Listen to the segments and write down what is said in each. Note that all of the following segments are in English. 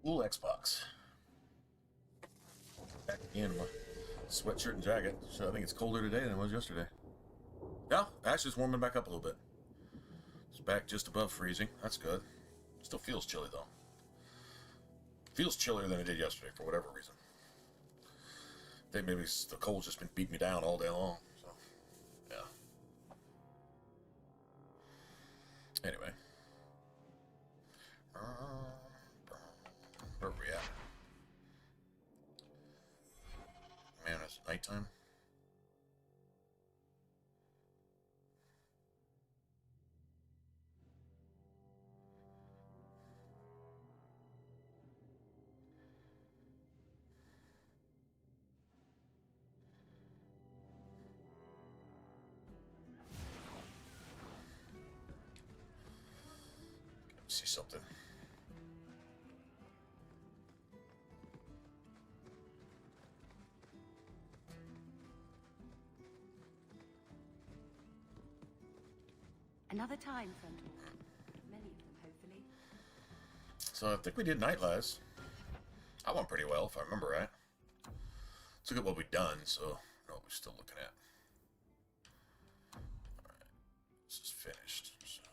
Ooh, Xbox. Back again in my sweatshirt and jacket. So I think it's colder today than it was yesterday. Yeah, actually it's warming back up a little bit. It's back just above freezing. That's good. Still feels chilly though. Feels chillier than it did yesterday for whatever reason. I think maybe the cold's just been beating me down all day long. So, yeah. Anyway. Where are we at? Man, it's nighttime. See something. Another time, friend. Many of them, hopefully. So I think we did night last. I went pretty well, if I remember right. Let's look at what we've done, so I know what we're still looking at. Alright, this is finished. So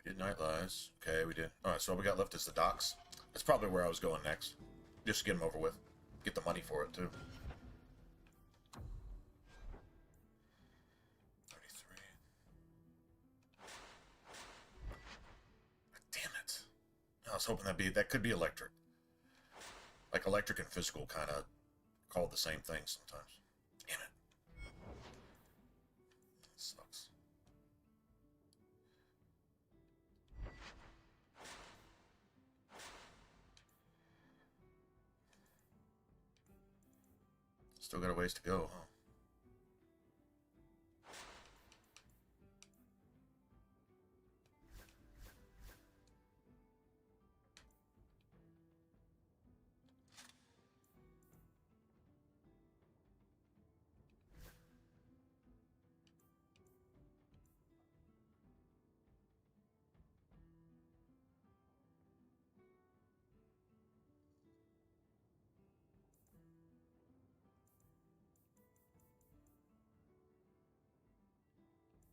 we did night lives. Okay, we did. Alright, so all we got left is the docks. That's probably where I was going next. Just to get them over with. Get the money for it, too. 33. Damn it. I was hoping that could be electric. Like electric and physical kind of called the same thing sometimes. Damn it. That sucks. Still got a ways to go, huh?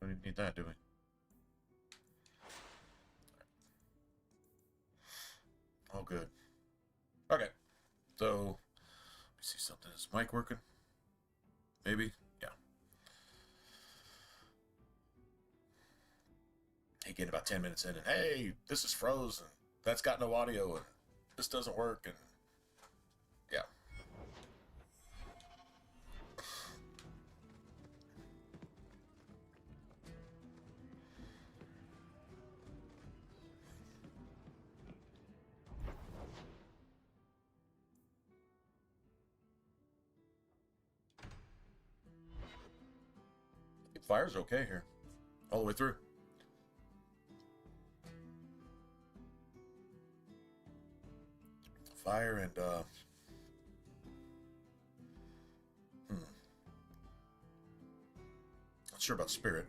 We don't even need that, do we? All good. Okay. So, let me see something. Is mic working? Maybe? Yeah. Hey, getting about 10 minutes in, and hey, this is frozen. That's got no audio, and this doesn't work, and yeah. Fire's okay here. All the way through. Fire and, Not sure about spirit.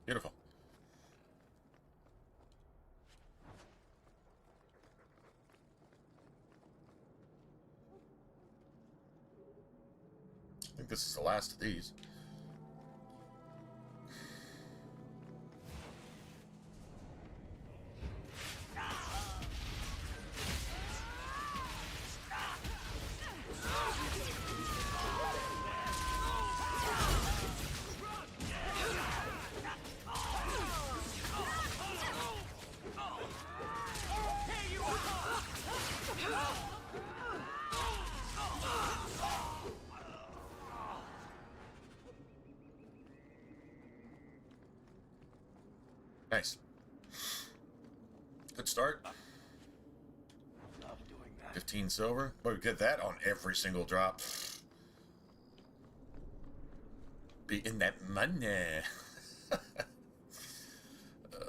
Beautiful. I think this is the last of these. Nice. Good start. Love doing that. 15 silver. Boy, we get that on every single drop. Be in that money.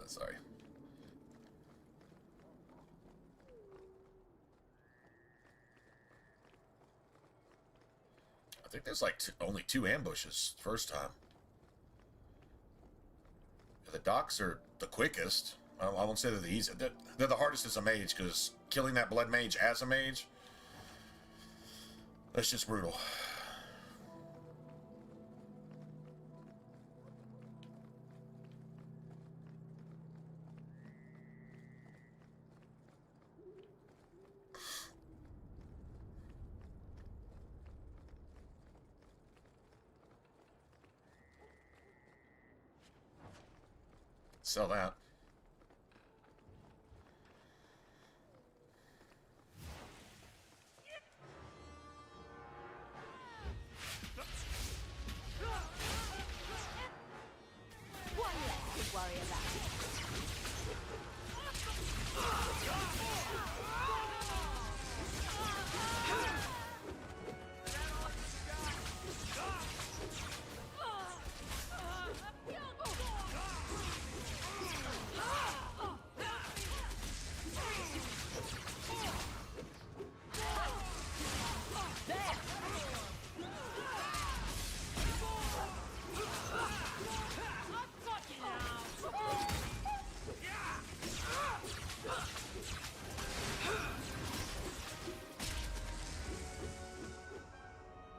Sorry. I think there's like only 2 ambushes first time. The docks are the quickest. I won't say they're the easiest. They're the hardest as a mage, because killing that blood mage as a mage, that's just brutal. Sell that. One less to worry about.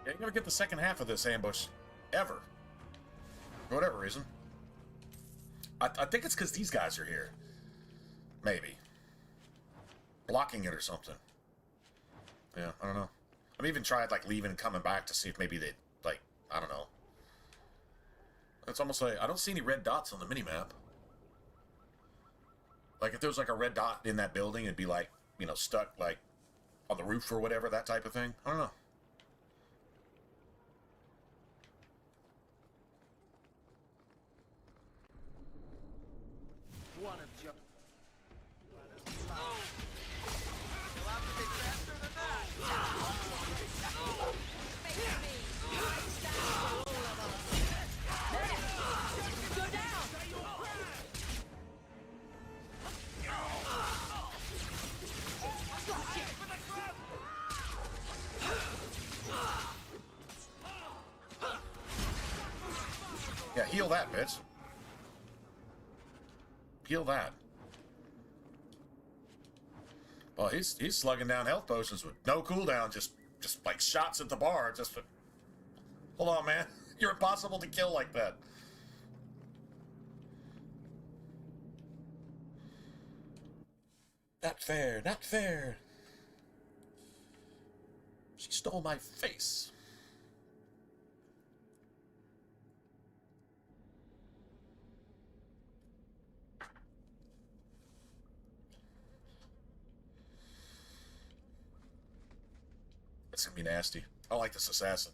Yeah, you never get the second half of this ambush, ever. For whatever reason. I think it's because these guys are here. Maybe. Blocking it or something. Yeah, I don't know. I've even tried, like, leaving and coming back to see if maybe they, like, I don't know. It's almost like, I don't see any red dots on the minimap. Like, if there was, like, a red dot in that building, it'd be, like, you know, stuck, like, on the roof or whatever, that type of thing. I don't know. One of Joe. You'll have to be faster than Go down! Yeah, heal that, bitch. Heal that. Well, he's slugging down health potions with no cooldown, just like shots at the bar. Just hold on, man. You're impossible to kill like that. Not fair. Not fair. She stole my face. That's gonna be nasty. I like this assassin.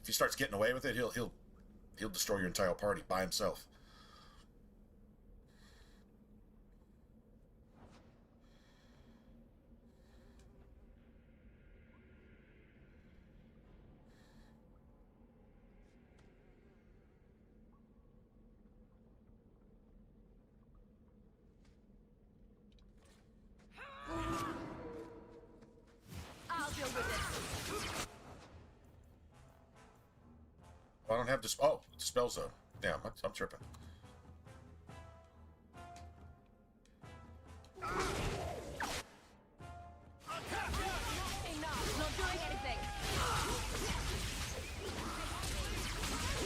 If he starts getting away with it, he'll destroy your entire party by himself. I'll deal with it. I don't have oh, dispel zone. Damn, I'm tripping. Enough, not doing anything.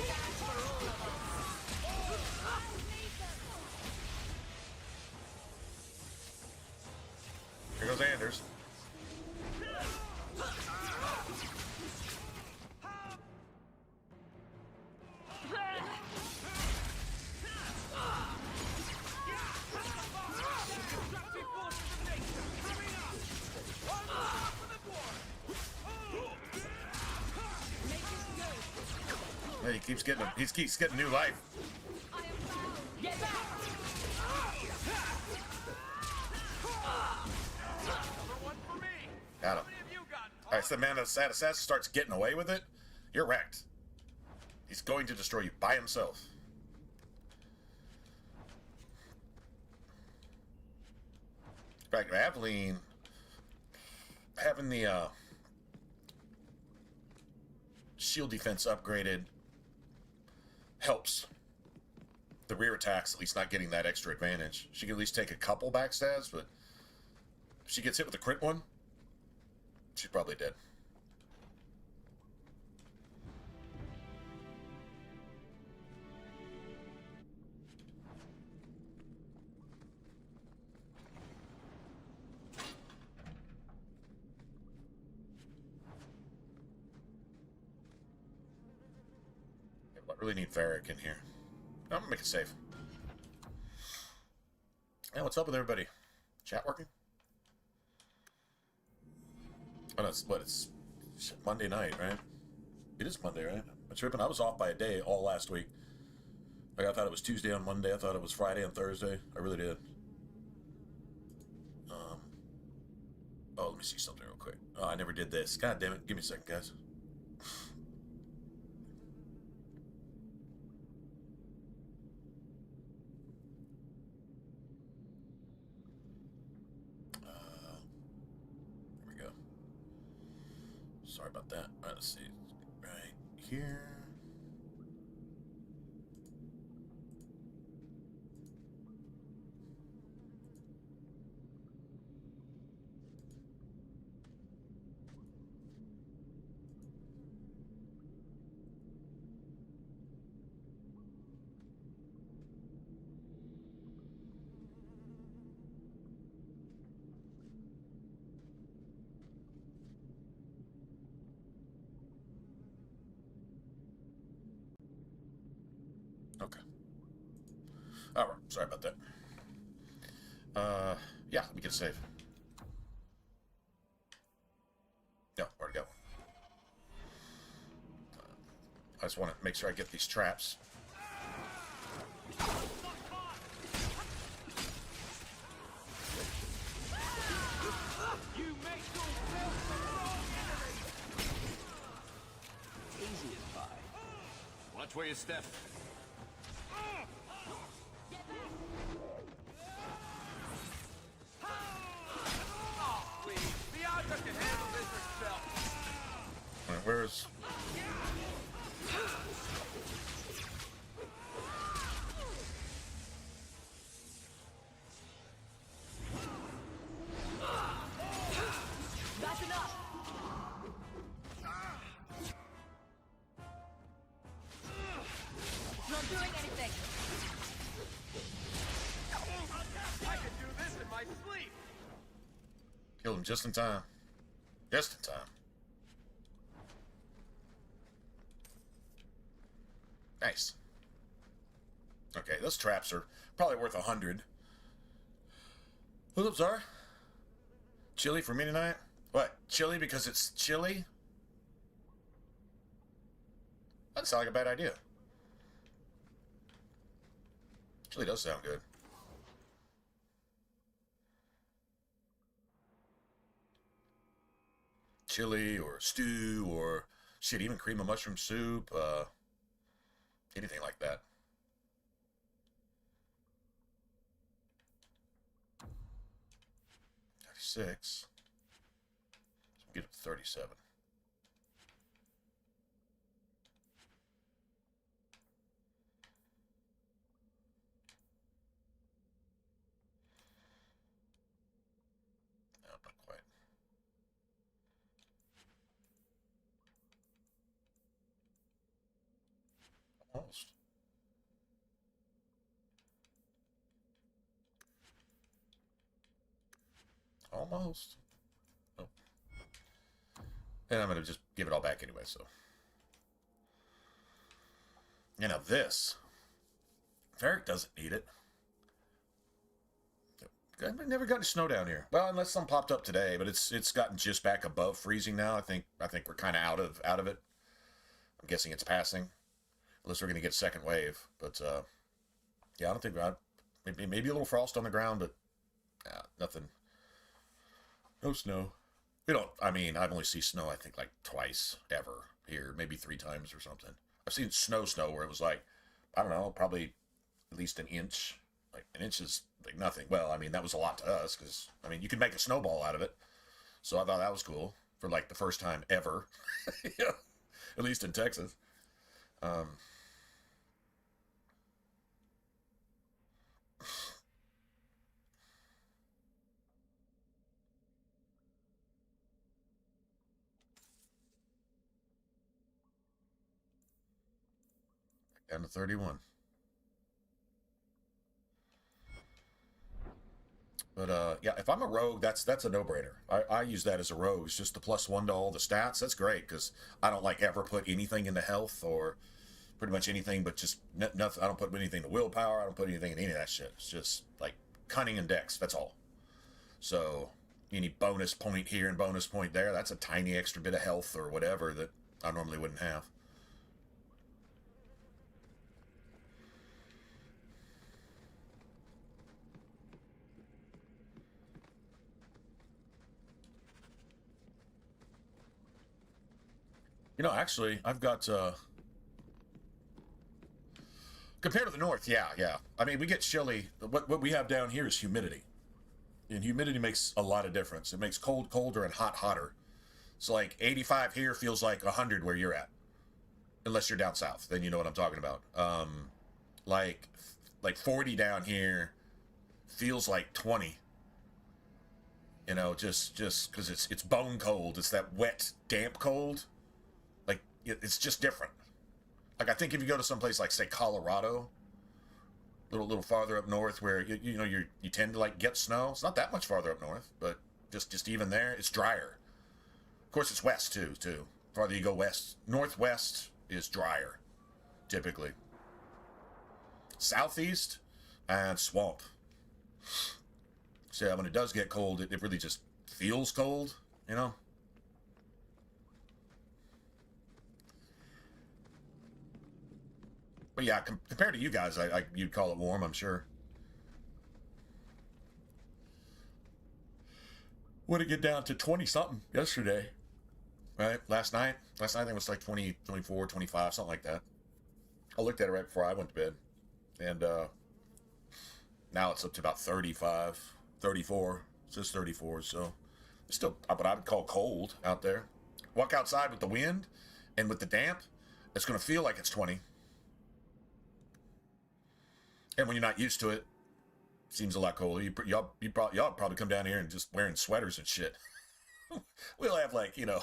That's for all of us. Here goes Anders. Yeah, he keeps getting new life. I am bound. Get back! Alright, so the man that assassin starts getting away with it, you're wrecked. He's going to destroy you by himself. In fact, Aveline having the shield defense upgraded helps the rear attacks, at least not getting that extra advantage. She can at least take a couple backstabs, but if she gets hit with a crit one, she's probably dead. I really need Varric in here. I'm gonna make it safe. Hey, what's up with everybody? Chat working? Oh, no, it's Monday night, right? It is Monday, right? I'm tripping. I was off by a day all last week. Like, I thought it was Tuesday on Monday. I thought it was Friday on Thursday. I really did. Oh, let me see something real quick. Oh, I never did this. God damn it. Give me a second, guys. There we go. Sorry about that. All right, let's see. Right here. Okay. All right. Sorry about that. Yeah, let me get a save. No, already got one. I just want to make sure I get these traps. You make yourself the wrong enemy! Easy as pie. Watch where you step. Oh, please. Bianca can handle this herself. All right, where's... That's enough. Not doing anything. I can do this in my sleep. Killed him just in time. Just in time. Nice. Okay, those traps are probably worth 100. What's up, Zara? Chili for me tonight? What? Chili because it's chili? That sounds like a bad idea. Chili does sound good. Chili or stew or shit, even cream of mushroom soup, anything like that. Six. So get up to 37. No, not quite. Almost. Almost. Oh. And I'm going to just give it all back anyway, so. You know, this. Varric doesn't need it. I've never gotten snow down here. Well, unless some popped up today, but it's gotten just back above freezing now. I think we're kind of out of it. I'm guessing it's passing. Unless we're going to get a second wave. But, yeah, I don't think... maybe a little frost on the ground, but nothing... No snow. We don't. I mean, I've only seen snow. I think like twice ever here, maybe 3 times or something. I've seen snow where it was like, I don't know, probably at least an inch. Like an inch is like nothing. Well, I mean that was a lot to us because I mean you could make a snowball out of it. So I thought that was cool for like the first time ever. Yeah, at least in Texas. Um, down to 31. But yeah, if I'm a rogue, that's a no-brainer. I use that as a rogue. It's just the +1 to all the stats. That's great because I don't like ever put anything into health or pretty much anything, but just nothing. I don't put anything to willpower. I don't put anything in any of that shit. It's just like cunning and dex. That's all. So any bonus point here and bonus point there, that's a tiny extra bit of health or whatever that I normally wouldn't have. You know, actually, I've got compared to the north, yeah. I mean, we get chilly. What we have down here is humidity, and humidity makes a lot of difference. It makes cold colder and hot hotter. So like 85 here feels like 100 where you're at, unless you're down south. Then you know what I'm talking about. Like like 40 down here feels like 20. You know, just because it's bone cold. It's that wet, damp cold. Like it's just different. Like I think if you go to some place like say Colorado, little farther up north, where you know you tend to like get snow. It's not that much farther up north, but just even there, it's drier. Of course, it's west too. Farther you go west, northwest is drier, typically. Southeast and swamp. So yeah, when it does get cold, it really just feels cold, you know. But yeah, compared to you guys, you'd call it warm, I'm sure. Would it get down to 20 something yesterday? Right? Last night I think it was like 20, 24, 25, something like that. I looked at it right before I went to bed. And now it's up to about 35, 34. It says 34, so it's still what I would call cold out there. Walk outside with the wind and with the damp, it's going to feel like it's 20. And when you're not used to it, it seems a lot colder. Y'all probably come down here and just wearing sweaters and shit. We'll have like, you know,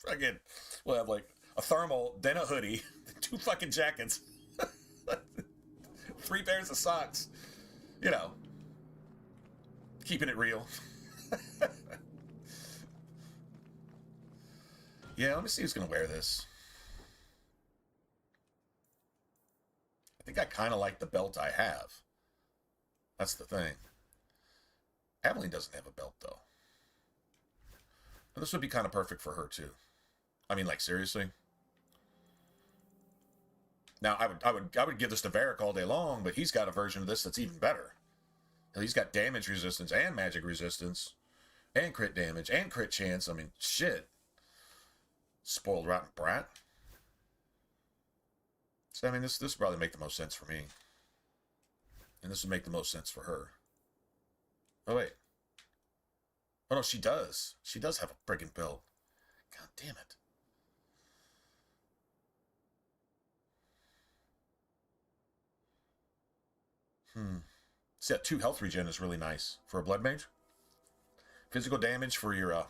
again, we'll have like a thermal, then a hoodie, 2 fucking jackets, 3 pairs of socks. You know, keeping it real. Yeah, let me see who's gonna wear this. I think I kind of like the belt I have. That's the thing. Evelyn doesn't have a belt though. And this would be kind of perfect for her too. I mean, like seriously. Now, I would give this to Varric all day long, but he's got a version of this that's even better. He's got damage resistance and magic resistance, and crit damage and crit chance. I mean, shit. Spoiled rotten brat. So I mean, this would probably make the most sense for me, and this would make the most sense for her. Oh wait. Oh no, she does. She does have a friggin' belt. God damn it. See, that 2 health regen is really nice for a blood mage. Physical damage for your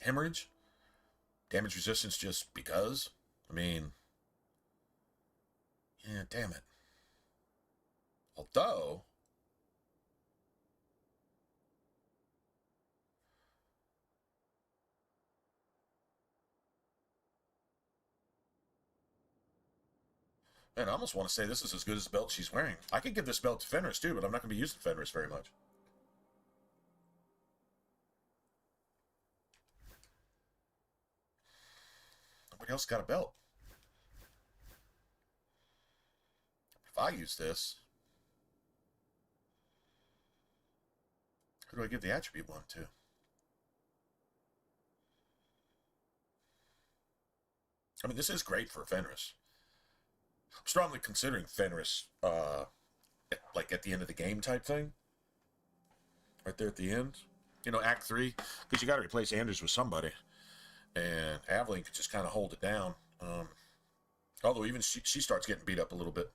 hemorrhage. Damage resistance just because. I mean, yeah, damn it. Although, man, I almost want to say this is as good as the belt she's wearing. I could give this belt to Fenris too, but I'm not going to be using Fenris very much. Nobody else got a belt. If I use this, who do I give the attribute one to? I mean, this is great for Fenris. I'm strongly considering Fenris, like at the end of the game type thing. Right there at the end. You know, Act 3. Because you got to replace Anders with somebody. And Aveline could just kind of hold it down. Although even she starts getting beat up a little bit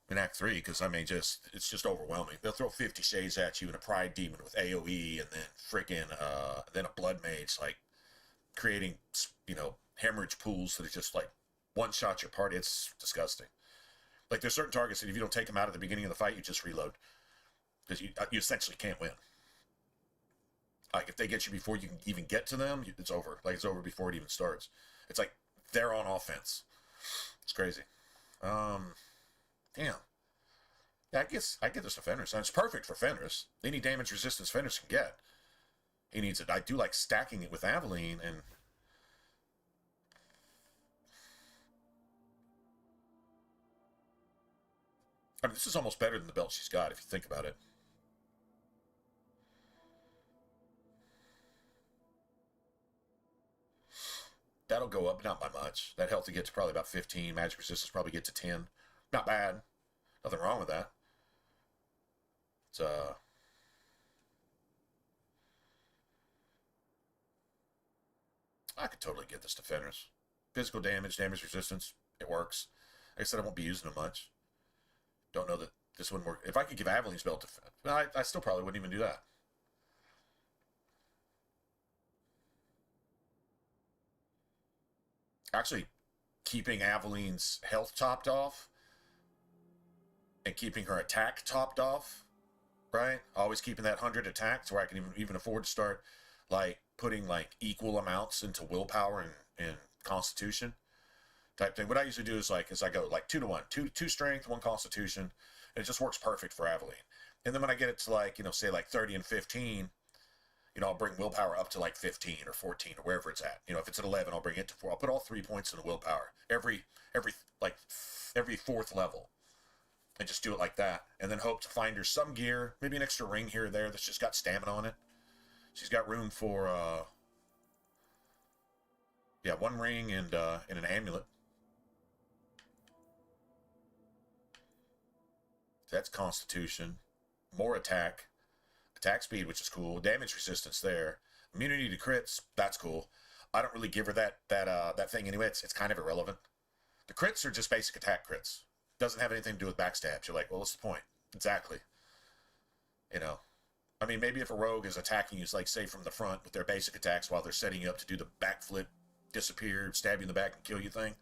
in Act 3. Because, I mean, it's just overwhelming. They'll throw 50 Shades at you and a Pride Demon with AoE. And then freaking, then a Blood Mage. Like, creating, you know, hemorrhage pools that are just like one-shot your party. It's disgusting. Like, there's certain targets that if you don't take them out at the beginning of the fight, you just reload. Because you essentially can't win. Like, if they get you before you can even get to them, it's over. Like, it's over before it even starts. It's like they're on offense. It's crazy. Damn. Yeah, I guess I get this to Fenris. And it's perfect for Fenris. Any damage resistance Fenris can get. He needs it. I do like stacking it with Aveline, and I mean, this is almost better than the belt she's got, if you think about it. That'll go up, not by much. That health to get to probably about 15. Magic resistance probably get to 10. Not bad. Nothing wrong with that. It's, I could totally get this to Fenris. Physical damage, damage resistance, it works. Like I said, I won't be using them much. Don't know that this wouldn't work. If I could give Aveline's belt to... I still probably wouldn't even do that. Actually, keeping Aveline's health topped off and keeping her attack topped off, right? Always keeping that 100 attack to where I can even afford to start, like, putting, like, equal amounts into willpower and constitution type thing. What I usually do is, like, I go, like, 2 to 1. Two strength, 1 constitution, and it just works perfect for Aveline. And then when I get it to, like, you know, say, like, 30 and 15... you know, I'll bring willpower up to like 15 or 14 or wherever it's at. You know, if it's at 11, I'll bring it to 4. I'll put all 3 points into willpower every fourth level, and just do it like that. And then hope to find her some gear, maybe an extra ring here or there that's just got stamina on it. She's got room for 1 ring and an amulet. That's Constitution, more attack. Attack speed, which is cool. Damage resistance there. Immunity to crits, that's cool. I don't really give her that thing anyway. It's kind of irrelevant. The crits are just basic attack crits. Doesn't have anything to do with backstabs. You're like, well, what's the point? Exactly. You know. I mean, maybe if a rogue is attacking you, like, say, from the front with their basic attacks while they're setting you up to do the backflip, disappear, stab you in the back, and kill you thing,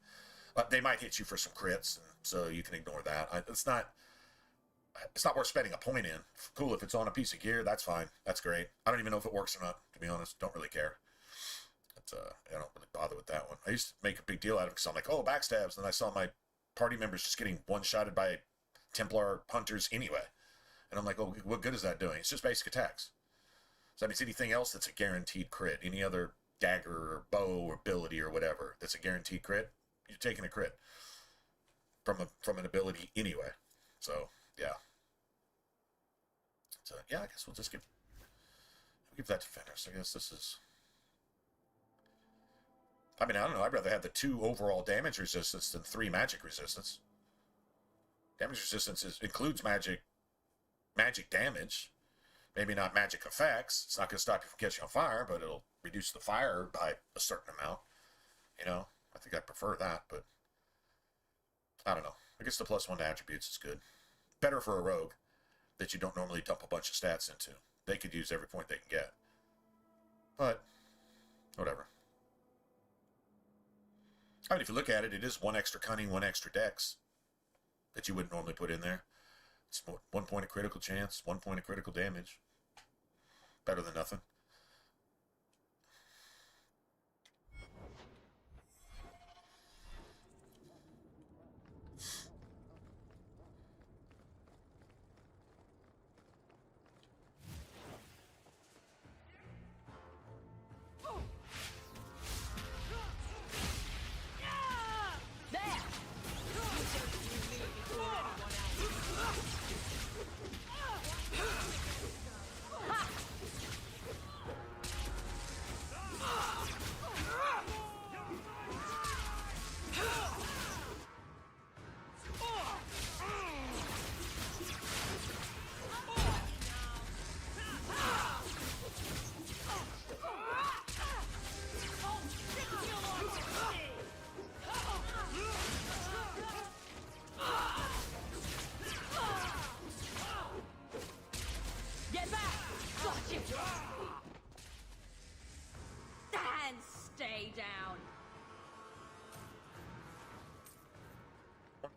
they might hit you for some crits, so you can ignore that. It's not worth spending a point in. Cool, if it's on a piece of gear, that's fine. That's great. I don't even know if it works or not, to be honest. Don't really care. But, I don't really bother with that one. I used to make a big deal out of it because I'm like, oh, backstabs. And then I saw my party members just getting one-shotted by Templar hunters anyway. And I'm like, oh, what good is that doing? It's just basic attacks. So that means anything else that's a guaranteed crit, any other dagger or bow or ability or whatever that's a guaranteed crit, you're taking a crit from an ability anyway. So... yeah. So, yeah, I guess we'll just give that to Fenris. I guess this is... I mean, I don't know. I'd rather have the 2 overall damage resistance than 3 magic resistance. Damage resistance includes magic damage. Maybe not magic effects. It's not going to stop you from catching on fire, but it'll reduce the fire by a certain amount. You know, I think I prefer that, but... I don't know. I guess the +1 to attributes is good. Better for a rogue that you don't normally dump a bunch of stats into. They could use every point they can get. But, whatever. I mean, if you look at it, it is 1 extra cunning, 1 extra dex that you wouldn't normally put in there. It's 1 point of critical chance, 1 point of critical damage. Better than nothing.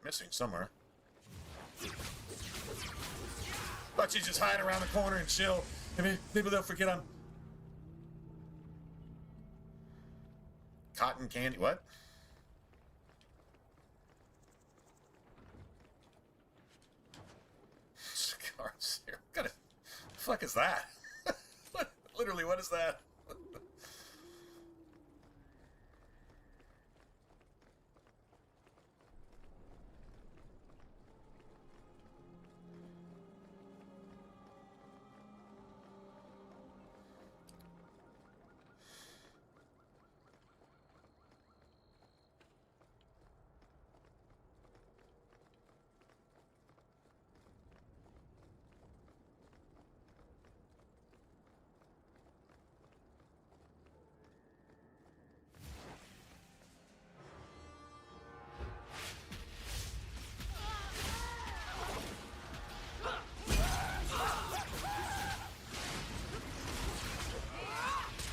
missing somewhere. But you just hide around the corner and chill. I mean, maybe they'll forget I'm... Cotton candy, what? Cigars here. What kind of fuck is that? Literally, what is that?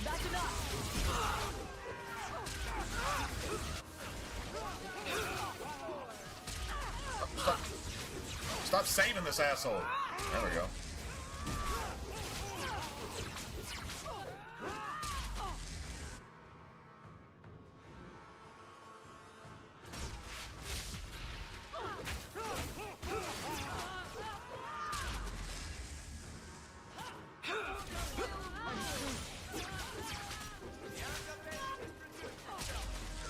That's enough. Stop saving this asshole. There we go.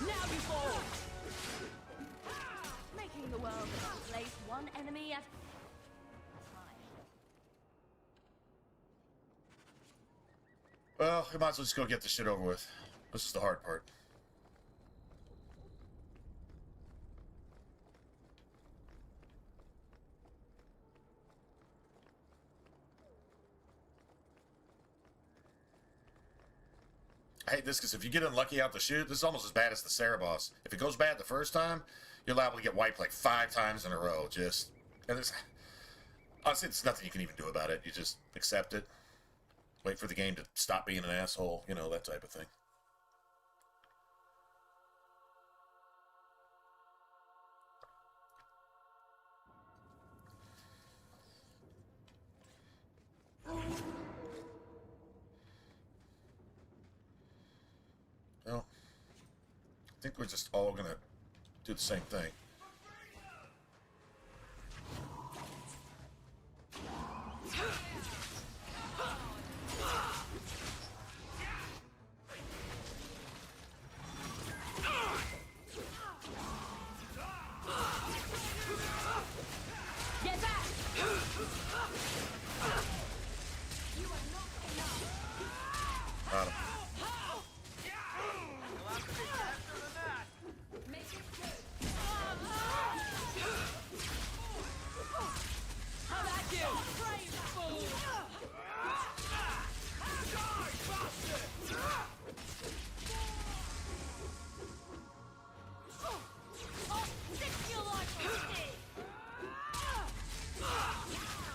Now you fall. Making the world a better place, one enemy at a time. Well, we might as well just go get this shit over with. This is the hard part. I hate this because if you get unlucky out the chute, this is almost as bad as the Sarah boss. If it goes bad the first time, you're liable to get wiped like 5 times in a row. Just, and there's, honestly, there's nothing you can even do about it. You just accept it. Wait for the game to stop being an asshole. You know, that type of thing. Well, I think we're just all gonna do the same thing. Get back! Got him. You'll have to be faster than that. How about you? Brave fool!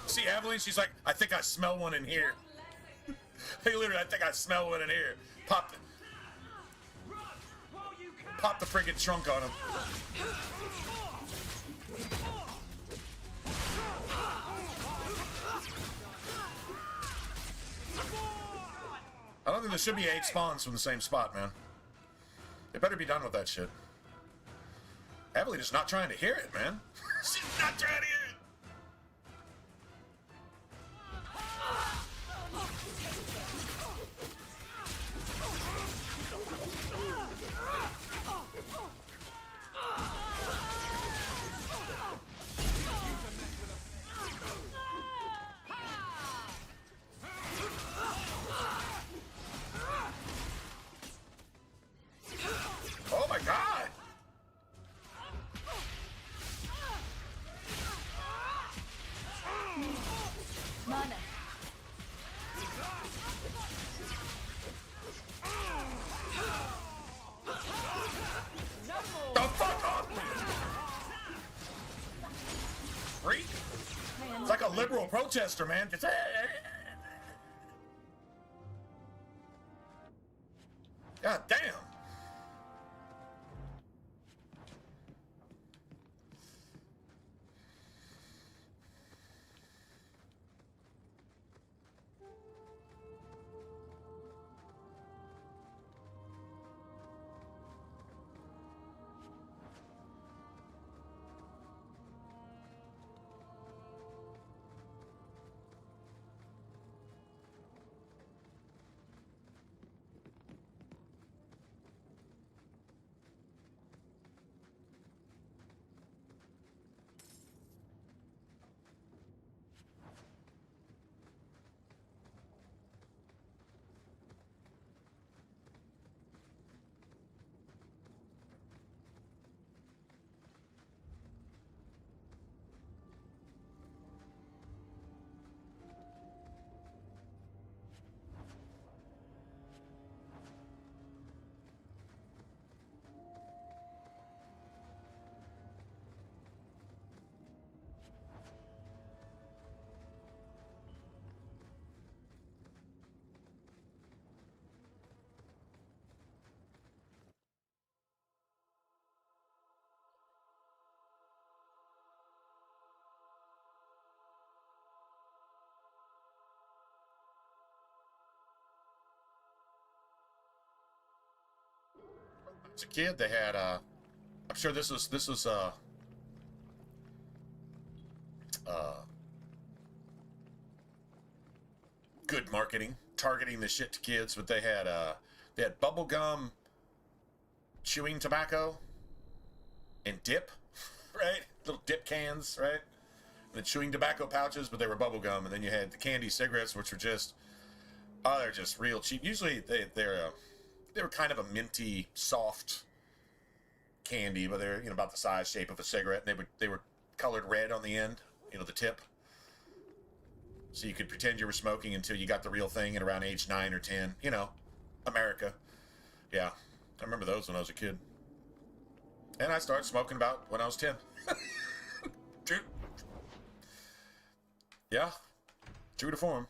See Evelyn? She's like, I think I smell one in here. Hey, literally, I think I smell one in here. Pop the friggin' trunk on him. I don't think there should be 8 spawns from the same spot, man. They better be done with that shit. Evelyn is not trying to hear it, man. She's not trying to hear it. Oh my god! Mana. The fuck off me! Freak! It's like a liberal protester, man. Just, God damn! As a kid, they had, I'm sure this was good marketing, targeting this shit to kids, but they had bubblegum chewing tobacco and dip, right? Little dip cans, right? The chewing tobacco pouches, but they were bubblegum, and then you had the candy cigarettes, which were just, oh, they're just real cheap. Usually they were kind of a minty, soft candy, but they're, you know, about the size, shape of a cigarette, and they were colored red on the end, you know, the tip. So you could pretend you were smoking until you got the real thing at around age 9 or 10. You know, America. Yeah, I remember those when I was a kid. And I started smoking about when I was 10. True. Yeah, true to form.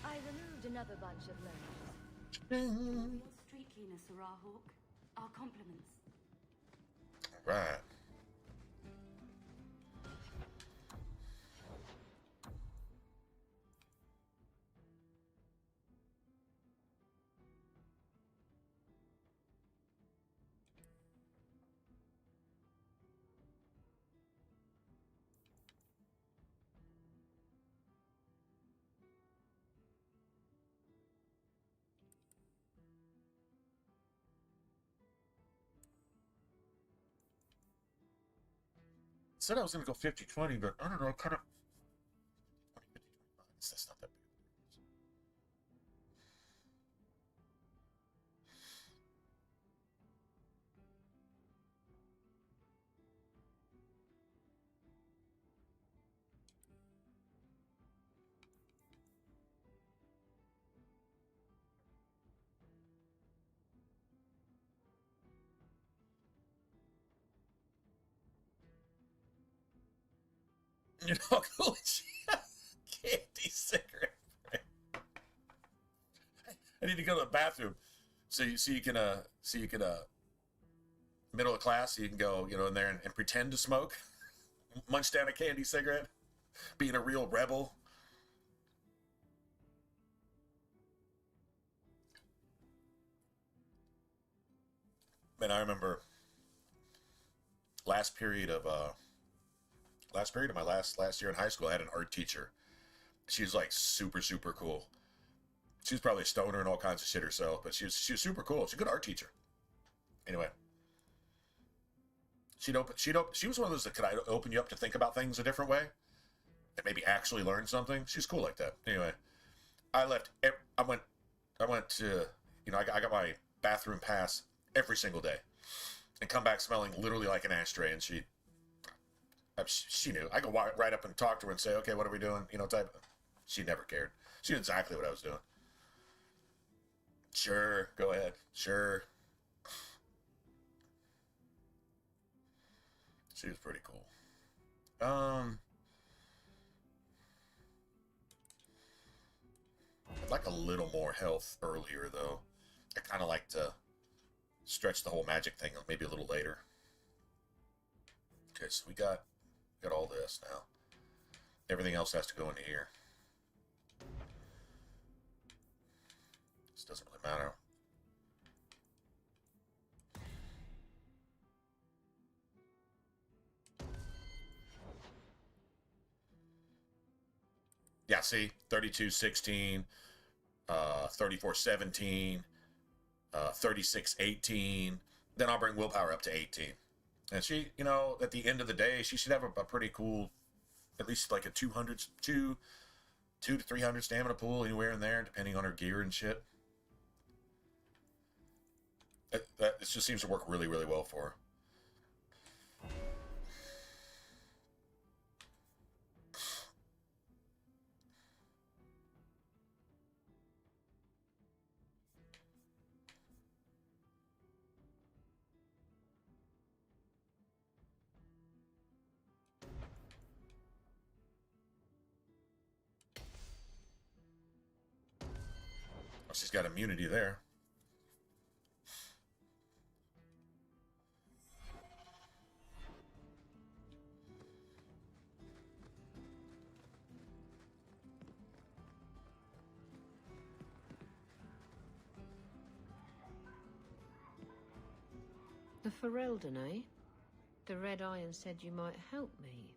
I removed another bunch of learners. Your street cleaner, Sarah Hawk. Our compliments. Right. Said I was going to go 50-20, but I don't know, kind of. That's not that big. You know, cool candy cigarette. I need to go to the bathroom, so you can middle of class, so you can go, you know, in there and pretend to smoke, munch down a candy cigarette, being a real rebel. Man, I remember last period of my last year in high school, I had an art teacher. She was like super cool. She was probably a stoner and all kinds of shit herself, but she was super cool. She's a good art teacher. Anyway, she was one of those that could open you up to think about things a different way and maybe actually learn something. She's cool like that. Anyway, I went to, you know, I got my bathroom pass every single day and come back smelling literally like an ashtray. And she knew. I could right up and talk to her and say, okay, what are we doing? You know, she never cared. She knew exactly what I was doing. Sure, go ahead. Sure. She was pretty cool. I'd like a little more health earlier, though. I kind of like to stretch the whole magic thing maybe a little later. Okay, so we got all this now. Everything else has to go into here. This doesn't really matter. Yeah, see, 32-16, 34-17, 36-18. Then I'll bring willpower up to 18. And she, you know, at the end of the day, she should have a pretty cool, at least like a 2 to 300 stamina pool, anywhere in there, depending on her gear and shit. This just seems to work really well for her. She's got immunity there. The Ferelden, eh? The Red Iron said you might help me.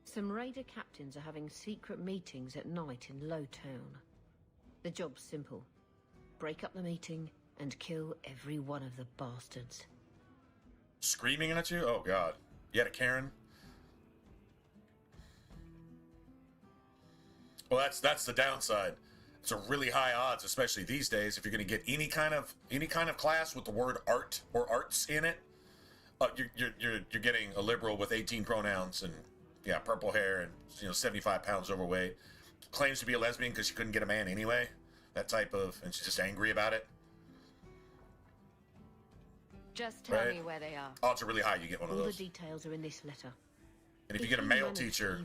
Some raider captains are having secret meetings at night in Lowtown. The job's simple. Break up the meeting and kill every one of the bastards. Screaming at you? Oh, God. You had a Karen? Well, that's the downside. It's a really high odds, especially these days, if you're going to get any kind of class with the word art or arts in it. You're getting a liberal with 18 pronouns and yeah, purple hair and 75 pounds overweight. Claims to be a lesbian because she couldn't get a man anyway. That type of, and she's just angry about it. Just tell me where they are. Odds are really high you get one of All those. the details are in this letter. And if you get a male teacher,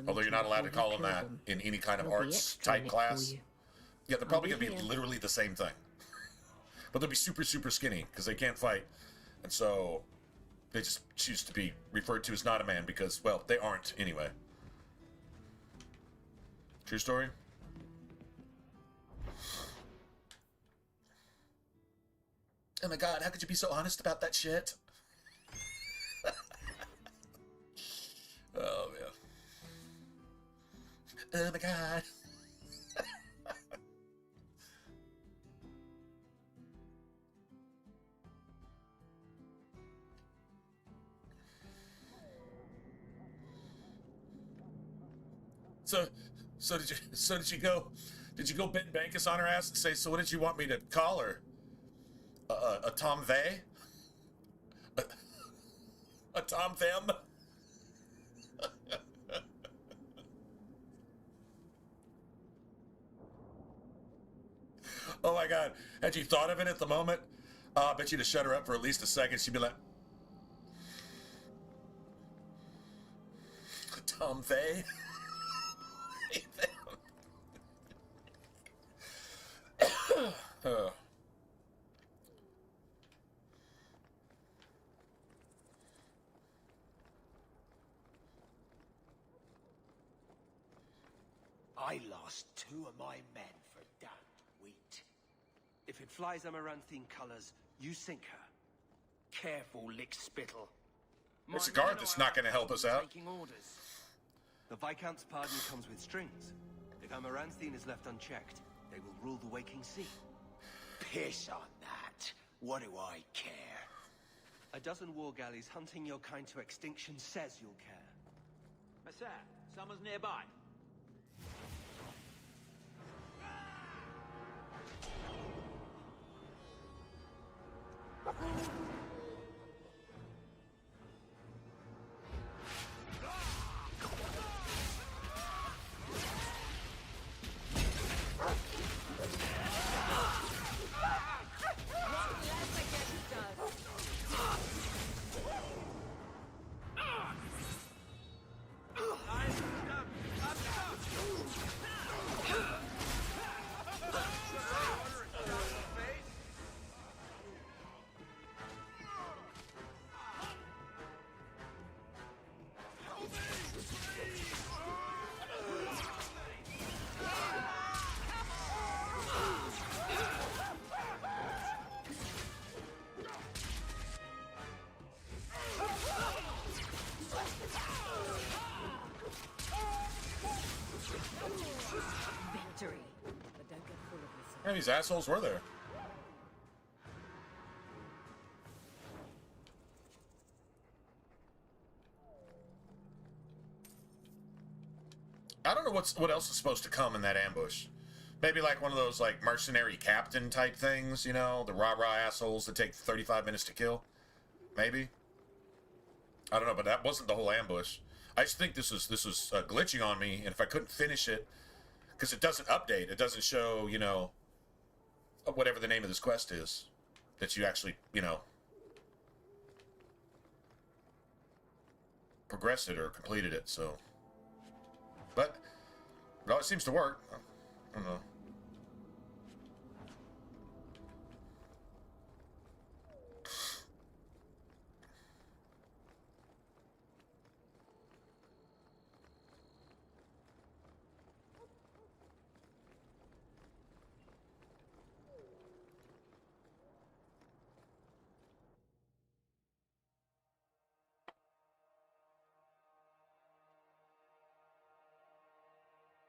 although you're not allowed to call them that in any kind of arts type class, yeah, they're probably going to be literally the same thing. But they'll be super, super skinny because they can't fight. And so they just choose to be referred to as not a man because, well, they aren't anyway. True story? Oh my God, how could you be so honest about that shit? Oh, man. Oh my God. So did you go Ben Bankus on her ass and say, so what did you want me to call her? A Tom Vey? A Tom Them? Oh my God. Had you thought of it at the moment? I bet you to shut her up for at least a second. She'd be like, Tom Vey? I lost 2 of my men for damned wheat. If it flies Amaranthine colors, you sink her. Careful, lick spittle. There's a guard that's not going to help us out. Taking orders. The Viscount's pardon comes with strings. If Amaranthine is left unchecked, they will rule the waking sea. Piss on that. What do I care? A dozen war galleys hunting your kind to extinction says you'll care. Sir, someone's nearby. How many assholes were there? I don't know what else is supposed to come in that ambush. Maybe like one of those like mercenary captain type things, you know, the rah-rah assholes that take 35 minutes to kill. Maybe. I don't know, but that wasn't the whole ambush. I just think this was glitching on me, and if I couldn't finish it, because it doesn't update, it doesn't show, you know, whatever the name of this quest is, that you actually, you know, progressed it or completed it, so. But it always seems to work. I don't know.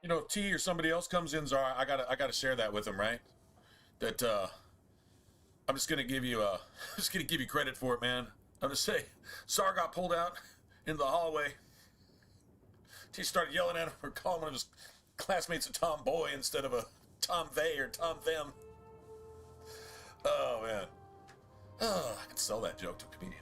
You know, if T or somebody else comes in, Zara, I gotta share that with them, right? That I'm just gonna give you just gonna give you credit for it, man. I'm gonna say, Zara got pulled out into the hallway. T started yelling at him or calling one of his classmates a tomboy instead of a Tom They or Tom Them. Oh man, oh, I could sell that joke to a comedian.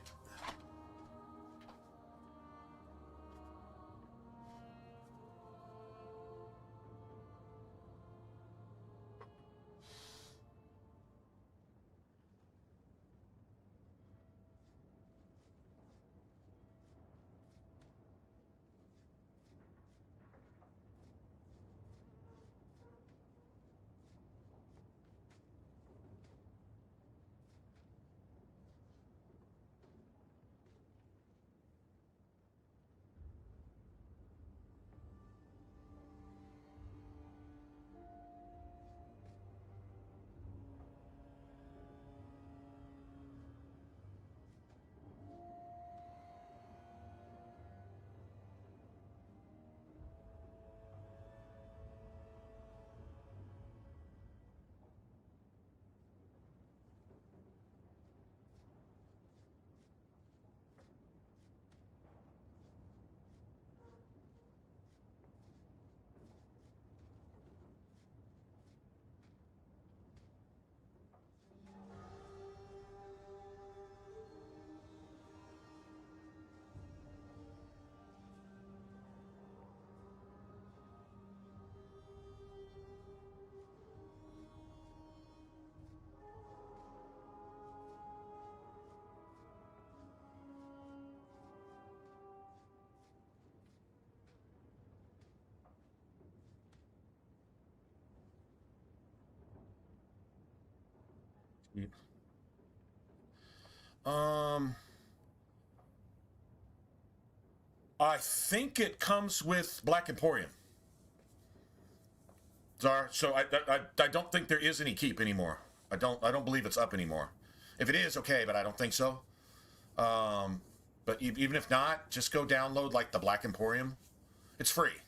I think it comes with Black Emporium. Czar, so I don't think there is any keep anymore. I don't believe it's up anymore. If it is, okay, but I don't think so. But even if not, just go download like the Black Emporium. It's free.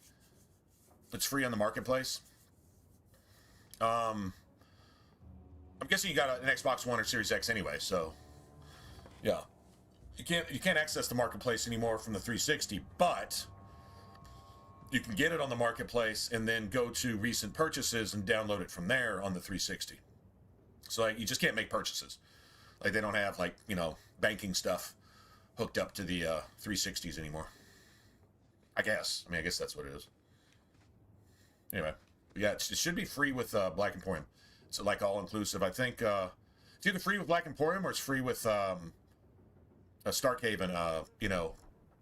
It's free on the marketplace. I'm guessing you got an Xbox One or Series X anyway, so yeah. You can't access the marketplace anymore from the 360, but you can get it on the marketplace and then go to recent purchases and download it from there on the 360. So like, you just can't make purchases. Like they don't have like, you know, banking stuff hooked up to the 360s anymore. I guess. I mean, I guess that's what it is. Anyway, yeah, it should be free with Black Emporium. It's like all inclusive. I think it's either free with Black Emporium or it's free with Starkhaven, you know,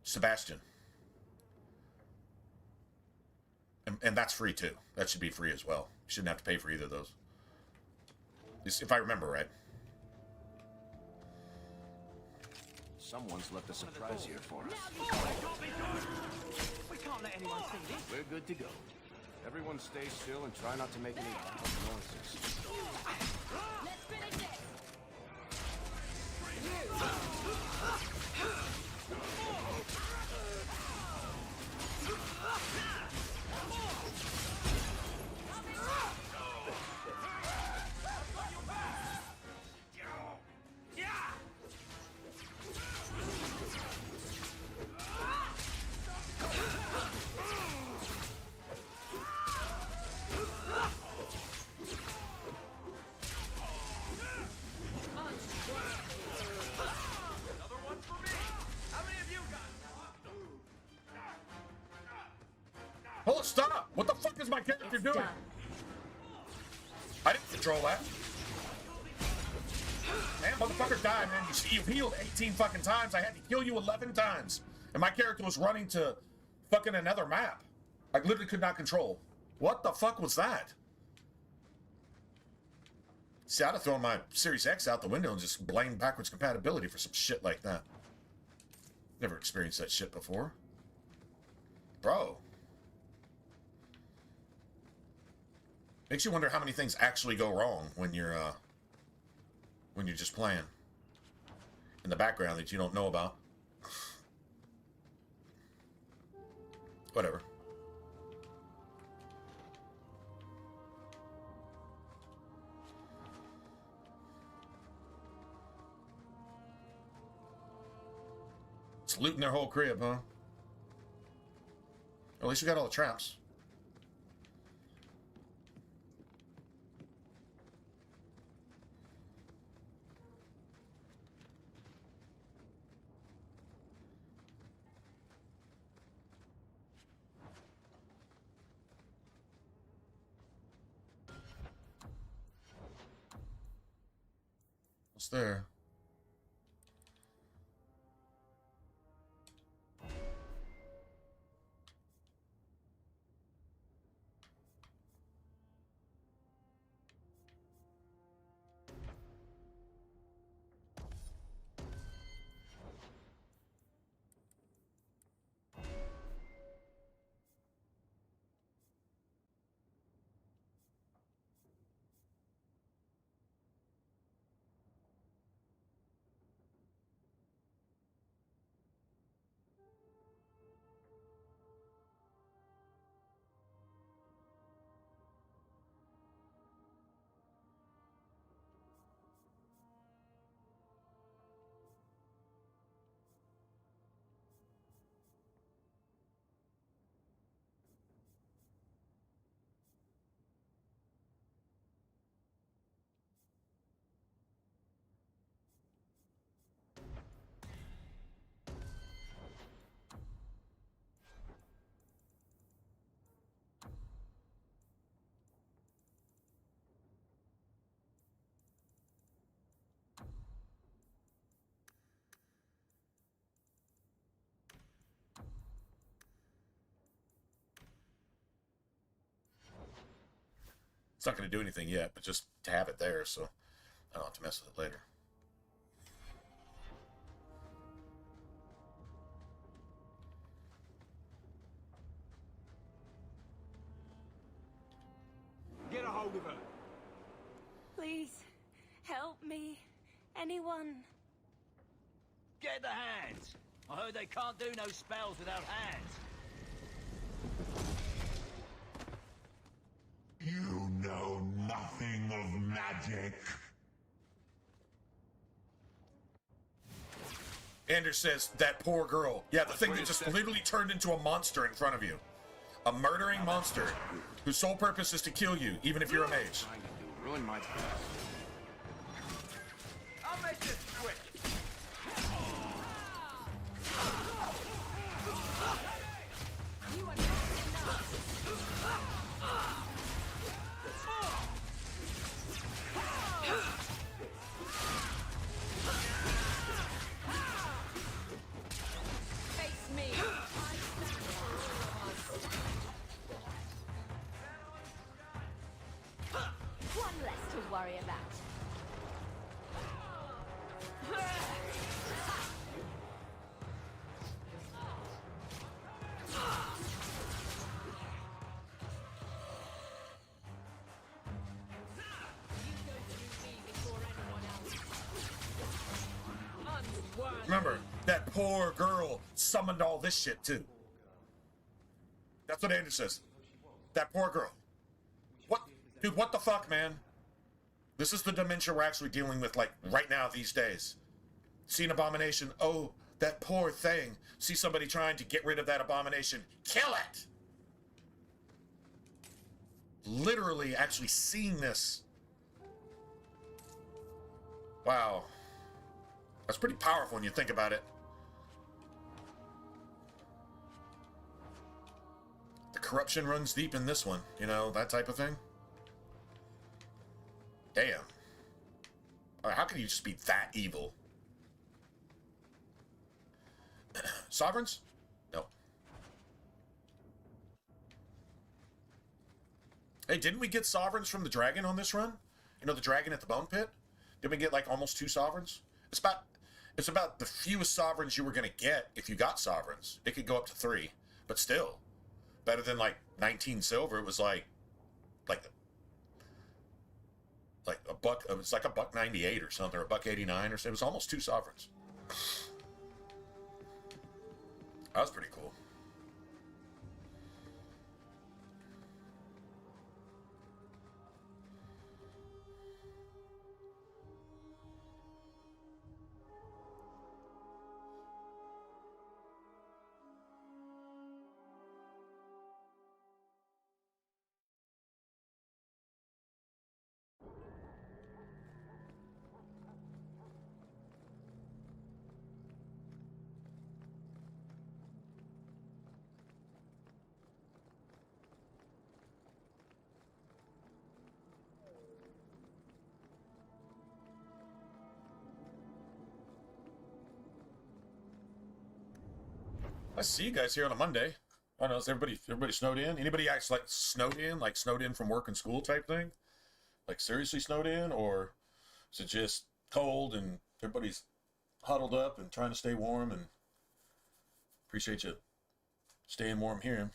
Sebastian. And that's free too. That should be free as well. You shouldn't have to pay for either of those. If I remember right. Someone's left a surprise here for us. We can't let anyone see this. We're good to go. Everyone stay still and try not to make any loud noises. Let's finish it! Hold on, stop! What the fuck is my character doing? Done. I didn't control that. Man, motherfucker died, man. You healed 18 fucking times. I had to kill you 11 times. And my character was running to fucking another map. I literally could not control. What the fuck was that? See, I'd have thrown my Series X out the window and just blamed backwards compatibility for some shit like that. Never experienced that shit before. Bro. Makes you wonder how many things actually go wrong when you're just playing in the background that you don't know about. Whatever. It's looting their whole crib, huh? At least you got all the traps. What's there? It's not going to do anything yet, but just to have it there, so I don't have to mess with it later. Get a hold of her. Please, help me. Anyone. Get the hands. I heard they can't do no spells without hands. You know nothing of magic. Anders says, that poor girl. Yeah, the thing that just literally turned into a monster in front of you. A murdering monster whose sole purpose is to kill you, even if you're a mage. Ruin my plan. I'll make this quick. One less to worry about. Remember, that poor girl summoned all this shit too. That's what Anders says. That poor girl. What? Dude, what the fuck, man? This is the dementia we're actually dealing with, like, right now, these days. See an abomination. Oh, that poor thing. See somebody trying to get rid of that abomination. Kill it! Literally actually seeing this. Wow. That's pretty powerful when you think about it. The corruption runs deep in this one. You know, that type of thing. Damn. Alright, how can you just be that evil? Sovereigns? No. Hey, didn't we get sovereigns from the dragon on this run? You know, the dragon at the bone pit? Didn't we get like almost 2 sovereigns? It's about the fewest sovereigns you were going to get if you got sovereigns. It could go up to 3, but still. Better than like 19 silver. It was like a buck. It was like $1.98 or something, or $1.89 or so. It was almost 2 sovereigns. That was pretty cool. I see you guys here on a Monday. I don't know, is everybody snowed in? Anybody actually like snowed in from work and school type thing? Like seriously snowed in, or is it just cold and everybody's huddled up and trying to stay warm? And appreciate you staying warm here.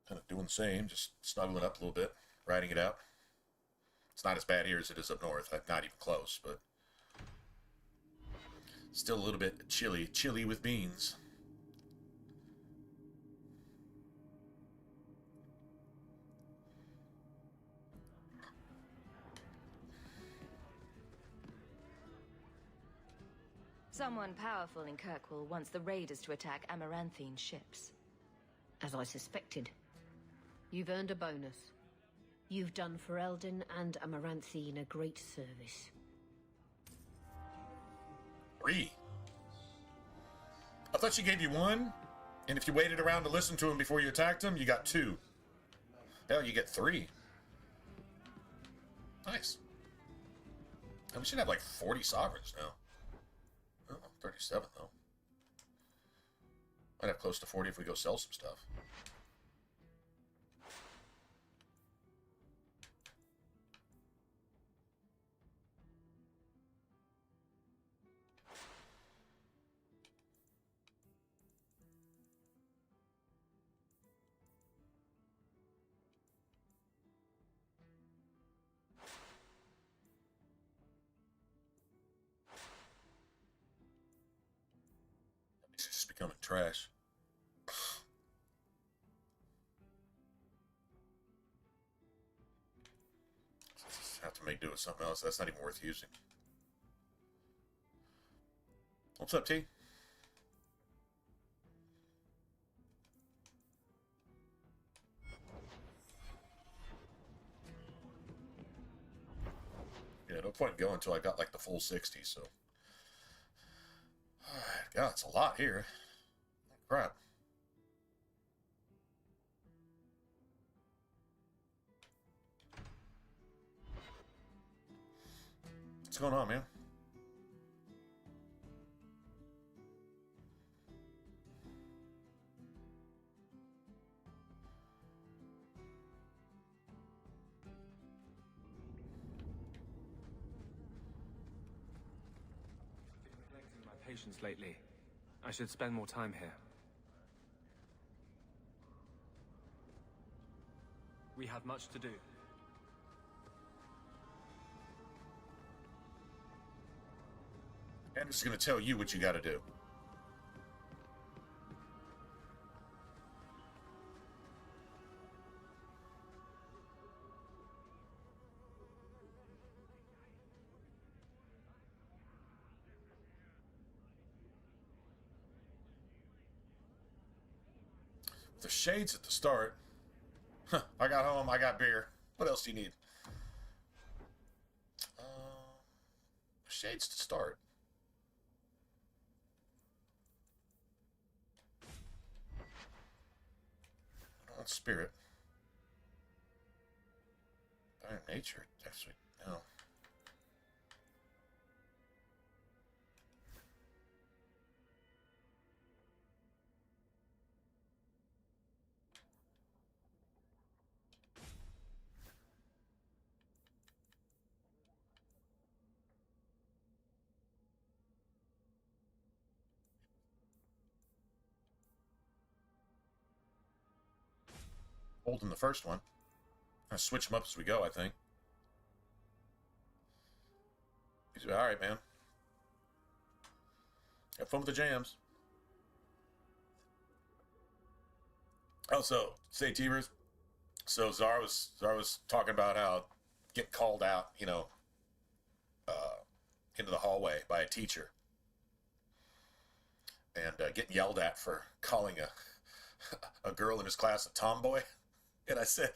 Kind of doing the same, just snuggling up a little bit, riding it out. It's not as bad here as it is up north. Not even close, but still a little bit chilly with beans. Someone powerful in Kirkwall wants the raiders to attack Amaranthine ships. As I suspected. You've earned a bonus. You've done Ferelden and Amaranthine a great service. 3. I thought she gave you 1, and if you waited around to listen to him before you attacked him, you got 2. Hell, you get 3. Nice. And we should have like 40 sovereigns now. Oh, 37 though. Might have close to 40 if we go sell some stuff. It's just becoming trash. Just have to make do with something else. That's not even worth using. What's up, T? Yeah, no point in going until I got like the full 60, so. God, it's a lot here. Crap. What's going on, man? Neglecting my patients lately. I should spend more time here. We have much to do. I'm just going to tell you what you got to do. The shades at the start. Huh, I got home, I got beer. What else do you need? Shades to start. I don't want spirit. Dire nature, actually, no. Holding the first one. I switch them up as we go, I think. He's all right, man. Have fun with the jams. Also, say T-Rers. So Zara was talking about how getting called out, you know, into the hallway by a teacher, and getting yelled at for calling a girl in his class a tomboy. And I said,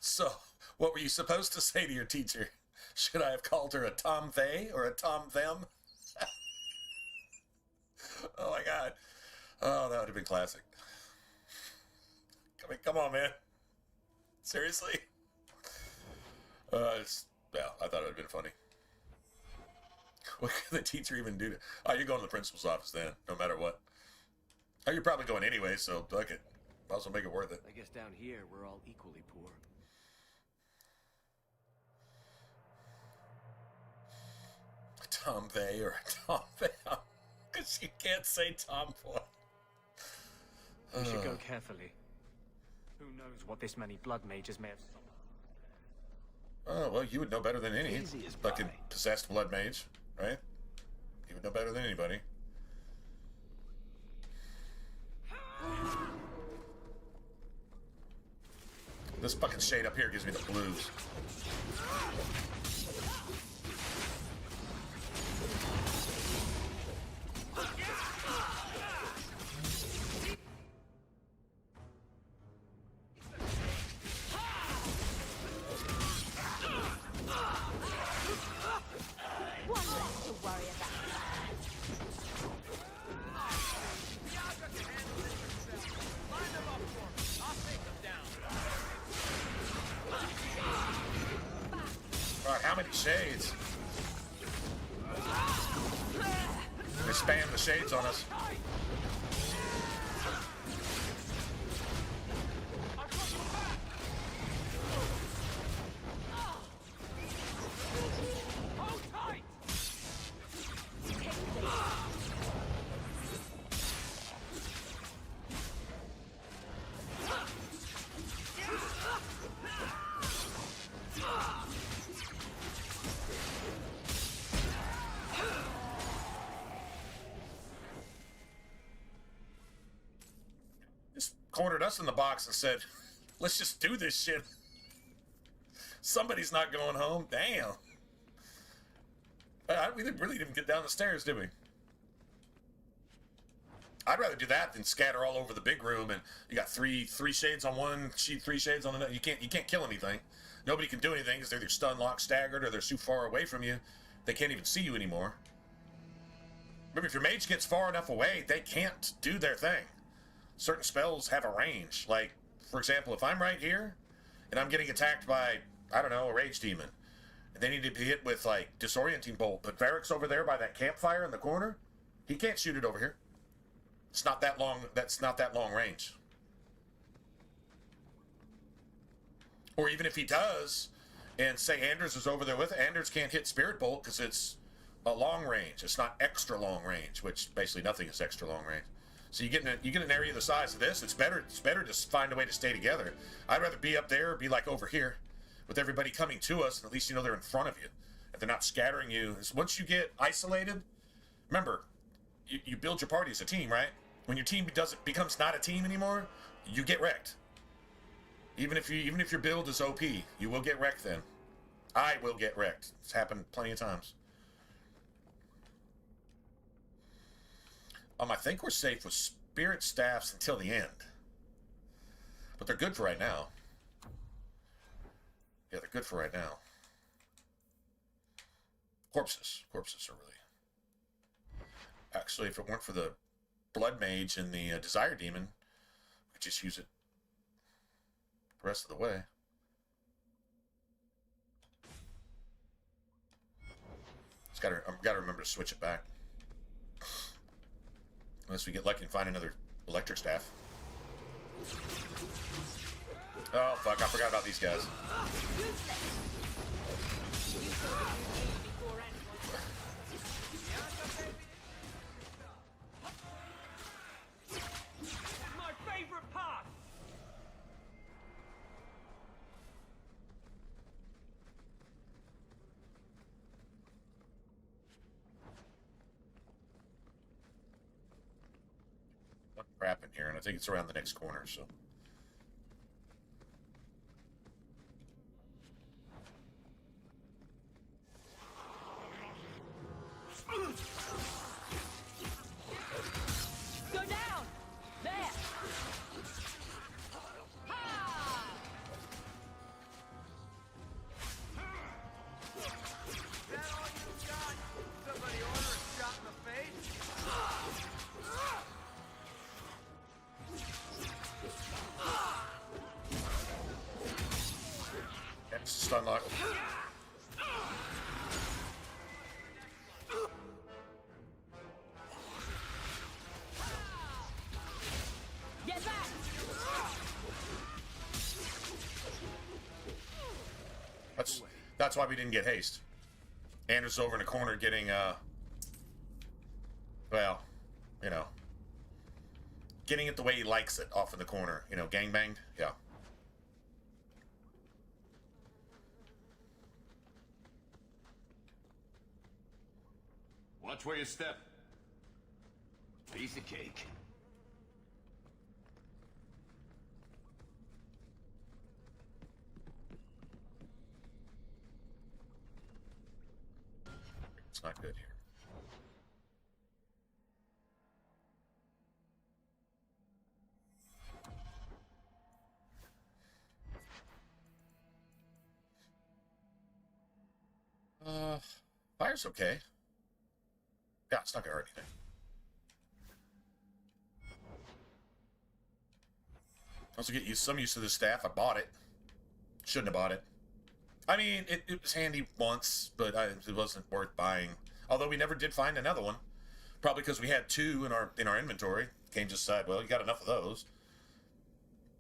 so what were you supposed to say to your teacher? Should I have called her a Tom They or a Tom Them? Oh my God. Oh, that would have been classic. Come on, man. Seriously? Yeah, I thought it would have been funny. What can the teacher even do? Oh, you're going to the principal's office then, no matter what. Oh, you're probably going anyway, so fuck it. Also make it worth it. I guess down here we're all equally poor. Tomboy or Tomboy. Because you can't say tomboy. We should go carefully. Who knows what this many blood mages may have... Oh, well, you would know better than any Easy as fucking pie. possessed blood mage, right? You would know better than anybody. This fucking shade up here gives me the blues. One less to worry about. Alright, how many shades? They spam the shades on us. Cornered us in the box and said, let's just do this shit. Somebody's not going home. Damn. We really didn't get down the stairs, did we? I'd rather do that than scatter all over the big room and you got three shades on one, three shades on another. You can't kill anything. Nobody can do anything because they're either stun, locked, staggered, or they're too far away from you. They can't even see you anymore. Remember, if your mage gets far enough away, they can't do their thing. Certain spells have a range. Like, for example, if I'm right here and I'm getting attacked by, I don't know, a rage demon, and they need to be hit with, like, disorienting bolt, but Varric's over there by that campfire in the corner, he can't shoot it over here. It's not that long. That's not that long range. Or even if he does, and say Anders is over there with it, Anders can't hit Spirit Bolt because it's a long range. It's not extra long range, which basically nothing is extra long range. So you get an area the size of this. It's better to find a way to stay together. I'd rather be up there or be like over here with everybody coming to us, and at least you know they're in front of you. If they're not scattering you. Once you get isolated, remember, you build your party as a team, right? When your team becomes not a team anymore, you get wrecked. Even if your build is OP, you will get wrecked then. I will get wrecked. It's happened plenty of times. I think we're safe with spirit staffs until the end. But they're good for right now. Yeah, they're good for right now. Corpses. Corpses are really... Actually, if it weren't for the Blood Mage and the Desire Demon, we could just use it the rest of the way. I've got to remember to switch it back. Unless we get lucky and find another electric staff. Oh, fuck. I forgot about these guys. My favorite part! Crap in here, and I think it's around the next corner, so. Go down! There! Ha! Is that all you got? Somebody order a shot in the face? Yep, stun lock. That's why we didn't get haste. Anders over in the corner getting, well, you know, getting it the way he likes it off in the corner. You know, gangbanged. Yeah. Watch where you step. Piece of cake. It's not good here. Fire's okay. Yeah, it's not gonna hurt anything. Also get some use to this staff. I bought it. Shouldn't have bought it. I mean, it was handy once, but it wasn't worth buying. Although we never did find another one. Probably because we had two in our inventory. Came just decide, well, you got enough of those.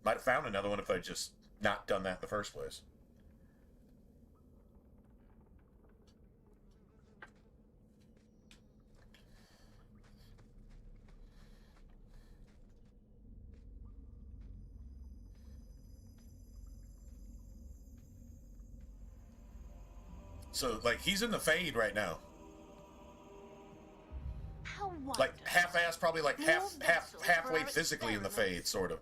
Might have found another one if I'd just not done that in the first place. So, like, he's in the fade right now. Like, half-ass, probably like halfway physically in the fade, sort of.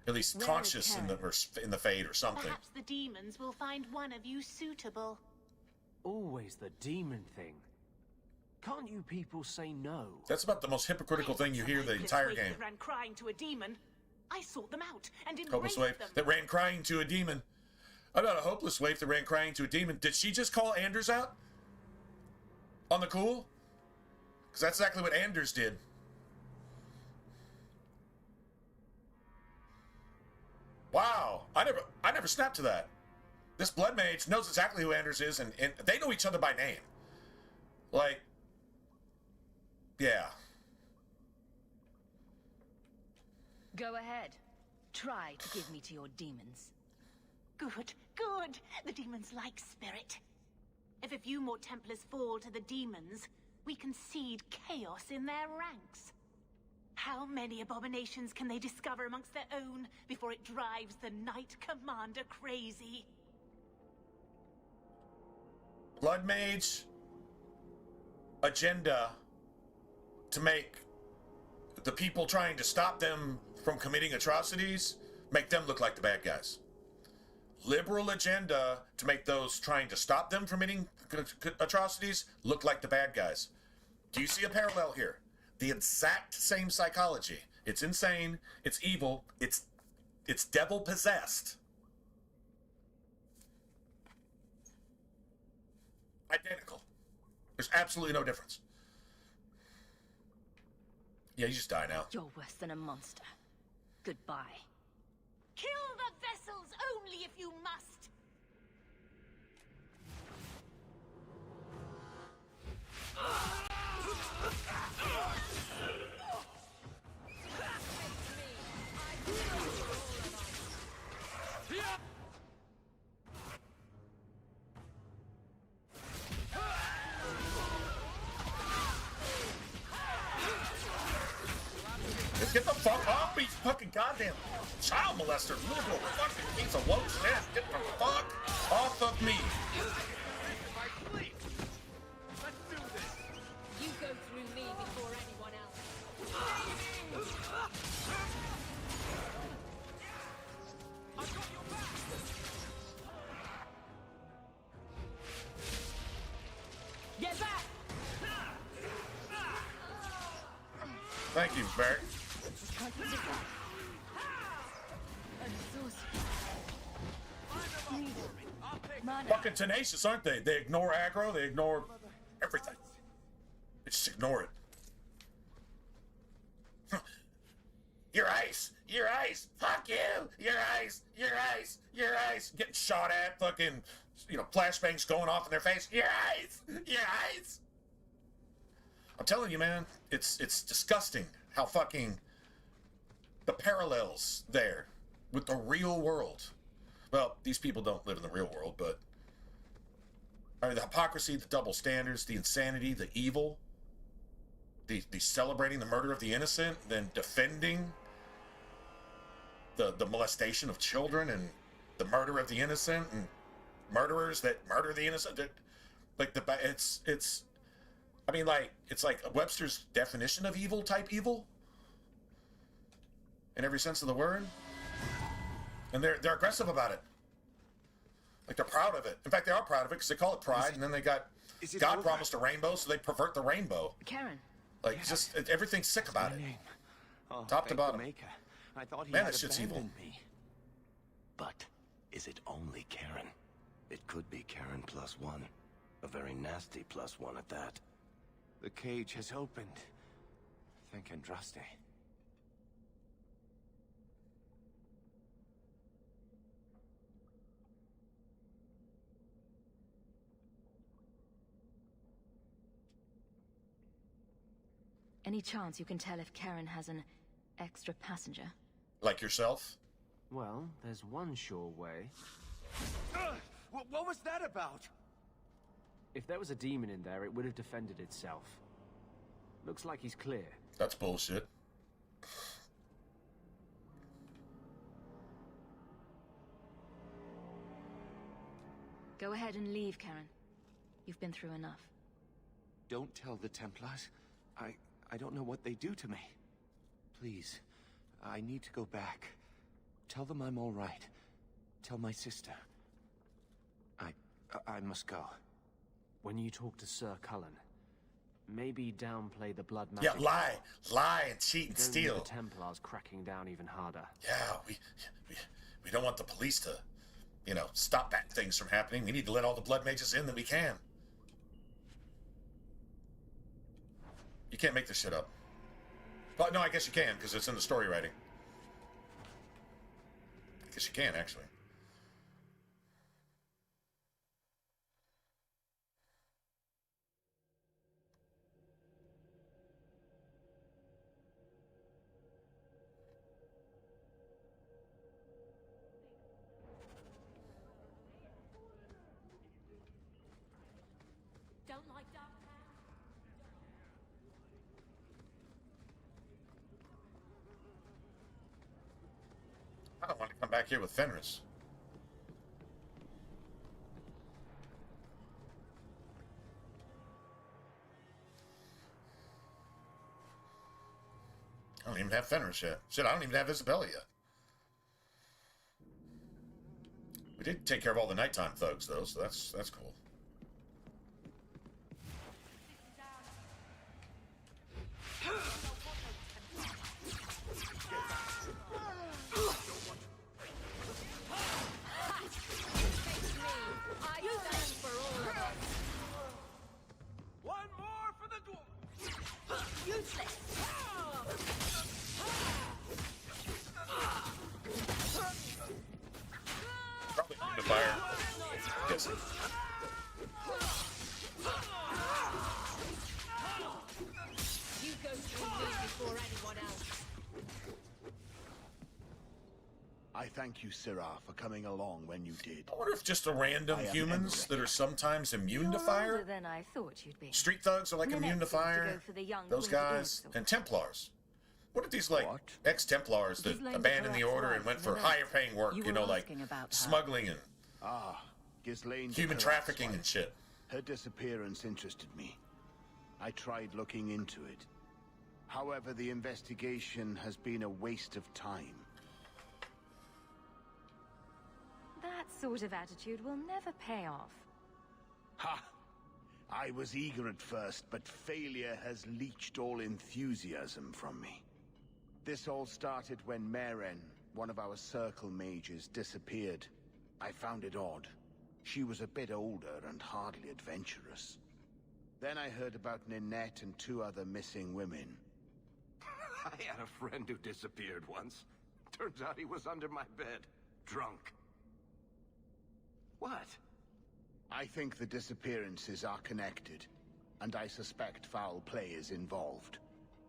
At least conscious in the fade or something. Perhaps the demons will find one of you suitable. Always the demon thing. Can't you people say no? That's about the most hypocritical thing you hear the entire game. That ran crying to a demon. I sought them out and Hopeless embraced waif them. that ran crying to a demon. About a hopeless waif that ran crying to a demon. Did she just call Anders out? On the cool? Because that's exactly what Anders did. Wow, I never snapped to that. This blood mage knows exactly who Anders is, and they know each other by name. Like, yeah. Go ahead. Try to give me to your demons. Good, good. The demons like spirit. If a few more Templars fall to the demons, we can seed chaos in their ranks. How many abominations can they discover amongst their own before it drives the Knight Commander crazy? Blood Mage agenda to make the people trying to stop them from committing atrocities, make them look like the bad guys. Liberal agenda to make those trying to stop them from committing atrocities look like the bad guys. Do you see a parallel here? The exact same psychology. It's insane, it's evil, it's devil possessed. Identical. There's absolutely no difference. Yeah, you just die now. You're worse than a monster. Goodbye. Kill the vessels only if you must! Just get the fuck off me, fucking goddamn child molester, liberal fucking piece of woke shit. Get the fuck off of me. You go through me before anyone else. Get back! Thank you, Barrett. Fucking tenacious, aren't they? They ignore aggro, they ignore everything. They just ignore it. Your ice! Your ice! Fuck you! Your ice! Your ice! Your ice! Getting shot at, fucking, you know, flashbangs going off in their face. Your ice! Your ice! I'm telling you, man, it's disgusting how fucking the parallels there with the real world. Well, these people don't live in the real world, but I mean, the hypocrisy, the double standards, the insanity, the evil, the celebrating the murder of the innocent, then defending the molestation of children and the murder of the innocent and murderers that murder the innocent. Like it's I mean, like, it's like Webster's definition of evil type evil in every sense of the word. And they're aggressive about it. Like, they're proud of it. In fact, they are proud of it because they call it pride, and then they got God promised a rainbow, so they pervert the rainbow. Karen. Like, just everything's sick about it. Oh, Top to bottom. Maker. I thought he Man, had that shit's evil. abandoned me. But is it only Karen? It could be Karen plus one. A very nasty plus one at that. The cage has opened. Thank Andraste. Any chance you can tell if Karen has an extra passenger? Like yourself? Well, there's one sure way. What was that about? If there was a demon in there, it would have defended itself. Looks like he's clear. That's bullshit. Go ahead and leave, Karen. You've been through enough. Don't tell the Templars. I don't know what they do to me. Please, I need to go back. Tell them I'm all right. Tell my sister. I must go. When you talk to Sir Cullen, maybe downplay the blood magic. Yeah, lie and cheat and steal. The Templars cracking down even harder. Yeah, we don't want the police to, stop bad things from happening. We need to let all the blood mages in that we can. You can't make this shit up. Well, no, I guess you can, because it's in the story writing. I guess you can, actually. Don't like dark. I don't want to come back here with Fenris. I don't even have Fenris yet. Shit, I don't even have Isabella yet. We did take care of all the nighttime thugs, though, so that's cool. One more for the dwarf! Useless! Probably the fire. Guess. You go through me before anyone else. I thank you, Sirrah, for coming along when you did. I wonder if just the random humans that are sometimes immune to You're fire. older than I thought you'd be. Street thugs are like Nanette immune to seems to fire. go for the young Those Queen of the guys. Beast. And Templars. What are these, like, What? ex-Templars that You've learned abandoned to the collect order and life went in for the night. higher paying work, You were like asking about her. smuggling and Ghislaine de human Carrat's trafficking wife. and shit. Her disappearance interested me. I tried looking into it. However, the investigation has been a waste of time. That sort of attitude will never pay off. Ha! I was eager at first, but failure has leached all enthusiasm from me. This all started when Maren, one of our circle mages, disappeared. I found it odd. She was a bit older and hardly adventurous. Then I heard about Nanette and 2 other missing women. I had a friend who disappeared once. Turns out he was under my bed, drunk. What? I think the disappearances are connected, and I suspect foul play is involved.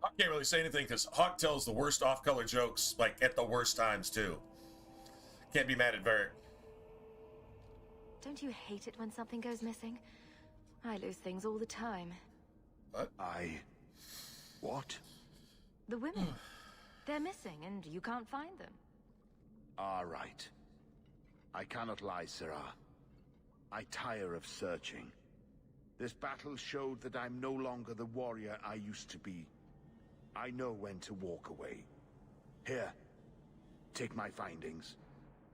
I can't really say anything because Hawk tells the worst off-color jokes, like, at the worst times, too. Can't be mad at Varric. Don't you hate it when something goes missing? I lose things all the time. What? What? The women. They're missing, and you can't find them. All right. I cannot lie, Sarah. I tire of searching. This battle showed that I'm no longer the warrior I used to be. I know when to walk away. Here, take my findings.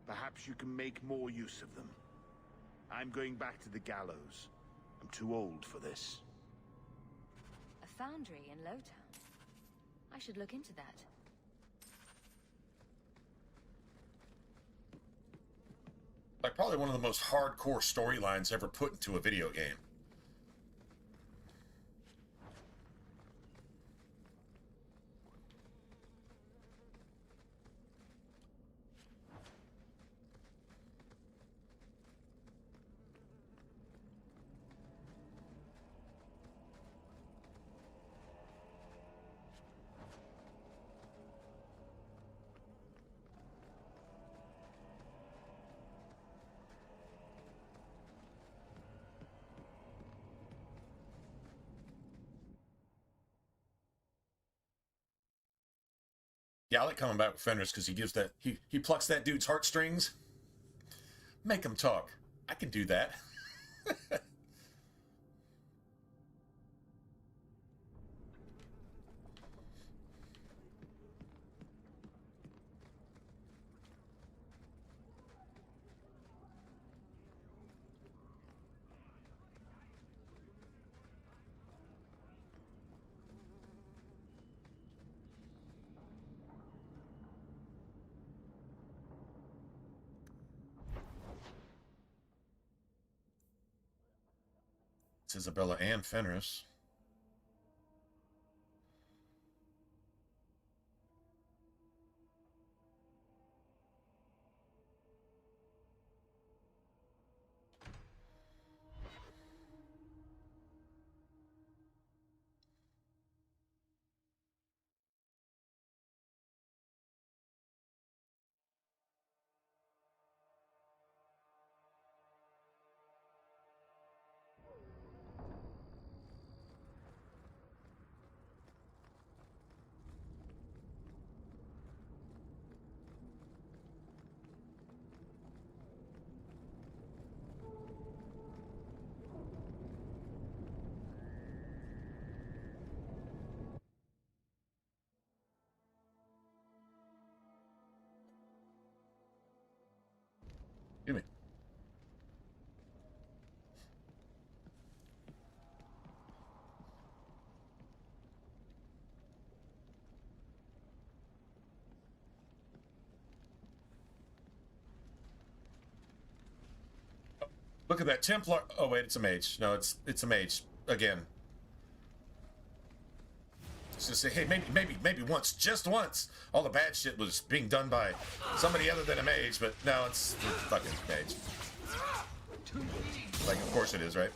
Perhaps you can make more use of them. I'm going back to the gallows. I'm too old for this. A foundry in Lowtown. I should look into that. Like probably one of the most hardcore storylines ever put into a video game. Yeah, I like coming back with Fenris because he gives that he plucks that dude's heartstrings. Make him talk. I can do that. It's Isabella and Fenris. Give me. Look at that Templar. Oh wait, it's a mage. No, it's a mage again. Just say, hey, maybe once, just once, all the bad shit was being done by somebody other than a mage, but no, it's the fucking mage. Like, of course it is, right?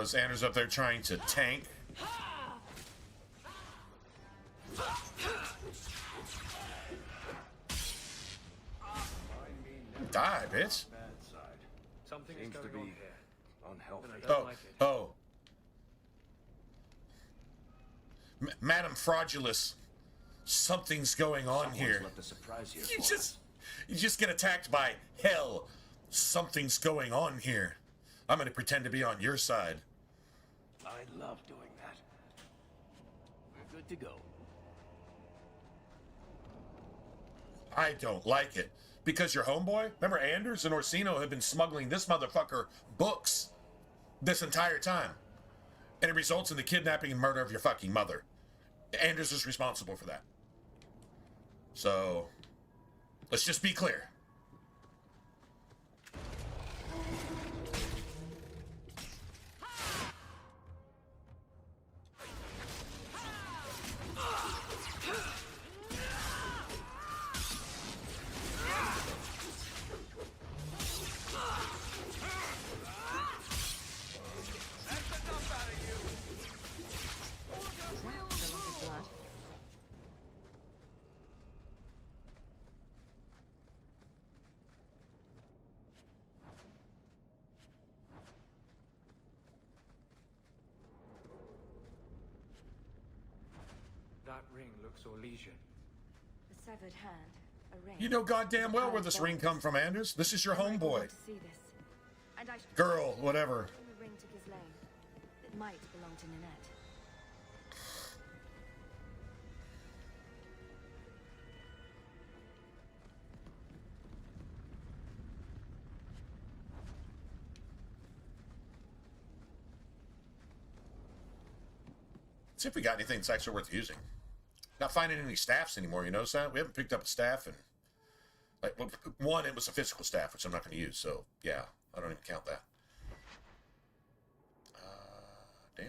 Xander's up there trying to tank. Die, bitch. Something seems to be unhealthy. Oh. Madam Fraudulous. Something's going on here. Left a surprise here You just get attacked by hell. Something's going on here. I'm going to pretend to be on your side. I love doing that. We're good to go. I don't like it. Because your homeboy, remember Anders and Orsino have been smuggling this motherfucker books this entire time. and it results in the kidnapping and murder of your fucking mother. Anders is responsible for that. So, let's just be clear. That ring looks Orlesian. The severed hand, a ring. You know goddamn well where this ring come from, Anders. This is your homeboy. Girl, whatever. The ring to Ghislaine. It might belong to Nanette. See if we got anything that's actually worth using. Not finding any staffs anymore, you notice that? We haven't picked up a staff and like one, it was a physical staff, which I'm not going to use, so yeah, I don't even count that. Damn.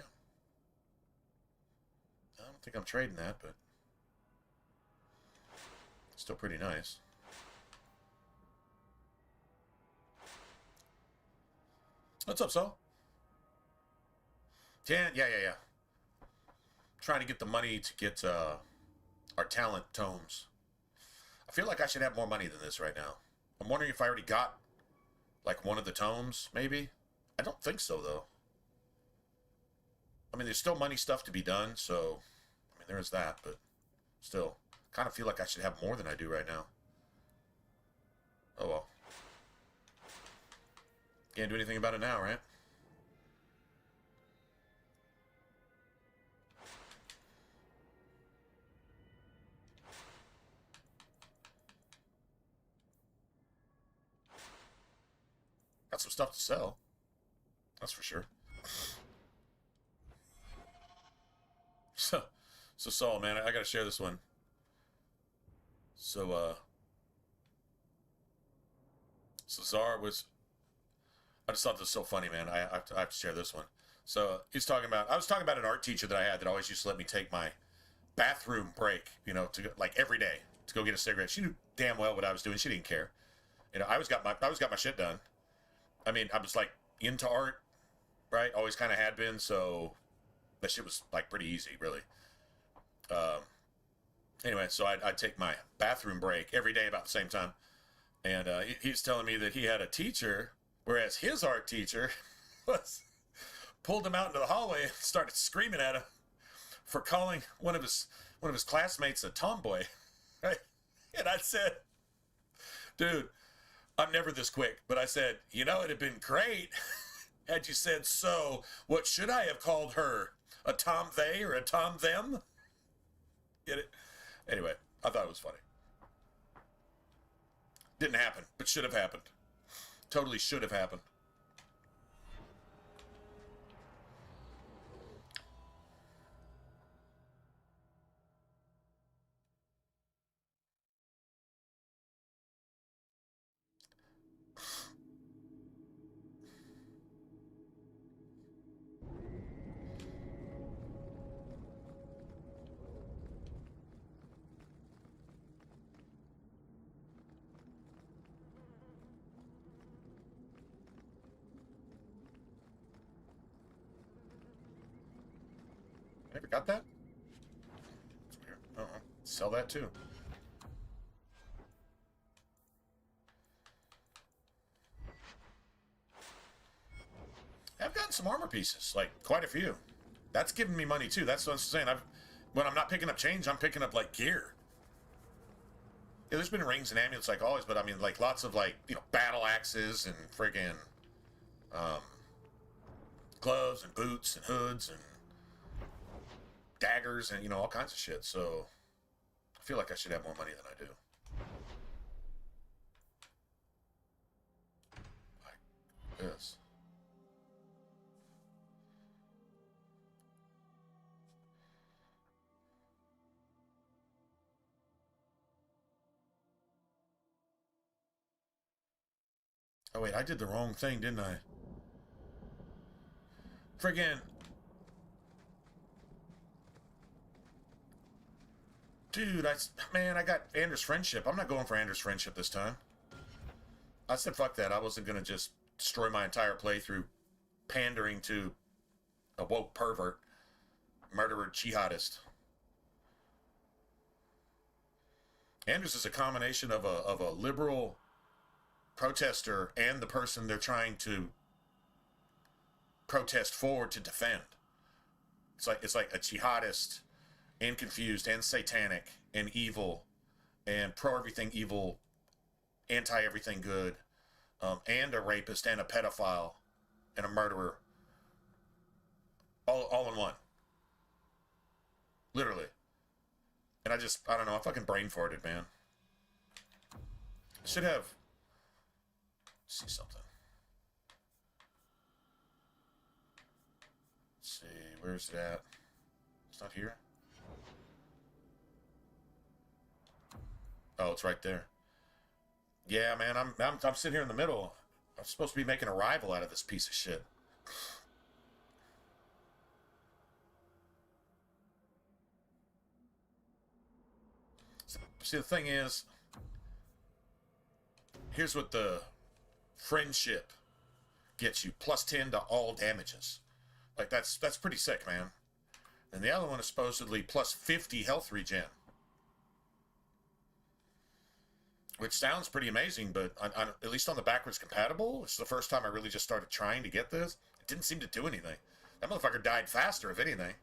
I don't think I'm trading that, but still pretty nice. What's up, Saul? 10? Yeah. Trying to get the money to get our talent tomes. I feel like I should have more money than this right now. I'm wondering if I already got like one of the tomes, maybe? I don't think so, though. I mean, there's still money stuff to be done, so I mean, there is that, but still, kind of feel like I should have more than I do right now. Oh well. Can't do anything about it now, right? Got some stuff to sell. That's for sure. So Saul, man, I gotta share this one. So Zara was... I just thought this was so funny, man. I have to share this one. So he's talking about... I was talking about an art teacher that I had that always used to let me take my bathroom break, you know, to go, like every day to go get a cigarette. She knew damn well what I was doing. She didn't care. You know, I always got my shit done. I mean, I was like into art, right? Always kind of had been, so that shit was like pretty easy, really. Anyway, so I'd take my bathroom break every day about the same time. And he's telling me that he had a teacher, whereas his art teacher pulled him out into the hallway and started screaming at him for calling one of his classmates a tomboy. Right? And I said, dude, I'm never this quick, but I said, you know, it'd have been great had you said, so what should I have called her? A Tom they or a Tom them? Get it? Anyway, I thought it was funny. Didn't happen, but should have happened. Totally should have happened. Never got that? That's weird. Uh-oh. Sell that too. I've gotten some armor pieces, like quite a few. That's giving me money too. That's what I'm saying. When I'm not picking up change, I'm picking up like gear. Yeah, there's been rings and amulets like always, but I mean like lots of like, you know, battle axes and friggin' gloves and boots and hoods and daggers and, you know, all kinds of shit. So I feel like I should have more money than I do. Like this. Oh wait, I did the wrong thing, didn't I? Friggin'. Dude, man, I got Anders' friendship. I'm not going for Anders' friendship this time. I said fuck that. I wasn't gonna just destroy my entire playthrough pandering to a woke pervert, murderer, jihadist. Anders is a combination of a liberal protester and the person they're trying to protest for to defend. It's like a jihadist and confused and satanic and evil and pro everything evil, anti everything good, and a rapist and a pedophile and a murderer, all in one, literally. And I don't know, I fucking brain farted, man. Should have. Let's see something. Let's see, where's it at? It's not here. Oh, it's right there. Yeah, man, I'm sitting here in the middle. I'm supposed to be making a rival out of this piece of shit. See, the thing is, here's what the friendship gets you. +10 to all damages. Like, that's pretty sick, man. And the other one is supposedly +50 health regen. Which sounds pretty amazing, but at least on the backwards compatible, which is the first time I really just started trying to get this, it didn't seem to do anything. That motherfucker died faster, if anything.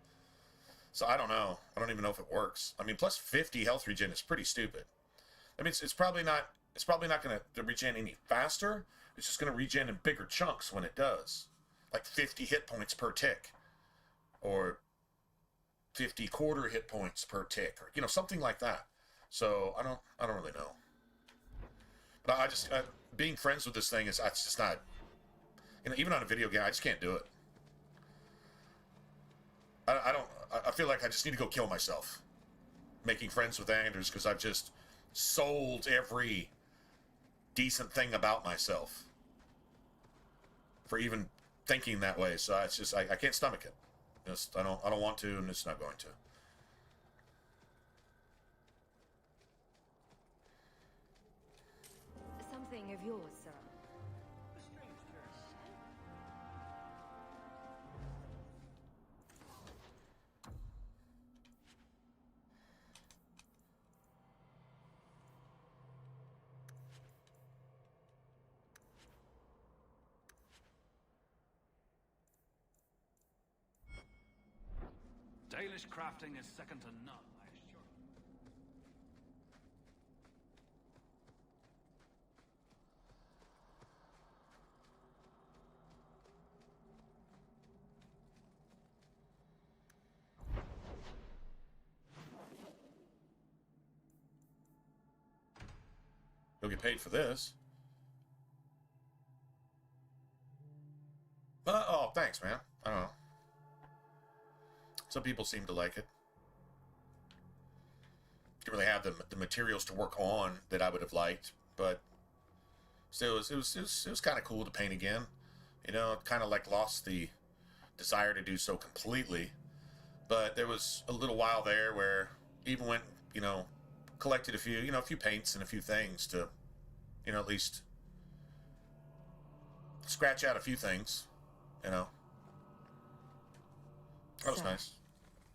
So I don't know. I don't even know if it works. I mean, +50 health regen is pretty stupid. I mean, it's probably not going to regen any faster. It's just going to regen in bigger chunks when it does. Like 50 hit points per tick. Or 50 quarter hit points per tick. Or, you know, something like that. So I don't really know. But I just, being friends with this thing it's just not, you know, even on a video game, I just can't do it. I feel like I just need to go kill myself making friends with Anders, because I've just sold every decent thing about myself for even thinking that way. So it's just, I can't stomach it. Just, I don't want to, and it's not going to. Something of yours, sir. Dalish crafting is second to none, I assure you. You'll get paid for this. Oh, thanks, man. I don't know. Some people seem to like it. Didn't really have the materials to work on that I would have liked, but still, it was kind of cool to paint again. You know, kind of like lost the desire to do so completely, but there was a little while there where even went, you know, collected a few paints and a few things to, you know, at least scratch out a few things, you know. That was nice.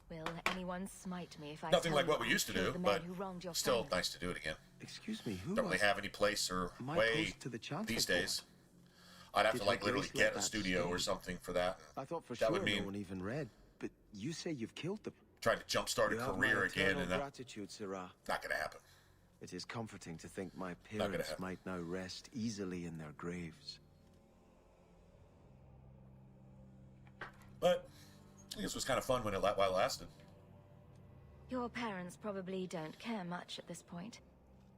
Will anyone smite me if I Nothing tell like you what we I used to killed do, the man but who wronged your still family? nice to do it again. Excuse me, who Don't really have any place or way post to the Chancellor these Court? days. I'd have Did to like her literally grace let get a that studio or stay? something for that. I thought for that sure would mean no one even read, but you say you've killed them. trying to jumpstart a You have career my again, eternal and gratitude, Sirrah. not gonna happen. It is comforting to think my gonna parents happen. might now rest easily in their graves. But I think this was kind of fun while it lasted. Your parents probably don't care much at this point,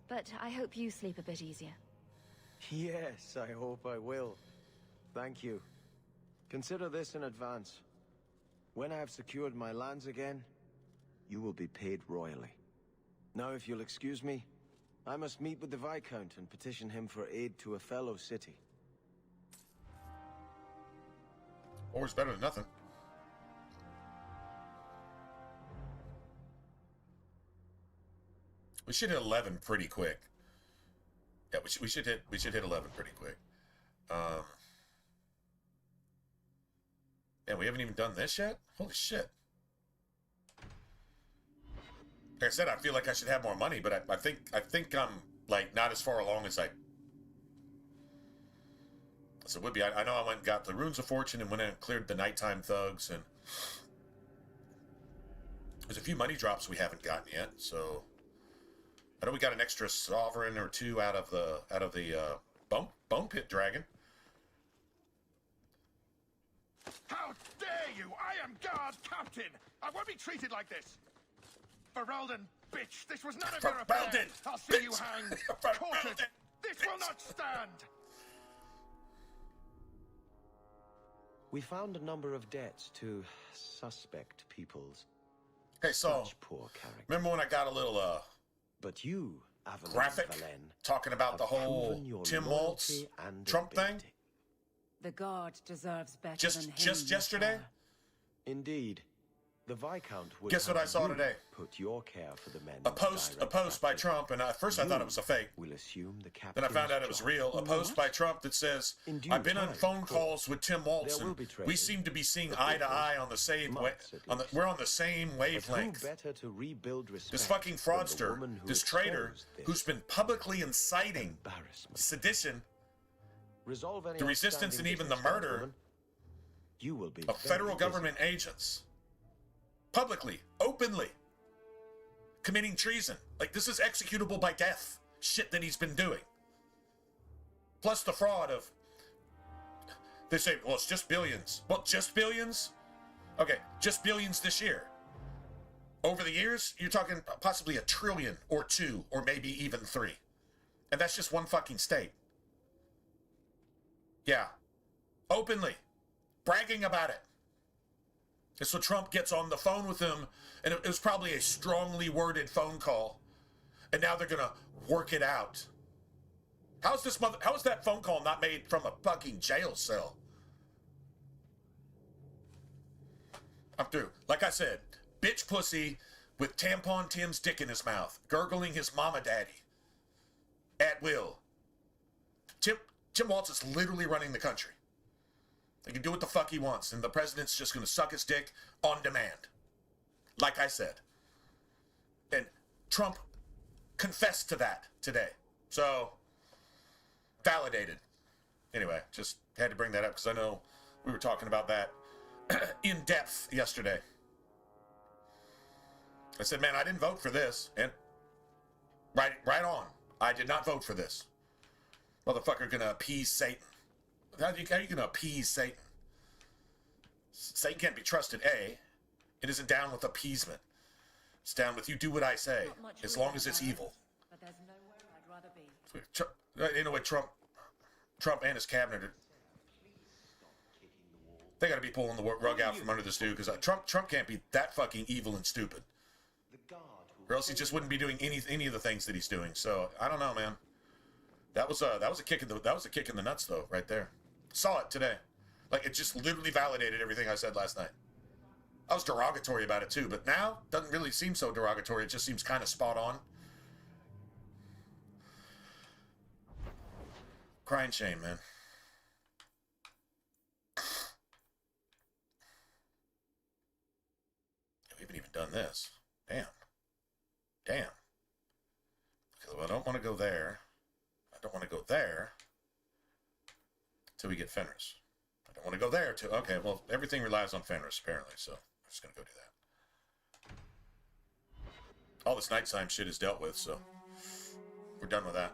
but I hope you sleep a bit easier. Yes, I hope I will. Thank you. Consider this in advance. When I have secured my lands again, you will be paid royally. Now, if you'll excuse me, I must meet with the Viscount and petition him for aid to a fellow city. More's better than nothing. We should hit 11 pretty quick. Yeah, we should hit 11 pretty quick. Man, we haven't even done this yet? Holy shit. Like I said, I feel like I should have more money, but I think I'm like not as far along as I would be. I know I went and got the Runes of Fortune and went and cleared the Nighttime Thugs, and there's a few money drops we haven't gotten yet. So I know we got an extra sovereign or two out of the Bone Pit Dragon. How dare you! I am guard captain! I won't be treated like this! Ferelden, bitch! This was none of your affair! I'll see you hanged! Quartered! This will not stand! We found a number of debts to suspect peoples. Hey, so, such poor character. Remember when I got a little, but you, Avalon graphic Valen, talking about the whole Tim Waltz Trump thing? The guard deserves better just than him. Just yesterday? Indeed. The Viscount would guess what I saw today? Put your care for the men. A post by Trump, and at first I thought it was a fake. Will assume the then I found out it was real. A post by Trump that says, "I've been on phone calls with Tim Waltz, and we seem to be seeing eye to eye on the same way. We're on the same wavelength." Better to rebuild respect this fucking fraudster, this traitor, who's been publicly inciting sedition, the resistance, and even the murder of federal government agents. Publicly, openly, committing treason. Like, this is executable by death. Shit that he's been doing. Plus the fraud of... They say, well, it's just billions. Well, just billions? Okay, just billions this year. Over the years, you're talking possibly $1 trillion or 2 or maybe even 3. And that's just one fucking state. Yeah. Openly. Bragging about it. And so Trump gets on the phone with him, and it was probably a strongly worded phone call. And now they're gonna work it out. How is that phone call not made from a fucking jail cell? I'm through. Like I said, bitch pussy with tampon Tim's dick in his mouth, gurgling his mama daddy at will. Tim Waltz is literally running the country. He can do what the fuck he wants, and the president's just going to suck his dick on demand. Like I said. And Trump confessed to that today. So, validated. Anyway, just had to bring that up because I know we were talking about that in depth yesterday. I said, man, I didn't vote for this. And right on. I did not vote for this. Motherfucker gonna appease Satan. How are you going to appease Satan? Satan can't be trusted, A. It isn't down with appeasement. It's down with you do what I say, as long as it's evil. But there's nowhere I'd rather be. In a way, Trump and his cabinet, they got to be pulling the rug out from under this dude, because Trump can't be that fucking evil and stupid. Or else he just wouldn't be doing any of the things that he's doing. So, I don't know, man. That was a kick in the nuts, though, right there. Saw it today. Like, it just literally validated everything I said last night. I was derogatory about it too, but now doesn't really seem so derogatory. It just seems kind of spot on. Crying shame, man. We haven't even done this. Damn. Okay, well, I don't want to go there. I don't want to go there till we get Fenris. I don't want to go there till... Okay, well, everything relies on Fenris, apparently, so I'm just going to go do that. All this nighttime shit is dealt with, so we're done with that.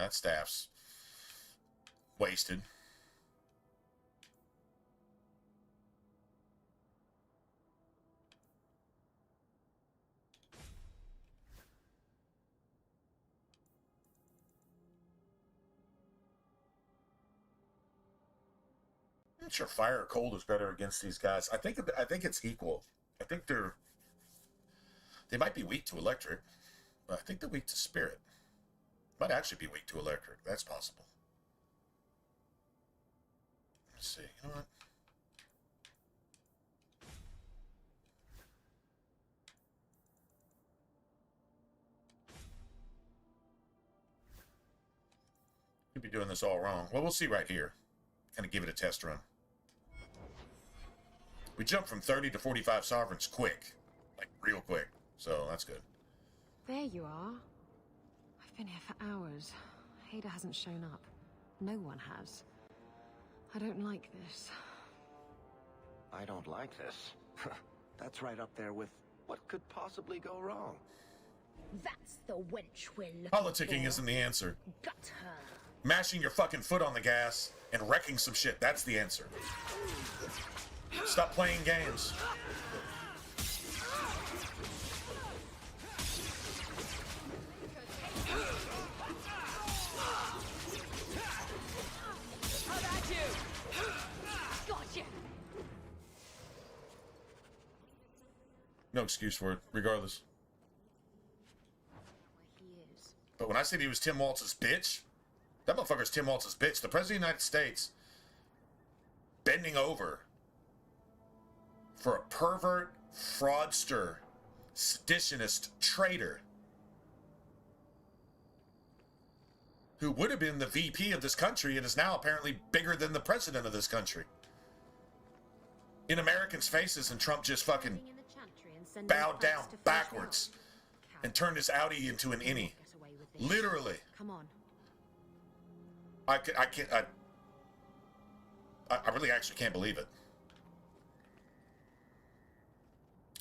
That staff's wasted. I'm not sure fire or cold is better against these guys. I think it's equal. I think they might be weak to electric, but I think they're weak to spirit. Might actually be weak to electric. That's possible. Let's see. You know what? Could be doing this all wrong. Well, we'll see right here. Kind of give it a test run. We jumped from 30 to 45 sovereigns quick. Like, real quick. So, that's good. There you are. I've been here for hours. Hader hasn't shown up. No one has. I don't like this. I don't like this. That's right up there with what could possibly go wrong. That's the wench we're looking Politicking for. isn't the answer. Got her. Mashing your fucking foot on the gas and wrecking some shit, that's the answer. Stop playing games. No excuse for it, regardless. But when I said he was Tim Waltz's bitch, that motherfucker's Tim Waltz's bitch. The President of the United States bending over for a pervert, fraudster, seditionist traitor who would have been the VP of this country and is now apparently bigger than the president of this country. In Americans' faces, and Trump just fucking bowed down backwards and turned his Audi into an innie. Literally. Come on. I really actually can't believe it.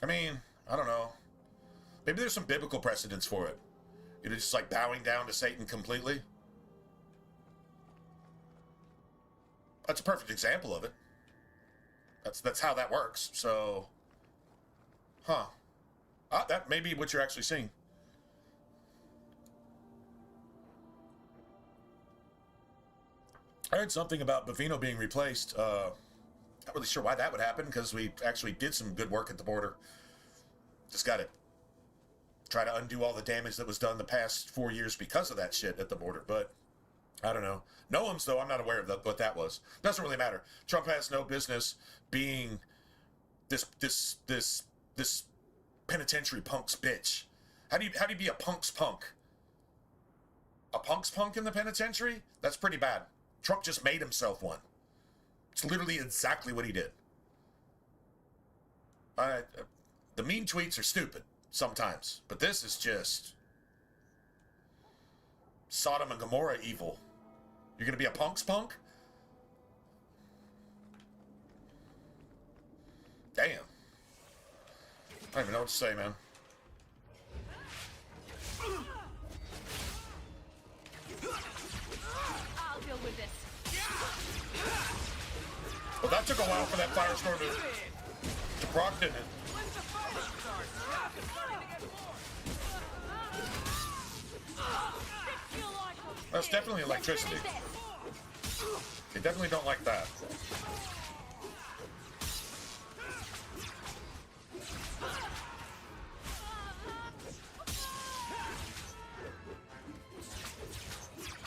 I mean, I don't know. Maybe there's some biblical precedents for it. You know, just like bowing down to Satan completely. That's a perfect example of it. That's how that works. So, that may be what you're actually seeing. I heard something about Bavino being replaced. Not really sure why that would happen, because we actually did some good work at the border. Just got to try to undo all the damage that was done the past 4 years because of that shit at the border. But I don't know. Noam's, though, I'm not aware of what that was. Doesn't really matter. Trump has no business being this penitentiary punk's bitch. How do you be a punk's punk? A punk's punk in the penitentiary? That's pretty bad. Trump just made himself one. It's literally exactly what he did. The mean tweets are stupid sometimes, but this is just Sodom and Gomorrah evil. You're gonna be a punk's punk? Damn. I don't even know what to say, man. I'll deal with this. Well, that took a while for that firestorm to proc, didn't it? That's definitely electricity. They definitely don't like that.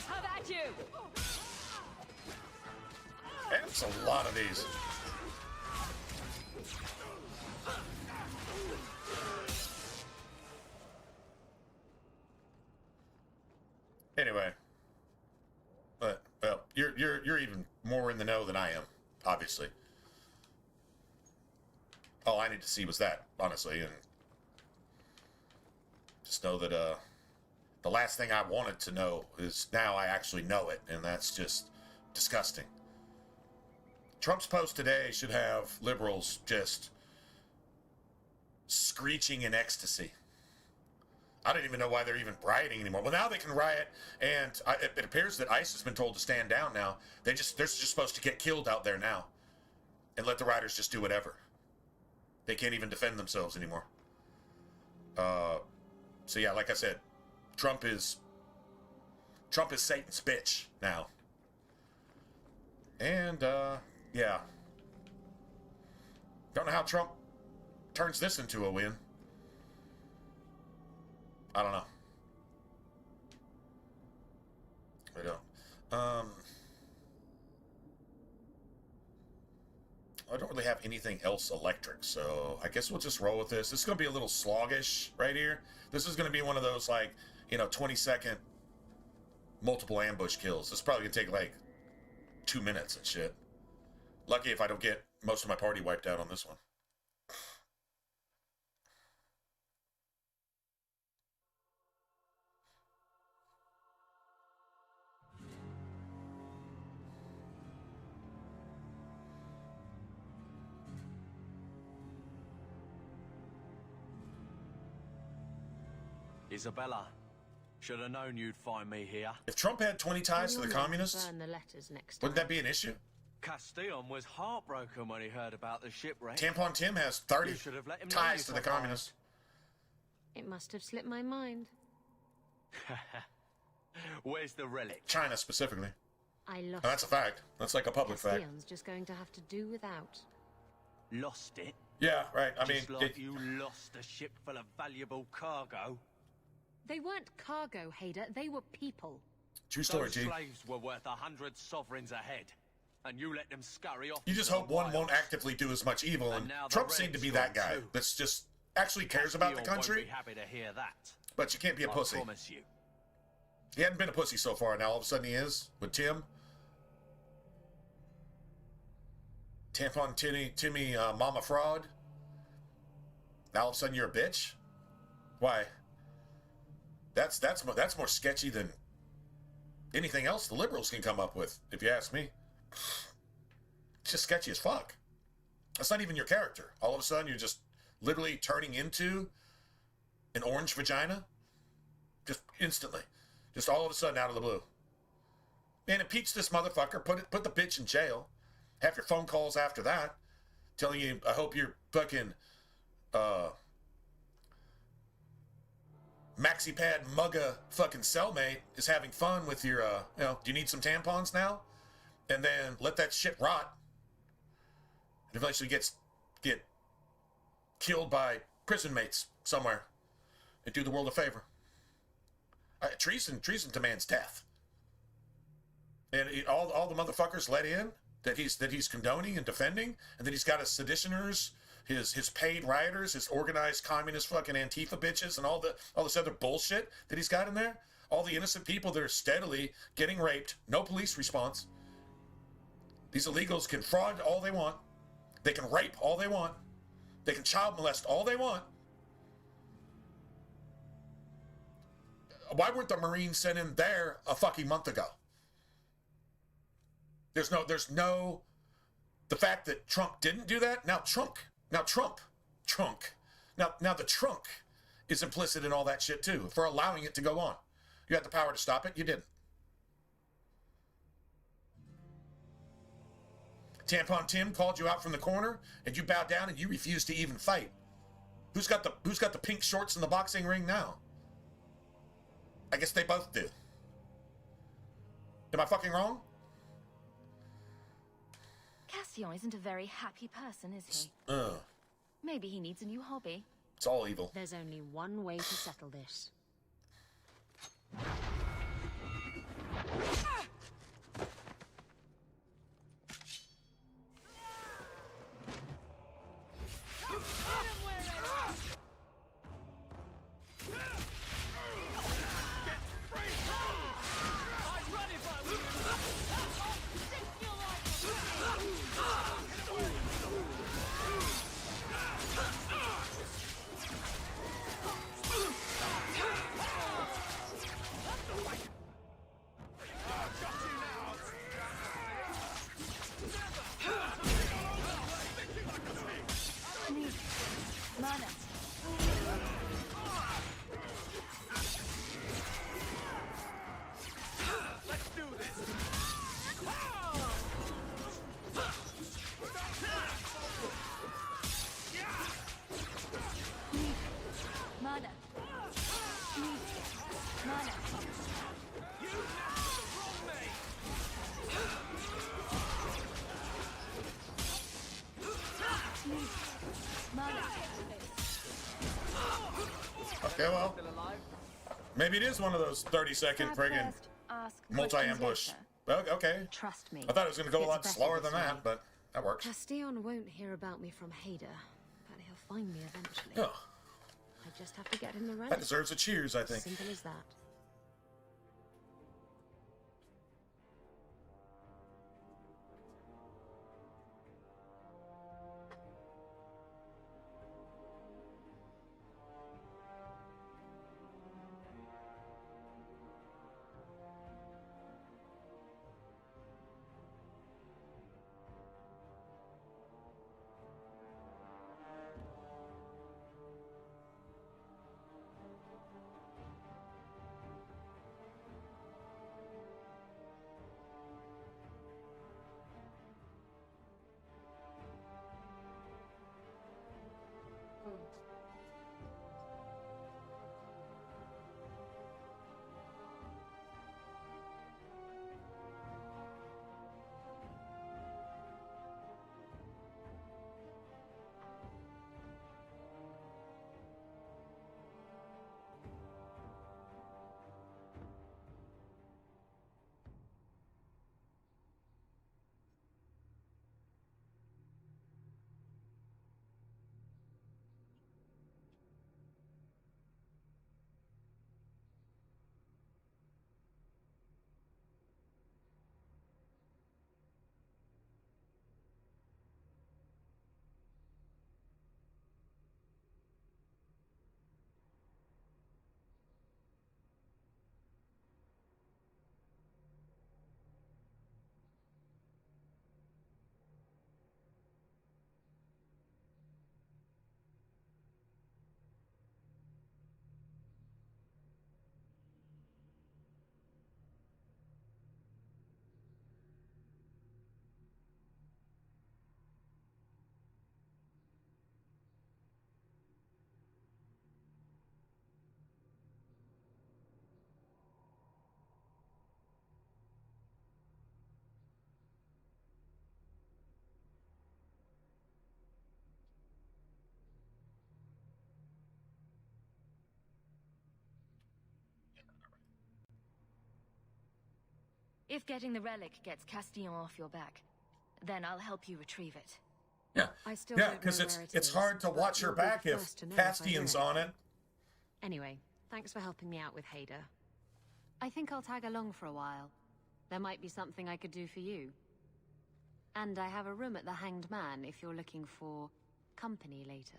How about you? That's a lot of these. Anyway, but well, you're even more in the know than I am, obviously. All I need to see was that, honestly, and just know that the last thing I wanted to know is now I actually know it, and that's just disgusting. Trump's post today should have liberals just screeching in ecstasy. I don't even know why they're even rioting anymore. Well, now they can riot, and it appears that ICE has been told to stand down now. They're just supposed to get killed out there now, and let the rioters just do whatever. They can't even defend themselves anymore. So yeah, like I said, Trump is Satan's bitch now. And yeah, don't know how Trump turns this into a win. I don't know. I don't. I don't really have anything else electric, so I guess we'll just roll with this. This is going to be a little sloggish right here. This is going to be one of those, like, 20-second multiple ambush kills. This is probably going to take, like, 2 minutes and shit. Lucky if I don't get most of my party wiped out on this one. Isabella, should have known you'd find me here. If Trump had 20 ties to the communists, Burn the letters next wouldn't that be an issue? Castillon was heartbroken when he heard about the shipwreck. Tampon Tim has 30 You should have let him know ties to the yourself, communists. It must have slipped my mind. Where's the relic? China specifically. I lost Oh, that's a fact. That's like a public fact. Castillon's just going to have to do without. Lost it? Yeah, right. I mean, Just like you lost a ship full of valuable cargo. They weren't cargo, Hader. They were people. True story, Those G. slaves were worth 100 sovereigns a head, and you let them scurry off. You just hope one won't actively do as much evil, and now the Trump seemed to be Red's that gone guy too. that's just actually cares about the Castillon won't country, be happy to hear that. but you can't be a pussy. I promise you. He hadn't been a pussy so far, now all of a sudden he is, with Tim. Tampon Timmy Mama Fraud. Now all of a sudden you're a bitch? Why? That's more sketchy than anything else the liberals can come up with, if you ask me. It's just sketchy as fuck. That's not even your character. All of a sudden you're just literally turning into an orange vagina. Just instantly. Just all of a sudden out of the blue. Man, impeach this motherfucker. Put the bitch in jail. Have your phone calls after that. Telling you, I hope your fucking maxi pad mugga fucking cellmate is having fun with your, do you need some tampons now? And then let that shit rot. And eventually get killed by prison mates somewhere. And do the world a favor. Treason demands death. And all the motherfuckers let in that he's condoning and defending, and then he's got his seditioners, his paid rioters, his organized communist fucking Antifa bitches, and all this other bullshit that he's got in there. All the innocent people that are steadily getting raped, no police response. These illegals can fraud all they want. They can rape all they want. They can child molest all they want. Why weren't the Marines sent in there a fucking month ago? There's no, the fact that Trump didn't do that, now the trunk is implicit in all that shit too, for allowing it to go on. You had the power to stop it, you didn't. Tampon Tim called you out from the corner, and you bowed down and you refused to even fight. Who's got the pink shorts in the boxing ring now? I guess they both do. Am I fucking wrong? Castillon isn't a very happy person, is he? Maybe he needs a new hobby. It's all evil. There's only one way to settle this. Okay, well, maybe it is one of those 30-second friggin' multi-ambush. Okay. Trust me. I thought it was going to go a It's lot better slower this than way. that, but that works. Castillon won't hear about me from Hader, but he'll find me eventually. Oh, I just have to get in the relic. that deserves a cheers, I think. Simple as that. If getting the relic gets Castillon off your back, then I'll help you retrieve it. Yeah, I still yeah, don't because know where it it's is, hard to but watch her you'll be back if first to know if I hear Castillon's on it. anything. Anyway, thanks for helping me out with Hader. I think I'll tag along for a while. There might be something I could do for you. And I have a room at the Hanged Man if you're looking for company later.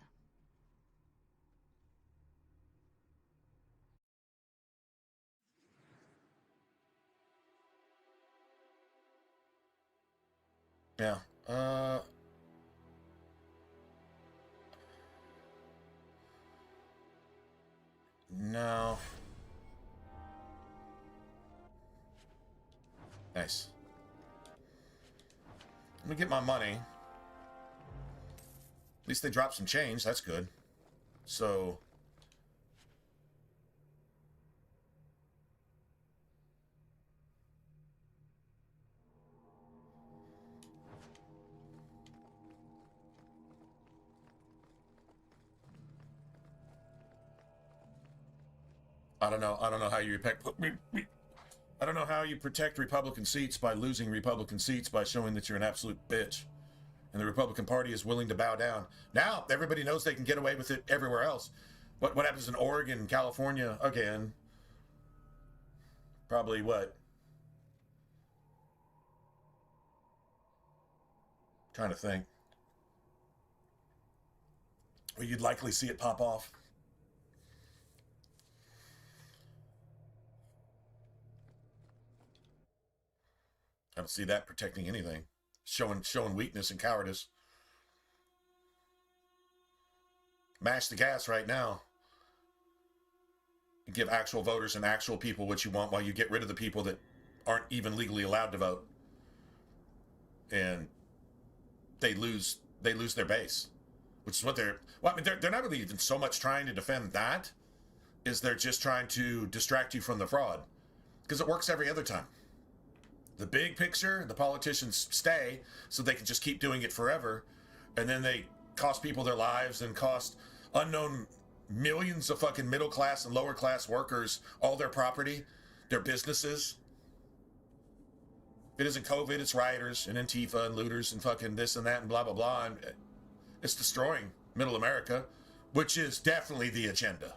Yeah. No. Nice. Let me get my money. At least they dropped some change. That's good. So... I don't know how you I don't know how you protect Republican seats by losing Republican seats by showing that you're an absolute bitch. And the Republican Party is willing to bow down. Now, everybody knows they can get away with it everywhere else. What happens in Oregon, California, again? Probably what? Trying to think. Well, you'd likely see it pop off. I don't see that protecting anything. Showing weakness and cowardice. Mash the gas right now. And give actual voters and actual people what you want while you get rid of the people that aren't even legally allowed to vote. And they lose their base. Which is what they're... Well, I mean, they're not really even so much trying to defend that, is they're just trying to distract you from the fraud. Because it works every other time. The big picture, the politicians stay so they can just keep doing it forever. And then they cost people their lives and cost unknown millions of fucking middle class and lower class workers all their property, their businesses. If it isn't COVID, it's rioters and Antifa and looters and fucking this and that and blah, blah, blah. And it's destroying middle America, which is definitely the agenda.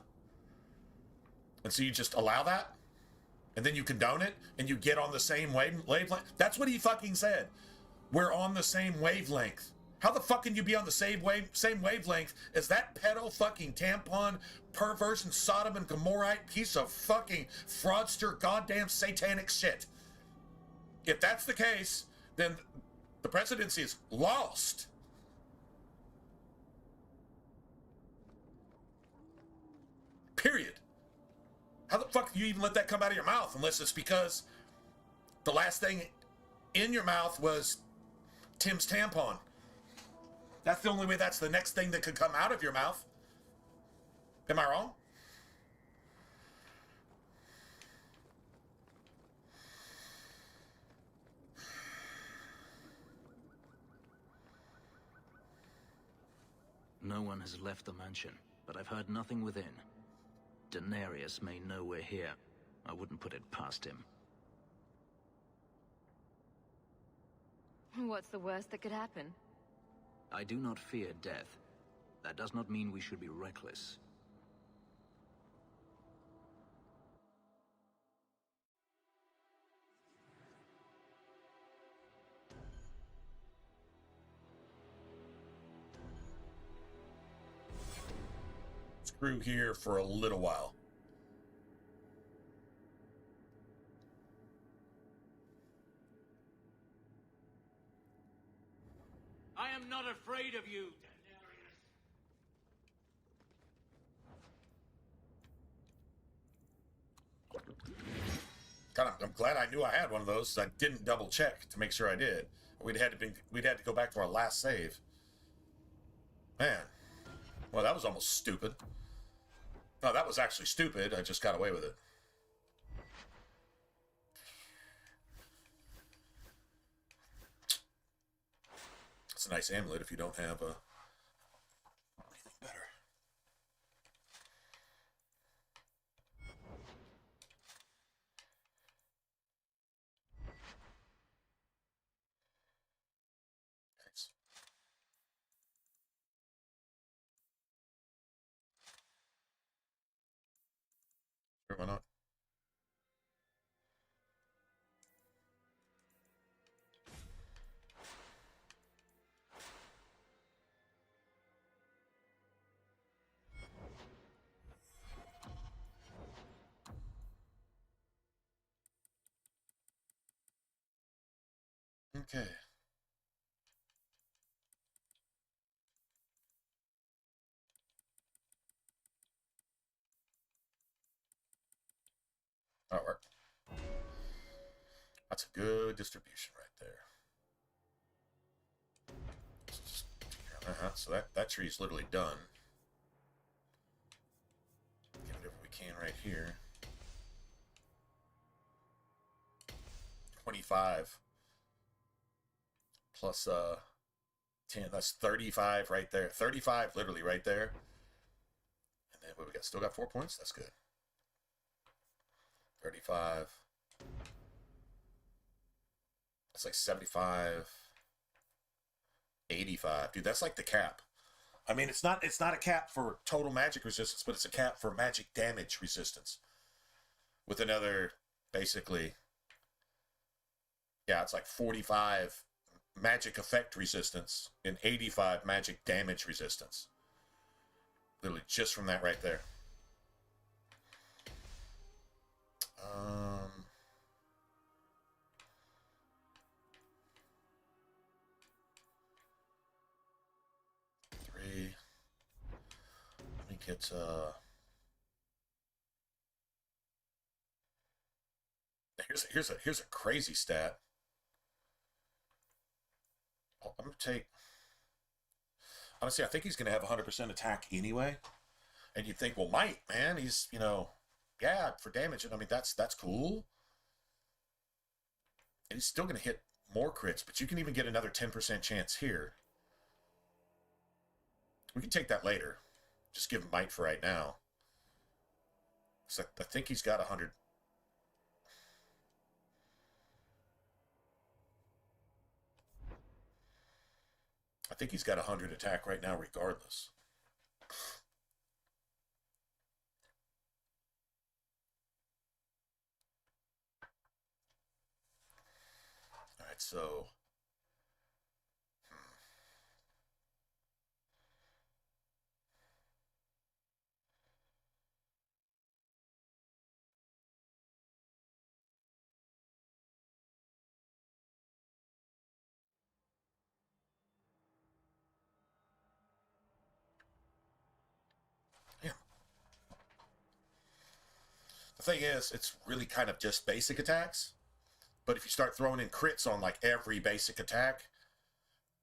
And so you just allow that? And then you condone it? And you get on the same wavelength? That's what he fucking said. We're on the same wavelength. How the fuck can you be on the same wavelength as that pedo fucking tampon, perverse and Sodom and Gomorrite piece of fucking fraudster goddamn satanic shit? If that's the case, then the presidency is lost. Period. How the fuck do you even let that come out of your mouth unless it's because the last thing in your mouth was Tim's tampon? That's the only way that's the next thing that could come out of your mouth. Am I wrong? No one has left the mansion, but I've heard nothing within. Daenerys may know we're here. I wouldn't put it past him. What's the worst that could happen? I do not fear death. That does not mean we should be reckless. Screw here for a little while. I am not afraid of you, God, I'm glad I knew I had one of those. I didn't double check to make sure I did. We'd had to go back to our last save. Man, well, that was almost stupid. No, that was actually stupid. I just got away with it. It's a nice amulet if you don't have anything better. Thanks. Sure, why not? Okay. That'll work. That's a good distribution right there. So that tree is literally done. Get whatever we can right here. 25 plus 10. That's 35 right there. 35 literally right there. And then what we got? Still got 4 points. That's good. 35. That's like 75. 85. Dude, that's like the cap. I mean, it's not a cap for total magic resistance, but it's a cap for magic damage resistance. With another, basically, yeah, it's like 45 magic effect resistance and 85 magic damage resistance. Literally just from that right there. Three. Let me get here's a crazy stat. I'm gonna take. Honestly, I think he's gonna have 100% attack anyway. And you'd think, well, Might, man, he's, yeah, for damage. And I mean, that's cool. And he's still gonna hit more crits, but you can even get another 10% chance here. We can take that later. Just give him might for right now. So I think he's got 100. I think he's got 100 attack right now regardless. All right, so... The thing is, it's really kind of just basic attacks. But if you start throwing in crits on like every basic attack,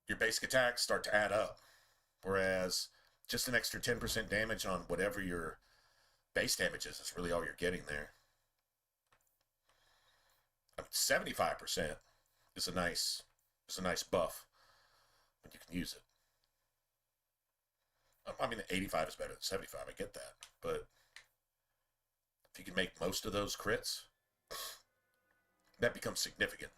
your basic attacks start to add up. Whereas just an extra 10% damage on whatever your base damage is really all you're getting there. I mean, 75% is a nice buff when you can use it. I mean, 85 is better than 75. I get that, but if you can make most of those crits, that becomes significant.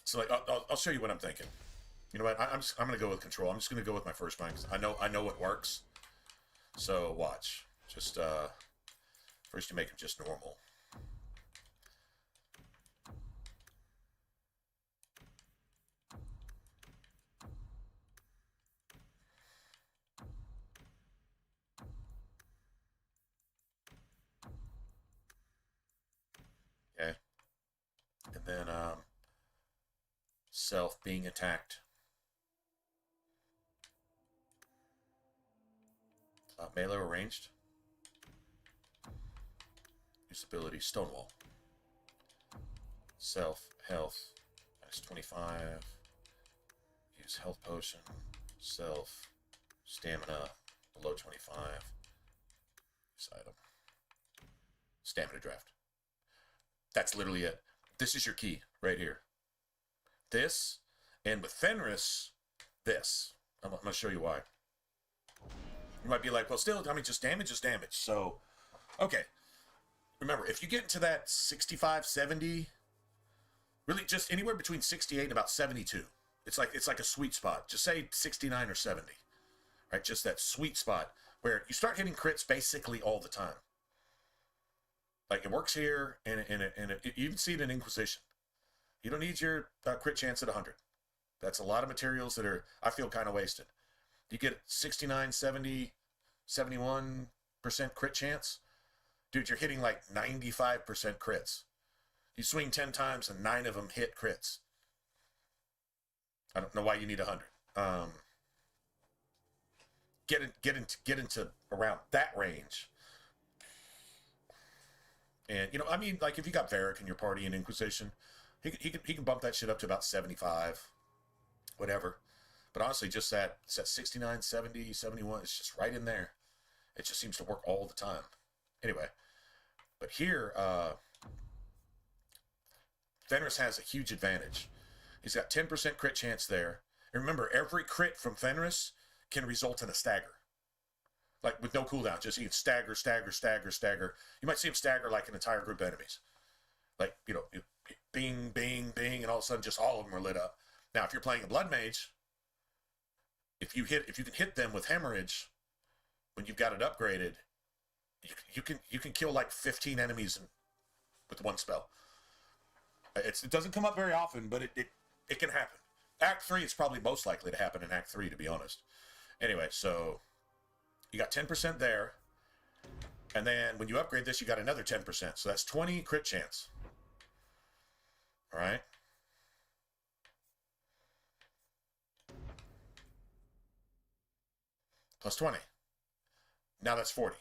So like, I'll show you what I'm thinking. You know what? I'm gonna go with control. I'm just gonna go with my first one because I know what works. So watch. Just first you make them just normal. Okay. And then self being attacked. Melee or ranged. Use ability Stonewall. Self health minus 25. Use health potion. Self stamina below 25. Use item. Stamina draft. That's literally it. This is your key right here. This, and with Fenris, this. I'm going to show you why. You might be like, well, still, I mean, just damage is damage. So, okay. Remember, if you get into that 65, 70, really just anywhere between 68 and about 72. It's like a sweet spot. Just say 69 or 70. Right? Just that sweet spot where you start hitting crits basically all the time. Like, it works here, and you even see it in Inquisition. You don't need your crit chance at 100. That's a lot of materials that are, I feel, kind of wasted. You get 69, 70, 71% crit chance. Dude, you're hitting like 95% crits. You swing 10 times and 9 of them hit crits. I don't know why you need 100. Get into around that range. And, you know, I mean, like, if you got Varric in your party in Inquisition, he can bump that shit up to about 75, whatever. But honestly, just that 69, 70, 71, it's just right in there. It just seems to work all the time. Anyway, but here, Fenris has a huge advantage. He's got 10% crit chance there. And remember, every crit from Fenris can result in a stagger. Like, with no cooldown, just he can stagger, stagger, stagger, stagger. You might see him stagger like an entire group of enemies. Like, you know, bing, bing, bing, and all of a sudden just all of them are lit up. Now, if you're playing a Blood Mage, if you can hit them with Hemorrhage when you've got it upgraded, you can kill like 15 enemies with one spell. It doesn't come up very often, but it can happen. Act 3 is probably most likely to happen in Act 3, to be honest. Anyway, so you got 10% there, and then when you upgrade this, you got another 10%. So that's 20 crit chance. All right. Plus 20. Now that's 40.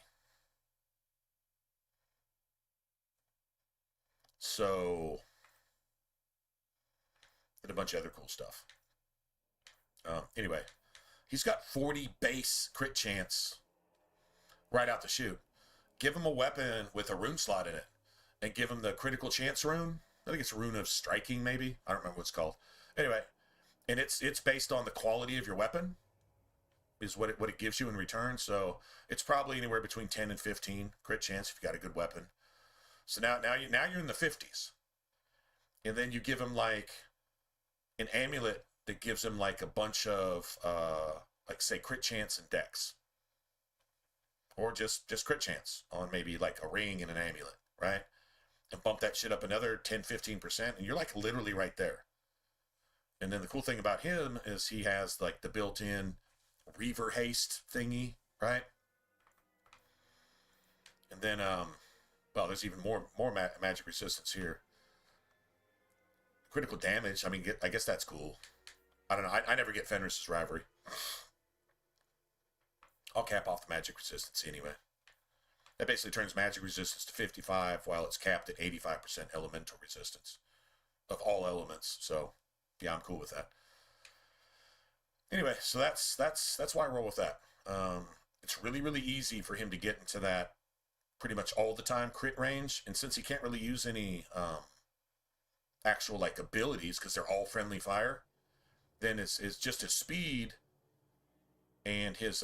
So, and a bunch of other cool stuff. Anyway, he's got 40 base crit chance right out the chute. Give him a weapon with a rune slot in it, and give him the critical chance rune, I think it's Rune of Striking, maybe. I don't remember what it's called. Anyway, and it's based on the quality of your weapon, is what it gives you in return. So it's probably anywhere between 10 and 15 crit chance if you got a good weapon. So now you're in the 50s, and then you give him like an amulet that gives him like a bunch of like say crit chance and dex, or just crit chance on maybe like a ring and an amulet, right? And bump that shit up another 10-15%, and you're like literally right there. And then the cool thing about him is he has like the built-in Reaver haste thingy, right? And then well, there's even more magic resistance here. Critical damage, I mean, I guess that's cool. I don't know, I never get Fenris's Rivalry. I'll cap off the magic resistance anyway. That basically turns magic resistance to 55 while it's capped at 85% elemental resistance of all elements. So, yeah, I'm cool with that. Anyway, so that's why I roll with that. It's really, really easy for him to get into that pretty much all the time crit range, and since he can't really use any actual like abilities because they're all friendly fire, then it's just his speed and his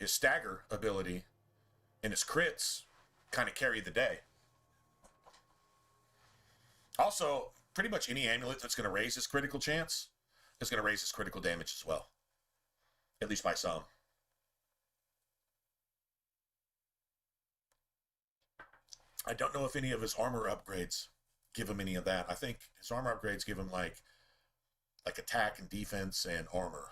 stagger ability and his crits kind of carry the day. Also, pretty much any amulet that's going to raise his critical chance is going to raise his critical damage as well. At least by some. I don't know if any of his armor upgrades give him any of that. I think his armor upgrades give him like attack and defense and armor.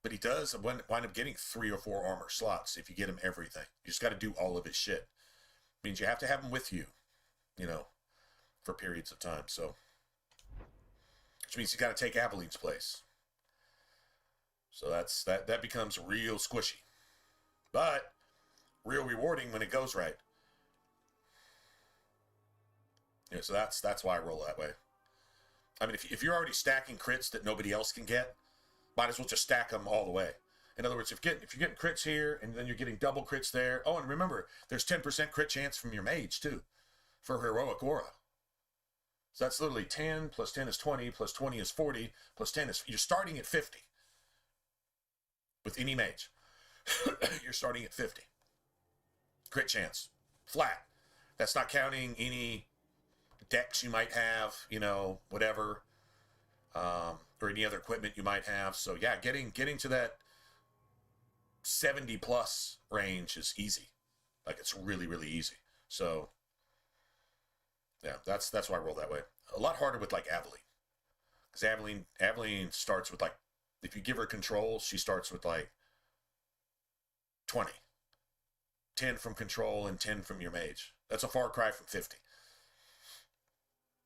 But he does wind up getting 3 or 4 armor slots if you get him everything. You just got to do all of his shit. Means you have to have him with you, you know, for periods of time. So, which means you got to take Aveline's place. So that becomes real squishy, but real rewarding when it goes right. Yeah, so that's why I roll that way. I mean, if you're already stacking crits that nobody else can get, might as well just stack them all the way. In other words, if you're getting crits here and then you're getting double crits there. Oh, and remember, there's 10% crit chance from your mage too, for heroic aura. So that's literally 10 plus 10 is 20 plus 20 is 40 plus 10 is, you're starting at 50 with any mage. You're starting at 50 crit chance flat. That's not counting any decks you might have, you know, whatever, or any other equipment you might have. So yeah, getting to that 70 plus range is easy. Like, it's really, really easy. So yeah, that's why I roll that way. A lot harder with like Aveline, because Aveline starts with like, if you give her control, she starts with like 20, 10 from control and 10 from your mage. That's a far cry from 50.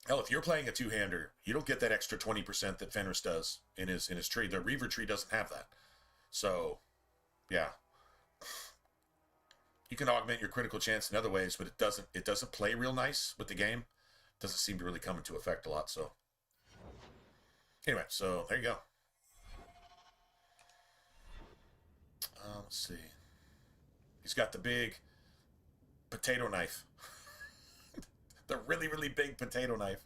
Hell, if you're playing a two-hander, you don't get that extra 20% that Fenris does in his tree. The Reaver tree doesn't have that. So, yeah. You can augment your critical chance in other ways, but it doesn't play real nice with the game. It doesn't seem to really come into effect a lot, so. Anyway, so there you go. Let's see. He's got the big potato knife. The really, really big potato knife.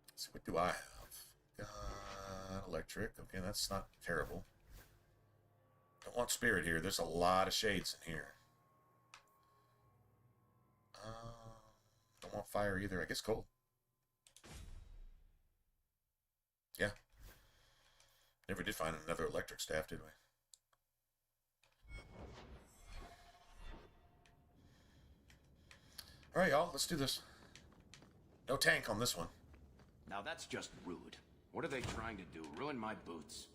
Let's see, what do I have? Got electric. Okay, that's not terrible. Don't want spirit here. There's a lot of shades in here. Don't want fire either. I guess cold. Yeah. Never did find another electric staff, did we? All right, y'all, let's do this. No tank on this one. Now that's just rude. What are they trying to do? Ruin my boots?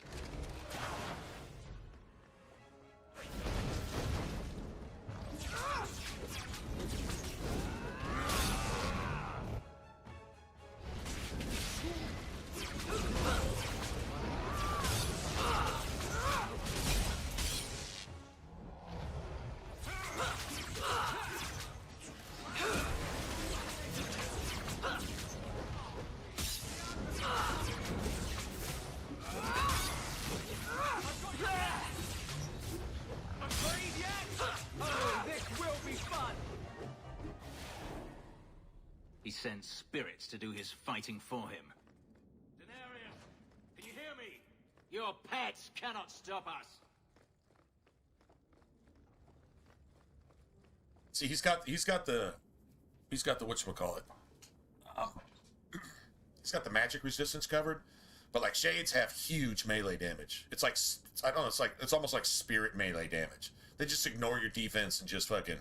He sends spirits to do his fighting for him. Denarius, can you hear me? Your pets cannot stop us. See, he's got the whatchamacallit. He's got the magic resistance covered, but like shades have huge melee damage. It's like, I don't know, it's almost like spirit melee damage. They just ignore your defense and just fucking,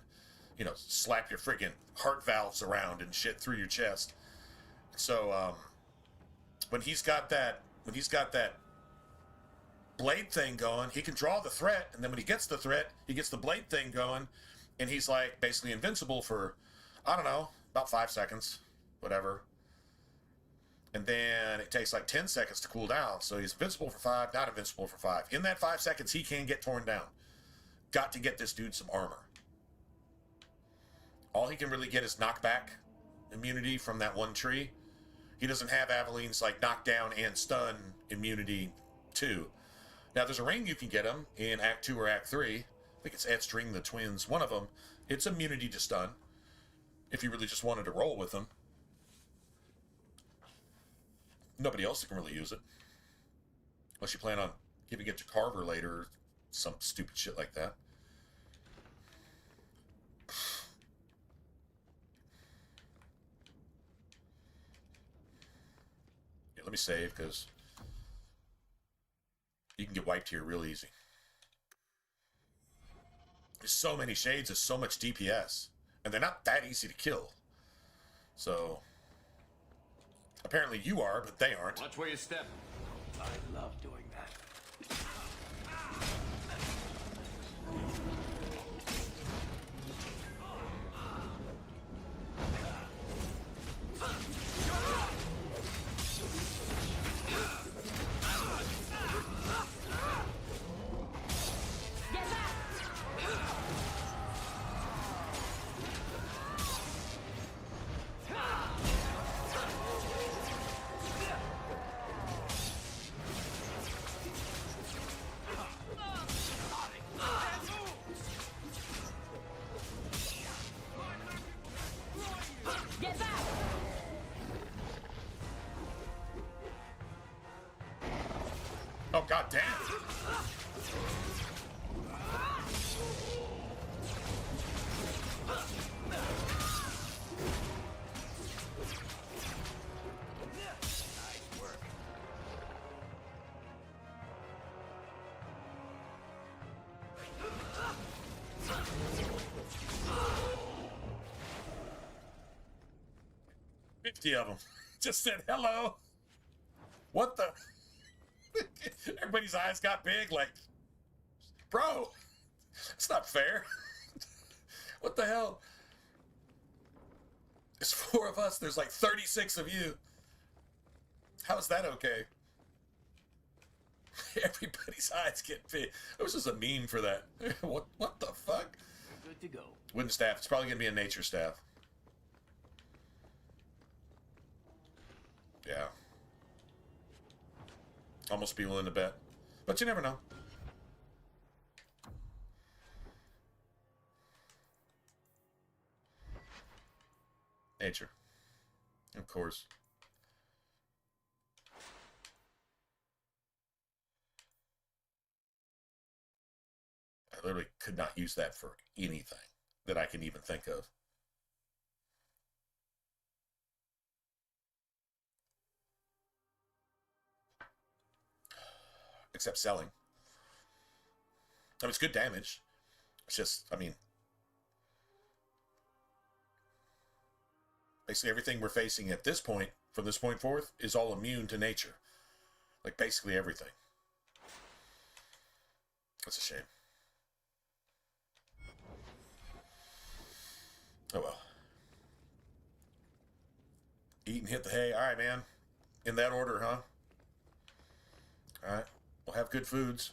you know, slap your freaking heart valves around and shit through your chest. So when he's got that blade thing going, he can draw the threat, and then when he gets the threat, he gets the blade thing going, and he's like basically invincible for, I don't know, about 5 seconds, whatever. And then it takes like 10 seconds to cool down. So he's invincible for 5, not invincible for 5. In that 5 seconds, he can get torn down. Got to get this dude some armor. All he can really get is knockback immunity from that one tree. He doesn't have Aveline's like knockdown and stun immunity too. Now there's a ring you can get him in Act 2 or Act 3. I think it's Edstring the twins, one of them. It's immunity to stun, if you really just wanted to roll with him. Nobody else can really use it. Unless you plan on giving it to Carver later or some stupid shit like that. Yeah, let me save, because you can get wiped here real easy. There's so many shades, there's so much DPS. And they're not that easy to kill. So apparently you are, but they aren't. Watch where you step. I love doing that. Oh, god damn. Nice work. $50 of them just said hello. What the? Everybody's eyes got big, like, bro, it's not fair. What the hell? There's 4 of us. There's like 36 of you. How is that okay? Everybody's eyes get big. There was just a meme for that. What the fuck? We're good to go. Wooden staff. It's probably gonna be a nature staff. Yeah. Almost be willing to bet. But you never know. Nature. Of course. I literally could not use that for anything that I can even think of. Except selling. I mean, it's good damage. It's just, I mean, basically everything we're facing at this point, from this point forth, is all immune to nature. Like, basically everything. That's a shame. Oh well. Eat and hit the hay. All right, man. In that order, huh? All right. We'll have good foods.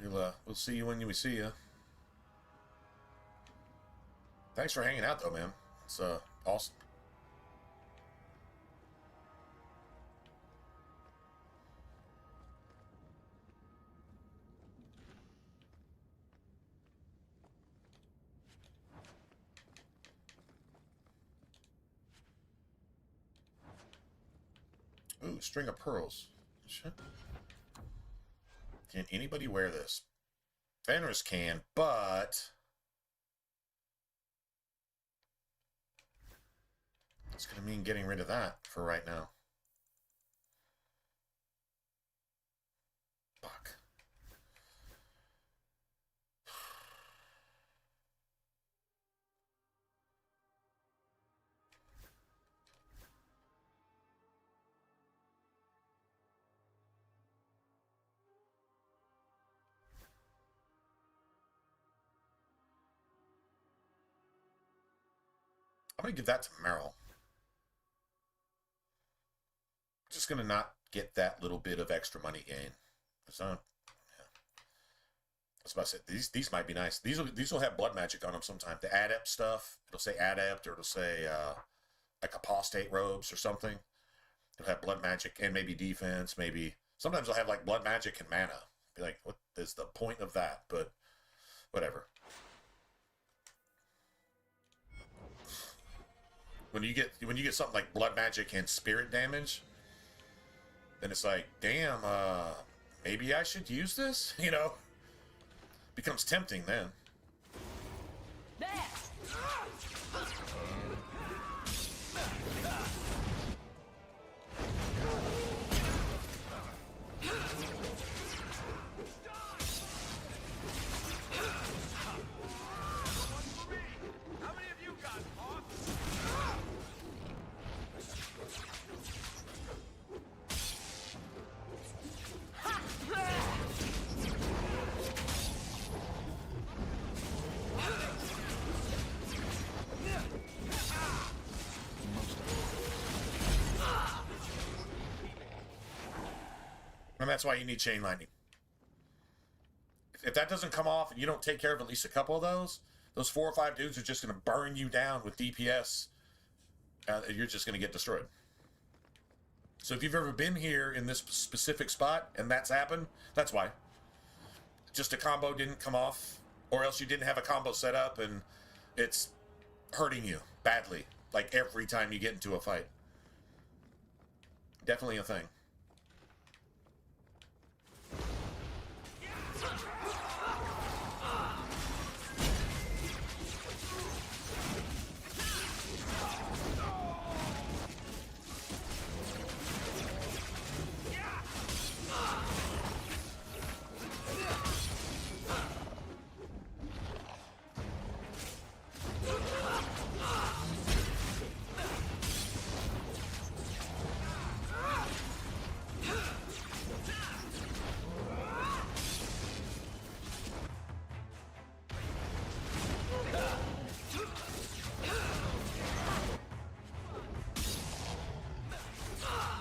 We'll see you when we see you. Thanks for hanging out, though, man. It's awesome. Ooh, string of pearls. Shit. Can anybody wear this? Fenris can, but it's going to mean getting rid of that for right now. Fuck. I'm going to give that to Meryl. Just going to not get that little bit of extra money gain. So, yeah. I was about to say, these might be nice. These will have blood magic on them sometime. The adept stuff, it'll say adept, or it'll say like apostate robes or something. It'll have blood magic and maybe defense, maybe. Sometimes they'll have like blood magic and mana. Be like, what is the point of that? But whatever. When you get something like blood magic and spirit damage, then it's like, damn, maybe I should use this, you know? Becomes tempting then. There. And that's why you need Chain Lightning. If that doesn't come off and you don't take care of at least a couple of those 4 or 5 dudes are just going to burn you down with DPS. You're just going to get destroyed. So if you've ever been here in this specific spot and that's happened, that's why. Just a combo didn't come off, or else you didn't have a combo set up and it's hurting you badly, like every time you get into a fight. Definitely a thing.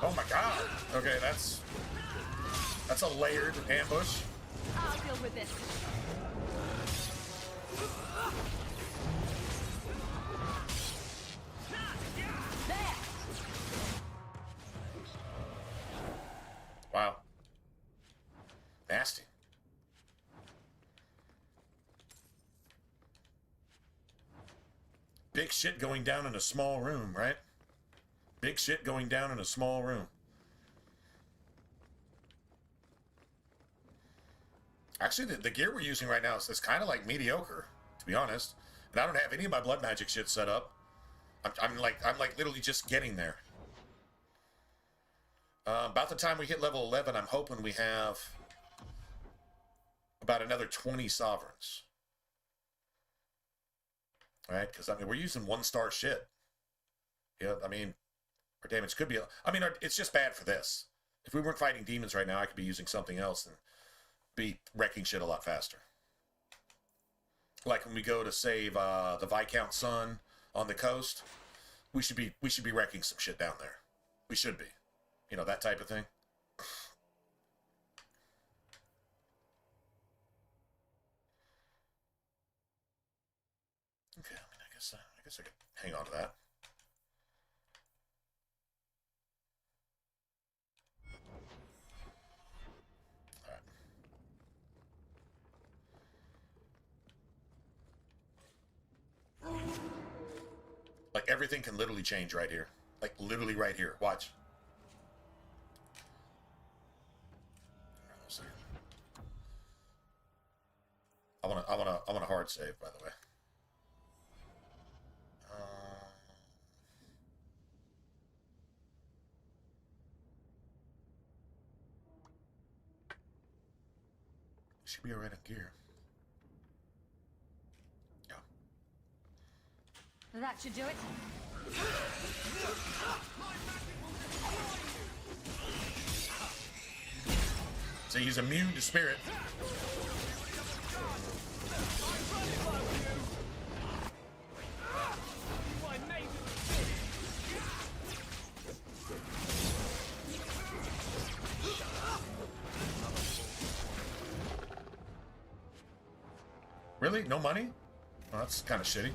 Oh my god. Okay, that's a layered ambush. I'll deal with this. There. Wow. Nasty. Big shit going down in a small room, right? Big shit going down in a small room. Actually, the gear we're using right now is kind of like mediocre, to be honest. And I don't have any of my blood magic shit set up. I'm like literally just getting there. About the time we hit level 11, I'm hoping we have about another 20 sovereigns. All right, because I mean we're using 1-star shit. Yeah, I mean. Our damage could be... I mean, it's just bad for this. If we weren't fighting demons right now, I could be using something else and be wrecking shit a lot faster. Like when we go to save the Viscount's son on the coast, we should be wrecking some shit down there. We should be. You know, that type of thing. Okay, I mean, I guess I could hang on to that. Like, everything can literally change right here. Like, literally right here. Watch. want a hard save, by the way. Should be alright on gear. Yeah. That should do it. So he's immune to spirit. Really? No money? Oh, that's kind of shitty.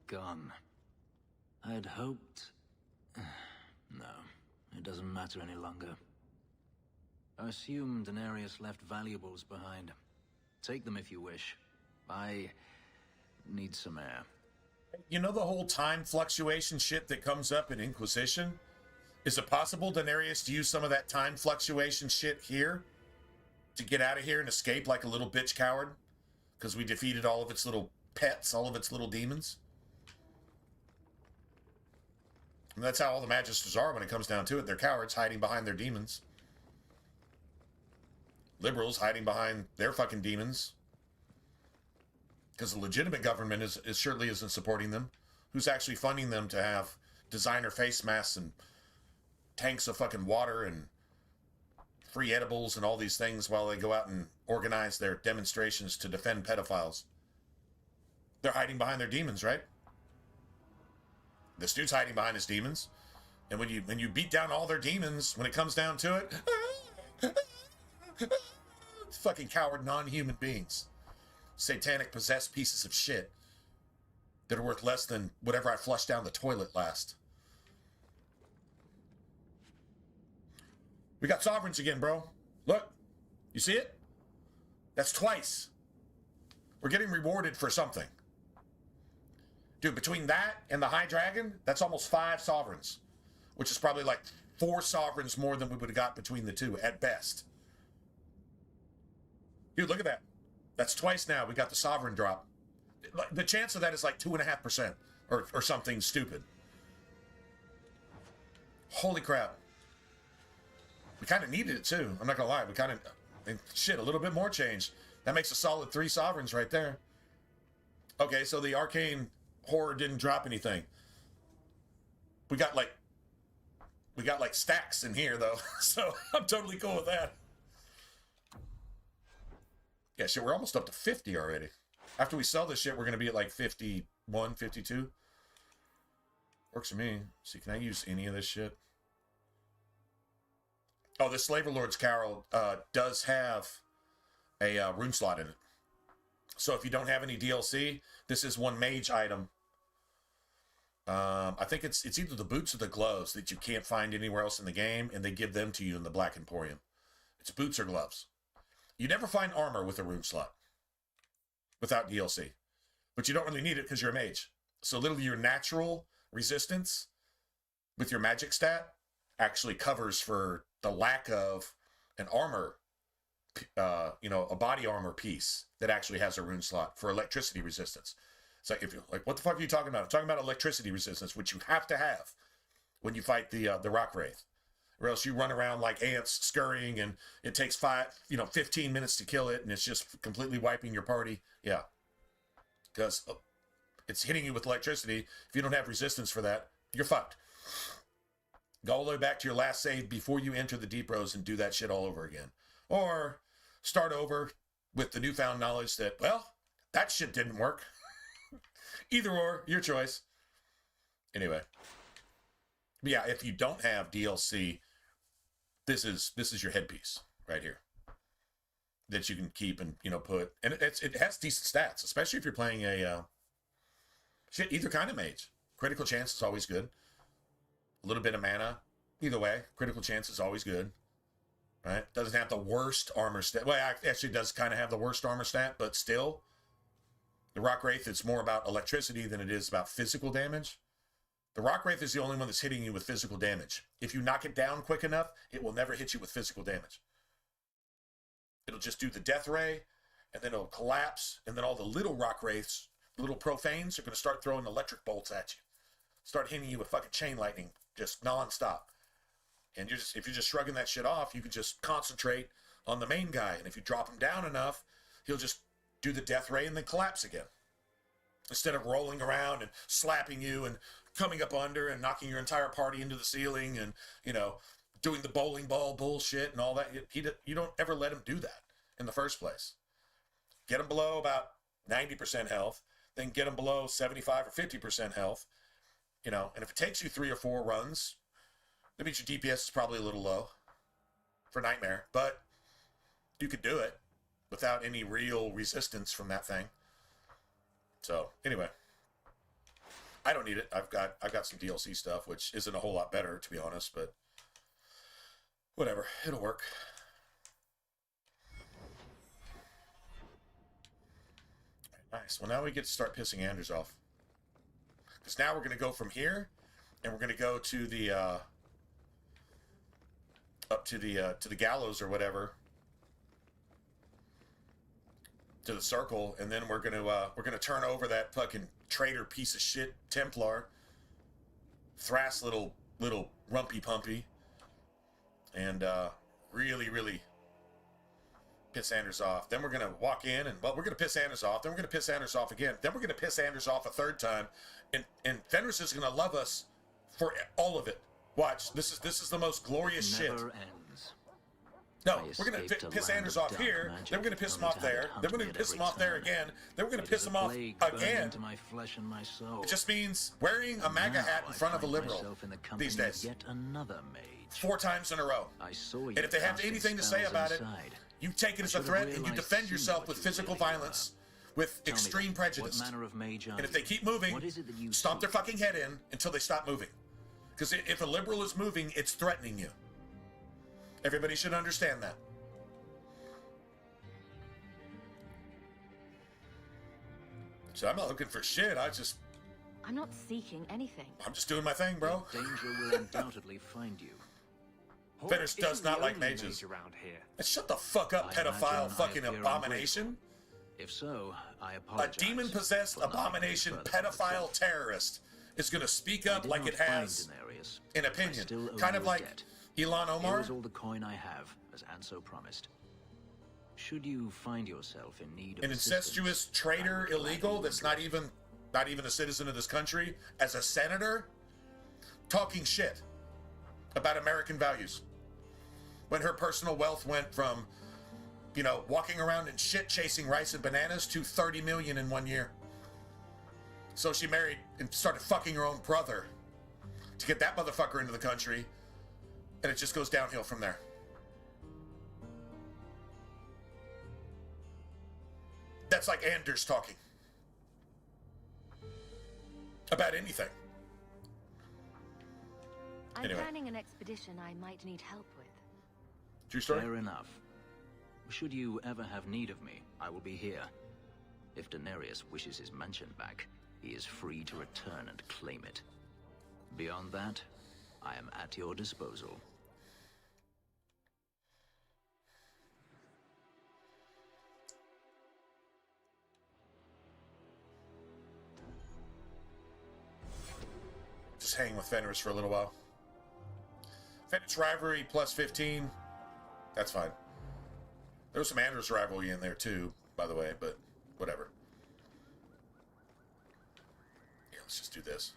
Gone. I'd hoped... No, it doesn't matter any longer. I assume Daenerys left valuables behind. Take them if you wish. I need some air. You know the whole time fluctuation shit that comes up in Inquisition? Is it possible Daenerys to use some of that time fluctuation shit here? To get out of here and escape like a little bitch coward? Because we defeated all of its little pets, all of its little demons? And that's how all the Magisters are when it comes down to it. They're cowards hiding behind their demons. Liberals hiding behind their fucking demons. Because the legitimate government is surely isn't supporting them. Who's actually funding them to have designer face masks and tanks of fucking water and free edibles and all these things while they go out and organize their demonstrations to defend pedophiles? They're hiding behind their demons, right? This dude's hiding behind his demons. And when you beat down all their demons, when it comes down to it, fucking coward non-human beings. Satanic possessed pieces of shit that are worth less than whatever I flushed down the toilet last. We got sovereigns again, bro. Look. You see it? That's twice. We're getting rewarded for something. Dude, between that and the High Dragon, that's almost 5 sovereigns. Which is probably like 4 sovereigns more than we would have got between the two, at best. Dude, look at that. That's twice now we got the sovereign drop. The chance of that is like 2.5%. Or something stupid. Holy crap. We kind of needed it too. I'm not going to lie. We kind of... Shit, a little bit more change. That makes a solid 3 sovereigns right there. Okay, so the arcane... horror didn't drop anything. We got like stacks in here though, so I'm totally cool with that. Yeah, shit, we're almost up to 50 already. After we sell this shit, we're gonna be at like 51, 52. Works for me. See, can I use any of this shit? Oh, this Slaver Lord's Carol does have a rune slot in it. So if you don't have any DLC, this is one mage item. I think it's either the boots or the gloves that you can't find anywhere else in the game, and they give them to you in the Black Emporium. It's boots or gloves. You never find armor with a rune slot without DLC. But you don't really need it because you're a mage. So literally your natural resistance with your magic stat actually covers for the lack of an armor, a body armor piece that actually has a rune slot for electricity resistance. It's like, if you're like, what the fuck are you talking about? I'm talking about electricity resistance, which you have to have when you fight the Rock Wraith. Or else you run around like ants scurrying and it takes 15 minutes to kill it and it's just completely wiping your party. Yeah. Because it's hitting you with electricity. If you don't have resistance for that, you're fucked. Go all the way back to your last save before you enter the Deep Rose and do that shit all over again. Or start over with the newfound knowledge that, well, that shit didn't work. Either or, your choice. Anyway. But yeah, if you don't have DLC, this is your headpiece right here that you can keep and put, and it has decent stats, especially if you're playing a either kind of mage. Critical chance is always good. a little bit of mana. Either way, critical chance is always good. Right? Doesn't have the worst armor stat. Well, it actually does kind of have the worst armor stat, but still, the Rock Wraith, it's more about electricity than it is about physical damage. The Rock Wraith is the only one that's hitting you with physical damage. If you knock it down quick enough, it will never hit you with physical damage. It'll just do the death ray, and then it'll collapse, and then all the little Rock Wraiths, little profanes, are going to start throwing electric bolts at you. Start hitting you with fucking chain lightning, just non-stop. And if you're just shrugging that shit off, you can just concentrate on the main guy. And if you drop him down enough, he'll just do the death ray and then collapse again. Instead of rolling around and slapping you and coming up under and knocking your entire party into the ceiling and, you know, doing the bowling ball bullshit and all that. You don't ever let him do that in the first place. Get him below about 90% health, then get him below 75 or 50% health, you know, and if it takes you 3 or 4 runs, that means your DPS is probably a little low for Nightmare, but you could do it without any real resistance from that thing. So, anyway, I don't need it. I've got some DLC stuff, which isn't a whole lot better, to be honest, but whatever. It'll work. Nice. Well, now we get to start pissing Anders off. Because now we're going to go from here, and we're going to go to the up to the gallows or whatever, to the circle, and then we're gonna turn over that fucking traitor piece of shit Templar, Thras little rumpy pumpy, and really piss Anders off. Then we're gonna walk in and we're gonna piss Anders off. Then we're gonna piss Anders off again. Then we're gonna piss Anders off a third time, and Fenris is gonna love us for all of it. Watch, this is the most glorious shit. Ends. No, we're going to piss Anders off here, then we're going to piss him off there, then we're going to piss him off there again, then we're going to piss him off again. My flesh and my soul. It just means wearing a MAGA hat in front of a liberal these days. Yet another mage. 4 times in a row. I saw you. And if they have anything to say about it, you take it as a threat and you defend yourself with physical violence, with extreme prejudice. And if they keep moving, stomp their fucking head in until they stop moving. Because if a liberal is moving, it's threatening you. Everybody should understand that. So I'm not looking for shit. I'm not seeking anything. I'm just doing my thing, bro. Danger will undoubtedly find you. Fenris does not like mages. Around here. Shut the fuck up, pedophile fucking abomination. If so, I apologize. A demon-possessed abomination pedophile terrorist is going to speak up like it has an opinion. Kind of like Ilan Omar. Here's all the coin I have, as Anso promised. Should you find yourself in need of an incestuous traitor illegal that's not even a citizen of this country, as a senator, talking shit about American values, when her personal wealth went from, you know, walking around and shit chasing rice and bananas to 30 million in 1 year. So she married and started fucking her own brother to get that motherfucker into the country, and it just goes downhill from there. That's like Anders talking about anything. I'm Anyway. planning an expedition I might need help with. True story? Fair enough. Should you ever have need of me, I will be here. If Daenerys wishes his mansion back, he is free to return and claim it. Beyond that, I am at your disposal. Just hang with Fenris for a little while. Fenris rivalry plus 15. That's fine. There was some Anders rivalry in there too, by the way, but whatever. Yeah, let's just do this.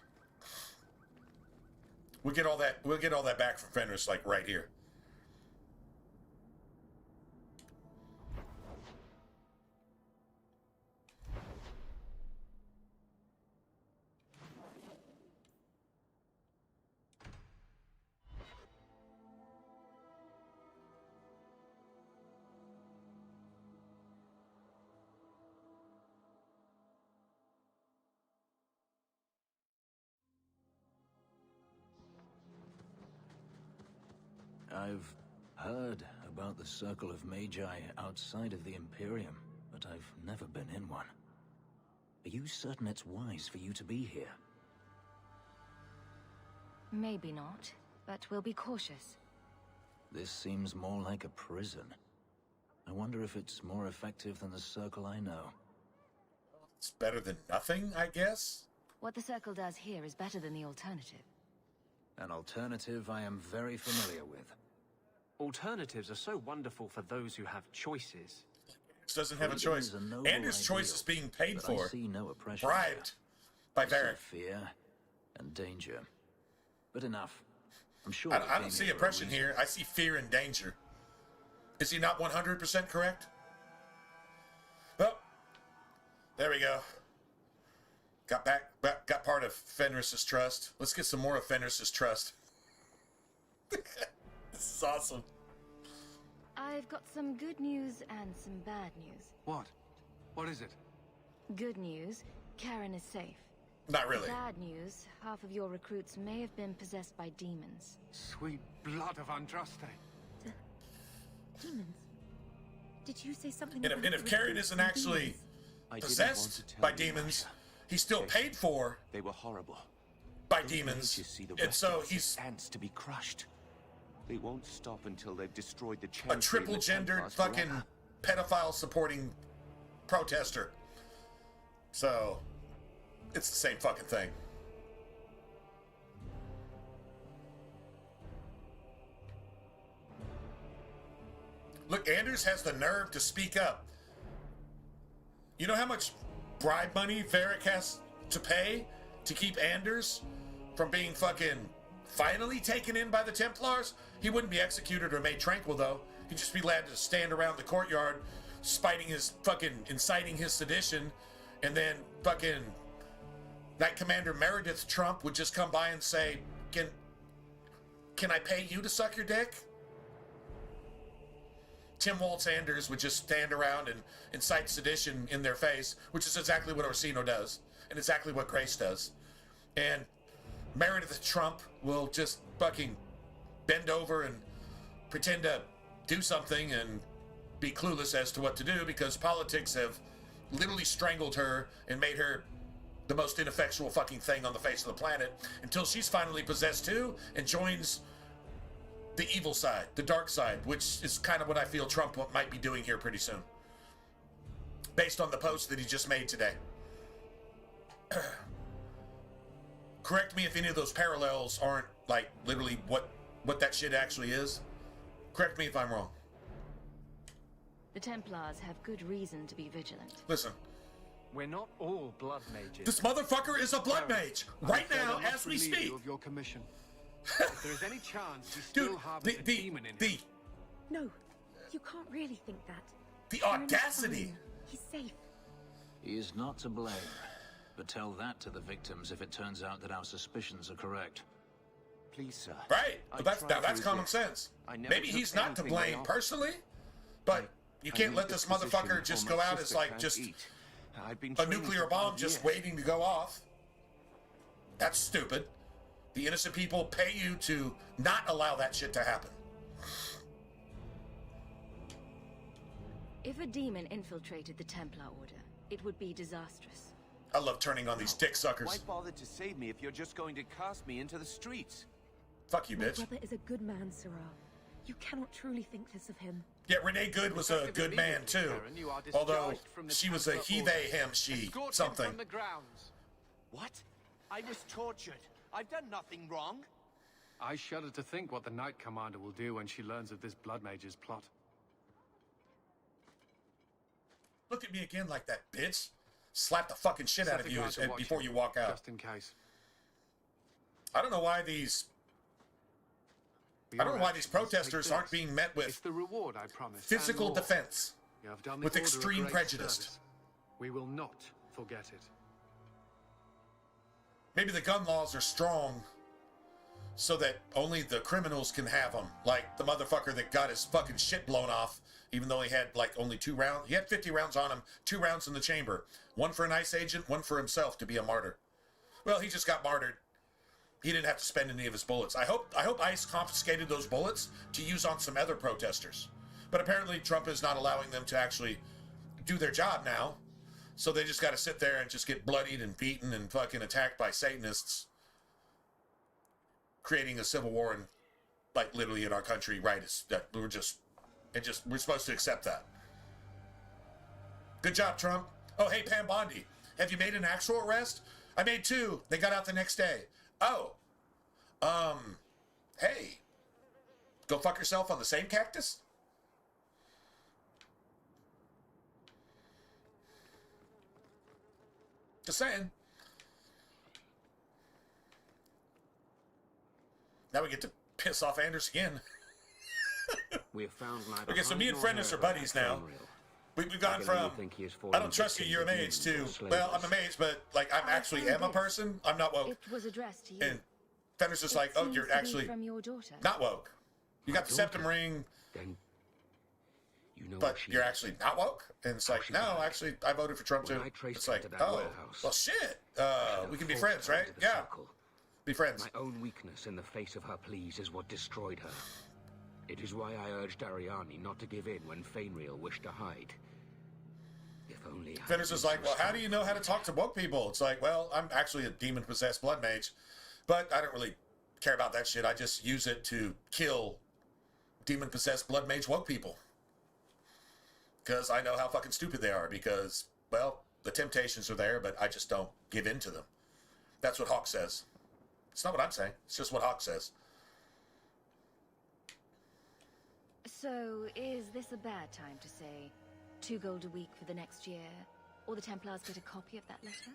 We'll get all that back from Fenris, like right here. I've heard about the Circle of Magi outside of the Imperium, but I've never been in one. Are you certain it's wise for you to be here? Maybe not, but we'll be cautious. This seems more like a prison. I wonder if it's more effective than the Circle I know. It's better than nothing, I guess? What the Circle does here is better than the alternative. An alternative I am very familiar with. Alternatives are so wonderful for those who have choices. Doesn't have a choice. Anders' choice is being paid for. I see no oppression bribed by Varric. Fear and danger. But enough. I'm sure I don't see oppression here. I see fear and danger. Is he not 100% correct? Well, there we go. Got part of Fenris's trust. Let's get some more of Fenris's trust. This is awesome. I've got some good news and some bad news. What? What is it? Good news, Karen is safe. Not really. Bad news, half of your recruits may have been possessed by demons. Sweet blood of Andraste. Demons? Did you say something And if Karen isn't actually possessed by demons, he's still paid for. They were horrible. By demons. And so he's ants to be crushed. They won't stop until they've destroyed the chain. A triple-gendered fucking pedophile-supporting protester. So, it's the same fucking thing. Look, Anders has the nerve to speak up. You know how much bribe money Varric has to pay to keep Anders from being fucking finally taken in by the Templars? He wouldn't be executed or made tranquil, though. He'd just be allowed to stand around the courtyard, inciting his sedition, and then fucking Knight Commander Meredith Trump would just come by and say, can I pay you to suck your dick? Tim Waltz Anders would just stand around and incite sedition in their face, which is exactly what Orsino does, and exactly what Grace does. And Meredith Trump will just fucking bend over and pretend to do something and be clueless as to what to do because politics have literally strangled her and made her the most ineffectual fucking thing on the face of the planet until she's finally possessed too and joins the evil side, the dark side, which is kind of what I feel Trump might be doing here pretty soon. Based on the post that he just made today. Correct me if any of those parallels aren't, like, literally what that shit actually is. Correct me if I'm wrong. The Templars have good reason to be vigilant. Listen. We're not all blood mages. This motherfucker is a blood mage right now as we speak. Of your commission. If there is any chance he still harbors a demon in him. No, you can't really think that. The audacity. He's safe. He is not to blame. But tell that to the victims if it turns out that our suspicions are correct. Please, sir. Right. That's common sense. Maybe he's not to blame personally, but you can't let this motherfucker just go out as like just a nuclear bomb just waiting to go off. That's stupid. The innocent people pay you to not allow that shit to happen. If a demon infiltrated the Templar Order, it would be disastrous. I love turning on these dick suckers. Why bother to save me if you're just going to cast me into the streets? Fuck you, bitch. My brother is a good man, Sarah. You cannot truly think this of him. Yeah, Renee Good was a good man too. Although she was a he, they, him, she, something. From the grounds. What? I was tortured. I've done nothing wrong. I shudder to think what the Knight Commander will do when she learns of this Blood Mage's plot. Look at me again like that, bitch. Slap the fucking shit out of you before you walk out. Just in case. I don't know why these protesters aren't being met with the reward I promised. Physical defense with extreme prejudice. Service. We will not forget it. Maybe the gun laws are strong so that only the criminals can have them. Like the motherfucker that got his fucking shit blown off, even though he had like only 2 rounds. He had 50 rounds on him, 2 rounds in the chamber. 1 for an ICE agent, 1 for himself to be a martyr. Well, he just got martyred. he didn't have to spend any of his bullets. I hope ICE confiscated those bullets to use on some other protesters. But apparently Trump is not allowing them to actually do their job now. So they just got to sit there and just get bloodied and beaten and fucking attacked by Satanists, creating a civil war and like literally in our country, right? We're supposed to accept that. Good job, Trump. Oh, hey, Pam Bondi, have you made an actual arrest? I made 2. They got out the next day. Oh, hey, go fuck yourself on the same cactus? Just saying. Now we get to piss off Anders again. We have found neither. Okay, so me and Frennis are buddies now. We've gone from, I don't trust you, you're a mage, to, well, I'm a mage, but, like, I'm actually am a person. I'm not woke. It was addressed to you. And Fenris is like, oh, you're actually from your daughter. not woke. You got the septum ring, Then you know but you're actually not woke. And it's like, no, actually, I voted for Trump too. It's like, oh, well, shit. We can be friends, right? Yeah. Be friends. My own weakness in the face of her pleas is what destroyed her. It is why I urged Ariani not to give in when Fainreal wished to hide. If only Fenris is like, well, how do you know how to talk to woke people? It's like, well, I'm actually a demon-possessed blood mage, but I don't really care about that shit. I just use it to kill demon-possessed blood mage woke people. Because I know how fucking stupid they are, because, well, the temptations are there, but I just don't give in to them. That's what Hawk says. It's not what I'm saying. It's just what Hawk says. So, is this a bad time to say 2 gold a week for the next year, or the Templars get a copy of that letter?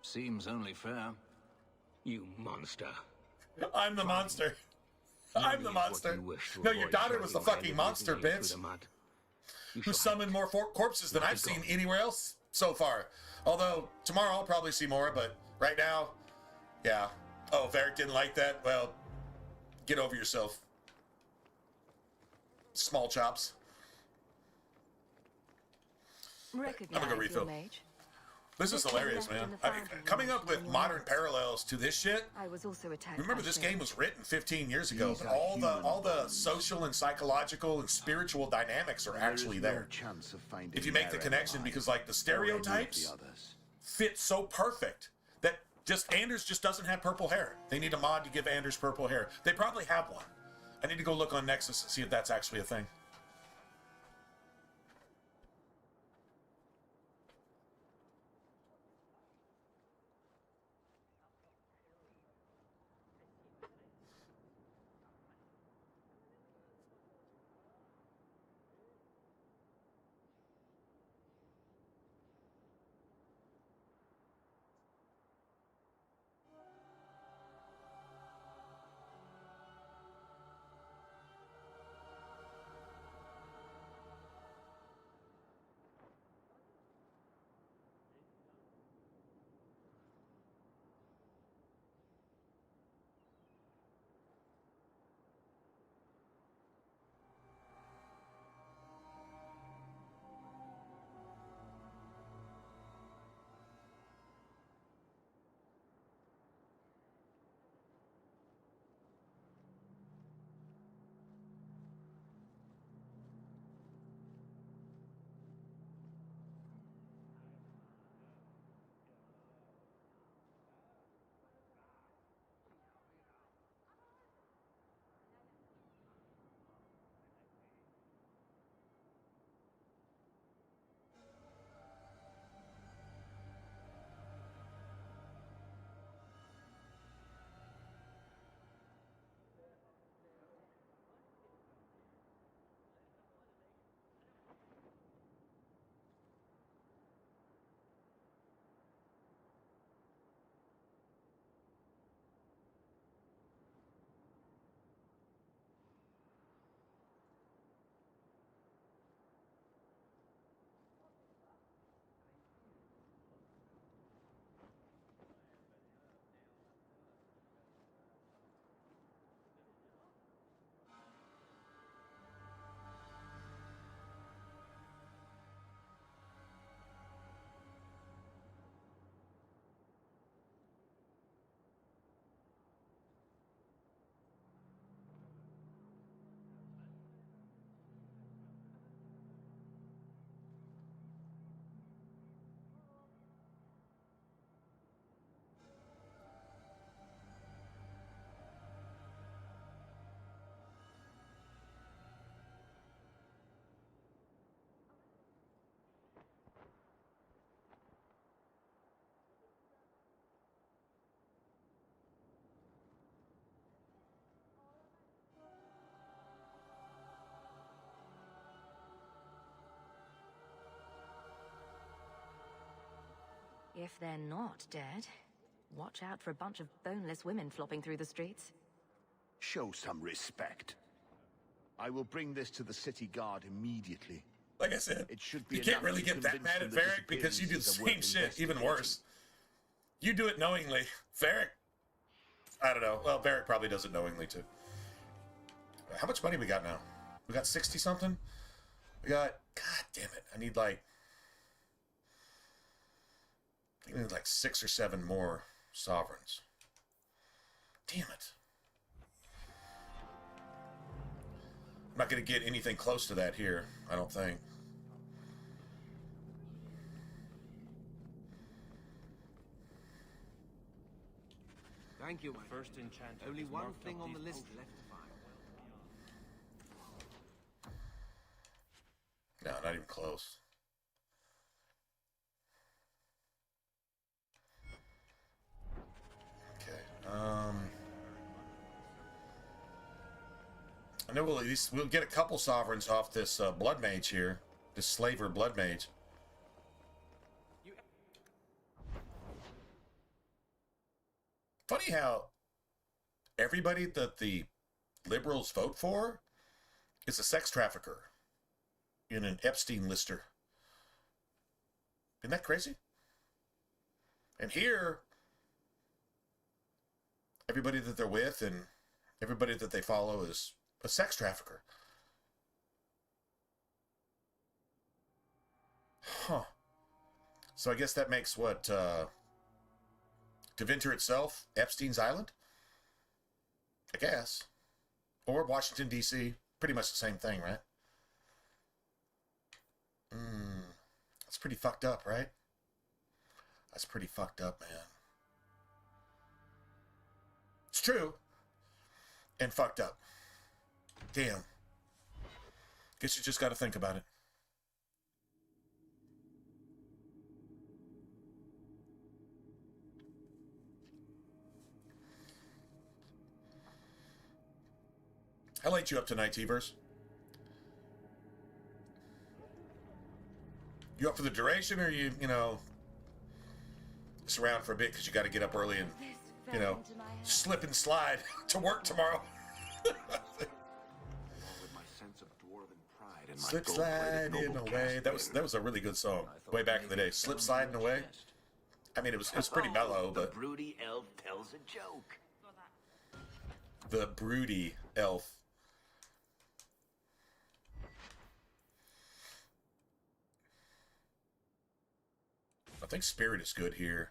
Seems only fair. You monster. I'm the monster. I'm the monster. No, your daughter was the fucking monster, bitch. Who summoned more corpses than I've seen anywhere else so far. Although, tomorrow I'll probably see more, but right now, yeah. Oh, Varric didn't like that? Well, get over yourself. Small chops. I'm gonna go refill. This is hilarious, man. I mean, coming up with modern parallels to this shit. I was also attacked. Remember, this game was written 15 years ago, but all the social and psychological and spiritual dynamics are actually there. If you make the connection, because like the stereotypes fit so perfect that just Anders just doesn't have purple hair. They need a mod to give Anders purple hair. They probably have one. I need to go look on Nexus and see if that's actually a thing. If they're not dead, watch out for a bunch of boneless women flopping through the streets. Show some respect. I will bring this to the city guard immediately. Like I said, it should be you can't really get that mad at Varric because you do the same shit, even worse. You do it knowingly. Varric, I don't know. Well, Varric probably does it knowingly too. How much money we got now? We got 60 something? We got, god damn it, I need like 6 or 7 more sovereigns. Damn it. I'm not going to get anything close to that here, I don't think. Thank you, my first enchanter. Only one thing on the list left to find. No, not even close. Okay. I know we'll get a couple sovereigns off this blood mage here, this slaver blood mage. Funny how everybody that the liberals vote for is a sex trafficker in an Epstein lister. Isn't that crazy? And here, everybody that they're with and everybody that they follow is a sex trafficker. Huh. So I guess that makes what, Deventer itself, Epstein's Island? I guess. Or Washington, D.C. Pretty much the same thing, right? That's pretty fucked up, right? That's pretty fucked up, man. It's true. And fucked up. Damn. Guess you just got to think about it. How late you up tonight, T-Verse? You up for the duration, or you know, just around for a bit because you got to get up early and, you know, slip and slide to work tomorrow? Slip sliding away. That was a really good song way back in the day. Slip sliding away. I mean, it was pretty mellow, but the broody elf tells a joke. The broody elf. I think Spirit is good here.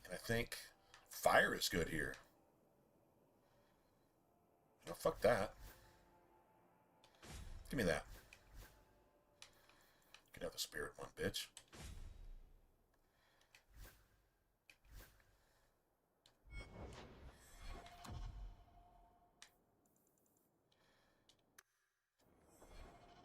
And I think Fire is good here. No, fuck that. Give me that. You can have the Spirit one, bitch.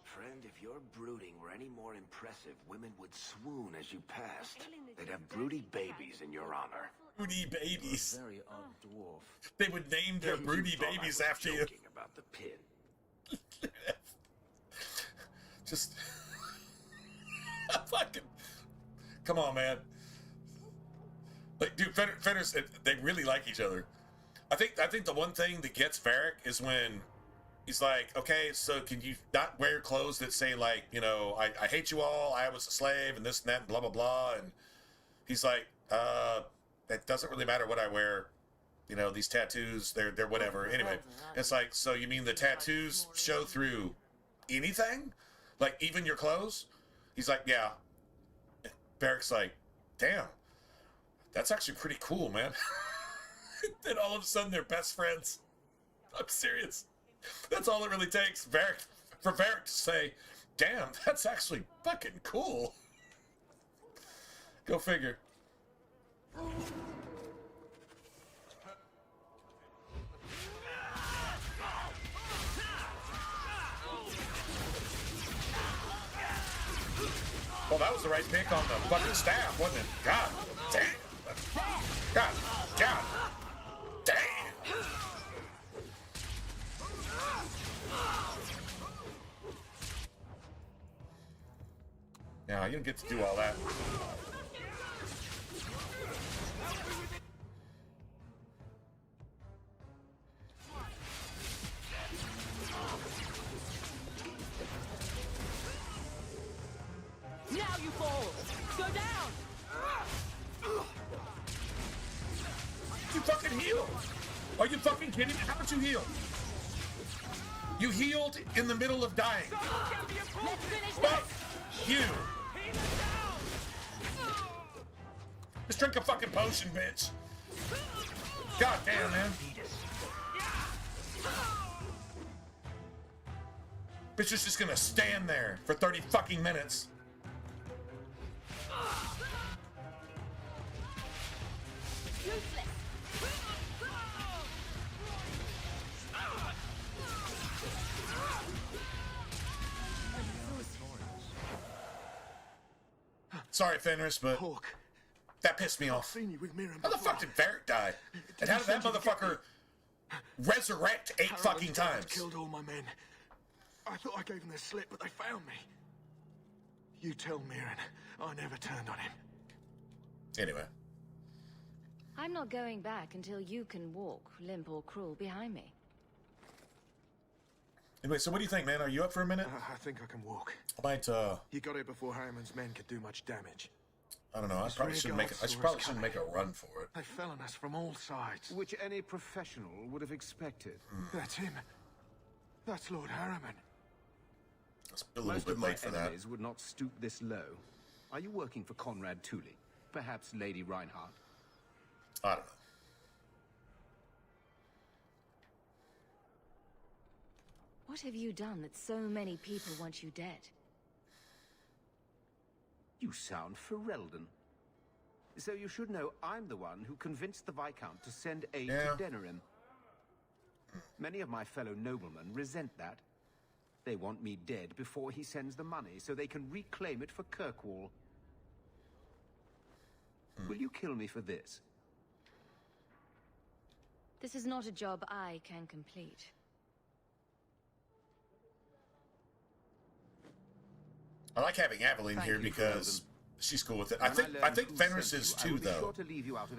Friend, if your brooding were any more impressive, women would swoon as you passed. They'd have broody babies in your honor. Broody babies. Very odd dwarf. They would name their broody babies after you. Joking about the pin. Just fucking come on, man. Like, dude, Fenris, they really like each other. I think the one thing that gets Varric is when he's like, okay, so can you not wear clothes that say, like, you know, I hate you all, I was a slave, and this and that, and blah, blah, blah. And he's like, it doesn't really matter what I wear. You know, these tattoos, they're whatever. Anyway, it's like, so you mean the tattoos show through anything? Like, even your clothes? He's like, yeah. Varric's like, damn, that's actually pretty cool, man. Then all of a sudden they're best friends. I'm serious. That's all it really takes for Varric to say, damn, that's actually fucking cool. Go figure. Well, that was the right pick on the fucking staff, wasn't it? God damn. God damn. Now, you don't get to do all that. Now you fall! Go down! You fucking healed! Are you fucking kidding me? How did you heal? You healed in the middle of dying. Let's finish Fuck this! you! Just drink a fucking potion, bitch. God damn, man. Bitch is just gonna stand there for 30 fucking minutes. Useless! Sorry, Fenris, but that pissed me off. How the fuck did Varric die? And how did that motherfucker resurrect 8 fucking times? Killed all my men. I thought I gave them the slip, but they found me. You tell Mirren I never turned on him. Anyway. I'm not going back until you can walk, limp or crawl, behind me. Anyway, so what do you think, man? Are you up for a minute? I think I can walk. I might, You got here before Harriman's men could do much damage. I don't know. I probably shouldn't make it. I probably shouldn't make a run for it. They fell on us from all sides. Which any professional would have expected. That's him. That's Lord Harriman. It's a little Most bit of my late for that. enemies would not stoop this low. Are you working for Conrad Tooley? Perhaps Lady Reinhardt? I don't know. What have you done that so many people want you dead? You sound Ferelden. So you should know I'm the one who convinced the Viscount to send aid to Denerim. Many of my fellow noblemen resent that. They want me dead before he sends the money, so they can reclaim it for Kirkwall. Will you kill me for this? This is not a job I can complete. I like having Aveline here because she's cool with it. I think Fenris is too, though,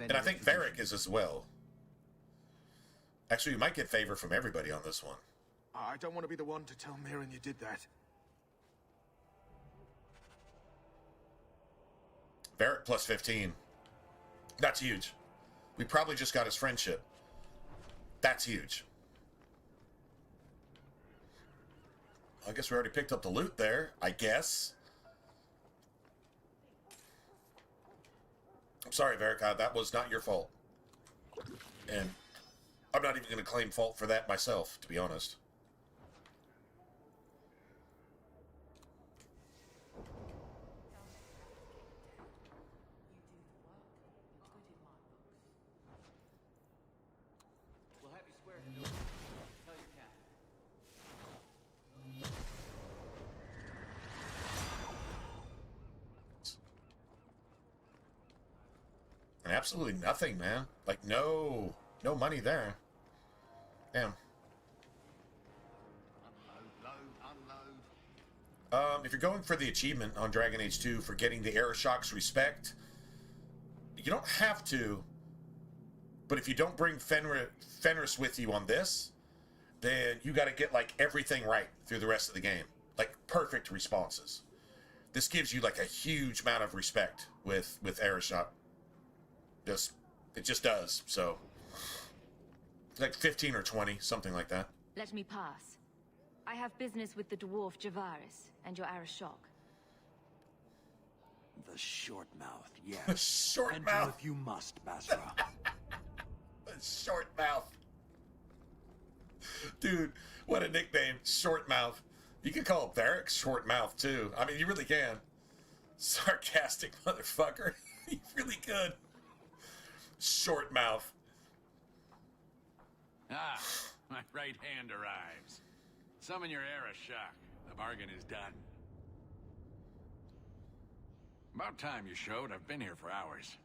and I think Varric is as well. Actually, you might get favor from everybody on this one. I don't want to be the one to tell Mirren you did that. Varric plus 15. That's huge. We probably just got his friendship. That's huge. I guess we already picked up the loot there, I guess. I'm sorry, Varric, that was not your fault. And I'm not even going to claim fault for that myself, to be honest. And absolutely nothing, man. Like, no money there. Damn. If you're going for the achievement on Dragon Age 2 for getting the Aeroshocks respect, you don't have to, but if you don't bring Fenris with you on this, then you got to get, like, everything right through the rest of the game. Like, perfect responses. This gives you, like, a huge amount of respect with Aeroshock. It just does, so. Like 15 or 20, something like that. Let me pass. I have business with the dwarf Javaris and your Arashok. The short mouth, yes. The short Enter mouth. if you must, Basra. The short mouth. Dude, what a nickname. Short mouth. You could call Varric short mouth, too. I mean, you really can. Sarcastic motherfucker. You really could. Short mouth. Ah, my right hand arrives. Summon your Aeroshok. The bargain is done. About time you showed. I've been here for hours.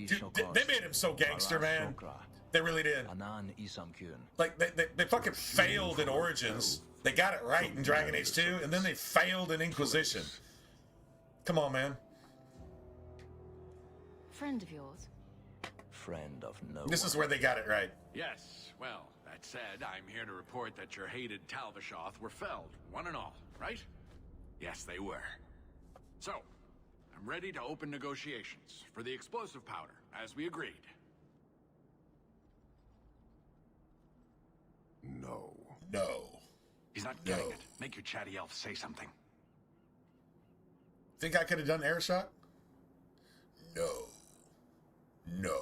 Dude, they made him so gangster, man. They really did. Like, they fucking failed in Origins. They got it right in Dragon Age 2, and then they failed in Inquisition. Come on, man. Friend of yours? Friend of no This is where they got it right. Yes, well, that said, I'm here to report that your hated Talvishoth were felled, one and all, right? Yes, they were. So, I'm ready to open negotiations for the explosive powder, as we agreed. No. No. He's not getting it. Make your chatty elf say something. Think I could have done air shot? No. No.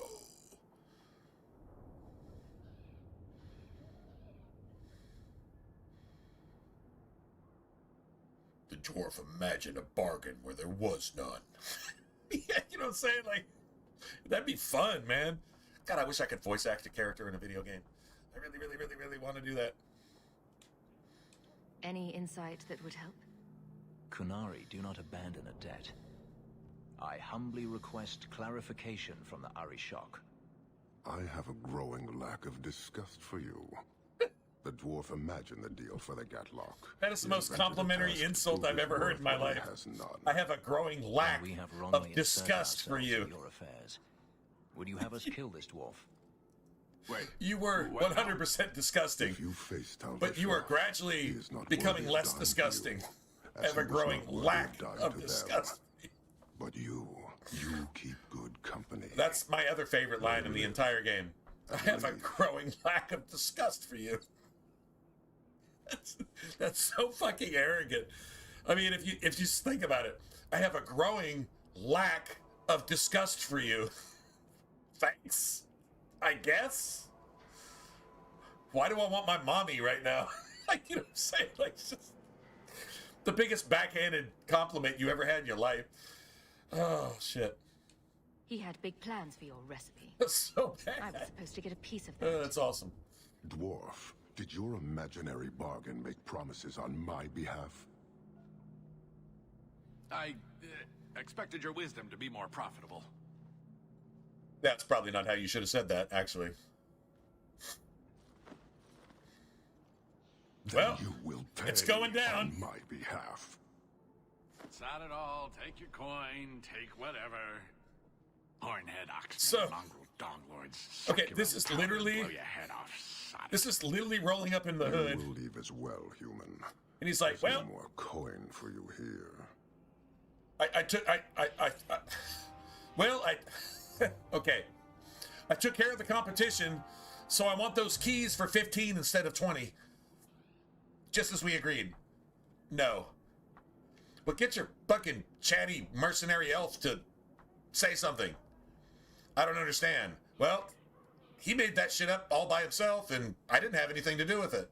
The dwarf imagined a bargain where there was none. Yeah, you know what I'm saying? Like, that'd be fun, man. God, I wish I could voice act a character in a video game. I really, really, really, really want to do that. Any insight that would help? Kunari, do not abandon a debt. I humbly request clarification from the Arishok. I have a growing lack of disgust for you. The dwarf imagined the deal for the Gatlock. That is the most complimentary insult I've ever heard in my life. I have a growing lack of disgust for you. Your affairs. Would you have us kill this dwarf? Wait. You were 100% disgusting, but you are gradually becoming less disgusting. I have a growing lack of disgust. But you keep good company. That's my other favorite line in the entire game. I have a growing lack of disgust for you. That's so fucking arrogant. I mean, if you just think about it, I have a growing lack of disgust for you. Thanks, I guess. Why do I want my mommy right now? Like, you know what I'm saying? Like, it's just the biggest backhanded compliment you ever had in your life. Oh, shit. He had big plans for your recipe. That's so bad. I was supposed to get a piece of that. That's awesome. Dwarf, did your imaginary bargain make promises on my behalf? I expected your wisdom to be more profitable. That's probably not how you should have said that, actually. Well, you will pay it's going down. On my behalf. It's not at all. Take your coin. Take whatever. Hornhead oxen, So, mongrel donglords. okay, this is literally. Blow your head off, son. This is literally rolling up in the hood. We'll leave as well, human. And he's like, There's well, no more coin for you here. Okay. I took care of the competition, so I want those keys for 15 instead of 20. Just as we agreed. No. But get your fucking chatty mercenary elf to say something. I don't understand. Well, he made that shit up all by himself, and I didn't have anything to do with it.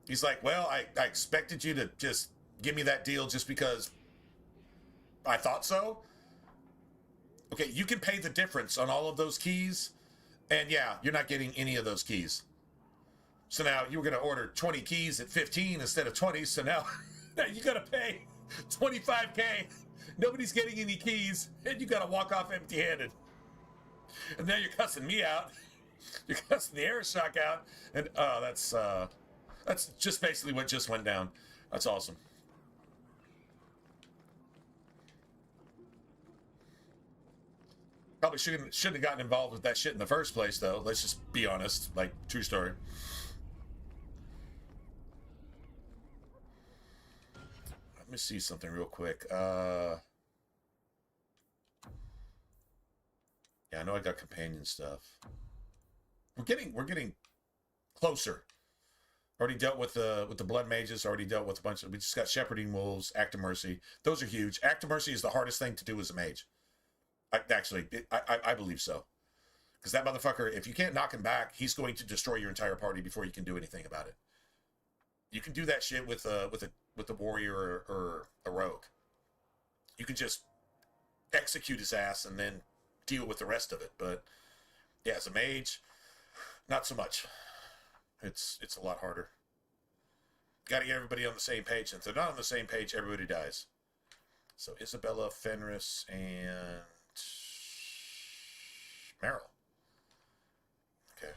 He's like, well, I expected you to just give me that deal just because I thought so. Okay, you can pay the difference on all of those keys, and yeah, you're not getting any of those keys. So now you were going to order 20 keys at 15 instead of 20, so now you got to pay $25K. Nobody's getting any keys, and you got to walk off empty-handed. And now you're cussing me out. You're cussing the Arishok out, and that's just basically what just went down. That's awesome. Probably shouldn't have gotten involved with that shit in the first place, though. Let's just be honest. Like, true story. Let me see something real quick. Yeah, I know I got companion stuff. We're getting closer. Already dealt with the blood mages. Already dealt with a bunch of. We just got shepherding wolves, Act of Mercy. Those are huge. Act of Mercy is the hardest thing to do as a mage. I believe so, because that motherfucker, if you can't knock him back, he's going to destroy your entire party before you can do anything about it. You can do that shit with a warrior or a rogue. You can just execute his ass and then deal with the rest of it. But yeah, as a mage, not so much. It's a lot harder. Got to get everybody on the same page. And if they're not on the same page, everybody dies. So Isabella, Fenris, and Merrill. Okay.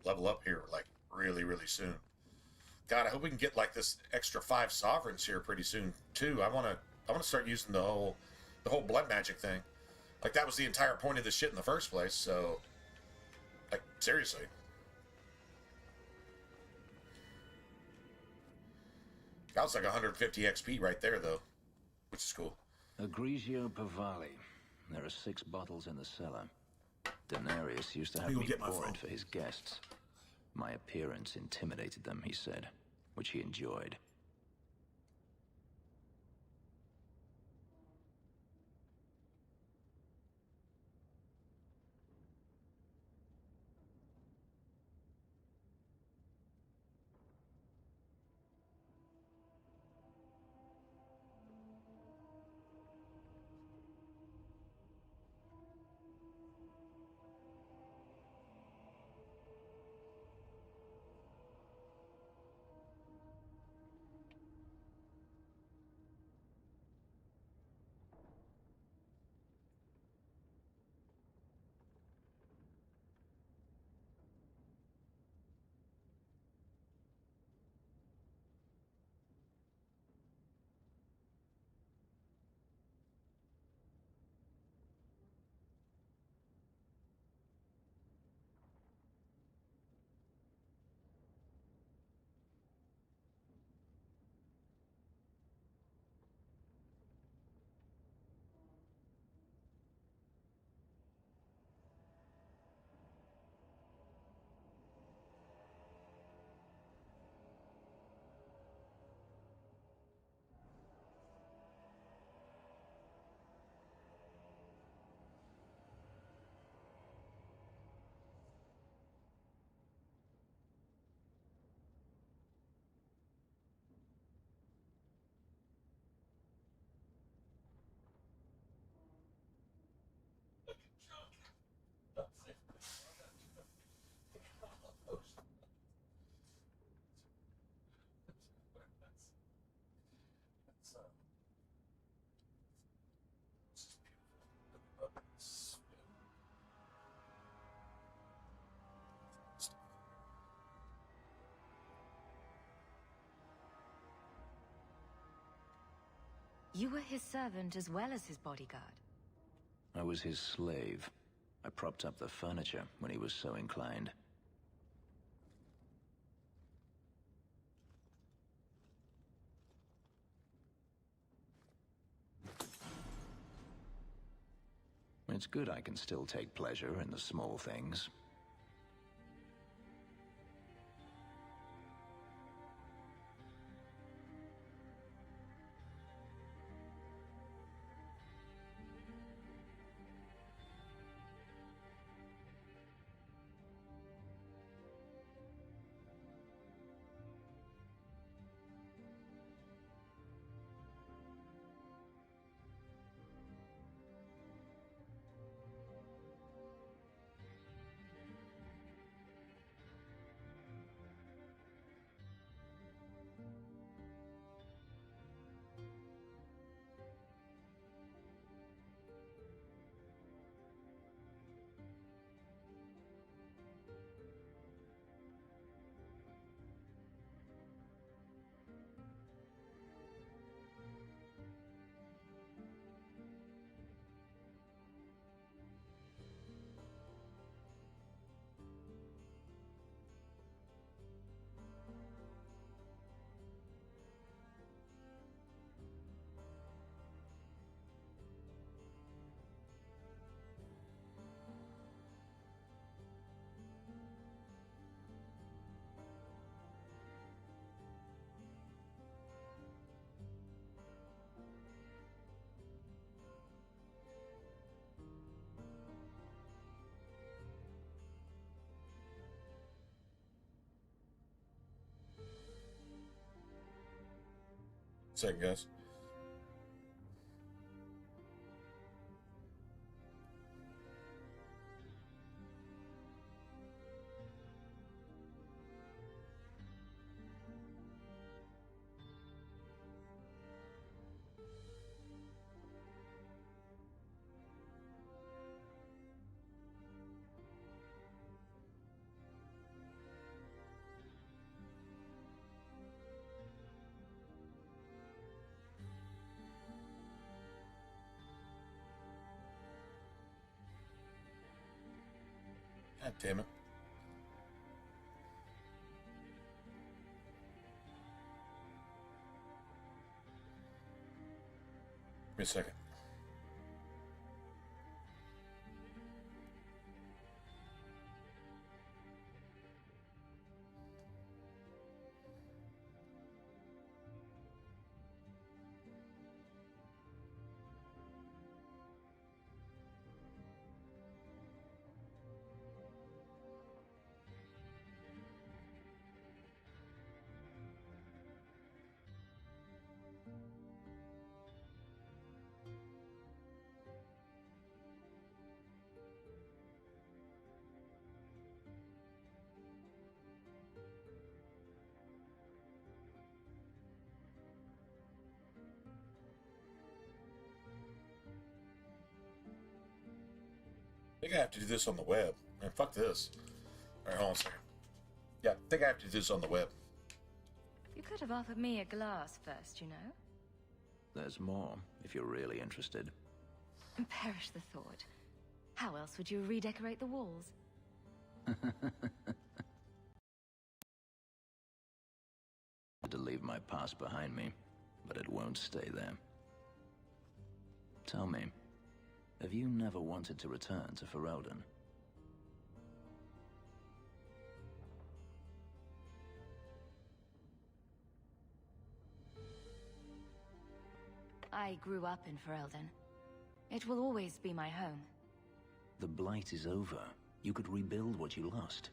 Level up here like really, really soon. God, I hope we can get like this extra 5 sovereigns here pretty soon too. I want to start using the whole blood magic thing. Like that was the entire point of this shit in the first place. So, like seriously. That was like 150 XP right there though, which is cool. Egregio Pavali. There are 6 bottles in the cellar. Denarius used to have me pour it for his guests. My appearance intimidated them, he said, which he enjoyed. You were his servant as well as his bodyguard. I was his slave. I propped up the furniture when he was so inclined. It's good I can still take pleasure in the small things. second, guys. God damn it. Give me a second. I think I have to do this on the web. Man, fuck this. Alright, hold on a second. Yeah, I think I have to do this on the web. You could have offered me a glass first, you know? There's more, if you're really interested. Perish the thought. How else would you redecorate the walls? To leave my past behind me, but it won't stay there. Tell me, have you never wanted to return to Ferelden? I grew up in Ferelden. It will always be my home. The Blight is over. You could rebuild what you lost.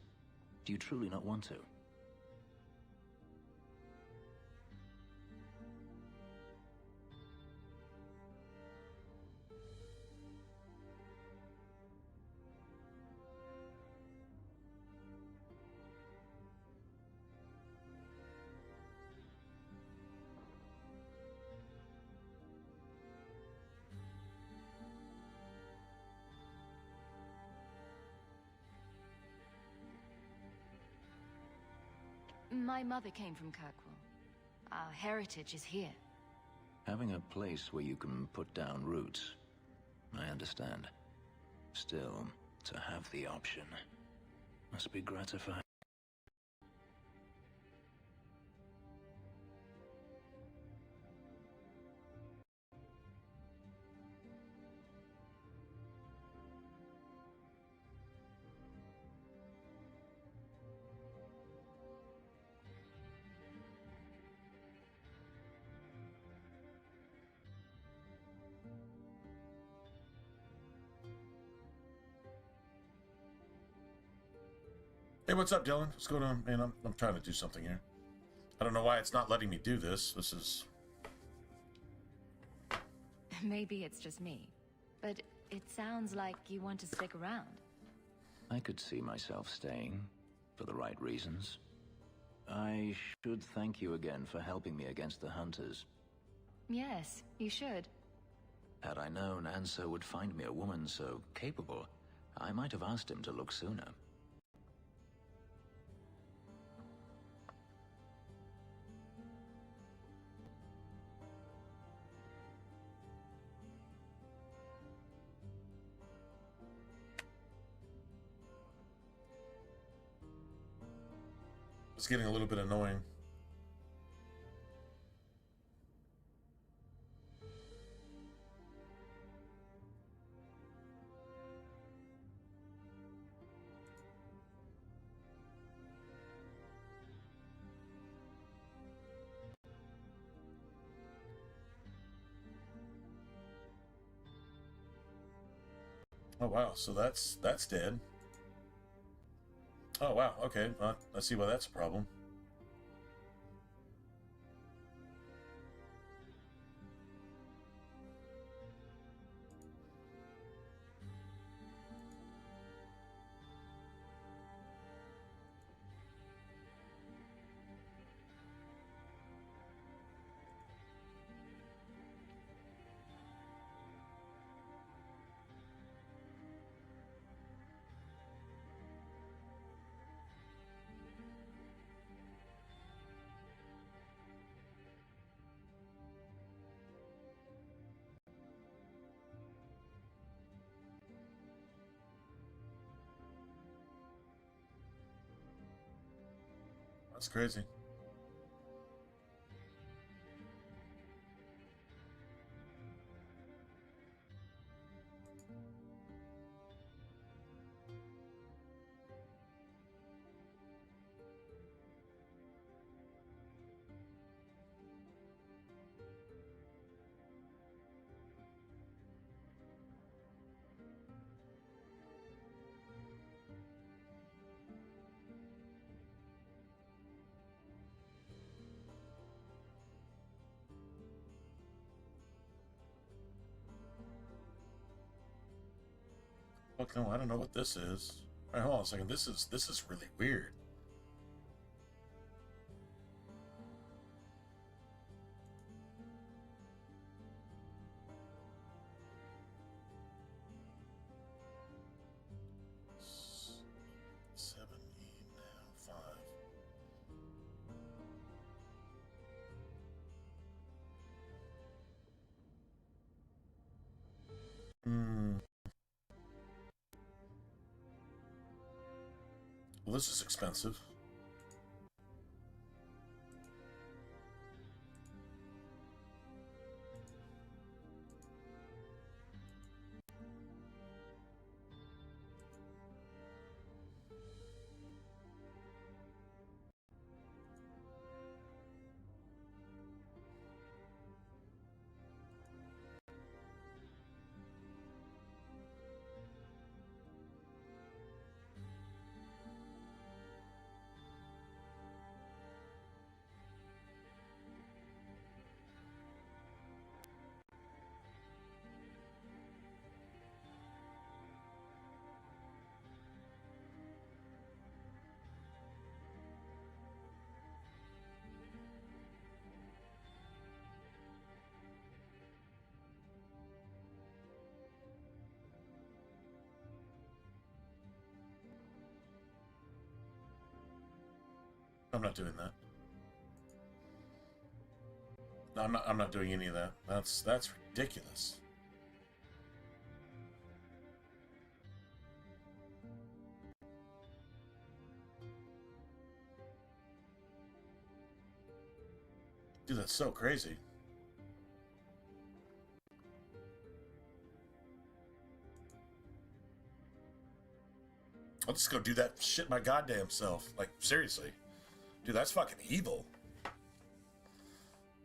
Do you truly not want to? My mother came from Kirkwall. Our heritage is here. Having a place where you can put down roots, I understand. Still, to have the option must be gratifying. Hey, what's up, Dylan? What's going on? Man, I'm trying to do something here. I don't know why it's not letting me do this. This is... Maybe it's just me, but it sounds like you want to stick around. I could see myself staying, for the right reasons. I should thank you again for helping me against the Hunters. Yes, you should. Had I known Ansel would find me a woman so capable, I might have asked him to look sooner. It's getting a little bit annoying. Oh wow, so that's dead. Oh wow, okay, I see why that's a problem. That's crazy. Look, no, I don't know what this is. All right, hold on a second. This is really weird. Well, this is expensive. I'm not doing that. No, I'm not doing any of that. That's ridiculous. Dude, that's so crazy. I'll just go do that shit my goddamn self. Like, seriously. Dude, that's fucking evil.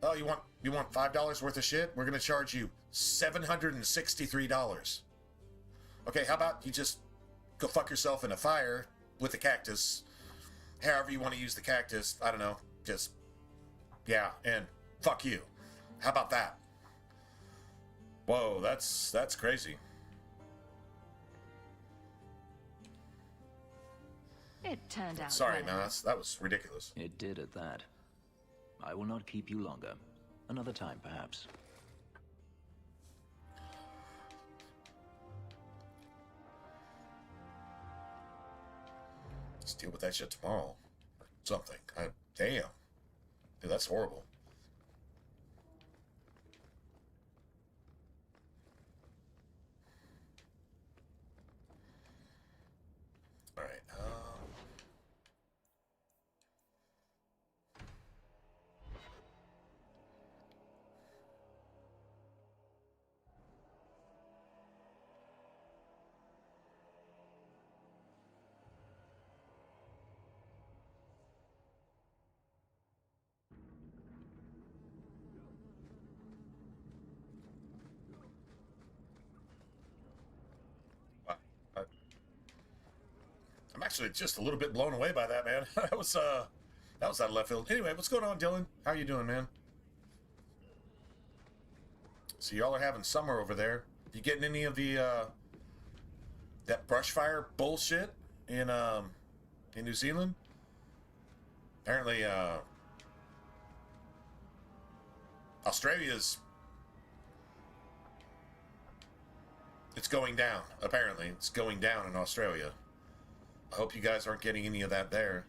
Oh, you want $5 worth of shit? We're gonna charge you $763. Okay, how about you just go fuck yourself in a fire with a cactus? However you want to use the cactus, I don't know. Just, yeah, and fuck you. How about that? Whoa, that's crazy. It turned out. Sorry, man, that was ridiculous. It did at that. I will not keep you longer. Another time, perhaps. Let's deal with that shit tomorrow. Or something. Damn. Dude, that's horrible. All right. I'm actually just a little bit blown away by that, man. that was out of left field. Anyway, what's going on, Dylan? How you doing, man? So y'all are having summer over there. You getting any of the that brush fire bullshit in New Zealand? Apparently, Australia's it's going down. Apparently, it's going down in Australia. I hope you guys aren't getting any of that there.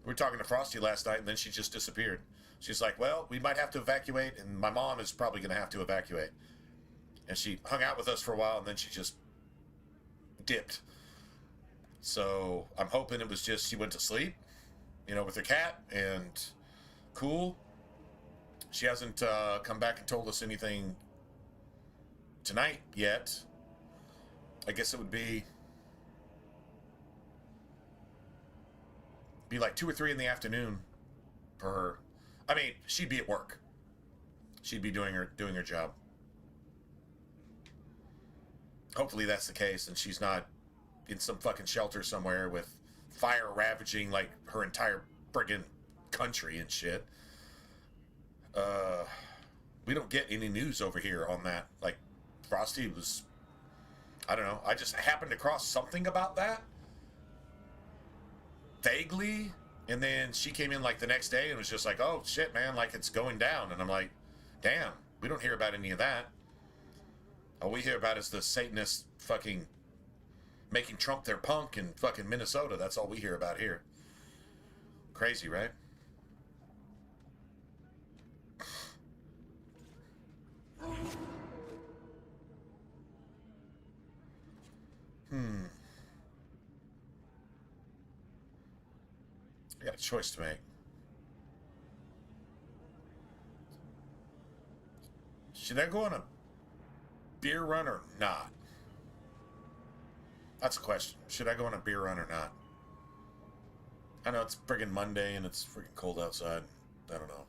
We were talking to Frosty last night, and then she just disappeared. She's like, well, we might have to evacuate, and my mom is probably going to have to evacuate. And she hung out with us for a while, and then she just dipped. So I'm hoping it was just she went to sleep, you know, with her cat, and cool. She hasn't come back and told us anything tonight yet. I guess it would be like 2 or 3 in the afternoon for her. I mean, she'd be at work. She'd be doing her job. Hopefully that's the case, and she's not in some fucking shelter somewhere with fire ravaging like her entire friggin' country and shit. We don't get any news over here on that. Like, Frosty was, I don't know, I just happened across something about that vaguely, and then she came in like the next day and was just like, oh shit, man, like it's going down. And I'm like, damn, we don't hear about any of that. All we hear about is the Satanists fucking making Trump their punk in fucking Minnesota. That's all we hear about here. Crazy, right? I got a choice to make. Should I go on a beer run or not? That's a question. Should I go on a beer run or not? I know it's friggin' Monday and it's friggin' cold outside. I don't know.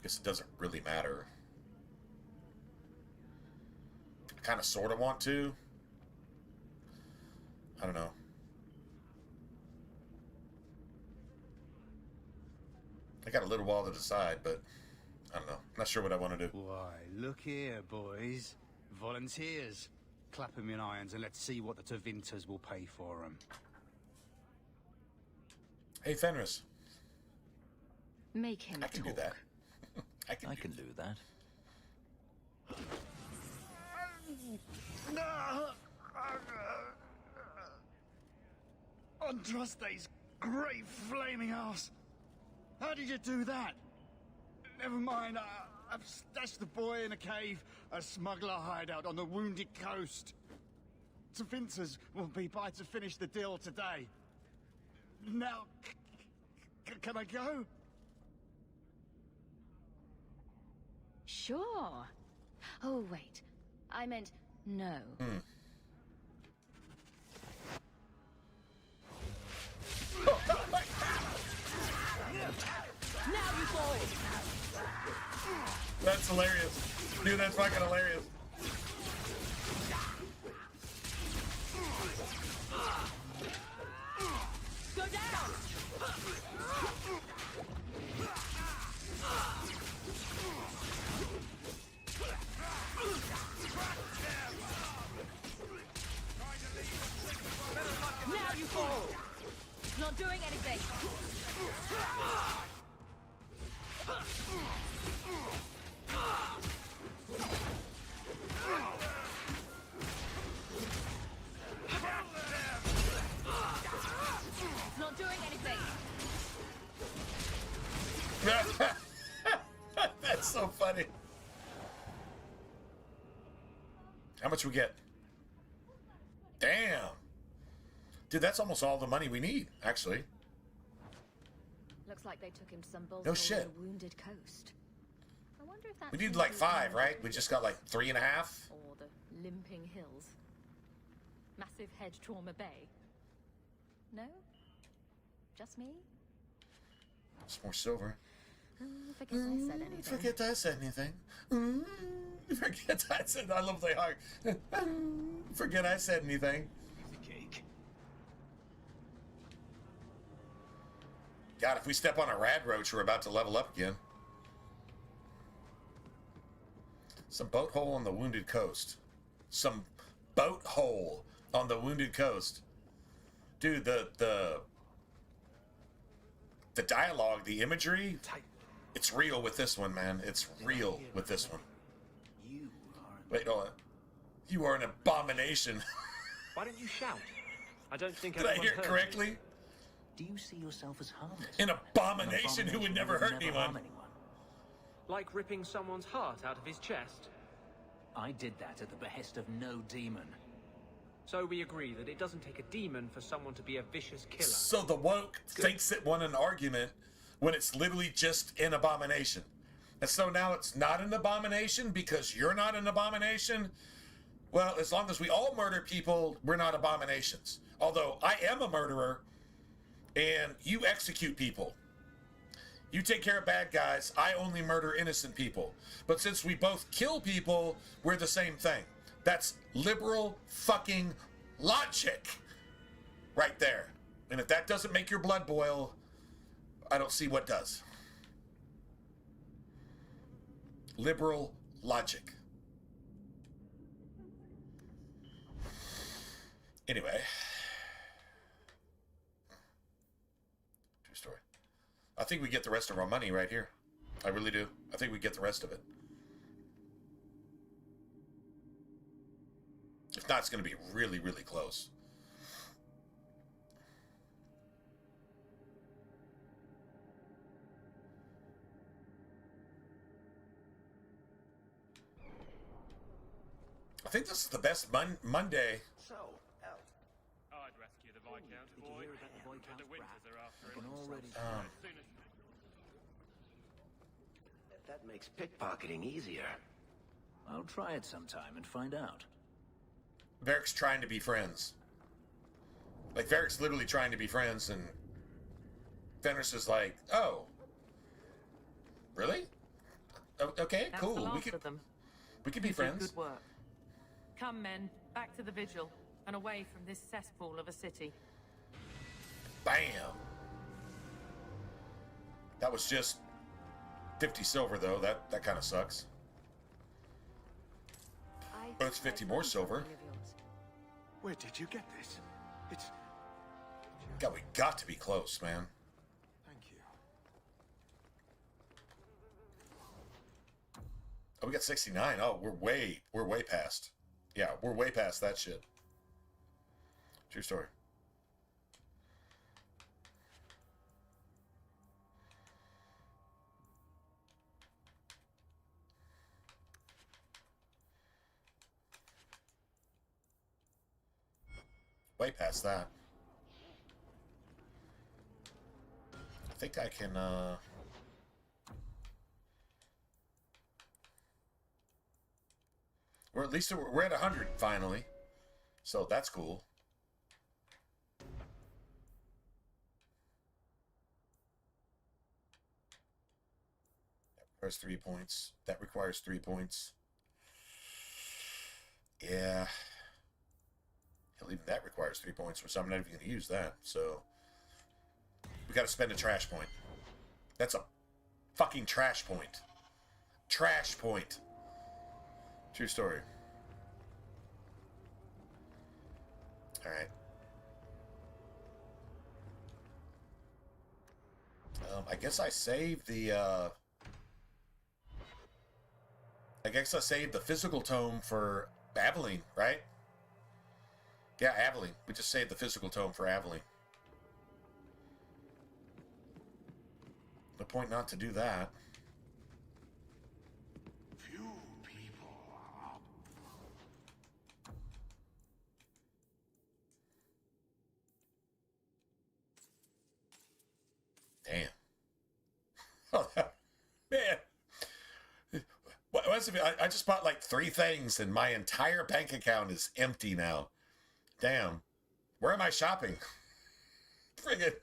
Guess it doesn't really matter. I kind of sort of want to. I don't know. I got a little while to decide, but I don't know. Not sure what I want to do. Why, look here, boys. Volunteers. Clap them in irons and let's see what the Tevinters will pay for them. Hey, Fenris. Make him I can do that. I can do that. Andraste's great flaming ass. How did you do that? Never mind, I've stashed the boy in a cave, a smuggler hideout on the Wounded Coast. Tevinters will be by to finish the deal today. Now, can I go? Sure. Oh, wait. I meant no. Now you fall. That's hilarious. Dude, that's fucking hilarious. Go down. Now you fall. Not doing anything. Not doing anything. That's so funny. How much we get? Damn. Dude, that's almost all the money we need, actually. Looks like they took him to some No balls shit. on the Wounded Coast. I wonder if that's We need like 5, right? We just got like 3.5. Or the Limping Hills. Massive Head Trauma Bay. No? Just me? Some more silver. Forget I said anything. Forget I said anything. Forget I said. I love the hug. Forget I said anything. Cake. God, if we step on a rad roach, we're about to level up again. Some boat hole on the Wounded Coast. Some boat hole on the Wounded Coast. Dude, the dialogue, the imagery, it's real with this one, man. It's real with this one. Wait, hold on. You are an abomination. Why don't you shout? I don't think Did I hear it heard you. correctly? Do you see yourself as harmless? An abomination who would never hurt anyone. Like ripping someone's heart out of his chest? I did that at the behest of no demon. So we agree that it doesn't take a demon for someone to be a vicious killer. So the woke thinks it won an argument when it's literally just an abomination. And so now it's not an abomination because you're not an abomination? Well, as long as we all murder people, we're not abominations. Although I am a murderer, and you execute people. You take care of bad guys, I only murder innocent people. But since we both kill people, we're the same thing. That's liberal fucking logic right there. And if that doesn't make your blood boil, I don't see what does. Liberal logic. Anyway. True story. I think we get the rest of our money right here. I really do. I think we get the rest of it. If not, it's going to be really, really close. I think this is the best Monday. So, I'd rescue the Viscount, boy. The winters are after him. That makes pickpocketing easier. I'll try it sometime and find out. Varric's trying to be friends. Like, Varric's literally trying to be friends, and Fenris is like, oh. Really? Okay, That's cool. the We last could of them. be You did friends. Good work. Come, men, back to the vigil and away from this cesspool of a city. Bam. That was just 50 silver, though. That kind of sucks. But it's 50 more silver. Where did you get this? It's... God, we got to be close, man. Thank you. Oh, we got 69. Oh, we're way past. Yeah, we're way past that shit. True story. Way past that. I think I can, Or at least we're at 100 finally. So that's cool. That requires 3 points. That requires 3 points. Yeah. Hell, even that requires 3 points, which I'm not even going to use that. So we got to spend a trash point. That's a fucking trash point. Trash point. True story. All right. I guess I saved the. I guess I saved the physical tome for Aveline, right? Yeah, Aveline. We just saved the physical tome for Aveline. No point not to do that. Damn. Oh, man. I just bought like 3 things and my entire bank account is empty now. Damn. Where am I shopping? Friggin'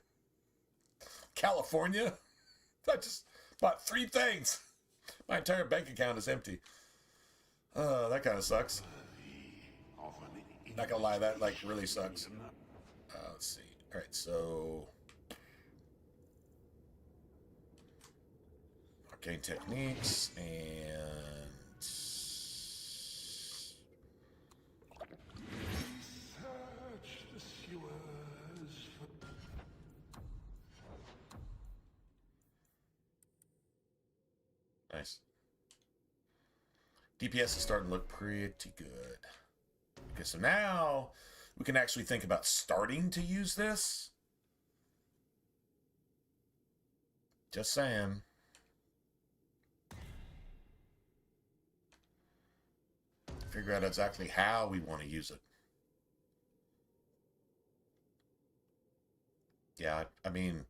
California? I just bought 3 things. My entire bank account is empty. That kind of sucks. Not gonna lie, that like really sucks. Let's see. All right, so arcane techniques and nice. DPS is starting to look pretty good. Okay, so now we can actually think about starting to use this. Just saying. Figure out exactly how we want to use it. Yeah, I mean,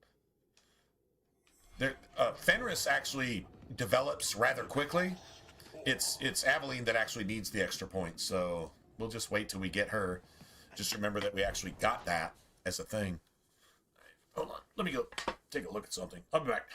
Fenris actually develops rather quickly. It's Aveline that actually needs the extra points, so we'll just wait till we get her. Just remember that we actually got that as a thing. Hold on, let me go take a look at something. I'll be back.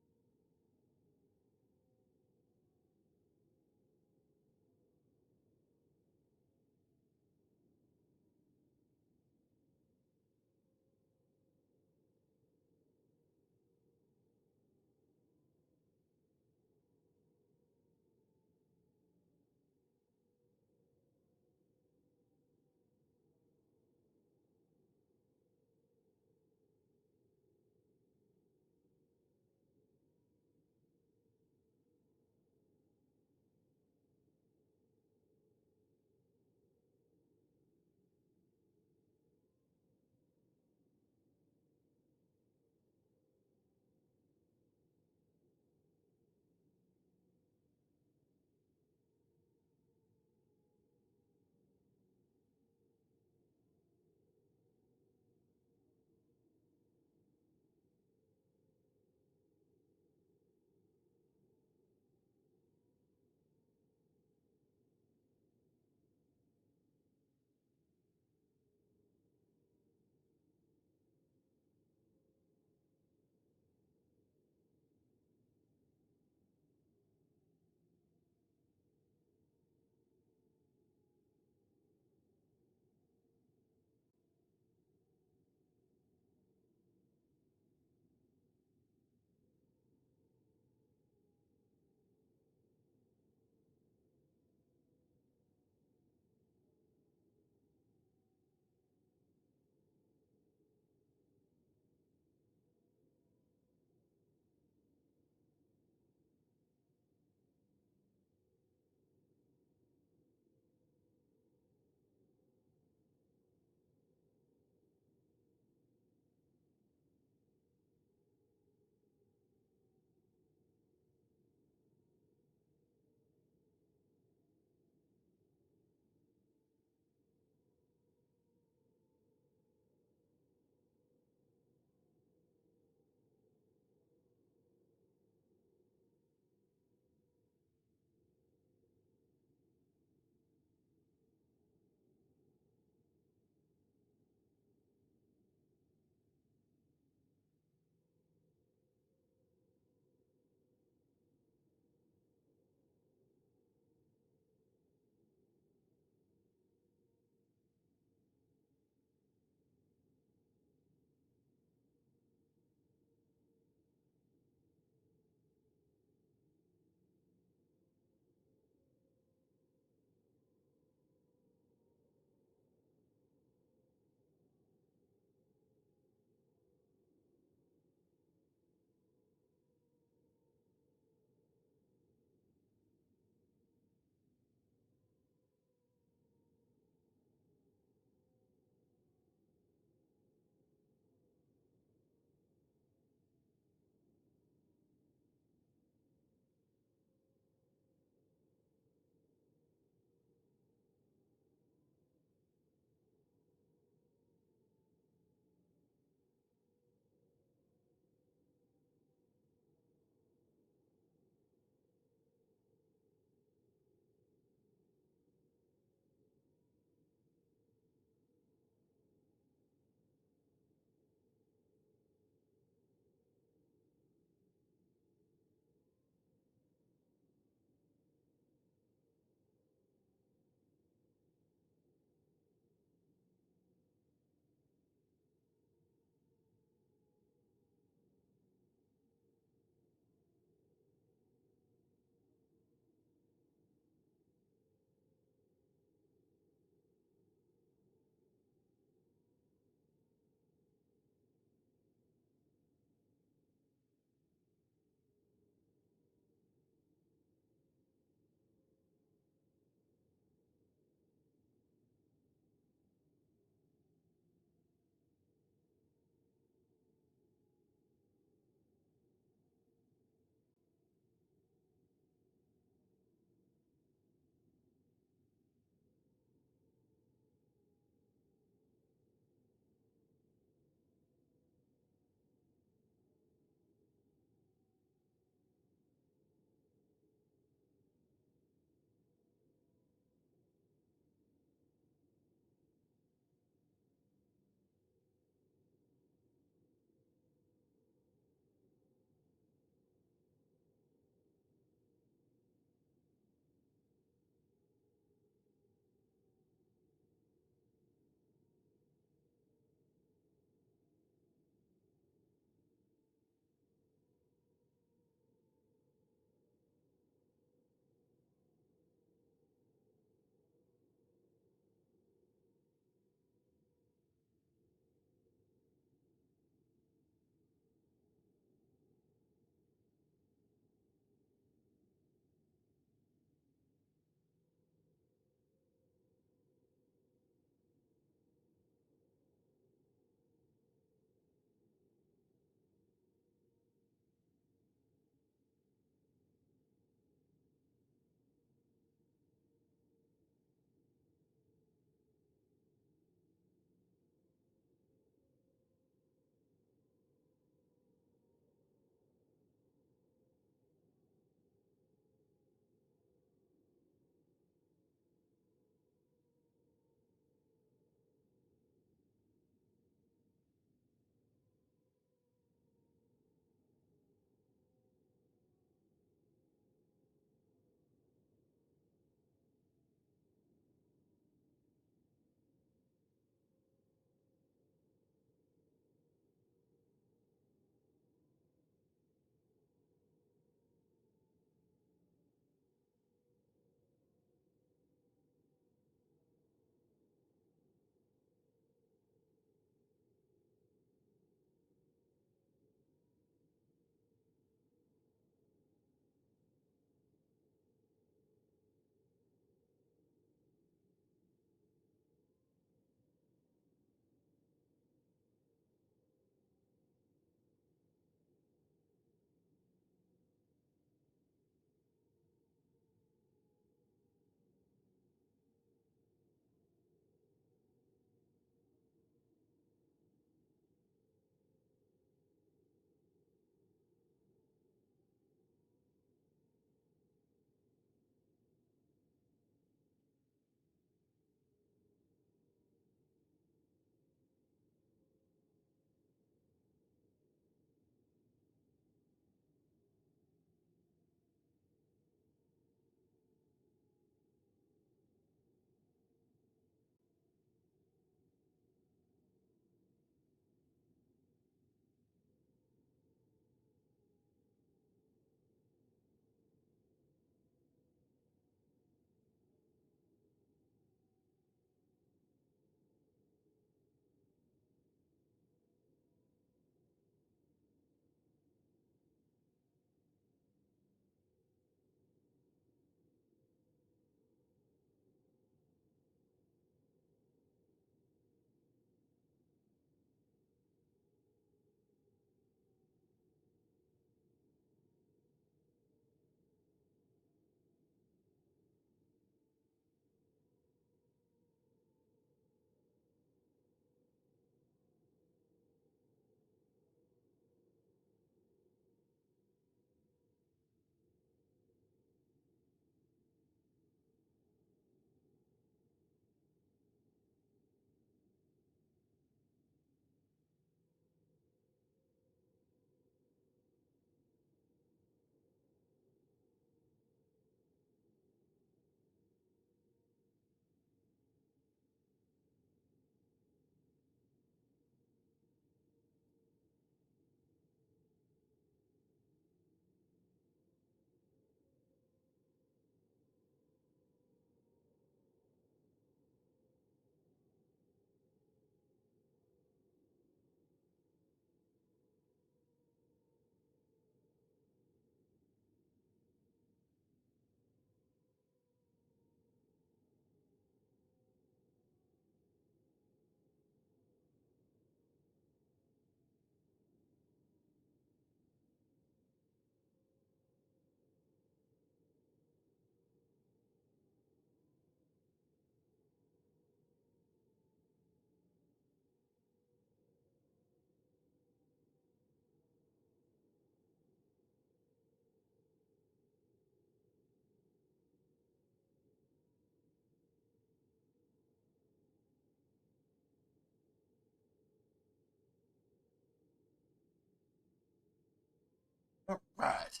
All right.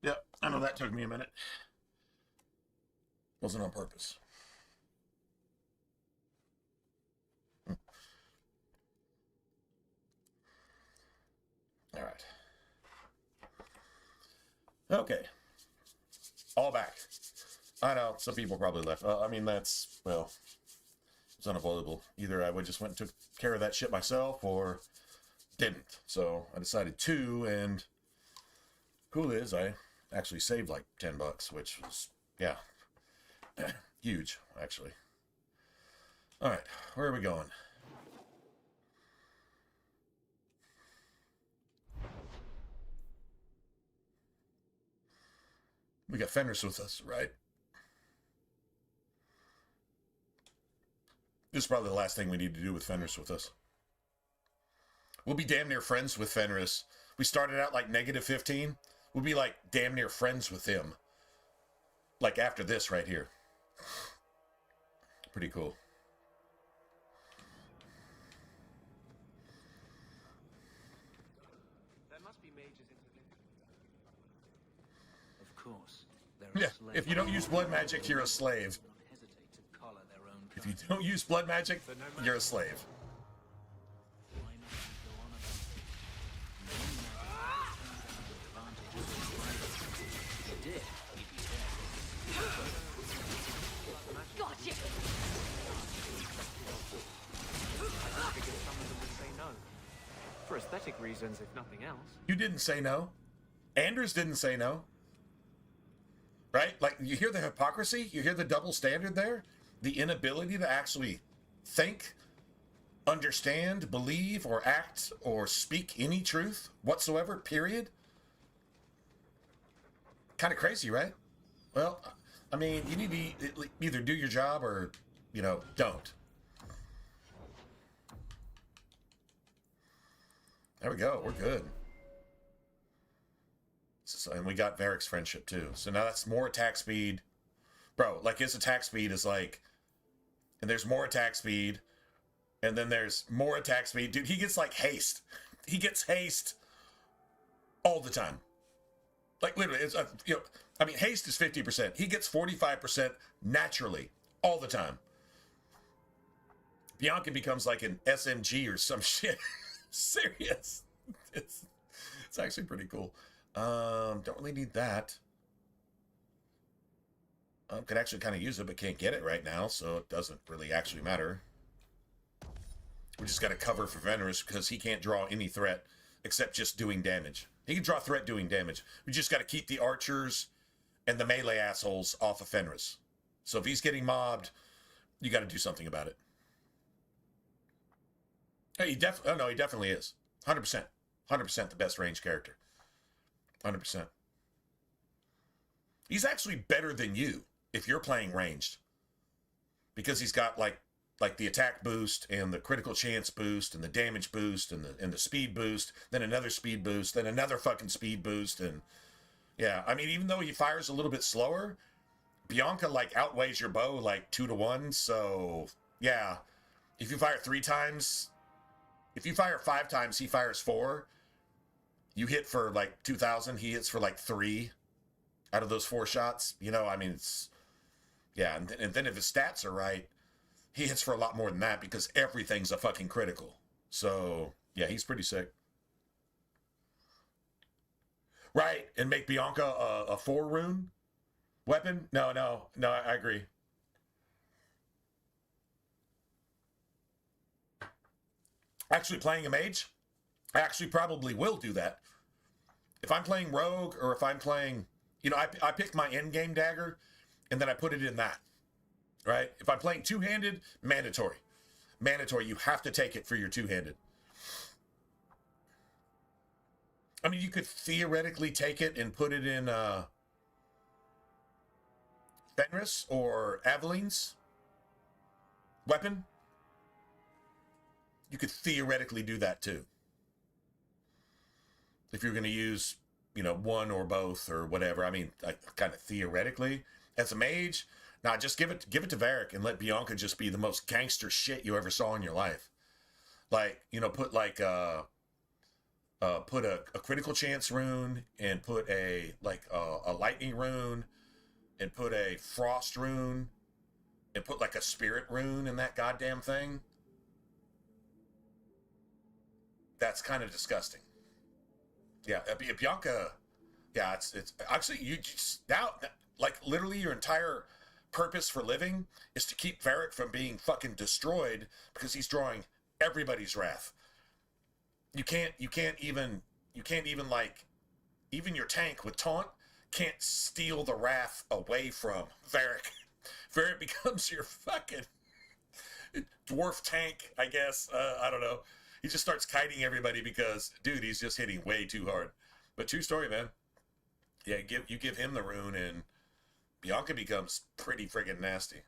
Yep, I know that took me a minute. Wasn't on purpose. All right. Okay. All back. I know, some people probably left. I mean, that's, well, it's unavoidable. Either I would just went and took care of that shit myself or didn't. So I decided to, and cool is I actually saved like $10, which was, yeah, huge, actually. All right, where are we going? We got Fenris with us, right? This is probably the last thing we need to do with Fenris with us. We'll be damn near friends with Fenris. We started out like -15. We'll be like damn near friends with him. Like after this right here. Pretty cool. There must be mages in. Of course. Yeah, if you don't use blood magic, you're a slave. If you don't use blood magic, you're a slave. Gotcha! For aesthetic reasons, if nothing else. You didn't say no. Anders didn't say no. Right? Like, you hear the hypocrisy? You hear the double standard there? The inability to actually think, understand, believe, or act, or speak any truth whatsoever, period. Kind of crazy, right? Well, I mean, you need to either do your job or, you know, don't. There we go. We're good. So, and we got Varric's friendship, too. So now that's more attack speed. Bro, like, his attack speed is like... And there's more attack speed. And then there's more attack speed. Dude, he gets, like, haste. He gets haste all the time. Like, literally, it's, you know... I mean, haste is 50%. He gets 45% naturally, all the time. Bianca becomes like an SMG or some shit. Serious. It's actually pretty cool. Don't really need that. Could actually kind of use it, but can't get it right now, so it doesn't really actually matter. We just got to cover for Fenris because he can't draw any threat except just doing damage. He can draw threat doing damage. We just got to keep the archers and the melee assholes off of Fenris. So if he's getting mobbed, you got to do something about it. Hey, he definitely is. 100%. 100% the best range character. 100%. He's actually better than you if you're playing ranged. Because he's got like the attack boost and the critical chance boost and the damage boost and the speed boost, then another speed boost, then another fucking speed boost, and yeah, I mean, even though he fires a little bit slower, Bianca, like, outweighs your bow, like, 2 to 1, so, yeah. If you fire 3 times, if you fire 5 times, he fires 4. You hit for, like, 2,000, he hits for, like, 3 out of those 4 shots. You know, I mean, it's, yeah, and then if his stats are right, he hits for a lot more than that because everything's a fucking critical. So, yeah, he's pretty sick. Right, and make Bianca a 4-rune weapon? No, I agree. Actually playing a mage, I actually probably will do that. If I'm playing rogue or if I'm playing, you know, I pick my endgame dagger and then I put it in that, right? If I'm playing two-handed, mandatory. Mandatory, you have to take it for your two-handed. I mean, you could theoretically take it and put it in Fenris or Aveline's weapon. You could theoretically do that too. If you're going to use, you know, one or both or whatever. I mean, kind of theoretically. As a mage, nah, just give it to Varric and let Bianca just be the most gangster shit you ever saw in your life. Like, you know, put like put a critical chance rune, and put a lightning rune, and put a frost rune, and put like a spirit rune in that goddamn thing. That's kind of disgusting. Yeah, Bianca. Yeah, it's actually you just now, like, literally your entire purpose for living is to keep Varric from being fucking destroyed because he's drawing everybody's wrath. You can't even like, even your tank with taunt can't steal the wrath away from Varric. Varric becomes your fucking dwarf tank, I guess. I don't know. He just starts kiting everybody because, dude, he's just hitting way too hard. But true story, man. Yeah, you give him the rune and Bianca becomes pretty friggin' nasty.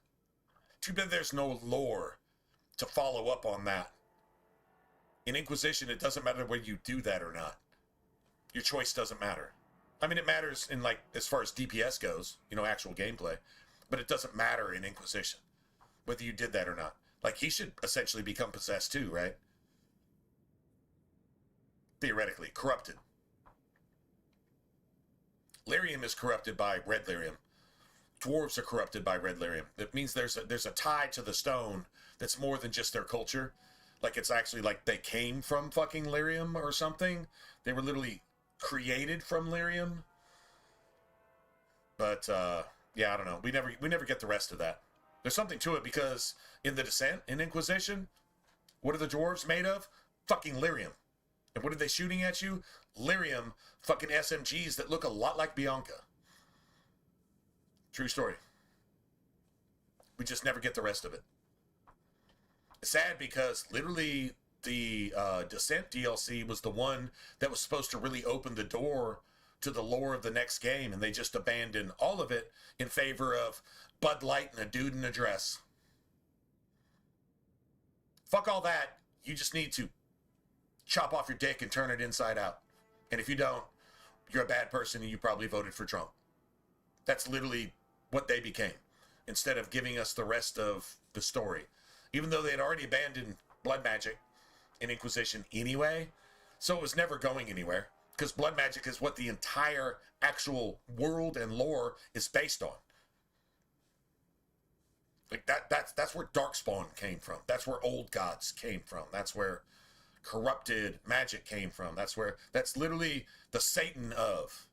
Too bad there's no lore to follow up on that. In Inquisition, it doesn't matter whether you do that or not. Your choice doesn't matter. I mean, it matters in, like, as far as DPS goes, you know, actual gameplay, but it doesn't matter in Inquisition whether you did that or not. Like, he should essentially become possessed too, right? Theoretically, corrupted. Lyrium is corrupted by red lyrium. Dwarves are corrupted by red lyrium. That means there's a tie to the stone that's more than just their culture. Like, it's actually like they came from fucking lyrium or something. They were literally created from lyrium. But yeah, I don't know. We never get the rest of that. There's something to it because in the Descent, in Inquisition, what are the dwarves made of? Fucking lyrium. And what are they shooting at you? Lyrium fucking SMGs that look a lot like Bianca. True story. We just never get the rest of it. It's sad because literally the Descent DLC was the one that was supposed to really open the door to the lore of the next game, and they just abandoned all of it in favor of Bud Light and a dude in a dress. Fuck all that. You just need to chop off your dick and turn it inside out. And if you don't, you're a bad person and you probably voted for Trump. That's literally what they became, instead of giving us the rest of the story. Even though they had already abandoned blood magic in Inquisition anyway, so it was never going anywhere, because blood magic is what the entire actual world and lore is based on. Like, that's where Darkspawn came from. That's where Old Gods came from. That's where corrupted magic came from. That's literally the Satan of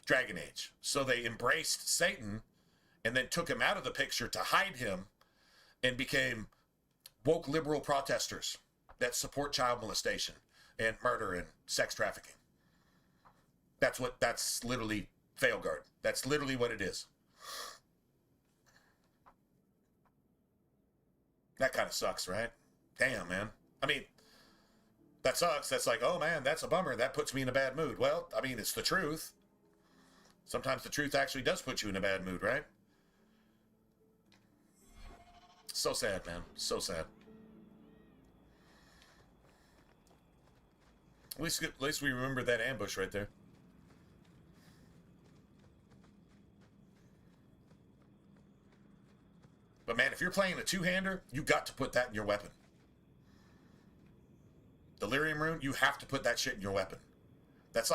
Dragon Age. So they embraced Satan and then took him out of the picture to hide him and became woke liberal protesters that support child molestation and murder and sex trafficking. That's literally Veilguard. That's literally what it is. That kind of sucks, right? Damn, man. I mean, that sucks. That's like, oh man, that's a bummer. That puts me in a bad mood. Well, I mean, it's the truth. Sometimes the truth actually does put you in a bad mood, right? So sad, man. So sad. At least we remember that ambush right there. But man, if you're playing a two-hander, you got to put that in your weapon. Delirium rune, you have to put that shit in your weapon. It's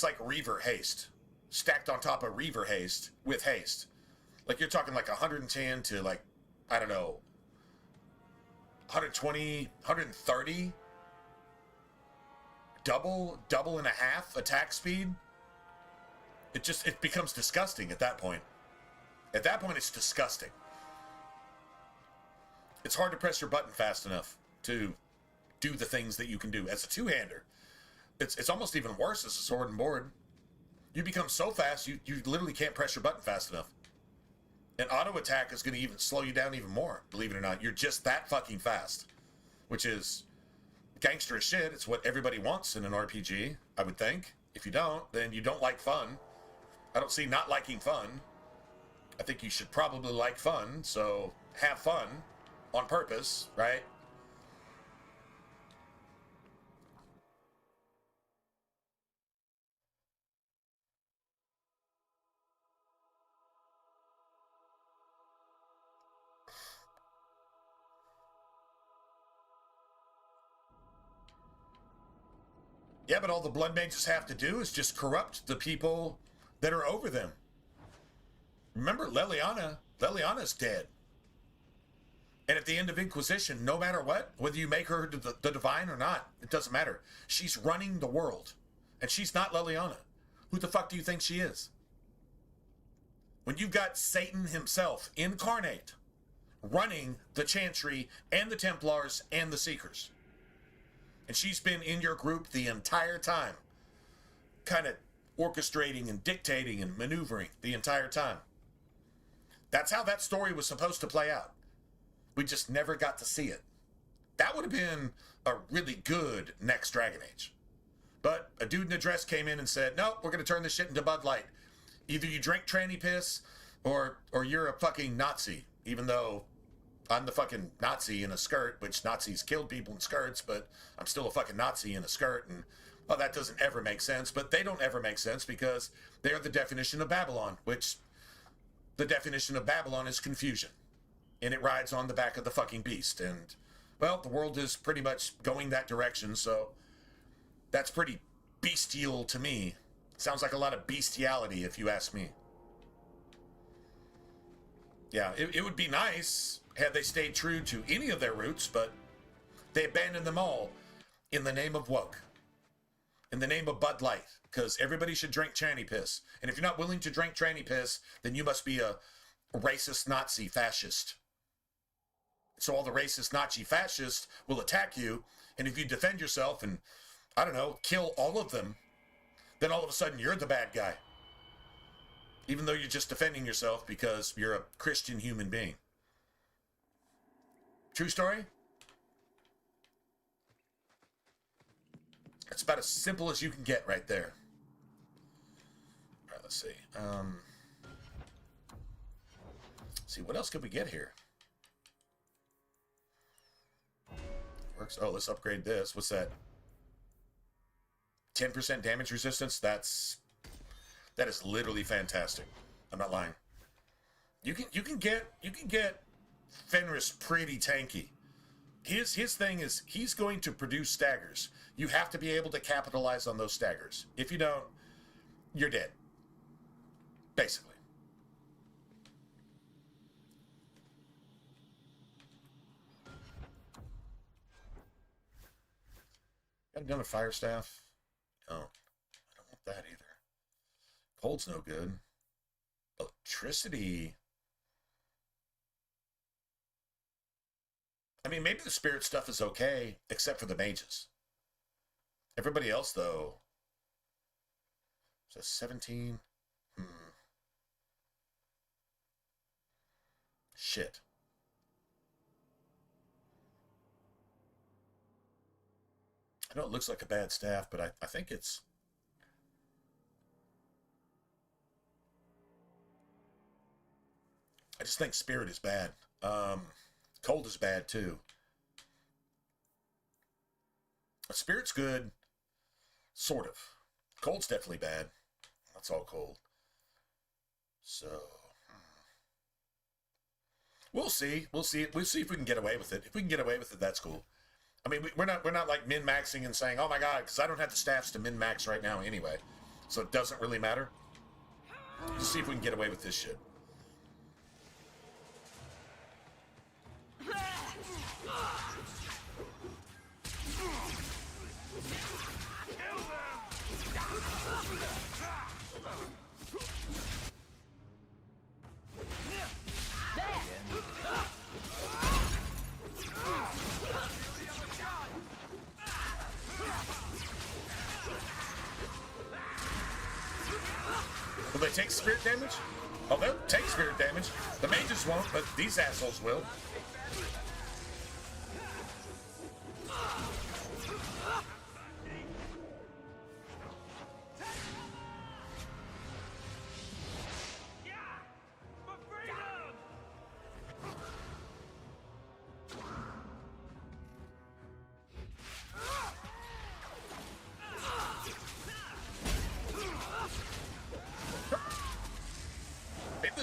like Reaver haste stacked on top of Reaver haste with haste. Like, you're talking like 110 to, like, I don't know, 120, 130 double and a half attack speed. It becomes disgusting at that point. At that point, it's disgusting. It's hard to press your button fast enough to do the things that you can do. As a two-hander, it's almost even worse as a sword and board. You become so fast, you literally can't press your button fast enough. And auto attack is going to even slow you down even more, believe it or not. You're just that fucking fast, which is gangster as shit. It's what everybody wants in an RPG, I would think. If you don't, then you don't like fun. I don't see not liking fun. I think you should probably like fun, so have fun on purpose, right? Yeah, but all the blood mages have to do is just corrupt the people that are over them. Remember Leliana? Leliana's dead. And at the end of Inquisition, no matter what, whether you make her the divine or not, it doesn't matter. She's running the world. And she's not Leliana. Who the fuck do you think she is? When you've got Satan himself, incarnate, running the Chantry and the Templars and the Seekers. And she's been in your group the entire time, kind of orchestrating and dictating and maneuvering the entire time. That's how that story was supposed to play out. We just never got to see it. That would have been a really good next Dragon Age. But a dude in a dress came in and said, no, we're going to turn this shit into Bud Light. Either you drink tranny piss or you're a fucking Nazi, even though I'm the fucking Nazi in a skirt, which Nazis killed people in skirts, but I'm still a fucking Nazi in a skirt, and, well, that doesn't ever make sense, but they don't ever make sense because they're the definition of Babylon, which the definition of Babylon is confusion, and it rides on the back of the fucking beast, and, well, the world is pretty much going that direction, so that's pretty bestial to me. Sounds like a lot of bestiality, if you ask me. Yeah, it would be nice had they stayed true to any of their roots, but they abandoned them all in the name of woke, in the name of Bud Light, because everybody should drink tranny piss. And if you're not willing to drink tranny piss, then you must be a racist Nazi fascist. So all the racist Nazi fascists will attack you, and if you defend yourself and, I don't know, kill all of them, then all of a sudden you're the bad guy. Even though you're just defending yourself because you're a Christian human being. True story? It's about as simple as you can get right there. All right, let's see. Let's see, what else could we get here? Works. Oh, let's upgrade this. What's that? 10% damage resistance? That is literally fantastic. I'm not lying. You can get Fenris pretty tanky. His thing is he's going to produce staggers. You have to be able to capitalize on those staggers. If you don't, you're dead. Basically. Got another fire staff? Oh, I don't want that either. Cold's no good. Electricity. I mean, maybe the spirit stuff is okay, except for the mages. Everybody else, though. So 17. Shit. I know it looks like a bad staff, but I think it's... I just think spirit is bad. Cold is bad, too. Spirit's good. Sort of. Cold's definitely bad. That's all cold. So... We'll see. We'll see if we can get away with it. If we can get away with it, that's cool. I mean, we're not like min-maxing and saying, oh my god, because I don't have the staffs to min-max right now anyway. So it doesn't really matter. Let's see if we can get away with this shit. Will they take spirit damage? Oh, they'll take spirit damage. The mages won't, but these assholes will.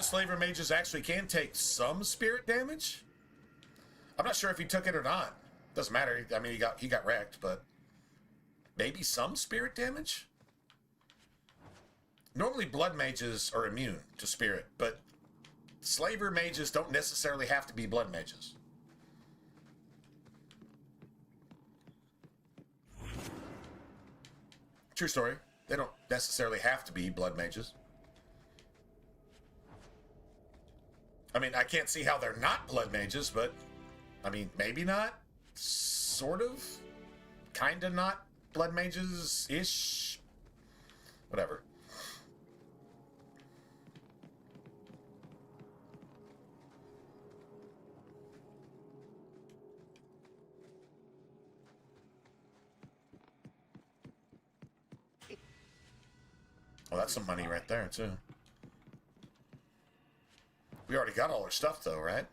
Slaver mages actually can take some spirit damage. I'm not sure if he took it or not. Doesn't matter. I mean, he got wrecked, but maybe some spirit damage? Normally blood mages are immune to spirit, but slaver mages don't necessarily have to be blood mages. True story. They don't necessarily have to be blood mages. I mean, I can't see how they're not blood mages, but I mean, maybe not. Sort of. Kinda not blood mages-ish. Whatever. Well, that's some money right there, too. We already got all our stuff, though, right?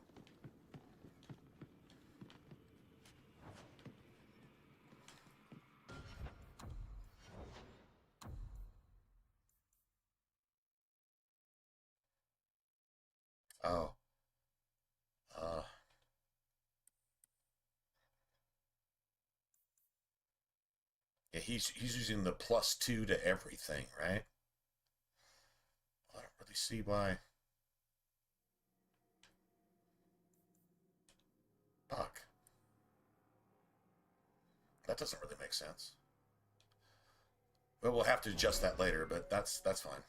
Oh. Yeah, he's using the +2 to everything, right? I don't really see why. Fuck. That doesn't really make sense. Well, we'll have to adjust that later, but that's fine.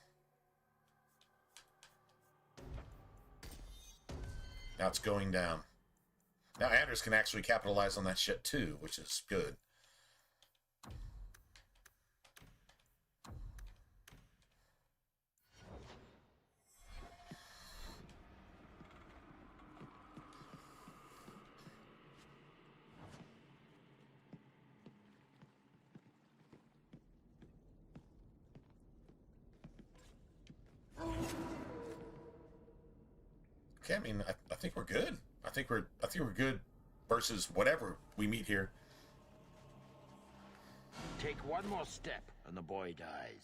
Now it's going down. Now Anders can actually capitalize on that shit too, which is good. Okay, I mean, I think we're good. I think we're good versus whatever we meet here. Take one more step and the boy dies.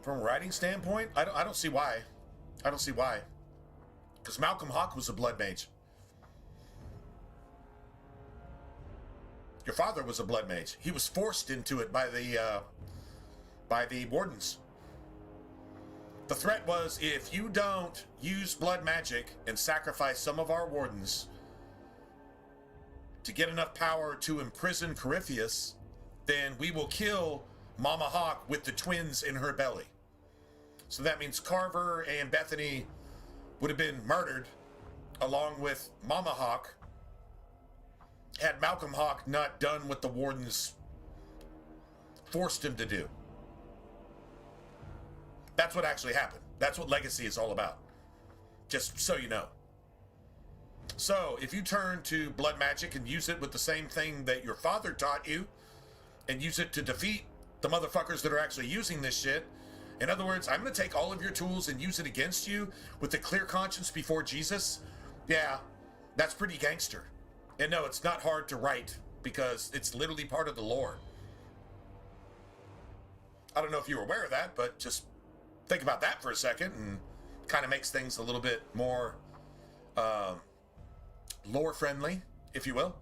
From a writing standpoint, I don't see why. I don't see why. Because Malcolm Hawk was a blood mage. Your father was a blood mage. He was forced into it by the wardens. The threat was, if you don't use blood magic and sacrifice some of our wardens to get enough power to imprison Corypheus, then we will kill Mama Hawk with the twins in her belly. So that means Carver and Bethany would have been murdered along with Mama Hawk had Malcolm Hawk not done what the wardens forced him to do. That's what actually happened. That's what Legacy is all about. Just so you know. So, if you turn to blood magic and use it with the same thing that your father taught you, and use it to defeat the motherfuckers that are actually using this shit, in other words, I'm going to take all of your tools and use it against you with a clear conscience before Jesus, yeah, that's pretty gangster. And no, it's not hard to write, because it's literally part of the lore. I don't know if you were aware of that, but just think about that for a second, and kind of makes things a little bit more lore-friendly, if you will.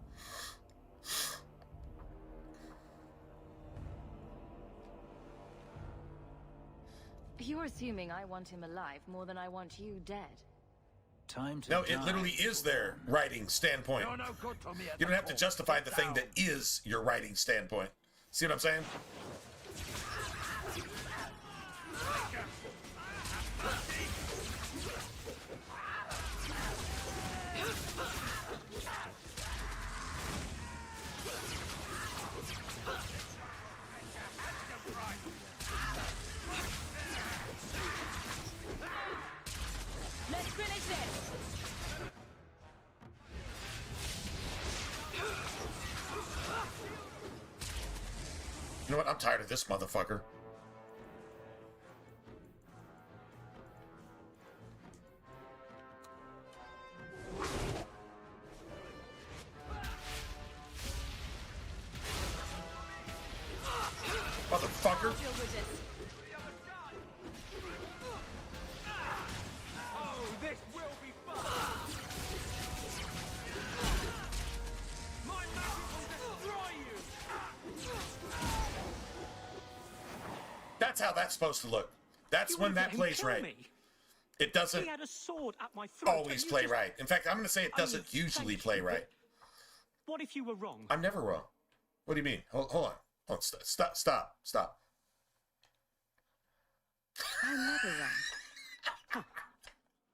You're assuming I want him alive more than I want you dead. Time to No, it literally is their writing standpoint. You're no good to me at You don't the have to court. justify the Sit thing down. that is your writing standpoint. See what I'm saying? Let's finish this! You know what? I'm tired of this motherfucker. motherfucker. Oh, this will be fun. My magic will destroy you. That's how that's supposed to look. That's when that plays right. It doesn't He had a sword at my throat. always play right. In fact, I'm going to say it doesn't usually play right. What if you were wrong? I'm never wrong. What do you mean? Hold on. Hold on. Stop. I'm never wrong.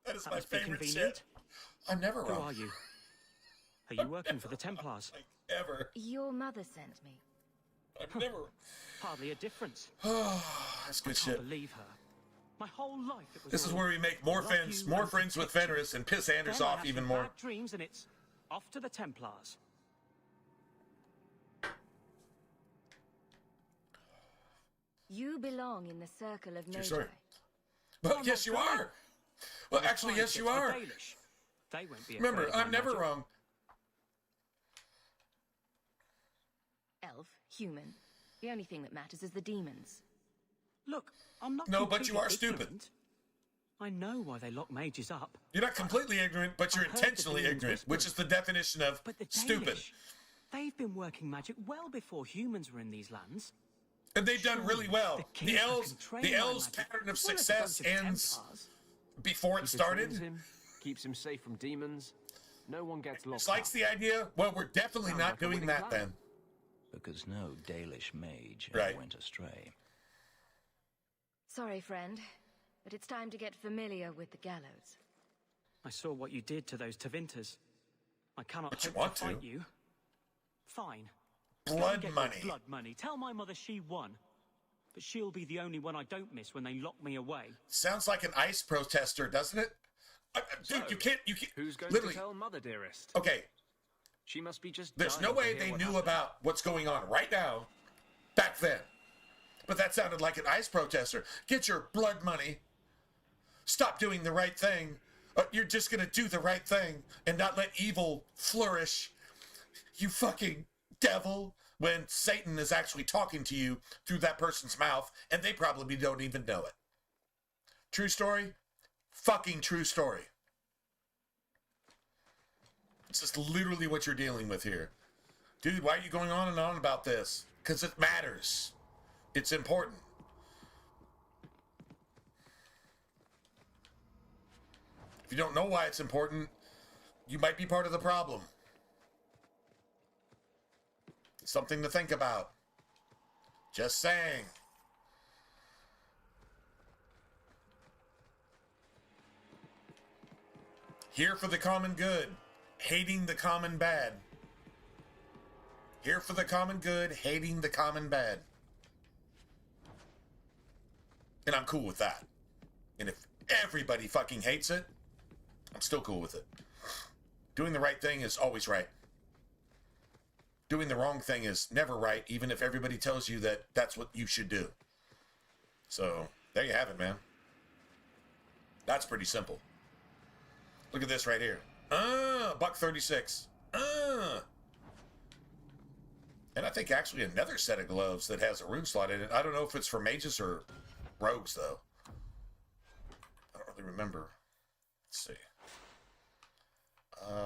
That is That my must be favorite convenient. shit. I'm never Who wrong. are you? Are you working for the Templars? Ever. Your mother sent me. I'm never. Hardly a difference. That's good I shit. can't believe her. My whole life it was This is all, where we make more "Love friends, you more and friends with protect you." Fenris and piss Anders Then I off have even some more. bad dreams and it's off to the Templars. You belong in the circle of True Magi. story. Well, I'm yes, not you going. are. Well, I was actually, trying yes, to you get to the are. Dalish. They won't be Remember, afraid of I'm my never magic. wrong. Elf, human. The only thing that matters is the demons. Look, I'm not No, but you completely are stupid. ignorant. I know why they lock mages up. You're not completely ignorant, but you're I've heard the intentionally demons ignorant, which is the definition of But the stupid. Dalish, they've been working magic well before humans were in these lands. And they've done really well. The elves' magic. pattern of Well, it's a success bunch of ends Templars. before it He started. befriends him, keeps him safe from demons. No one gets locked Likes up. the idea. Well, we're definitely Sounds not like a doing winning that plan. then. Because no Dalish mage Right. ever went astray. Sorry, friend, but it's time to get familiar with the gallows. I saw what you did to those Tevinters. I cannot But you hope want to fight to. you. Fine. Go and Blood get your money. Blood money. Tell my mother she won. But she'll be the only one I don't miss when they lock me away. Sounds like an ICE protester, doesn't it? Dude, So, you can't. Who's going literally. to tell Mother, dearest? Okay, She must be just there's no dying to way hear they what knew happened. about what's going on right now, back then. But that sounded like an ICE protester. Get your blood money. Stop doing the right thing. You're just gonna do the right thing and not let evil flourish. You fucking devil. When Satan is actually talking to you through that person's mouth, and they probably don't even know it. True story? Fucking true story. It's just literally what you're dealing with here. Dude, why are you going on and on about this? Because it matters. It's important. If you don't know why it's important, you might be part of the problem. Something to think about. Just saying. Here for the common good, hating the common bad. Here for the common good, hating the common bad. And I'm cool with that. And if everybody fucking hates it, I'm still cool with it. Doing the right thing is always right. Doing the wrong thing is never right, even if everybody tells you that that's what you should do. So, there you have it, man. That's pretty simple. Look at this right here. $1.36. And I think actually another set of gloves that has a rune slot in it. I don't know if it's for mages or rogues, though. I don't really remember. Let's see.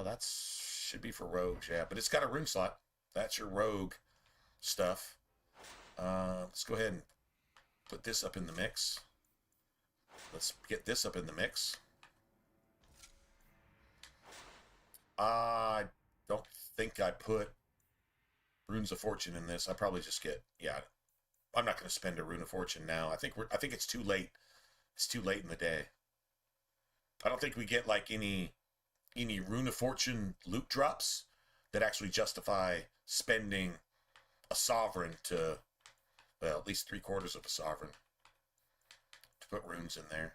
That should be for rogues, yeah. But it's got a rune slot. That's your rogue stuff. Let's go ahead and put this up in the mix. Let's get this up in the mix. I don't think I put Runes of Fortune in this. I probably just get, yeah. I'm not going to spend a Rune of Fortune now. I think it's too late. It's too late in the day. I don't think we get like any Rune of Fortune loot drops that actually justify spending a sovereign to, well, at least 3/4 of a sovereign to put runes in there.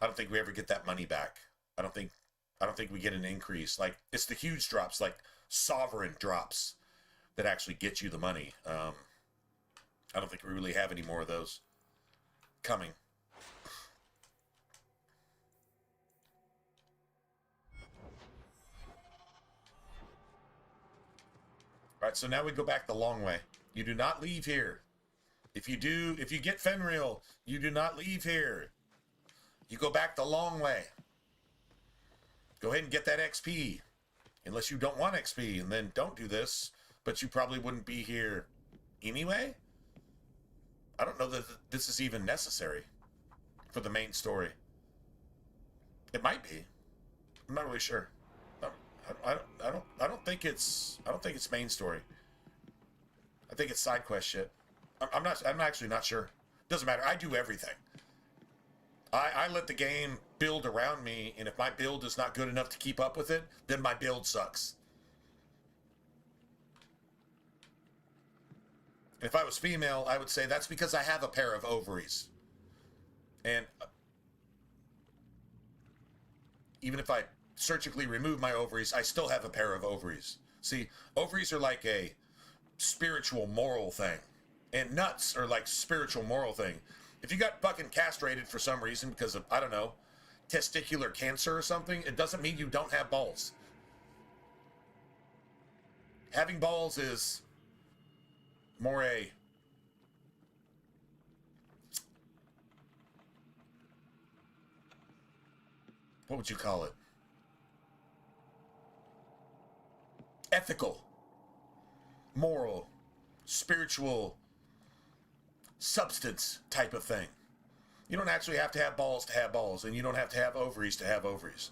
I don't think we ever get that money back. I don't think we get an increase. Like, it's the huge drops, like sovereign drops, that actually get you the money. I don't think we really have any more of those coming. All right, so now we go back the long way. You do not leave here. If you get Fenrir, you do not leave here. You go back the long way. Go ahead and get that XP. Unless you don't want XP, and then don't do this. But you probably wouldn't be here anyway? I don't know that this is even necessary for the main story. It might be. I'm not really sure. I don't think it's main story. I think it's side quest shit. I'm actually not sure. Doesn't matter. I do everything. I let the game build around me, and if my build is not good enough to keep up with it, then my build sucks. If I was female, I would say that's because I have a pair of ovaries. And even if I surgically remove my ovaries, I still have a pair of ovaries. See, ovaries are like a spiritual, moral thing. And nuts are like spiritual, moral thing. If you got fucking castrated for some reason because of, I don't know, testicular cancer or something, it doesn't mean you don't have balls. Having balls is more a what would you call it? Ethical, moral, spiritual substance type of thing. You don't actually have to have balls, and you don't have to have ovaries to have ovaries.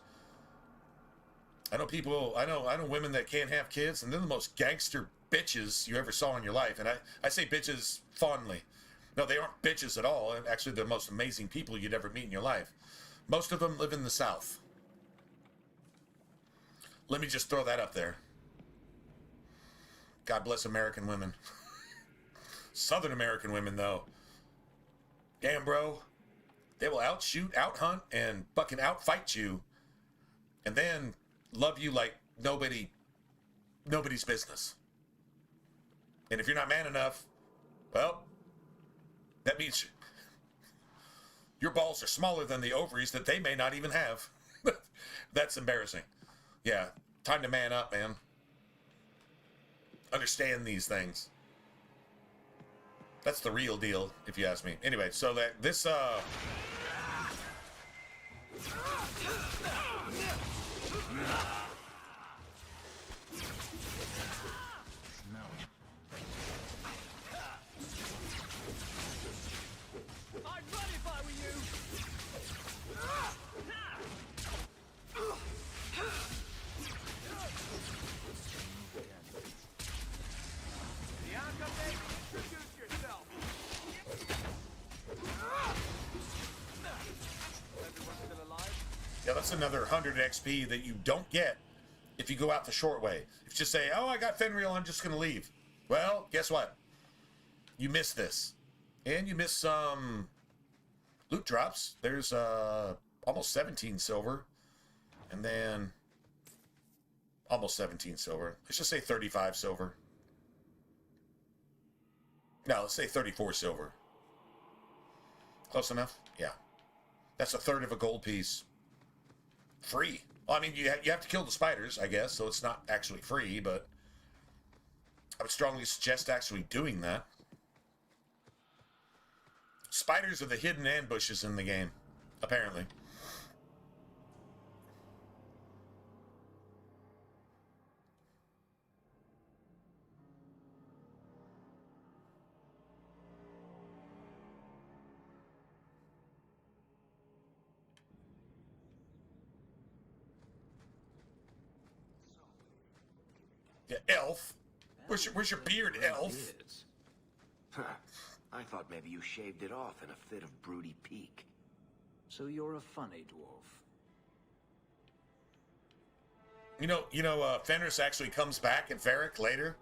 I know women that can't have kids, and they're the most gangster bitches you ever saw in your life. And I say bitches fondly. No, they aren't bitches at all. And actually, they're the most amazing people you'd ever meet in your life. Most of them live in the South. Let me just throw that up there. God bless American women. Southern American women, though. Damn, bro. They will outshoot, outhunt, and fucking outfight you. And then love you like nobody's business. And if you're not man enough, well, that means your balls are smaller than the ovaries that they may not even have. That's embarrassing. Yeah, time to man up, man. Understand these things. That's the real deal, if you ask me. Anyway, so that this yeah, that's another 100 XP that you don't get if you go out the short way. If you just say, oh, I got Fenrir, I'm just going to leave. Well, guess what? You miss this. And you miss some loot drops. There's almost 17 silver. And then almost 17 silver. Let's just say 35 silver. No, let's say 34 silver. Close enough? Yeah. That's a third of a gold piece. Free. Well, I mean, you have to kill the spiders, I guess, so it's not actually free, but I would strongly suggest actually doing that. Spiders are the hidden ambushes in the game, apparently. Yeah, elf. Where's your beard, elf? Huh. I thought maybe you shaved it off in a fit of broody pique. So you're a funny dwarf. You know, Fenris actually comes back at Varric later,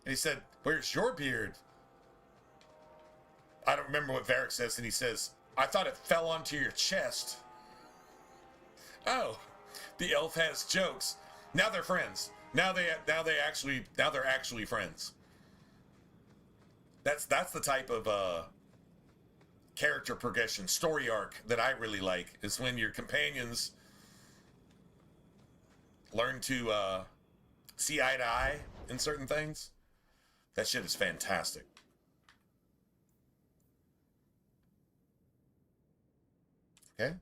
and he said, "Where's your beard?" I don't remember what Varric says, and he says, "I thought it fell onto your chest." Oh, the elf has jokes. Now they're friends. Now they're actually friends. That's the type of character progression, story arc that I really like, is when your companions learn to see eye to eye in certain things. That shit is fantastic. Okay.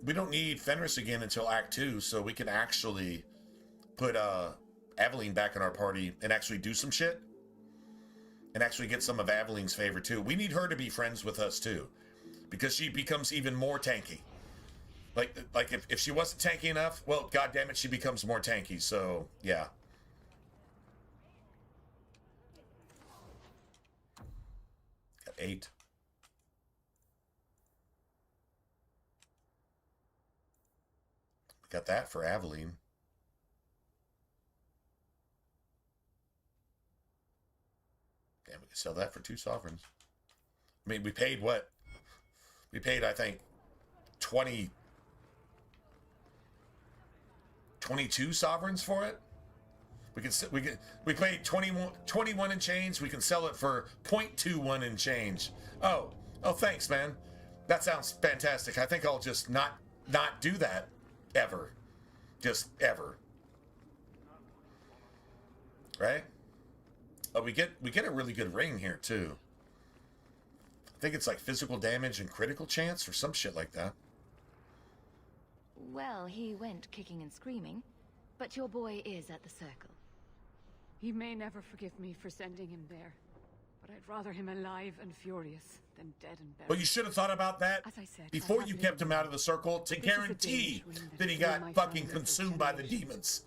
We don't need Fenris again until Act 2, so we can actually put Aveline back in our party and actually do some shit. And actually get some of Aveline's favor too. We need her to be friends with us too. Because she becomes even more tanky. Like if she wasn't tanky enough, well, god damn it, she becomes more tanky, so yeah. Got 8. Got that for Aveline. Damn, we could sell that for 2 sovereigns. I mean, we paid what? We paid, I think, 22 sovereigns for it. We paid 21 and change. We can sell it for 0.21 and change. Oh, thanks, man. That sounds fantastic. I think I'll just not do that ever. Just ever. Right? Oh, we get a really good ring here too. I think it's like physical damage and critical chance or some shit like that. Well, he went kicking and screaming, but your boy is at the circle. He may never forgive me for sending him there, but I'd rather him alive and furious than dead and buried. Well, you should have thought about that As I said, before you kept him out of the circle to guarantee that he got fucking consumed by the demons.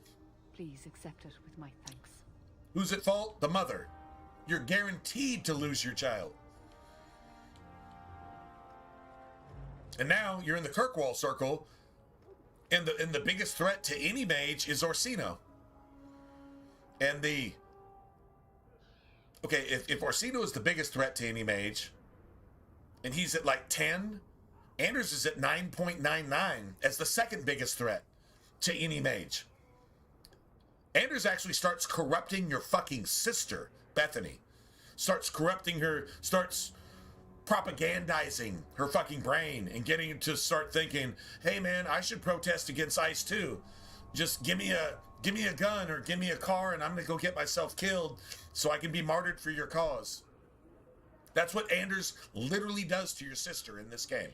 Please accept it with my thanks. Who's at fault? The mother. You're guaranteed to lose your child. And now you're in the Kirkwall circle, and the biggest threat to any mage is Orsino. And if Orsino is the biggest threat to any mage, and he's at like 10, Anders is at 9.99 as the second biggest threat to any mage. Anders actually starts corrupting your fucking sister, Bethany. Starts corrupting her, starts propagandizing her fucking brain and getting her to start thinking, hey man, I should protest against ICE too. Just give me a gun or give me a car and I'm gonna go get myself killed so I can be martyred for your cause. That's what Anders literally does to your sister in this game.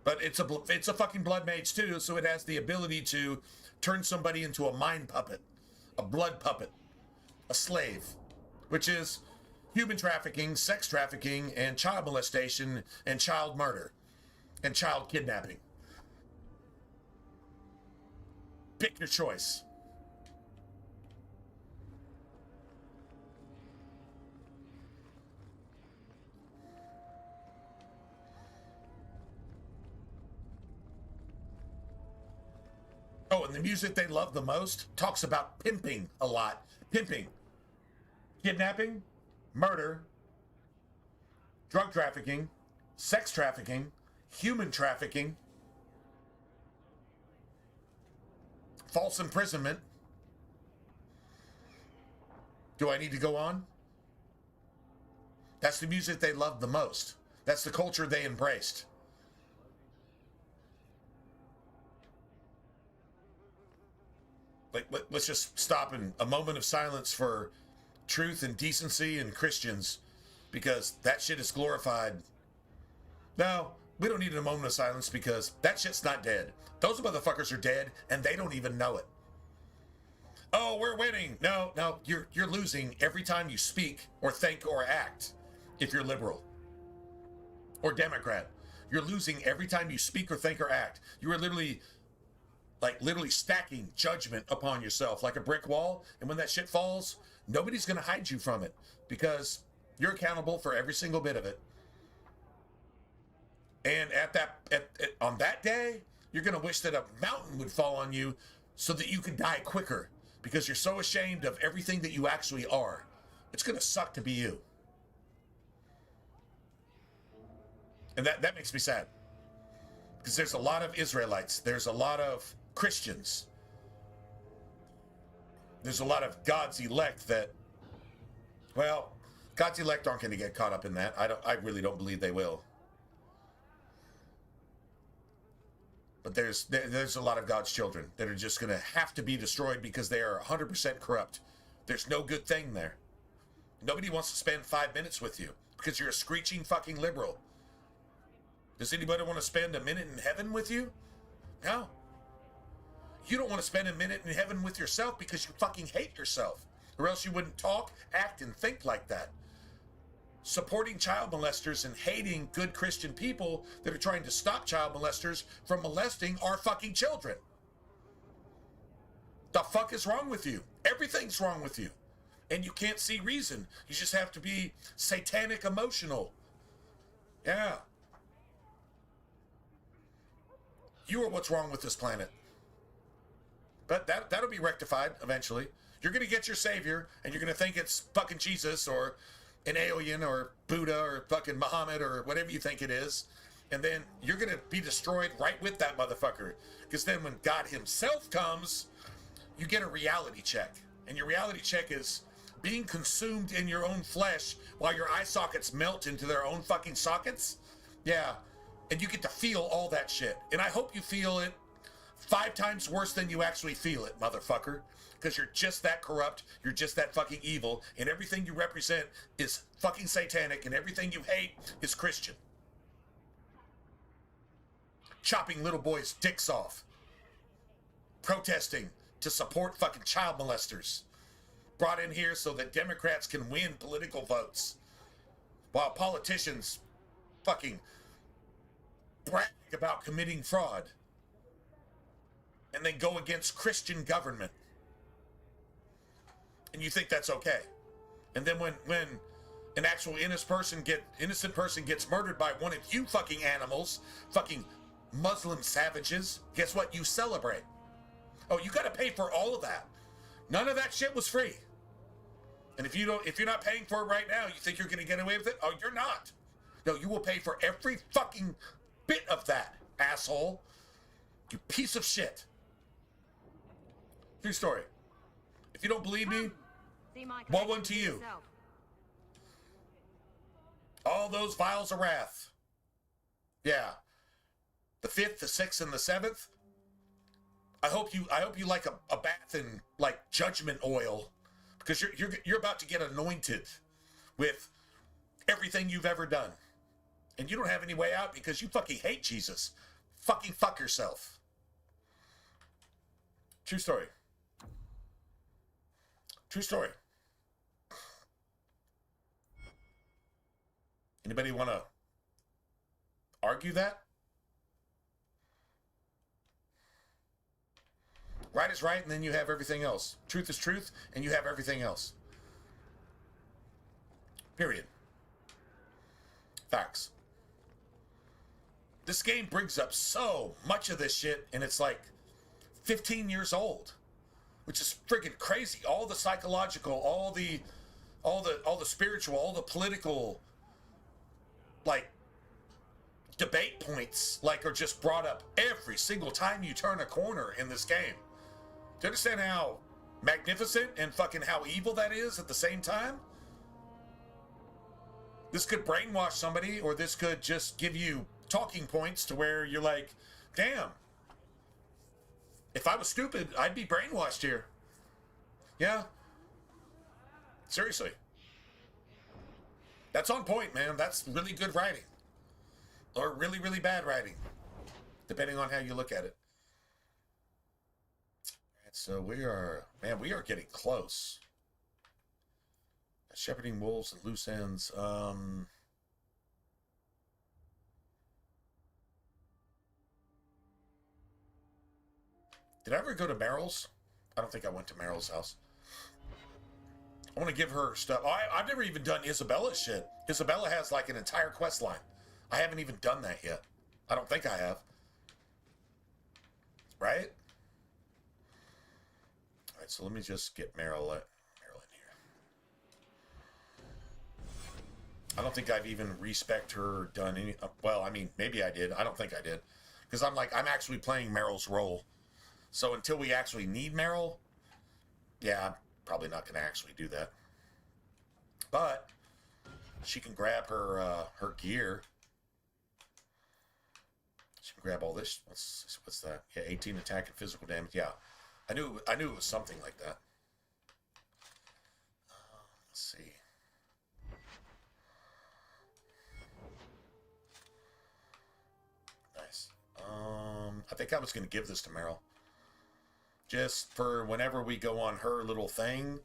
But it's a fucking blood mage too, so it has the ability to turn somebody into a mind puppet, a blood puppet, a slave, which is human trafficking, sex trafficking, and child molestation, and child murder, and child kidnapping. Pick your choice. Oh, and the music they love the most talks about pimping a lot. Pimping. Kidnapping, murder, drug trafficking, sex trafficking, human trafficking, false imprisonment. Do I need to go on? That's the music they love the most. That's the culture they embraced. Let's just stop in a moment of silence for truth and decency and Christians, because that shit is glorified. No, we don't need a moment of silence because that shit's not dead. Those motherfuckers are dead and they don't even know it. Oh, we're winning. No, you're losing every time you speak or think or act. If you're liberal or Democrat, you're losing every time you speak or think or act. You are literally stacking judgment upon yourself like a brick wall, and when that shit falls, nobody's going to hide you from it because you're accountable for every single bit of it. And on that day, you're going to wish that a mountain would fall on you so that you could die quicker because you're so ashamed of everything that you actually are. It's going to suck to be you. And that makes me sad because there's a lot of Israelites. There's a lot of Christians. There's a lot of God's elect that, well, God's elect aren't going to get caught up in that. I really don't believe they will. But there's a lot of God's children that are just going to have to be destroyed because they are 100% corrupt. There's no good thing there. Nobody wants to spend 5 minutes with you because you're a screeching fucking liberal. Does anybody want to spend a minute in heaven with you? No. You don't want to spend a minute in heaven with yourself because you fucking hate yourself. Or else you wouldn't talk, act, and think like that. Supporting child molesters and hating good Christian people that are trying to stop child molesters from molesting our fucking children. The fuck is wrong with you? Everything's wrong with you. And you can't see reason. You just have to be satanic emotional. Yeah. You are what's wrong with this planet. But that'll be rectified eventually. You're going to get your savior, and you're going to think it's fucking Jesus or an alien or Buddha or fucking Muhammad or whatever you think it is. And then you're going to be destroyed right with that motherfucker. Because then when God himself comes, you get a reality check. And your reality check is being consumed in your own flesh while your eye sockets melt into their own fucking sockets. Yeah. And you get to feel all that shit. And I hope you feel it 5 times worse than you actually feel it, motherfucker. Because you're just that corrupt, you're just that fucking evil, and everything you represent is fucking satanic, and everything you hate is Christian. Chopping little boys' dicks off. Protesting to support fucking child molesters. Brought in here so that Democrats can win political votes. While politicians fucking brag about committing fraud. And then go against Christian government. And you think that's okay. And then when an actual innocent person gets murdered by one of you fucking animals, fucking Muslim savages, guess what? You celebrate. Oh, you gotta pay for all of that. None of that shit was free. And if you're not paying for it right now, you think you're gonna get away with it? Oh, you're not. No, you will pay for every fucking bit of that, asshole. You piece of shit. True story. If you don't believe me, woe unto you. All those vials of wrath. Yeah. The 5th, the 6th, and the 7th. I hope you like a bath in like judgment oil, because you're about to get anointed with everything you've ever done. And you don't have any way out because you fucking hate Jesus. Fucking fuck yourself. True story. True story. Anybody want to argue that? Right is right, and then you have everything else. Truth is truth, and you have everything else. Period. Facts. This game brings up so much of this shit, and it's like 15 years old, which is freaking crazy. All the psychological, all the spiritual, all the political, like, debate points, like, are just brought up every single time you turn a corner in this game. Do you understand how magnificent and fucking how evil that is at the same time? This could brainwash somebody, or this could just give you talking points to where you're like, damn, if I was stupid, I'd be brainwashed here. Yeah. Seriously. That's on point, man. That's really good writing. Or really, really bad writing. Depending on how you look at it. Alright, so we are getting close. Shepherding wolves and loose ends. Did I ever go to Meryl's? I don't think I went to Meryl's house. I want to give her stuff. Oh, I've never even done Isabella's shit. Isabella has like an entire quest line. I haven't even done that yet. I don't think I have. Right? Alright, so let me just get Meryl in here. I don't think I've even respect her or done any... Well, I mean, maybe I did. I don't think I did. Because I'm actually playing Meryl's role. So until we actually need Meryl, yeah, I'm probably not going to actually do that. But she can grab her her gear. She can grab all this. What's that? Yeah, 18 attack and physical damage. Yeah, I knew it was something like that. Let's see. I think I was going to give this to Meryl. Just for whenever we go on her little thing,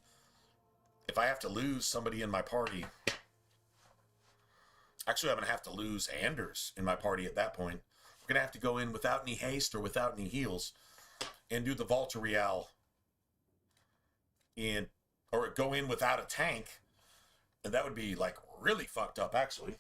if I have to lose somebody in my party... Actually, I'm going to have to lose Anders in my party at that point. We're going to have to go in without any haste or without any heals and do the Volta Real. Or go in without a tank. And that would be, like, really fucked up, actually.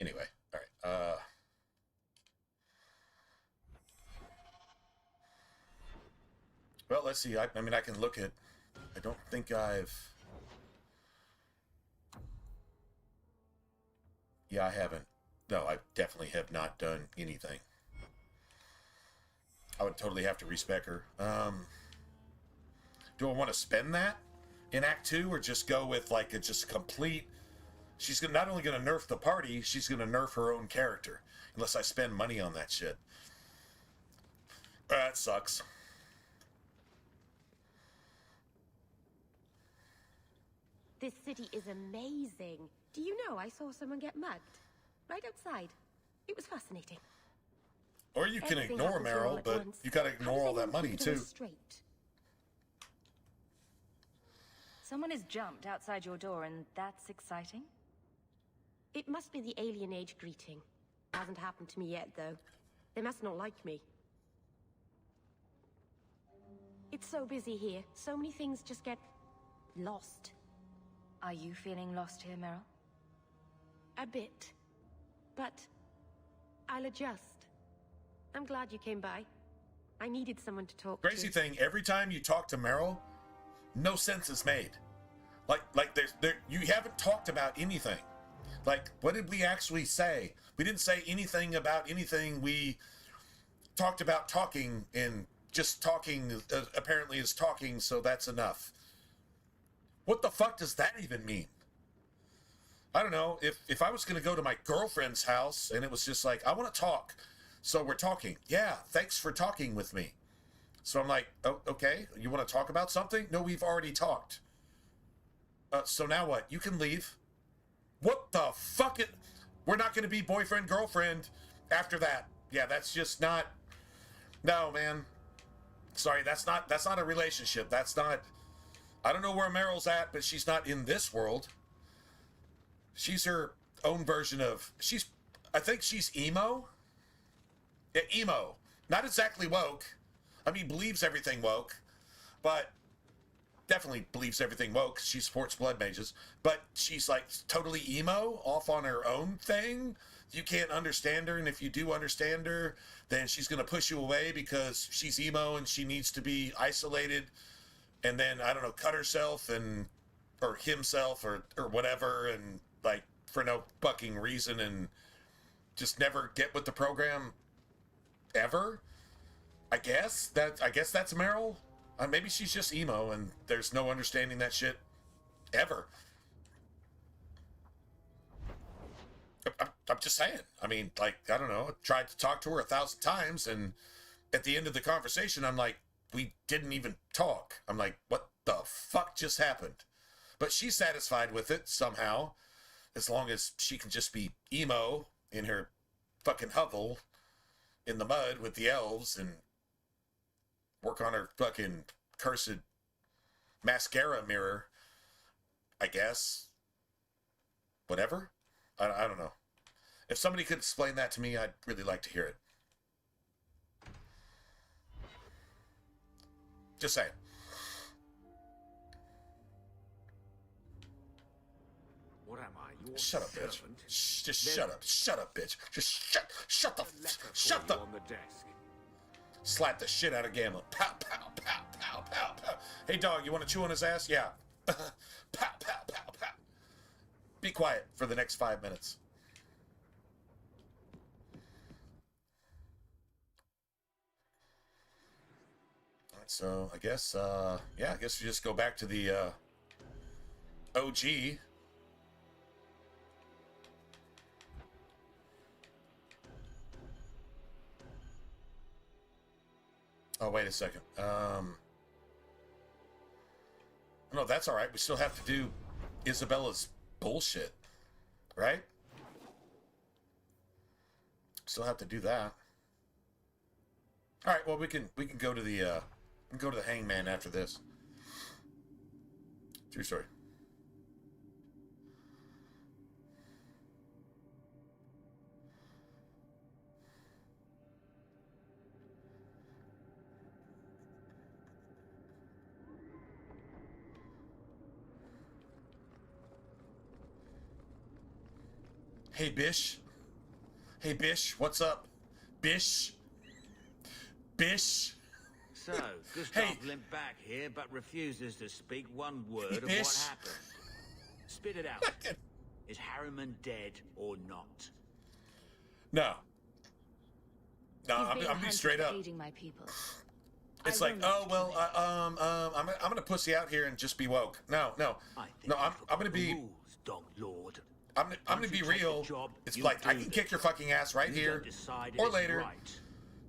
Anyway, all right. Well, let's see. I mean, I can look at... I don't think I've... Yeah, I haven't. No, I definitely have not done anything. I would totally have to respec her. Do I want to spend that in Act 2 or just go with, like, a just complete... She's not only going to nerf the party, she's going to nerf her own character. Unless I spend money on that shit. That sucks. This city is amazing. Do you know I saw someone get mugged? Right outside. It was fascinating. Or you can Everything ignore happens all Meryl, at but once. you gotta How ignore does all that anyone money, keep it all too. straight? Someone has jumped outside your door, and that's exciting? It must be the alien age greeting. Hasn't happened to me yet, though. They must not like me. It's so busy here. So many things just get... lost. Are you feeling lost here, Meryl? A bit. But... I'll adjust. I'm glad you came by. I needed someone to talk Crazy to. thing, every time you talk to Meryl, no sense is made. Like you haven't talked about anything. Like, what did we actually say? We didn't say anything about anything. We talked about talking, and just talking apparently is talking, so that's enough. What the fuck does that even mean? I don't know. If I was going to go to my girlfriend's house and it was just like, I want to talk, so we're talking. Yeah, thanks for talking with me. So I'm like, oh, okay, you want to talk about something? No, we've already talked. So now what? You can leave. What the fuck? We're not going to be boyfriend, girlfriend after that. Yeah, that's just not... No, man. Sorry, that's not a relationship. That's not... I don't know where Meryl's at, but she's not in this world. She's her own version of, I think she's emo. Yeah, emo. Not exactly woke. I mean, believes everything woke, but definitely believes everything woke. She supports blood mages, but she's like totally emo, off on her own thing. You can't understand her, and if you do understand her, then she's going to push you away because she's emo and she needs to be isolated, and then, I don't know, cut herself or himself or whatever, and like for no fucking reason, and just never get with the program ever. I guess that's Meryl. Maybe she's just emo and there's no understanding that shit ever. I'm just saying. I mean, like, I don't know. I tried to talk to her 1,000 times, and at the end of the conversation, I'm like, we didn't even talk. I'm like, what the fuck just happened? But she's satisfied with it somehow, as long as she can just be emo in her fucking hovel in the mud with the elves and work on her fucking cursed mascara mirror, I guess. Whatever. I don't know. If somebody could explain that to me, I'd really like to hear it. Just saying. What am I? Your Shut up, bitch. servant? Just shut up. Shut up, bitch. Just shut the on the desk. Slap the shit out of Gamlet. Pow, pow, pow, pow, pow, pow. Hey, dog, you want to chew on his ass? Yeah. Pow, pow, pow, pow. Be quiet for the next 5 minutes. All right, so I guess, yeah, I guess we just go back to the OG. Oh, wait a second. No, that's all right. We still have to do Isabella's bullshit, right? Still have to do that. All right. Well, we can go to the hangman after this. True story. Hey, Bish. Hey, Bish. What's up? Bish. Bish. So, Gustav limped back here, but refuses to speak one word of Bish. what happened. Spit it out. Is Harriman dead or not? No. No, I'm being straight up. Aiding my people. It's like, oh well, I'm gonna pussy out here and just be woke. No, I'm gonna be. Dog Lord. I'm gonna be real. It's like I can kick your fucking ass right here or later.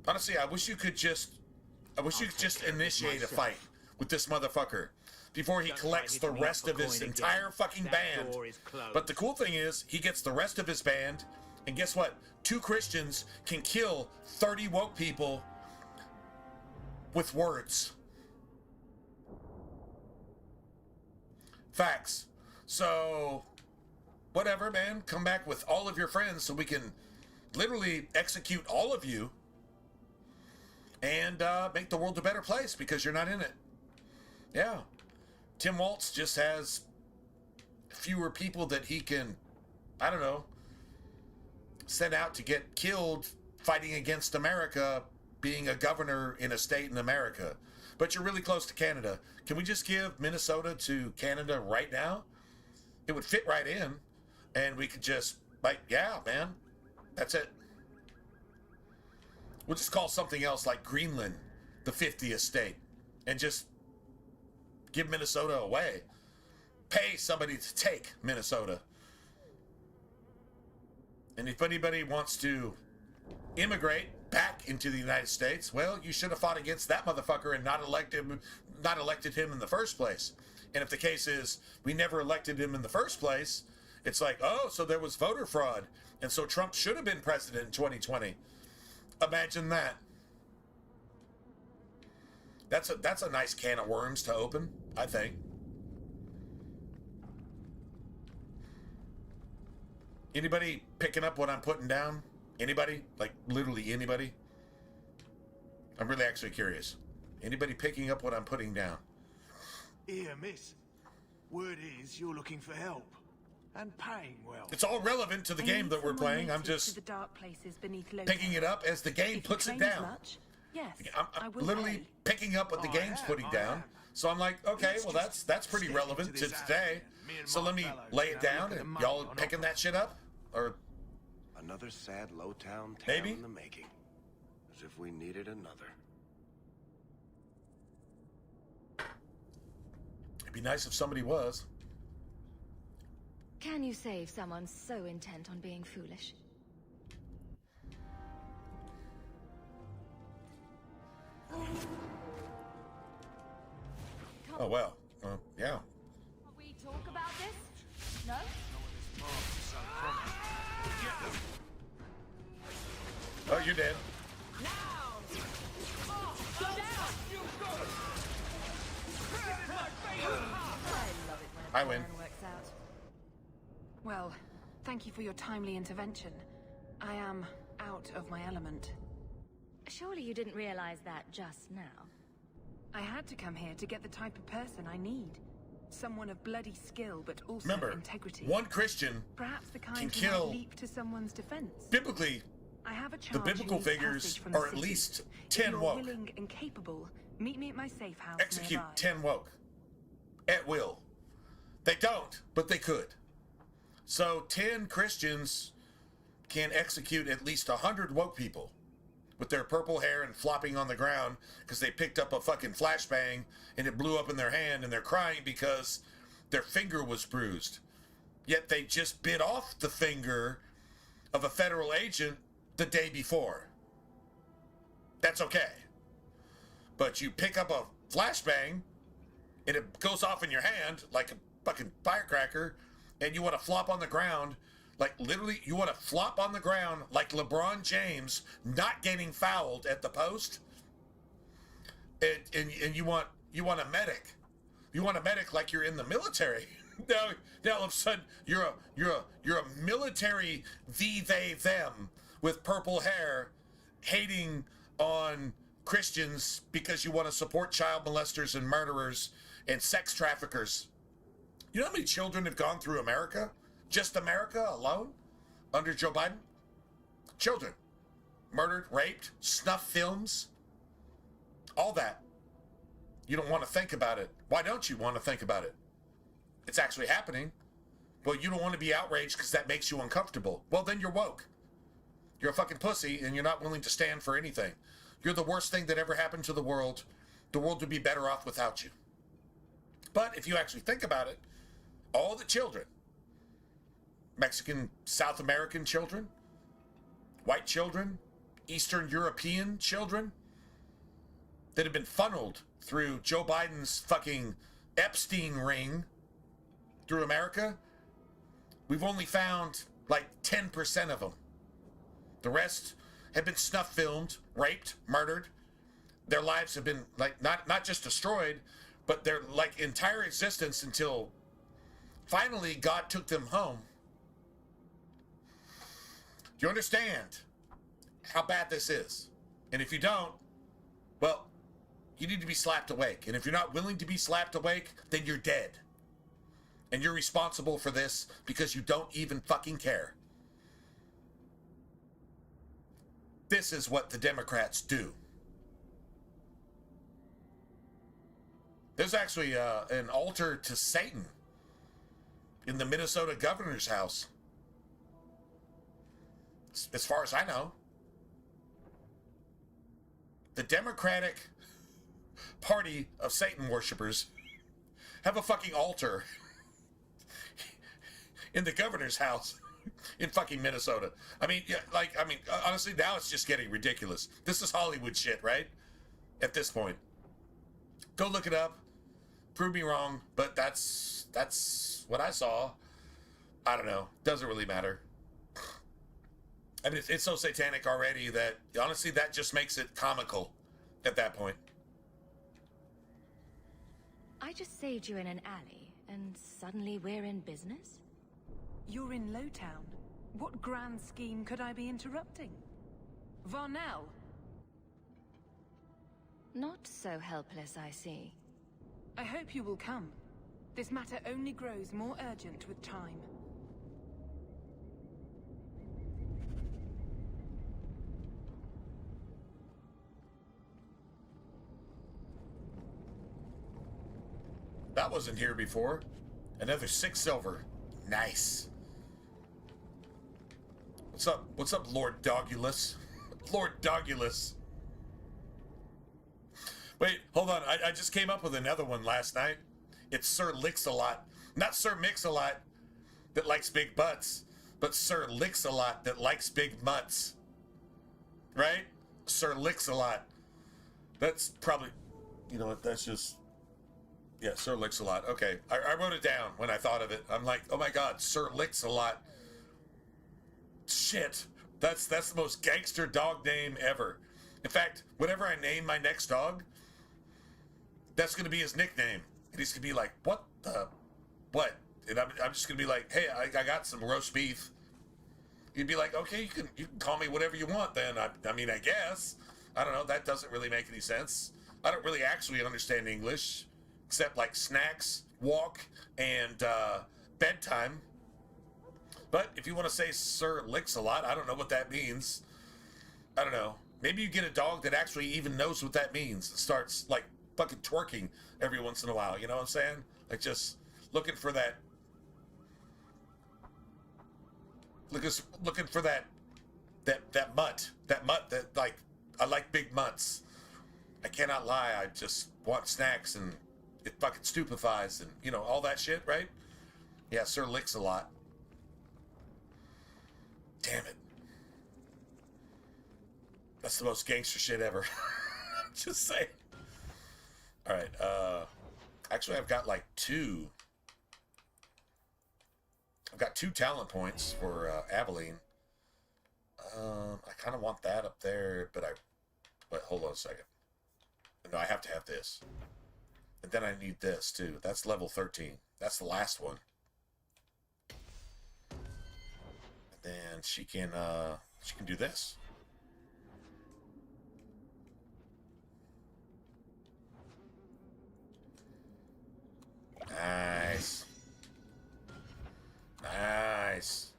Honestly, I wish you could just initiate a fight with this motherfucker before he collects the rest of his entire fucking band. But the cool thing is, he gets the rest of his band, and guess what? 2 Christians can kill 30 woke people with words. Facts. So, whatever, man. Come back with all of your friends so we can literally execute all of you and make the world a better place because you're not in it. Yeah. Tim Waltz just has fewer people that he can, I don't know, send out to get killed fighting against America, being a governor in a state in America. But you're really close to Canada. Can we just give Minnesota to Canada right now? It would fit right in. And we could just, like, yeah, man, that's it. We'll just call something else like Greenland the 50th state and just give Minnesota away. Pay somebody to take Minnesota. And if anybody wants to immigrate back into the United States, well, you should have fought against that motherfucker and not elected him in the first place. And if the case is we never elected him in the first place, it's like, oh, so there was voter fraud, and so Trump should have been president in 2020. Imagine that. That's a nice can of worms to open, I think. Anybody picking up what I'm putting down? Anybody? Like, literally anybody? I'm really actually curious. Anybody picking up what I'm putting down? Here, miss. Word is you're looking for help. And paying well. It's all relevant to the game that we're playing. I'm just the dark places beneath picking it up as the game puts it down. Yes, I'm literally picking up what the game's putting down. So I'm like, okay, well that's pretty relevant to today. So let me lay it down, and y'all picking that shit up, or another sad low town maybe in the making, as if we needed another. It'd be nice if somebody was. Can you save someone so intent on being foolish? Oh well, yeah. We talk about this? No? Oh, you're dead. I win. Well, thank you for your timely intervention. I am out of my element. Surely you didn't realize that just now. I had to come here to get the type of person I need. Someone of bloody skill, but also remember, integrity. One Christian perhaps the kind can who kill. Might leap to someone's defense. Biblically, I have a the charge biblical who needs figures passage from the are at city. least If 10 you're woke. willing and capable, meet me at my safe house Execute nearby. 10 woke. At will. They don't, but they could. So 10 Christians can execute at least 100 woke people with their purple hair and flopping on the ground because they picked up a fucking flashbang and it blew up in their hand and they're crying because their finger was bruised. Yet they just bit off the finger of a federal agent the day before. That's okay. But you pick up a flashbang and it goes off in your hand like a fucking firecracker, and you want to flop on the ground, like literally you want to flop on the ground like LeBron James not getting fouled at the post, and you want a medic. You want a medic like you're in the military. Now all of a sudden you're a military they them with purple hair hating on Christians because you want to support child molesters and murderers and sex traffickers. You know how many children have gone through America? Just America alone? Under Joe Biden? Children. Murdered, raped, snuff films. All that. You don't want to think about it. Why don't you want to think about it? It's actually happening. Well, you don't want to be outraged because that makes you uncomfortable. Well, then you're woke. You're a fucking pussy and you're not willing to stand for anything. You're the worst thing that ever happened to the world. The world would be better off without you. But if you actually think about it, all the children, Mexican, South American children, white children, Eastern European children that have been funneled through Joe Biden's fucking Epstein ring through America, we've only found like 10% of them. The rest have been snuff filmed, raped, murdered. Their lives have been like not just destroyed, but their like entire existence until finally God took them home. Do you understand how bad this is? And if you don't, well, you need to be slapped awake. And if you're not willing to be slapped awake, then you're dead. And you're responsible for this because you don't even fucking care. This is what the Democrats do. There's actually an altar to Satan in the Minnesota governor's house. As far as I know. The Democratic Party of Satan worshipers have a fucking altar in the governor's house in fucking Minnesota. I mean, honestly, now it's just getting ridiculous. This is Hollywood shit, right? At this point. Go look it up. Prove me wrong, but that's what I saw. I don't know. Doesn't really matter. I mean, it's so satanic already that, honestly, that just makes it comical at that point. I just saved you in an alley, and suddenly we're in business? You're in Lowtown. What grand scheme could I be interrupting? Varnell? Not so helpless, I see. I hope you will come. This matter only grows more urgent with time. That wasn't here before. Another 6 silver. Nice. What's up? What's up, Lord Dogulus? Lord Dogulus. Wait, hold on. I just came up with another one last night. It's Sir Licks-a-Lot. Not Sir Mix-a-Lot that likes big butts, but Sir Licks-a-Lot that likes big mutts. Right? Sir Licks-a-Lot. That's probably... You know what? That's just... Yeah, Sir Licks-a-Lot. Okay. I wrote it down when I thought of it. I'm like, oh my god, Sir Licks-a-Lot. Shit. That's the most gangster dog name ever. In fact, whenever I name my next dog, that's going to be his nickname. And he's going to be like, what the... What? And I'm just going to be like, hey, I got some roast beef. He'd be like, okay, you can call me whatever you want then. I mean, I guess. I don't know. That doesn't really make any sense. I don't really actually understand English. Except like snacks, walk, and bedtime. But if you want to say Sir Licks-a-Lot, I don't know what that means. I don't know. Maybe you get a dog that actually even knows what that means. It starts like fucking twerking every once in a while. You know what I'm saying? Like just looking for that. Looking for that mutt. That mutt that like I like big mutts. I cannot lie. I just want snacks and it fucking stupefies and, you know, all that shit, right? Yeah, Sir Licks-a-Lot. Damn it. That's the most gangster shit ever. Just saying. All right, actually, I've got like 2. I've got 2 talent points for Aveline. I kind of want that up there, but wait, hold on a second. No, I have to have this. And then I need this too. That's level 13. That's the last one. And then she can do this. Nice. Nice.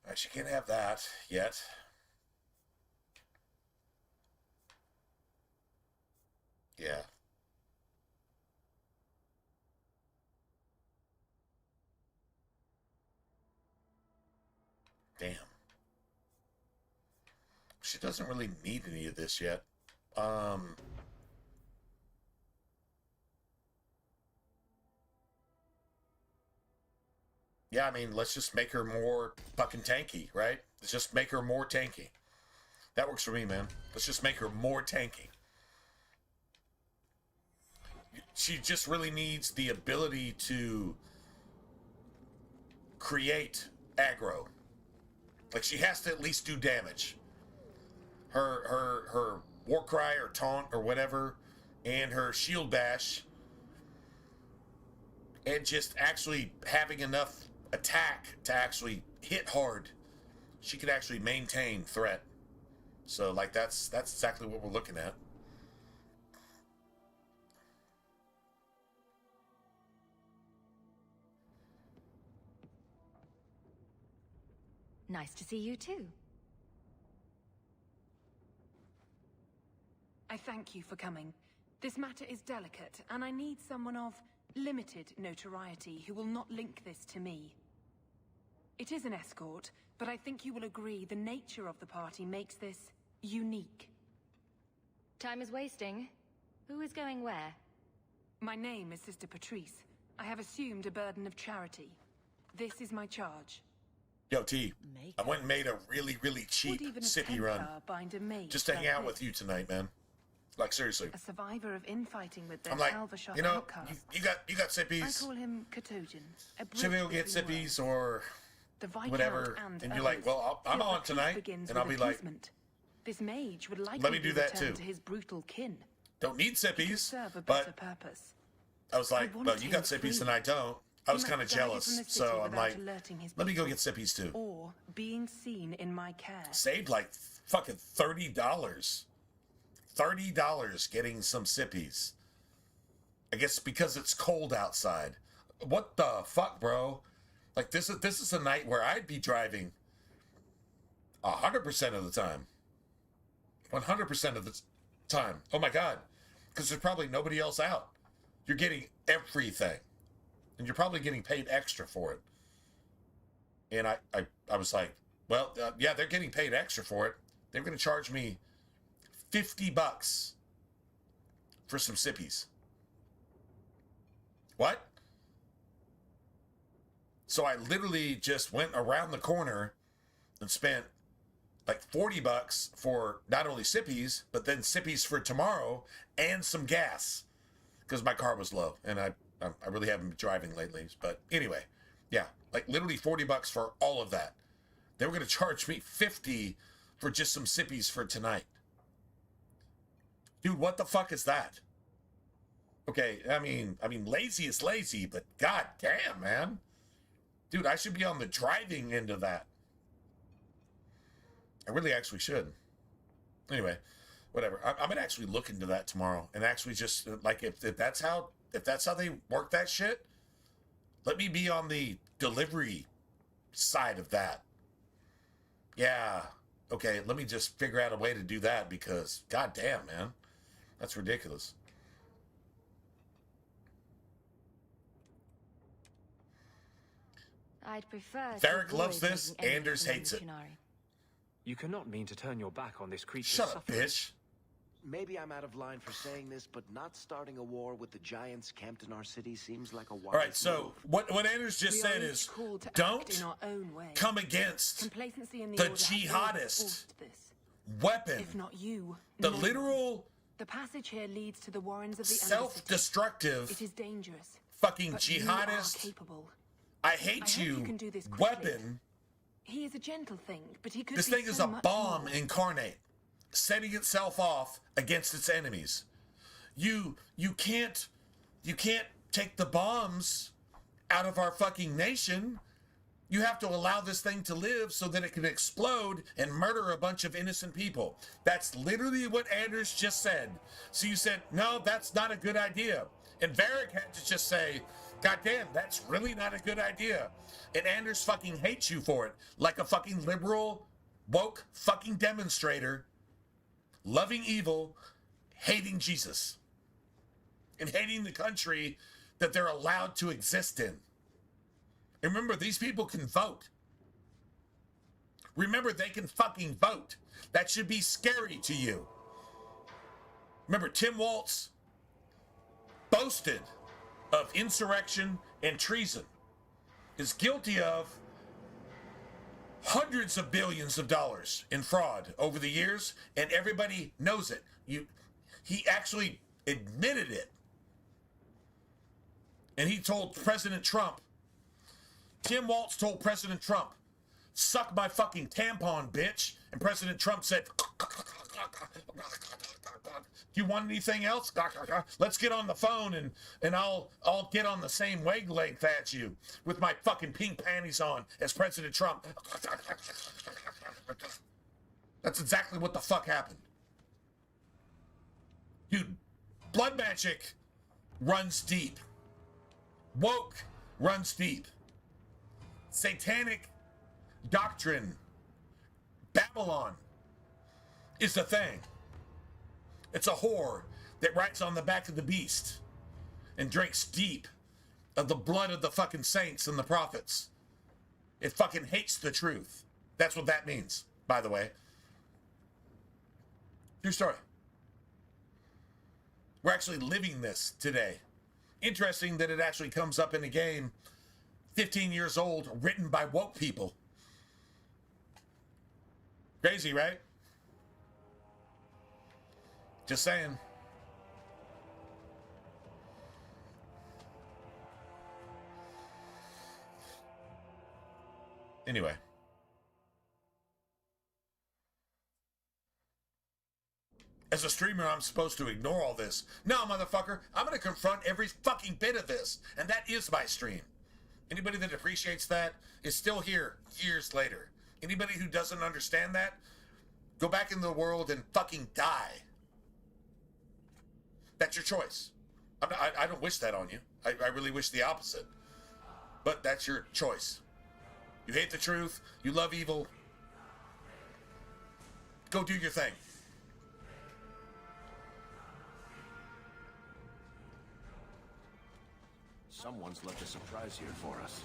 Alright, she can't have that yet. Yeah. Damn. She doesn't really need any of this yet. Yeah, I mean, let's just make her more fucking tanky, right? Let's just make her more tanky. That works for me, man. Let's just make her more tanky. She just really needs the ability to create aggro. Like, she has to at least do damage. Her war cry or taunt or whatever, and her shield bash, and just actually having enough attack to actually hit hard, she could actually maintain threat. So, like, that's exactly what we're looking at. Nice to see you too. I thank you for coming. This matter is delicate, and I need someone of limited notoriety who will not link this to me. It is an escort, but I think you will agree the nature of the party makes this unique. Time is wasting. Who is going where? My name is Sister Patrice. I have assumed a burden of charity. This is my charge. Yo, T, I went and made a really, really cheap sippy run. Just to hang out with you tonight, man. Like, seriously. A survivor of infighting with their I'm like, Talvashot you know, outcast. you got sippies. I call him Katojan. Should we go get sippies or whatever? And you're like, well, I'm on tonight. And I'll be like, this mage would like let me do that too. To his brutal kin. Don't need sippies, Serve a but better purpose. I was like, well, you got sippies and I don't. I was kind of jealous, so I'm like, let me go get sippies too. Or being seen in my care. Saved like fucking $30. $30 getting some sippies. I guess because it's cold outside. What the fuck, bro? Like this is a night where I'd be driving 100% of the time. 100% of the time. Oh my God. Because there's probably nobody else out. You're getting everything. And you're probably getting paid extra for it. And I was like, well, yeah, they're getting paid extra for it. They're going to charge me $50 for some sippies. What? So I literally just went around the corner and spent like $40 for not only sippies, but then sippies for tomorrow and some gas because my car was low and I really haven't been driving lately. But anyway, yeah, like literally $40 for all of that. They were going to charge me $50 for just some sippies for tonight. Dude, what the fuck is that? Okay, I mean, lazy is lazy, but god damn, man. Dude, I should be on the driving end of that. I really actually should. Anyway, whatever. I'm gonna actually look into that tomorrow and actually just like if that's how they work that shit, let me be on the delivery side of that. Yeah. Okay, let me just figure out a way to do that because god damn, man. That's ridiculous. I'd prefer. Derek loves this. Anders hates it. You cannot mean to turn your back on this creature's Shut up, bitch. Maybe I'm out of line for saying this, but not starting a war with the giants camped in our city seems like a wise All right, so move. what Anders just said is, don't come against the jihadist weapon. If not you, the literal. The passage here leads to the warrens of the self-destructive. It is dangerous. Fucking but jihadist. You are capable. I hate you. Weapon. He is a gentle thing, but he could. This thing is a bomb incarnate, setting itself off against its enemies. You can't take the bombs out of our fucking nation. You have to allow this thing to live so that it can explode and murder a bunch of innocent people. That's literally what Anders just said. So you said, no, that's not a good idea. And Varric had to just say, god damn, that's really not a good idea. And Anders fucking hates you for it. Like a fucking liberal, woke fucking demonstrator, loving evil, hating Jesus. And hating the country that they're allowed to exist in. And remember, these people can vote. Remember, they can fucking vote. That should be scary to you. Remember, Tim Waltz boasted of insurrection and treason, is guilty of hundreds of billions of dollars in fraud over the years, and everybody knows it. He actually admitted it. And he told President Trump, Tim Waltz told President Trump, suck my fucking tampon, bitch. And President Trump said, do you want anything else? Let's get on the phone and I'll get on the same wavelength as you with my fucking pink panties on as President Trump. That's exactly what the fuck happened. Dude, blood magic runs deep. Woke runs deep. Satanic doctrine, Babylon, is a thing. It's a whore that rides on the back of the beast and drinks deep of the blood of the fucking saints and the prophets. It fucking hates the truth. That's what that means, by the way. True story. We're actually living this today. Interesting that it actually comes up in a game 15 years old, written by woke people. Crazy, right? Just saying. Anyway. As a streamer, I'm supposed to ignore all this. No, motherfucker, I'm going to confront every fucking bit of this. And that is my stream. Anybody that appreciates that is still here years later. Anybody who doesn't understand that, go back into the world and fucking die. That's your choice. I don't wish that on you. I really wish the opposite. But that's your choice. You hate the truth. You love evil. Go do your thing. Someone's left a surprise here for us.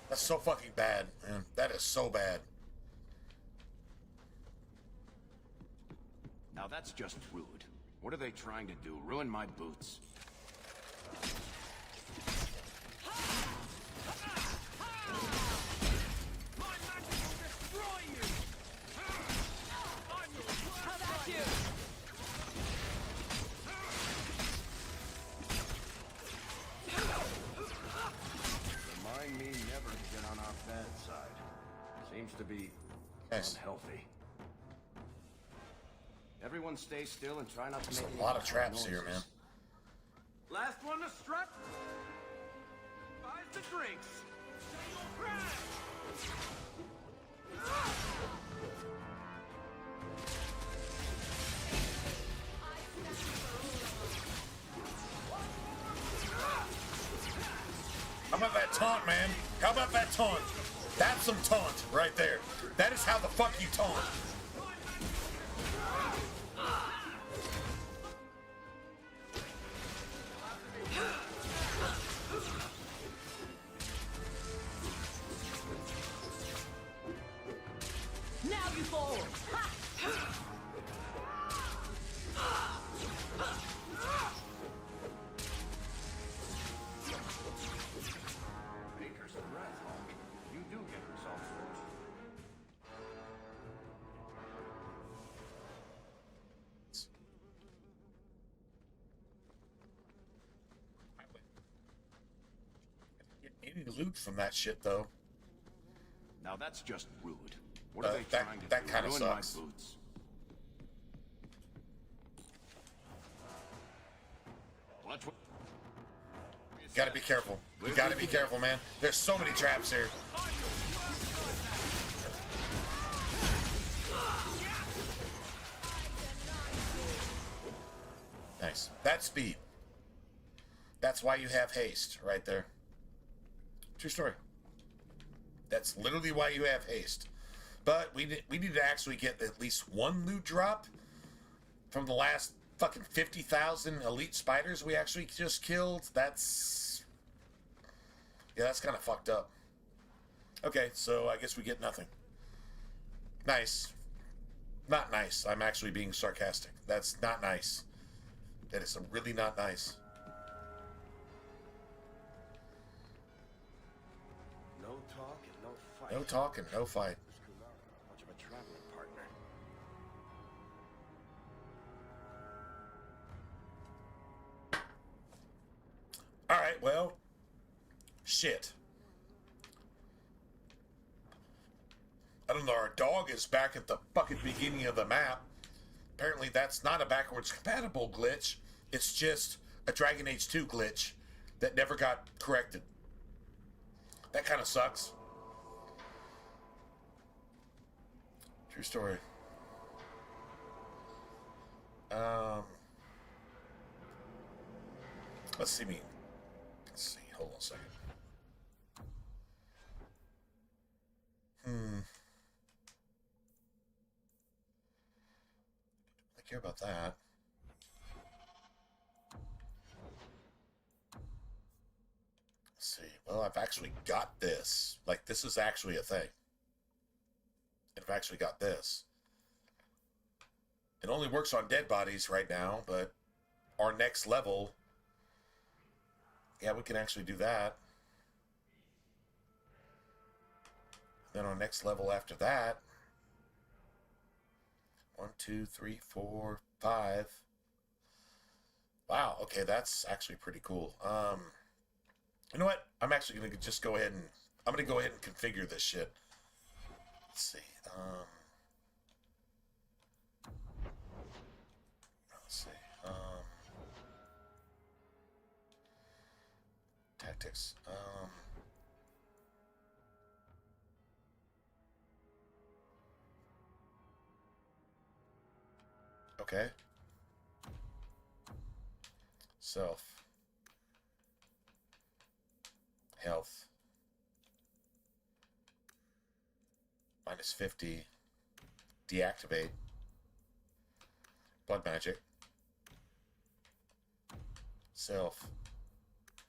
That's so fucking bad, man. That is so bad. Now that's just rude. What are they trying to do? Ruin my boots? Remind me never to get on our bad side. Seems to be unhealthy. Everyone stay still and try not to make a lot of traps here, man. Last one to strut. Buys the drinks. How about that taunt, man? How about that taunt? That's some taunt right there. That is how the fuck you taunt. Now you fall. Baker's breath, homie. You do get results first. Any loot from that shit, though. Now that's just rude. What are they trying to that do? kind of Ruin sucks. my boots. Watch what. You gotta be careful. You gotta be careful, man. There's so many traps here. Nice. That's speed. That's why you have haste right there. True story. That's literally why you have haste. But we need to actually get at least one loot drop from the last fucking 50,000 elite spiders we actually just killed. That's kind of fucked up. Okay, so I guess we get nothing. Nice. Not nice. I'm actually being sarcastic. That's not nice. That is really not nice. No talk and no fight. No talk and no fight. Much of a traveling partner. All right, well, shit. I don't know, our dog is back at the fucking beginning of the map. Apparently that's not a backwards compatible glitch. It's just a Dragon Age 2 glitch that never got corrected. That kind of sucks. True story. Let's see me. Let's see. Hold on a second. I care about that. Let's see. Well, I've actually got this. Like, this is actually a thing. I've actually got this. It only works on dead bodies right now, but our next level, yeah, we can actually do that. Then our next level after that, 1, 2, 3, 4, 5. Wow, okay, that's actually pretty cool. You know what? I'm actually gonna just go ahead and configure this shit. Let's see. Let's see. Tactics. Okay. Self. Health. -50. Deactivate. Blood magic. Self.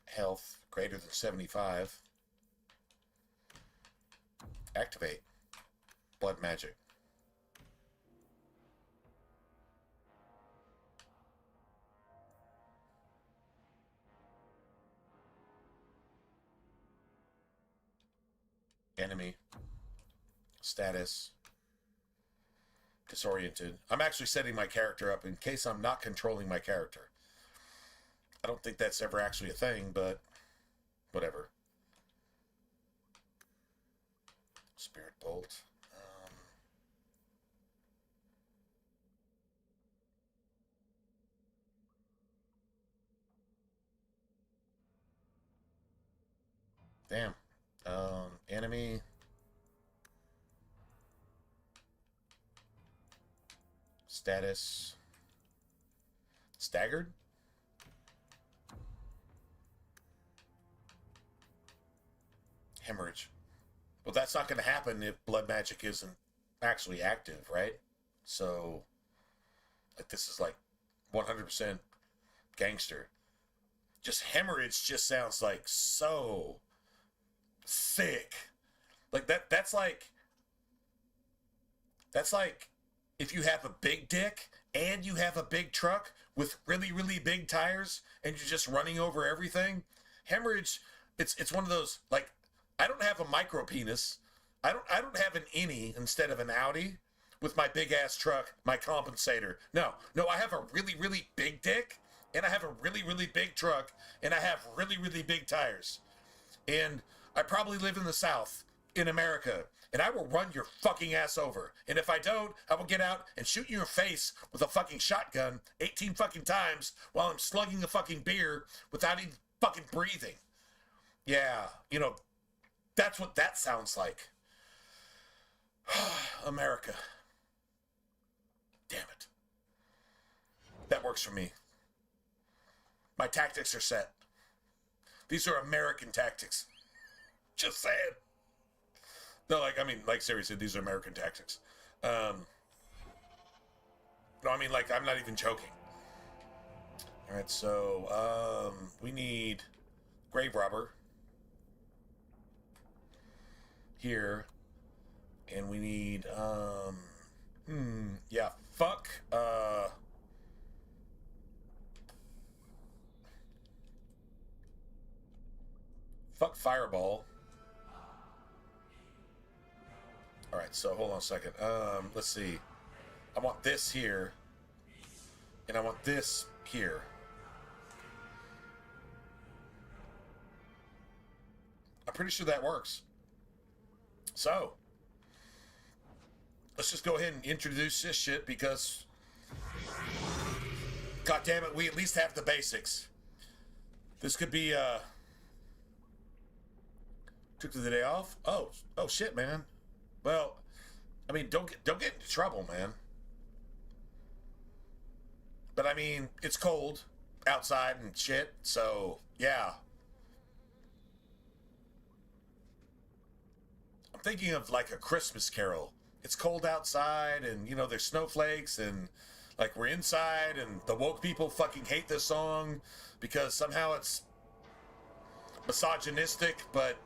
Health greater than 75. Activate. Blood magic. Enemy. Status. Disoriented. I'm actually setting my character up in case I'm not controlling my character. I don't think that's ever actually a thing, but whatever. Spirit Bolt. Damn. Enemy. Status. Staggered? Hemorrhage. Well, that's not going to happen if blood magic isn't actually active, right? So, like, this is like 100% gangster. Just hemorrhage just sounds like so sick. Like that's like if you have a big dick and you have a big truck with really, really big tires and you're just running over everything. Hemorrhage, it's one of those, like, I don't have a micro penis. I don't have an innie instead of an Audi with my big ass truck, my compensator. No, I have a really, really big dick and I have a really, really big truck and I have really, really big tires. And I probably live in the South in America, and I will run your fucking ass over. And if I don't, I will get out and shoot you in your face with a fucking shotgun 18 fucking times while I'm slugging a fucking beer without even fucking breathing. Yeah, you know, that's what that sounds like. America. Damn it. That works for me. My tactics are set. These are American tactics. Just saying. No, like, I mean, like, seriously, these are American tactics. No, I mean, like, I'm not even joking. All right, so, we need Grave Robber here. And we need, yeah, fuck, fuck Fireball. All right, so hold on a second. Let's see. I want this here, and I want this here. I'm pretty sure that works. So, let's just go ahead and introduce this shit because, god damn it, we at least have the basics. This could be, took the day off? Oh shit, man. Well, I mean, don't get into trouble, man. But I mean, it's cold outside and shit, so yeah. I'm thinking of like a Christmas Carol. It's cold outside and, you know, there's snowflakes and like we're inside and the woke people fucking hate this song because somehow it's misogynistic, but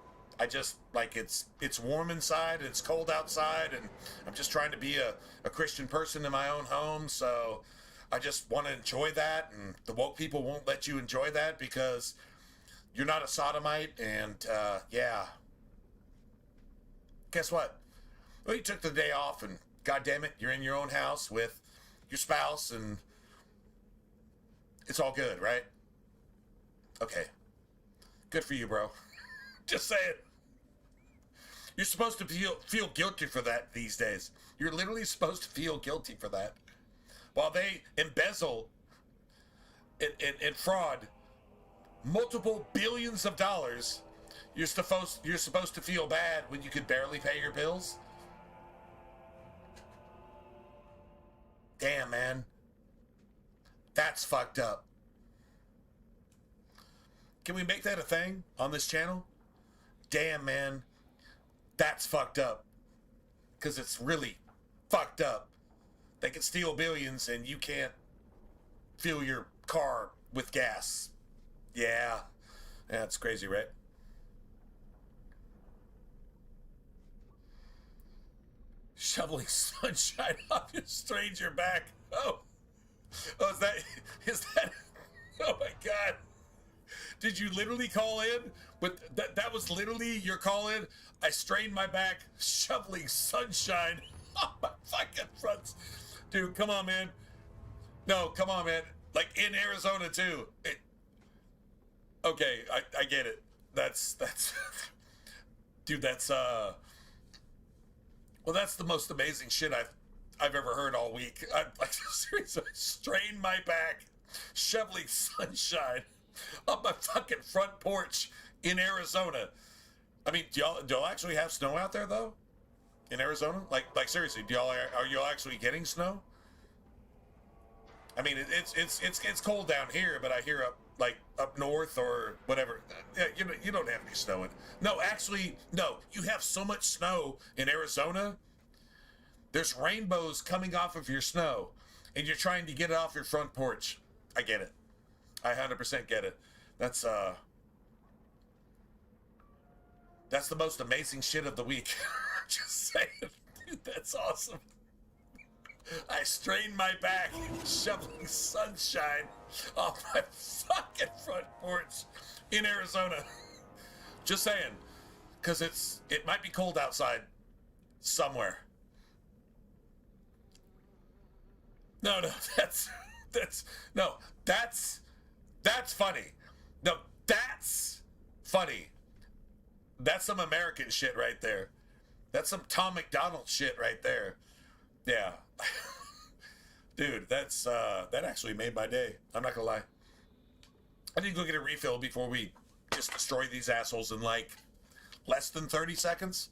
I just, like, it's warm inside, and it's cold outside, and I'm just trying to be a Christian person in my own home, so I just want to enjoy that, and the woke people won't let you enjoy that because you're not a sodomite, and, yeah. Guess what? Well, you took the day off, and goddammit, you're in your own house with your spouse, and it's all good, right? Okay. Good for you, bro. Just saying. You're supposed to feel guilty for that these days. You're literally supposed to feel guilty for that. While they embezzle and fraud multiple billions of dollars, you're supposed to feel bad when you could barely pay your bills. Damn, man. That's fucked up. Can we make that a thing on this channel? Damn, man. That's fucked up. Because it's really fucked up. They can steal billions and you can't fill your car with gas. Yeah. That's crazy, right? Shoveling sunshine off your stranger back. Oh, is that, oh my God. Did you literally call in? But that was literally your call in? I strained my back, shoveling sunshine off my fucking fronts. Dude, come on, man. No, come on, man. Like, in Arizona, too. Okay, I get it. That's, dude, that's, well, that's the most amazing shit I've ever heard all week. I seriously strained my back, shoveling sunshine on my fucking front porch in Arizona. I mean, do y'all actually have snow out there though? In Arizona? Like seriously, are y'all actually getting snow? I mean, it's cold down here, but I hear up north or whatever. Yeah, you don't have any snow in. No, actually, no. You have so much snow in Arizona. There's rainbows coming off of your snow, and you're trying to get it off your front porch. I get it. I 100% get it. That's the most amazing shit of the week. Just saying. Dude, that's awesome. I strained my back, shoveling sunshine off my fucking front porch in Arizona. Just saying. Because it might be cold outside somewhere. No, that's funny. No, that's funny. That's some American shit right there. That's some Tom McDonald shit right there. Yeah. Dude, that's that actually made my day. I'm not gonna lie. I need to go get a refill before we just destroy these assholes in like less than 30 seconds.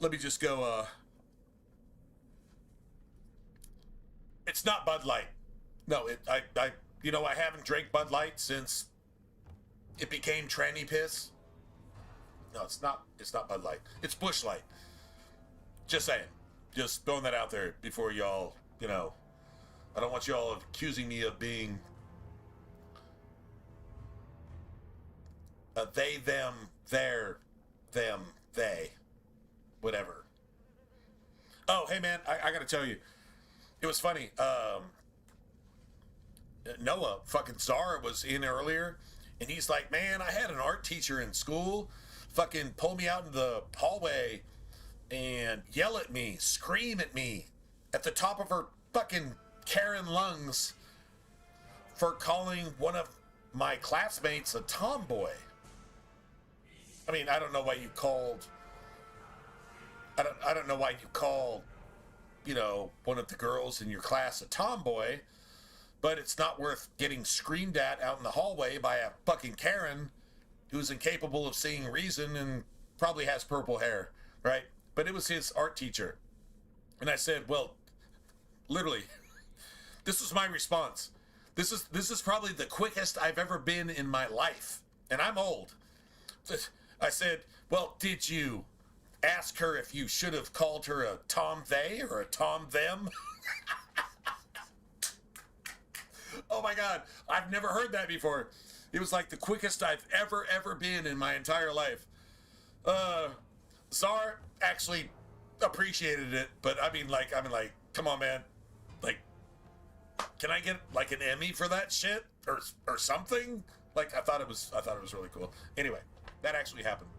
Let me just go, it's not Bud Light. No, I haven't drank Bud Light since it became tranny piss. No, it's not Bud Light. It's Busch Light. Just saying. Just throwing that out there before y'all, I don't want y'all accusing me of being a they, them, their, them, they, whatever. Oh, hey man, I gotta tell you, it was funny. Noah, fucking Czar, was in earlier, and he's like, man, I had an art teacher in school fucking pull me out in the hallway and yell at me, scream at me at the top of her fucking Karen lungs for calling one of my classmates a tomboy. I mean, I don't know why you called, I don't know why you called, one of the girls in your class a tomboy, but it's not worth getting screamed at out in the hallway by a fucking Karen who's incapable of seeing reason and probably has purple hair, right? But it was his art teacher. And I said, well, literally, this was my response. This is probably the quickest I've ever been in my life. And I'm old. I said, well, did you ask her if you should have called her a Tom they or a Tom them? Oh my God, I've never heard that before. It was like the quickest I've ever been in my entire life. Czar actually appreciated it, but I mean, like, come on, man. Like, can I get like an Emmy for that shit or something? Like, I thought it was really cool. Anyway, that actually happened.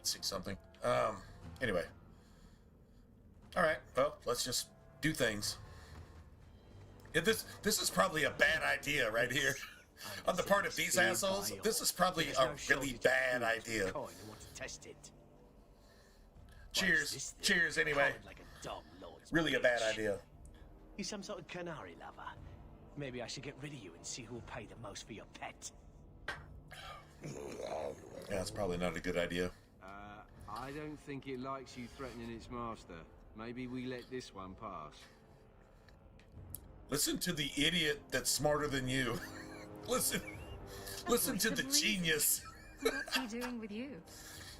See something. Anyway. All right. Well, let's just do things. Yeah, this is probably a bad idea right here. On the part of these assholes, this is probably a really bad idea. Cheers. Cheers, anyway. Really a bad idea. You some sort of canary lover? Maybe I should get rid of you and see who'll pay the most for your pet. Yeah, it's probably not a good idea. I don't think it likes you threatening its master. Maybe we let this one pass. Listen to the idiot that's smarter than you. Listen to the genius. What's he doing with you?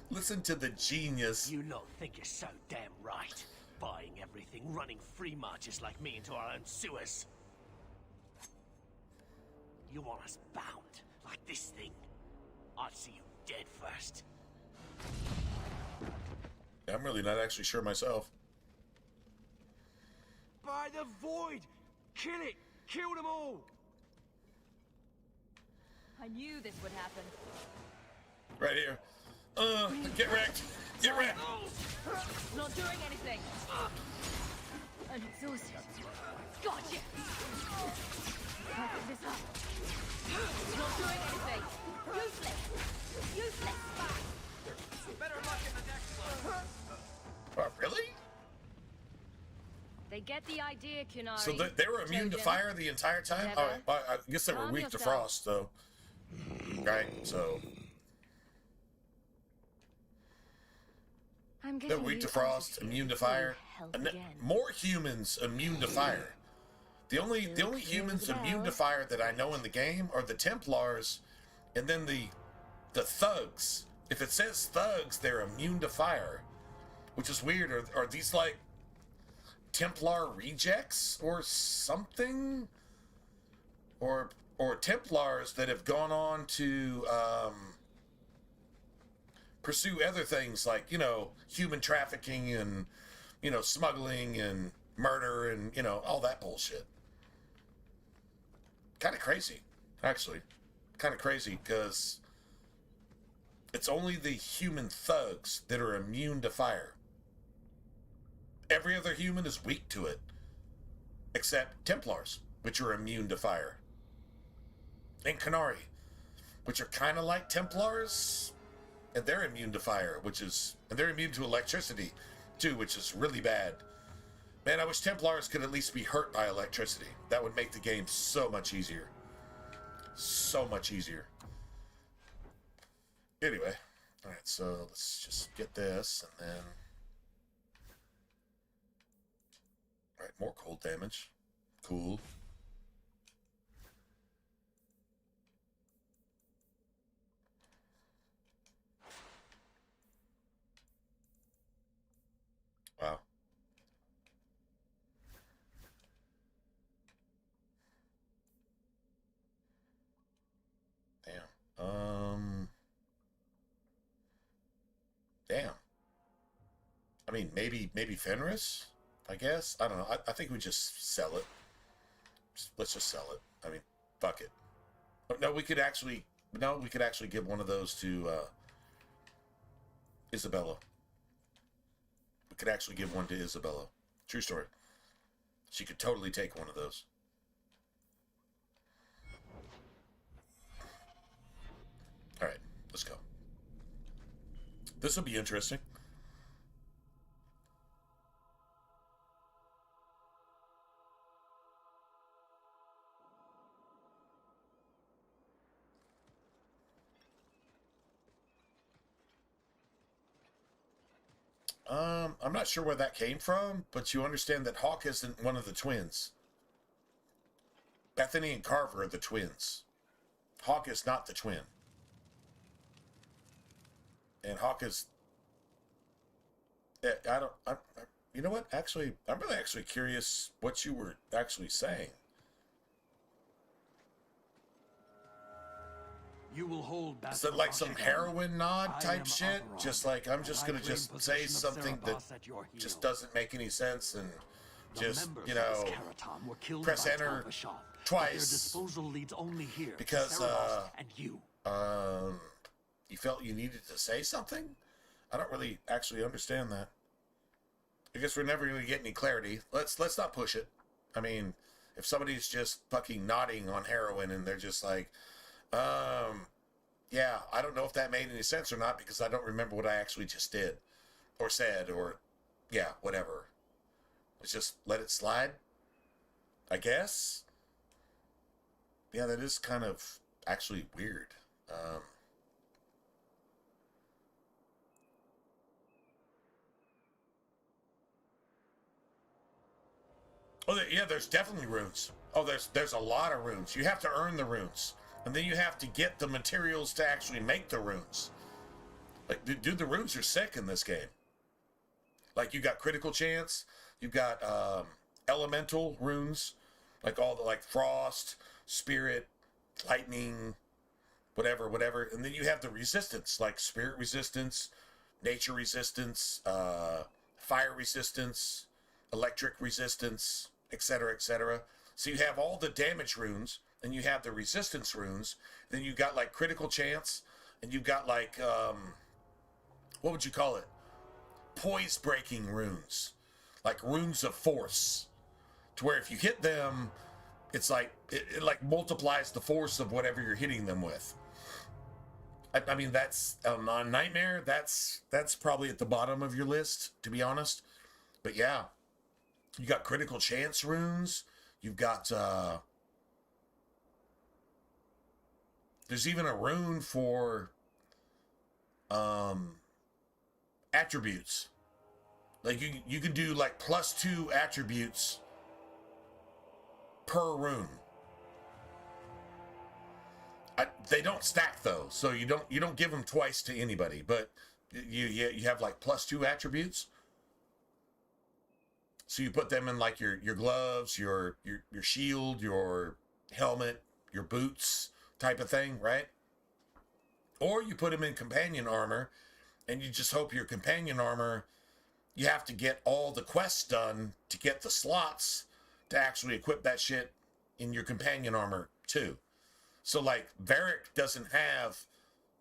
Listen to the genius. You lot think you're so damn right. Buying everything, running free marches like me into our own sewers. You want us bound, like this thing? I'd see you dead first. I'm really not actually sure myself. By the void! Kill it! Kill them all! I knew this would happen. Right here. Get wrecked. Get wrecked. Not doing anything. I'm exhausted. Gotcha. Can't pick this up. Not doing anything. Useless. Useless. Better luck in the next one. Oh, really? They get the idea, Kunari. So they were immune to fire the entire time? Oh, I guess they were weak to frost, though. Right, so... They're weak to frost, immune to fire. More humans immune to fire. The only humans immune to fire that I know in the game are the Templars, and then the thugs. If it says thugs, they're immune to fire, which is weird. Are these like Templar rejects or something, or Templars that have gone on to pursue other things like, you know, human trafficking and, you know, smuggling and murder and, you know, all that bullshit. Kind of crazy, actually. Kind of crazy because it's only the human thugs that are immune to fire. Every other human is weak to it, except Templars, which are immune to fire. And Kunari, which are kind of like Templars, and they're immune to fire, and they're immune to electricity, too, which is really bad. Man, I wish Templars could at least be hurt by electricity. That would make the game so much easier. So much easier. Anyway, alright, so let's just get this, and then... Alright, more cold damage. Cool. Wow. Damn. Damn. I mean, maybe Fenris, I guess. I don't know. I think we just sell it. Let's just sell it. I mean, fuck it. No, we could actually give one of those to Isabella. We could actually give one to Isabella. True story. She could totally take one of those. All right, let's go. This will be interesting. I'm not sure where that came from, but you understand that Hawk isn't one of the twins. Bethany and Carver are the twins. Hawk is not the twin. And Hawk is... you know what? Actually, I'm really actually curious what you were actually saying. You will hold Is it like some heroin nod type shit? Just like, I'm just going to just say something that just doesn't make any sense and just, you know, press enter twice because you felt you needed to say something? I don't really actually understand that. I guess we're never going to get any clarity. Let's not push it. I mean, if somebody's just fucking nodding on heroin and they're just like, yeah, I don't know if that made any sense or not because I don't remember what I actually just did or said or, yeah, whatever. Let's just let it slide, I guess. Yeah, that is kind of actually weird. Oh, yeah, there's definitely runes. Oh, there's a lot of runes. You have to earn the runes. And then you have to get the materials to actually make the runes. Like, dude, the runes are sick in this game. Like, you got critical chance. You got elemental runes. Like all the, like, frost, spirit, lightning, whatever. And then you have the resistance, like spirit resistance, nature resistance, fire resistance, electric resistance, etc., etc. So you have all the damage runes. And you have the resistance runes. Then you got like critical chance, and you got like what would you call it? Poise breaking runes. Like runes of force. To where if you hit them, it's like, it like multiplies the force of whatever you're hitting them with. I mean, that's on Nightmare, that's probably at the bottom of your list, to be honest. But yeah, you got critical chance runes. You've got, there's even a rune for attributes. Like you can do like +2 attributes per rune. They don't stack though, so you don't give them twice to anybody. But you have like +2 attributes. So you put them in like your gloves, your shield, your helmet, your boots type of thing, right? Or you put them in companion armor, and you just hope your companion armor, you have to get all the quests done to get the slots to actually equip that shit in your companion armor too. So like Varric doesn't have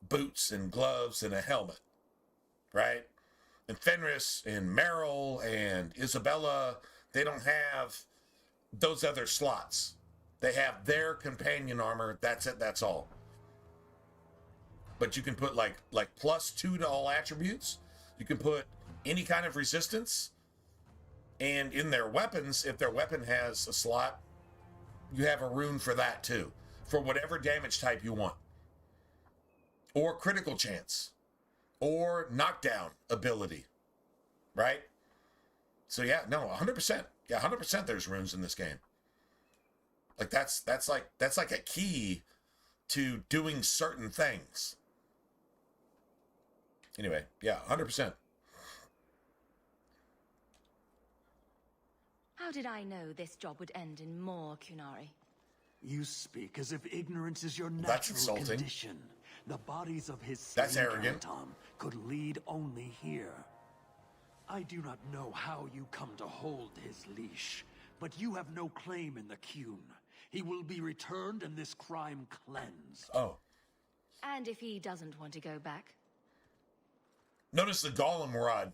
boots and gloves and a helmet, right? And Fenris and Meryl and Isabella, they don't have those other slots. They have their companion armor. That's it. That's all. But you can put like +2 to all attributes. You can put any kind of resistance. And in their weapons, if their weapon has a slot, you have a rune for that too. For whatever damage type you want. Or critical chance. Or knockdown ability. Right? So yeah, no, 100%. Yeah, 100% there's runes in this game. Like that's like a key to doing certain things. Anyway, yeah, 100%. How did I know this job would end in more Kunari? You speak as if ignorance is your That's natural insulting. condition. The bodies of his That's slain arrogant. Tom could lead only here. I do not know how you come to hold his leash, but you have no claim in the Qun. He will be returned and this crime cleansed. Oh. And if he doesn't want to go back? Notice the Golem rod.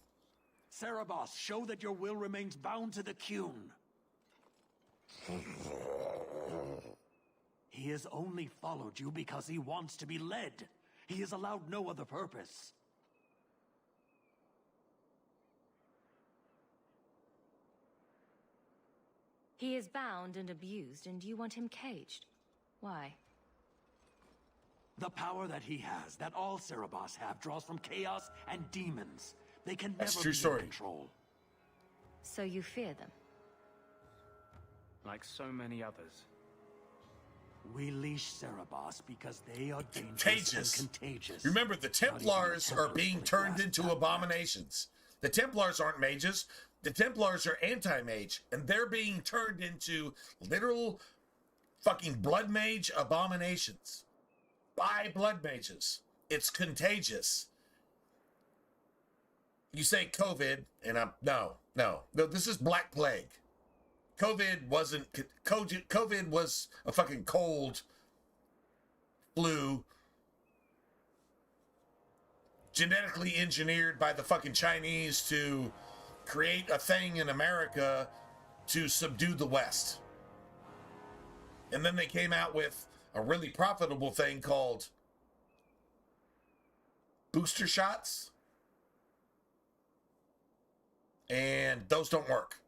Cerebos, show that your will remains bound to the Qun. He has only followed you because he wants to be led. He has allowed no other purpose. He is bound and abused, and you want him caged. Why? The power that he has, that all Cerebos have, draws from chaos and demons. They can That's never true be story. in control. So you fear them? Like so many others. We leash Cerebos because they are dangerous Contagious. and contagious. Remember, the Templars are being turned into abominations. The Templars aren't mages. The Templars are anti-mage, and they're being turned into literal fucking blood mage abominations by blood mages. It's contagious. You say COVID, and no, this is Black Plague. COVID wasn't, COVID was a fucking cold, flu, genetically engineered by the fucking Chinese to create a thing in America to subdue the West. And then they came out with a really profitable thing called booster shots. And those don't work.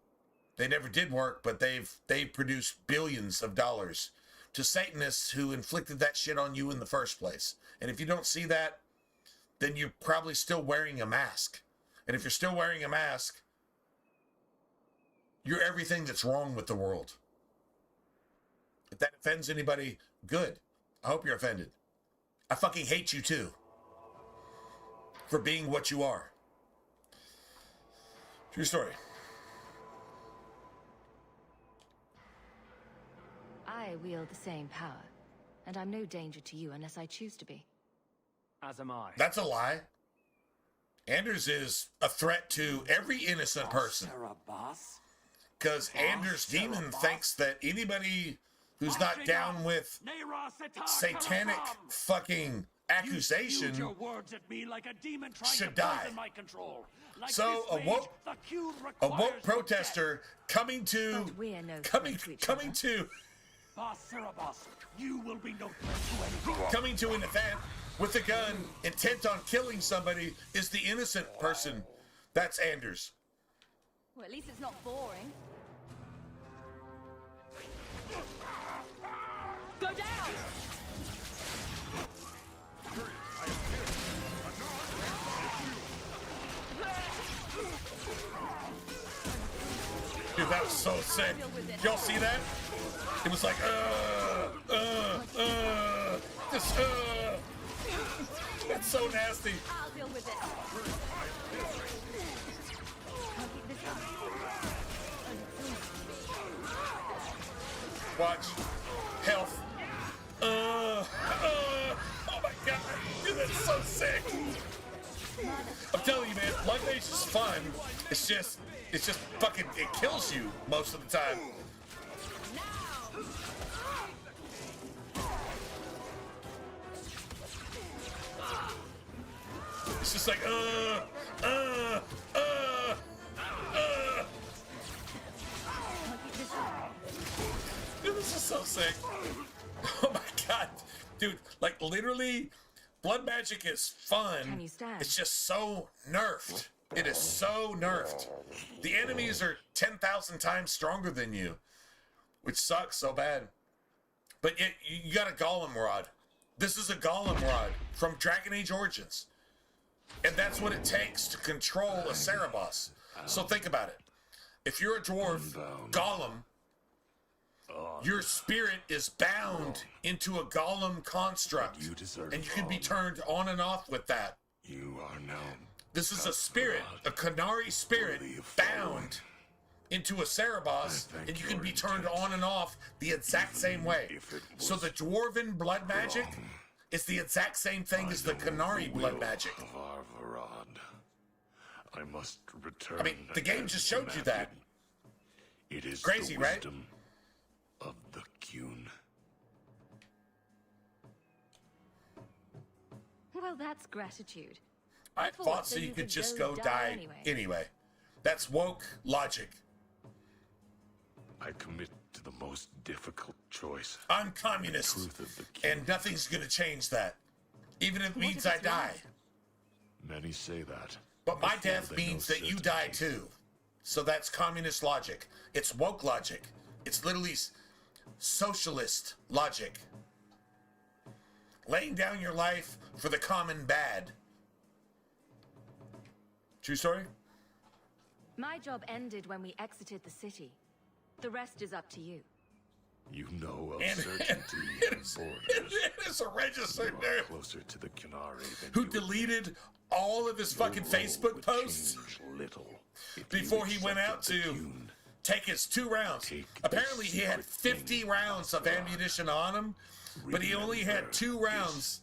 They never did work, but they've produced billions of dollars to Satanists who inflicted that shit on you in the first place. And if you don't see that, then you're probably still wearing a mask. And if you're still wearing a mask, you're everything that's wrong with the world. If that offends anybody, good. I hope you're offended. I fucking hate you too. For being what you are. True story. I wield the same power, and I'm no danger to you unless I choose to be. As am I. That's a lie. Anders is a threat to every innocent person. Because Anders Demon thinks that anybody who's not down with satanic fucking accusation You spewed your words at me like a demon trying should to die. poison my control. Like So this a woke, the Cune a woke requires protester coming to, coming to, Boss Cerebos, you will be no threat to anyone. coming to an event with a gun, intent on killing somebody, is the innocent person. That's Anders. Well, at least it's not boring. Go down! Dude, that was so sick. Did y'all see that? It was like, this, That's so nasty. I'll deal with it. Watch. Health. Oh my god. Dude, that's so sick. I'm telling you, man, Blood Mage is fun. It's just fucking, it kills you most of the time. It's just like, Dude, this is so sick. Oh my god. Dude, like literally, blood magic is fun. Can you stand? It's just so nerfed. It is so nerfed. The enemies are 10,000 times stronger than you, which sucks so bad. But yet, you got a Golem Rod. This is a Golem Rod from Dragon Age Origins. And that's what it takes to control a Cerebos. So think about it. If you're a dwarf, Golem, your spirit is bound into a Golem construct. And you can be turned on and off with that. You are now. This is a spirit, a Canary spirit, bound into a Cerebos, and you can be turned on and off the exact same way. So the Dwarven blood magic is the exact same thing as the Canary blood magic. I must return. I mean, the game just showed you that. It is crazy, the right? wisdom of the Cune. Well, that's gratitude. I thought so you could just go die anyway. That's woke logic. I commit to the most difficult choice. I'm communist, and nothing's gonna change that. Even if it means I die. Many say that. But my death means that you die too. So that's communist logic. It's woke logic. It's literally socialist logic. Laying down your life for the common bad. True story? My job ended when we exited the city. The rest is up to you. You know of And- certainty and borders. It is a registered You are nerd closer to the Canary than who you deleted all of his fucking Facebook posts before he went out to take his 2 rounds. Apparently he had 50 rounds of ammunition on him, but he only had 2 rounds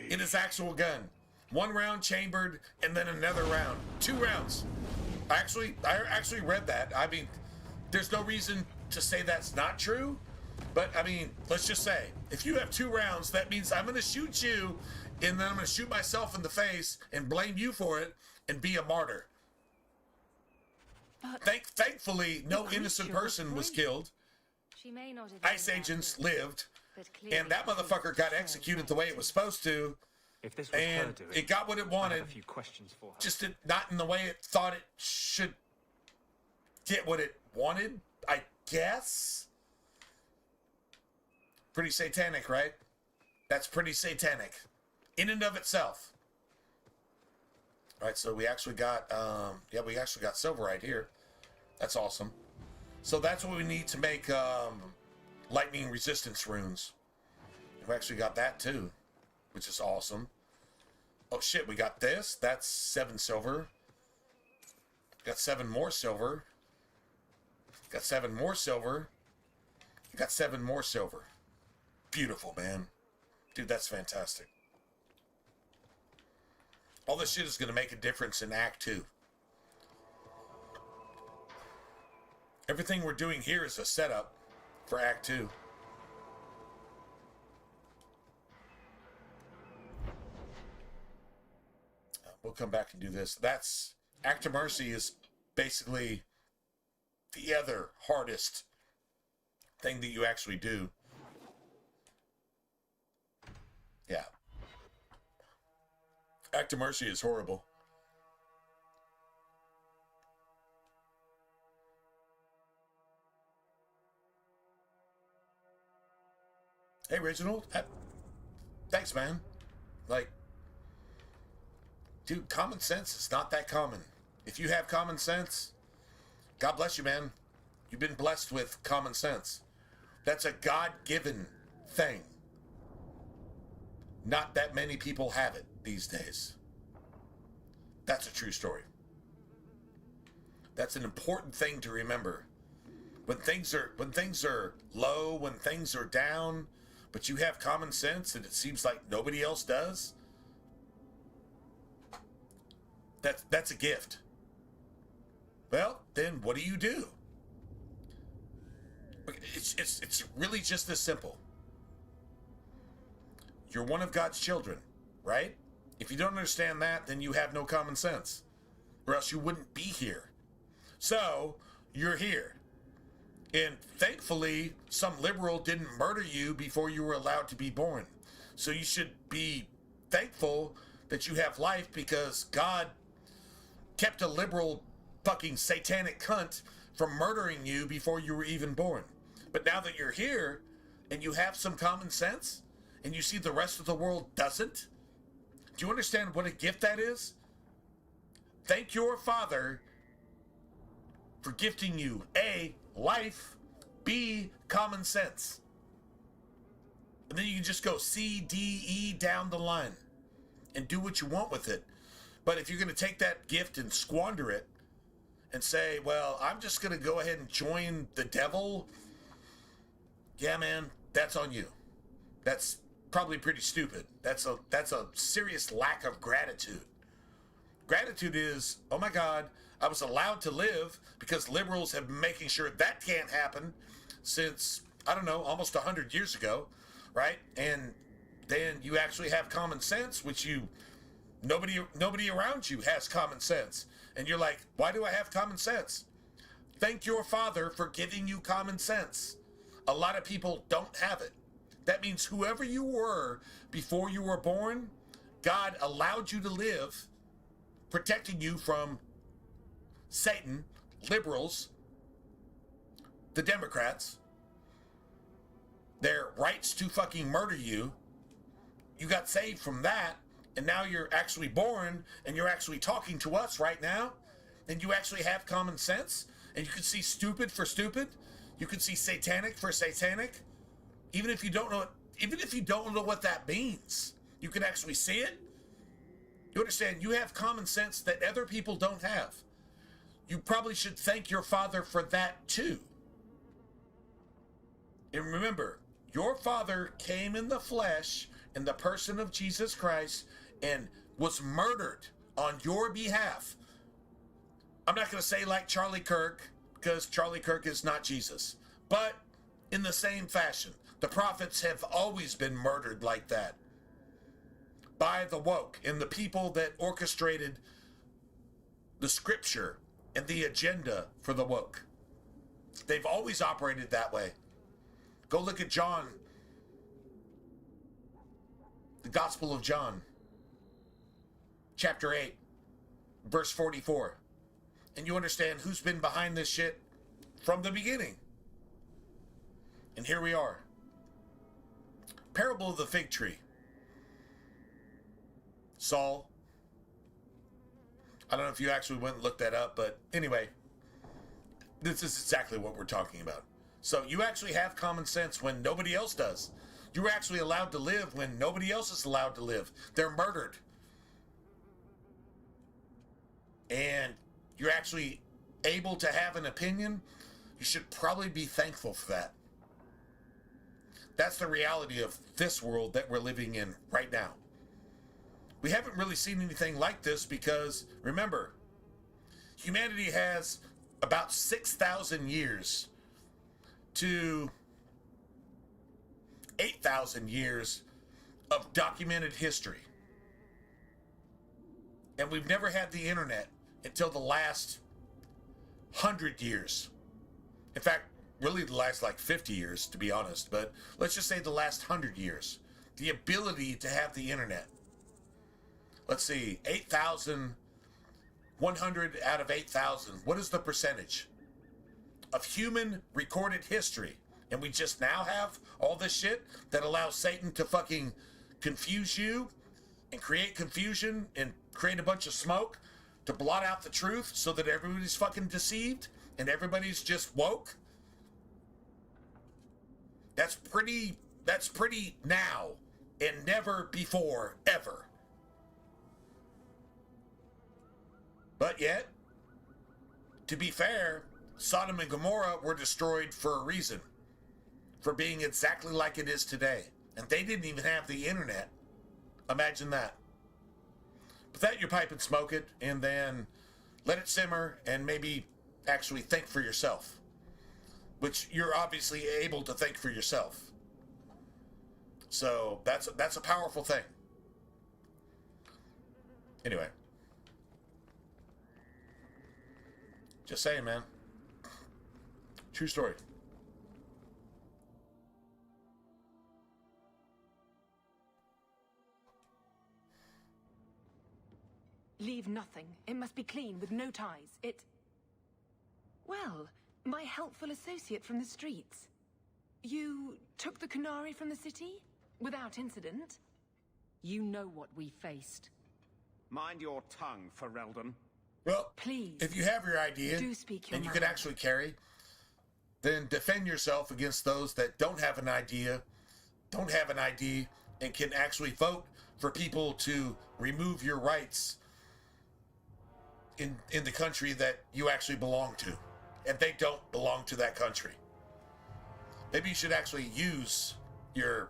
in his actual gun. 1 round chambered and then another round. 2 rounds. I actually read that. I mean, there's no reason to say that's not true, but I mean, let's just say, if you have 2 rounds, that means I'm gonna shoot you, and then I'm gonna shoot myself in the face and blame you for it and be a martyr. Thankfully, no innocent person was killed. She may not have ICE agents lived, and that motherfucker got executed the way it was supposed to, If this was her and doing, it got what it I wanted, have a few questions for her. just not in the way it thought it should get what it wanted, I guess. Pretty satanic, right? That's pretty satanic in and of itself. All right, so we actually got we actually got silverite here. That's awesome. So that's what we need to make lightning resistance runes. We actually got that too, which is awesome. Oh shit, we got this. That's 7 silver. Got 7 more silver. Got 7 more silver. Got 7 more silver. Beautiful, man. Dude, that's fantastic. All this shit is going to make a difference in Act 2. Everything we're doing here is a setup for Act 2. we'll come back and do this. That's Act of Mercy is basically the other hardest thing that you actually do. Yeah. Act of Mercy is horrible. Hey, Reginald. Thanks, man. Like, dude, common sense is not that common. If you have common sense, God bless you, man. You've been blessed with common sense. That's a God-given thing. Not that many people have it these days. That's a true story. That's an important thing to remember. When things are low, when things are down, but you have common sense and it seems like nobody else does, that's a gift. Well, then what do you do? It's really just this simple. You're one of God's children, right? If you don't understand that, then you have no common sense, or else you wouldn't be here. So you're here. And thankfully, some liberal didn't murder you before you were allowed to be born. So you should be thankful that you have life, because God kept a liberal fucking satanic cunt from murdering you before you were even born. But now that you're here and you have some common sense and you see the rest of the world doesn't, do you understand what a gift that is? Thank your Father for gifting you A, life, B, common sense. And then you can just go C, D, E down the line and do what you want with it. But if you're going to take that gift and squander it and say, well, I'm just going to go ahead and join the devil, yeah, man, that's on you. That's probably pretty stupid. That's a serious lack of gratitude. Gratitude is, oh my God, I was allowed to live, because liberals have been making sure that can't happen since, I don't know, almost 100 years ago, right? And then you actually have common sense, which nobody around you has common sense. And you're like, why do I have common sense? Thank your Father for giving you common sense. A lot of people don't have it. That means whoever you were before you were born, God allowed you to live, protecting you from Satan, liberals, the Democrats, their rights to fucking murder you. You got saved from that, and now you're actually born, and you're actually talking to us right now, and you actually have common sense, and you can see stupid for stupid. You can see satanic for satanic. Even if you don't know what that means, you can actually see it. You understand, you have common sense that other people don't have. You probably should thank your Father for that too. And remember, your Father came in the flesh in the person of Jesus Christ and was murdered on your behalf. I'm not going to say like Charlie Kirk, because Charlie Kirk is not Jesus. But in the same fashion, the prophets have always been murdered like that by the woke and the people that orchestrated the scripture and the agenda for the woke. They've always operated that way. Go look at John, the Gospel of John, chapter 8, verse 44. And you understand who's been behind this shit from the beginning. And here we are. Parable of the fig tree. Saul. I don't know if you actually went and looked that up, but anyway, this is exactly what we're talking about. So you actually have common sense when nobody else does. You're actually allowed to live when nobody else is allowed to live. They're murdered. And you're actually able to have an opinion. You should probably be thankful for that. That's the reality of this world that we're living in right now. We haven't really seen anything like this because, remember, humanity has about 6,000 years to 8,000 years of documented history. And we've never had the internet until the last 100 years. In fact, really the last like 50 years, to be honest. But let's just say the last 100 years. The ability to have the internet. Let's see, 8,100 out of 8,000. What is the percentage of human recorded history? And we just now have all this shit that allows Satan to fucking confuse you and create confusion and create a bunch of smoke to blot out the truth so that everybody's fucking deceived and everybody's just woke. That's pretty now and never before ever. But yet, to be fair, Sodom and Gomorrah were destroyed for a reason. For being exactly like it is today. And they didn't even have the internet. Imagine that. Put that in your pipe and smoke it, and then let it simmer, and maybe actually think for yourself. Which you're obviously able to think for yourself. So that's a powerful thing. Anyway. Just saying, man. True story. Leave nothing. It must be clean, with no ties. Well, my helpful associate from the streets. You took the Kunari from the city? Without incident? You know what we faced. Mind your tongue, Ferelden. Well, please, if you have your idea, do speak your and you mind. can actually carry, then defend yourself against those that don't have an idea, don't have an ID, and can actually vote for people to remove your rights in the country that you actually belong to. And they don't belong to that country. Maybe you should actually use your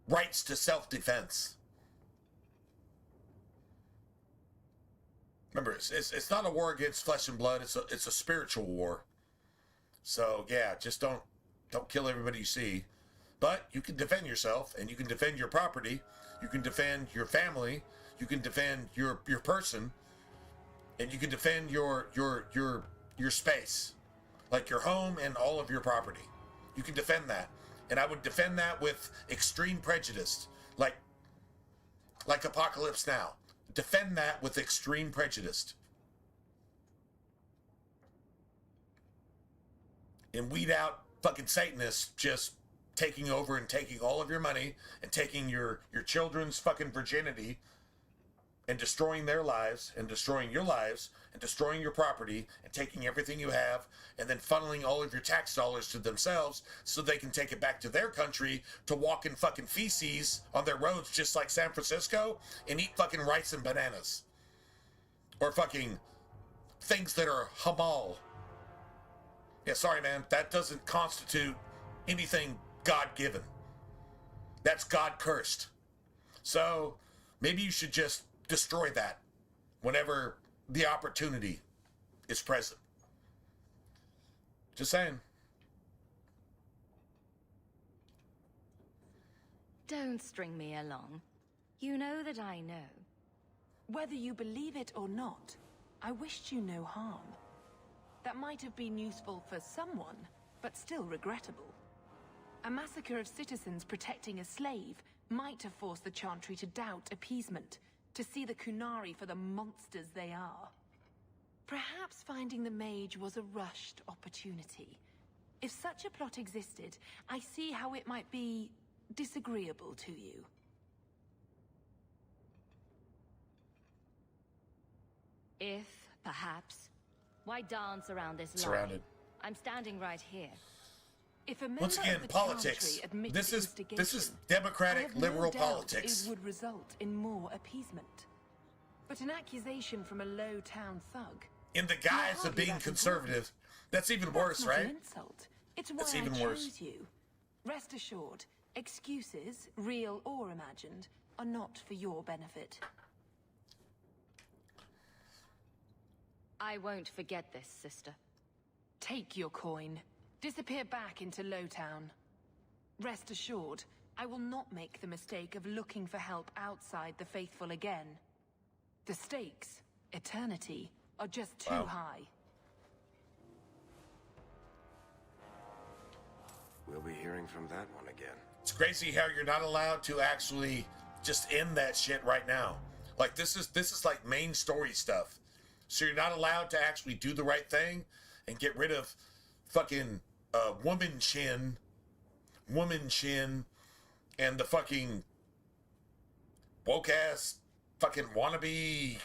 rights to self-defense. Remember, it's not a war against flesh and blood. It's a spiritual war. So yeah, just don't kill everybody you see. But you can defend yourself, and you can defend your property. You can defend your family. You can defend your person, and you can defend your space, like your home and all of your property. You can defend that, and I would defend that with extreme prejudice, like Apocalypse Now. Defend that with extreme prejudice. And weed out fucking Satanists just taking over and taking all of your money and taking your children's fucking virginity and destroying their lives and destroying your lives and destroying your property and taking everything you have and then funneling all of your tax dollars to themselves so they can take it back to their country to walk in fucking feces on their roads just like San Francisco and eat fucking rice and bananas. Or fucking things that are halal. Yeah, sorry man, that doesn't constitute anything God-given. That's God-cursed. So maybe you should just destroy that whenever the opportunity is present. Just saying. Don't string me along. You know that I know. Whether you believe it or not, I wished you no harm. That might have been useful for someone, but still regrettable. A massacre of citizens protecting a slave might have forced the Chantry to doubt appeasement, to see the Kunari for the monsters they are. Perhaps finding the Mage was a rushed opportunity. If such a plot existed, I see how it might be disagreeable to you. If, perhaps, why dance around this line? Surrounded. I'm standing right here. If a member Once again, of the politics. Chantry admits This is instigation, democratic I have liberal no doubt politics. It would result in more appeasement. But an accusation from a low-town thug. In the guise of being conservative, that's even worse, That's not right? an insult. It's why That's I even chose worse. you. Rest assured, excuses, real or imagined, are not for your benefit. I won't forget this, sister. Take your coin. Disappear back into Lowtown. Rest assured, I will not make the mistake of looking for help outside the faithful again. The stakes, eternity, are just too high. We'll be hearing from that one again. It's crazy how you're not allowed to actually just end that shit right now. Like this is like main story stuff. So you're not allowed to actually do the right thing and get rid of fucking woman chin, and the fucking woke ass fucking wannabe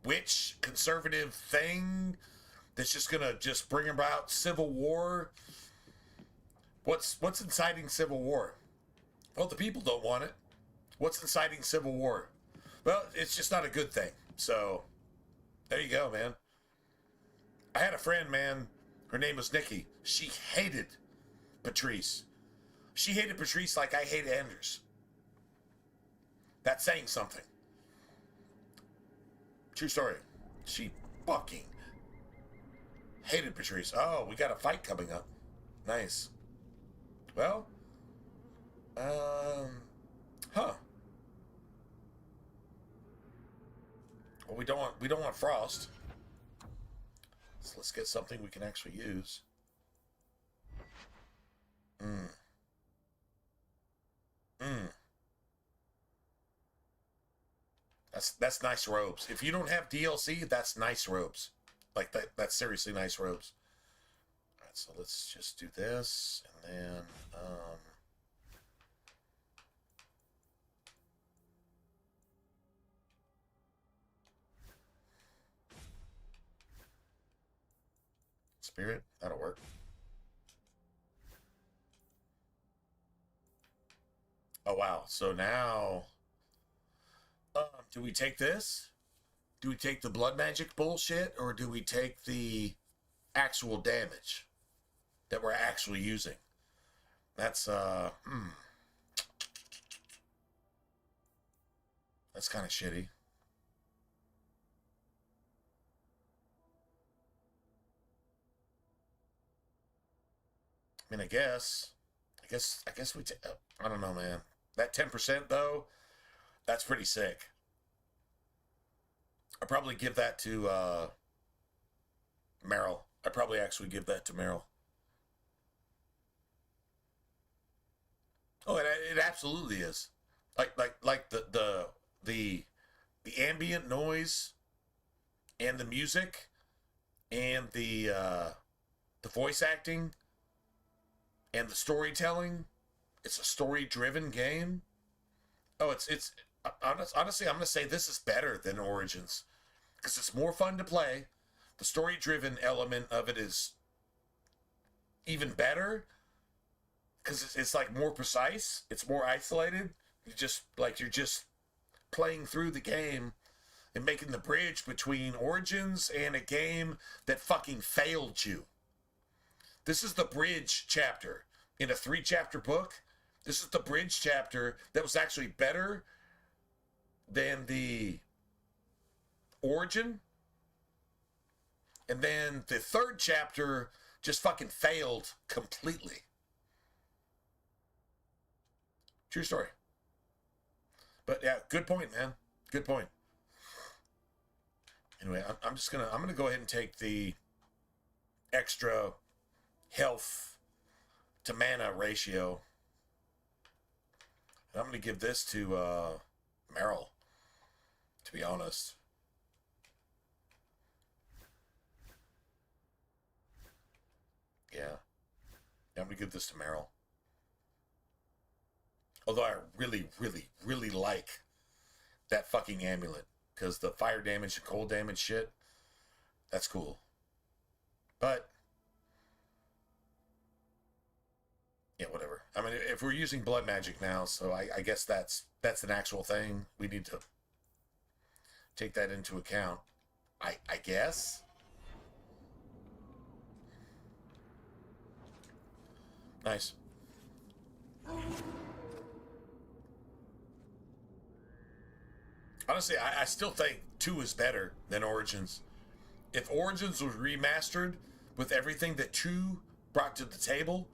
witch conservative thing that's just gonna just bring about civil war. What's inciting civil war? Well, the people don't want it. What's inciting civil war? Well, it's just not a good thing. So there you go, man. I had a friend, man. Her name was Nikki. She hated Patrice. She hated Patrice like I hate Anders. That's saying something. True story. She fucking hated Patrice. Oh, we got a fight coming up. Nice. Well, Well, we don't want frost. So let's get something we can actually use. That's nice robes. If you don't have DLC, that's nice robes. Like that's seriously nice robes. All right, so let's just do this, and then spirit, that'll work. Oh wow! So now, do we take this? Do we take the blood magic bullshit, or do we take the actual damage that we're actually using? That's that's kind of shitty. I mean, I guess we take. I don't know, man. That 10% though, that's pretty sick. I'd probably give that to Meryl. I'd probably actually give that to Meryl. Oh, it absolutely is. Like the ambient noise and the music and the voice acting and the storytelling. It's a story-driven game. Oh, it's honestly, I'm going to say this is better than Origins because it's more fun to play. The story-driven element of it is even better because it's like more precise. It's more isolated. You're just playing through the game and making the bridge between Origins and a game that fucking failed you. This is the bridge chapter in a 3-chapter book. This is the bridge chapter that was actually better than the Origin. And then the 3rd chapter just fucking failed completely. True story. But yeah, good point, man. Good point. Anyway, I'm gonna go ahead and take the extra health to mana ratio. And I'm going to give this to Meryl, to be honest. Yeah. I'm going to give this to Meryl. Although I really, really, really like that fucking amulet. Because the fire damage and cold damage shit, that's cool. But yeah, whatever. I mean, if we're using blood magic now, so I guess that's an actual thing. We need to take that into account. I guess. Nice. Honestly, I still think 2 is better than Origins. If Origins was remastered with everything that 2 brought to the table,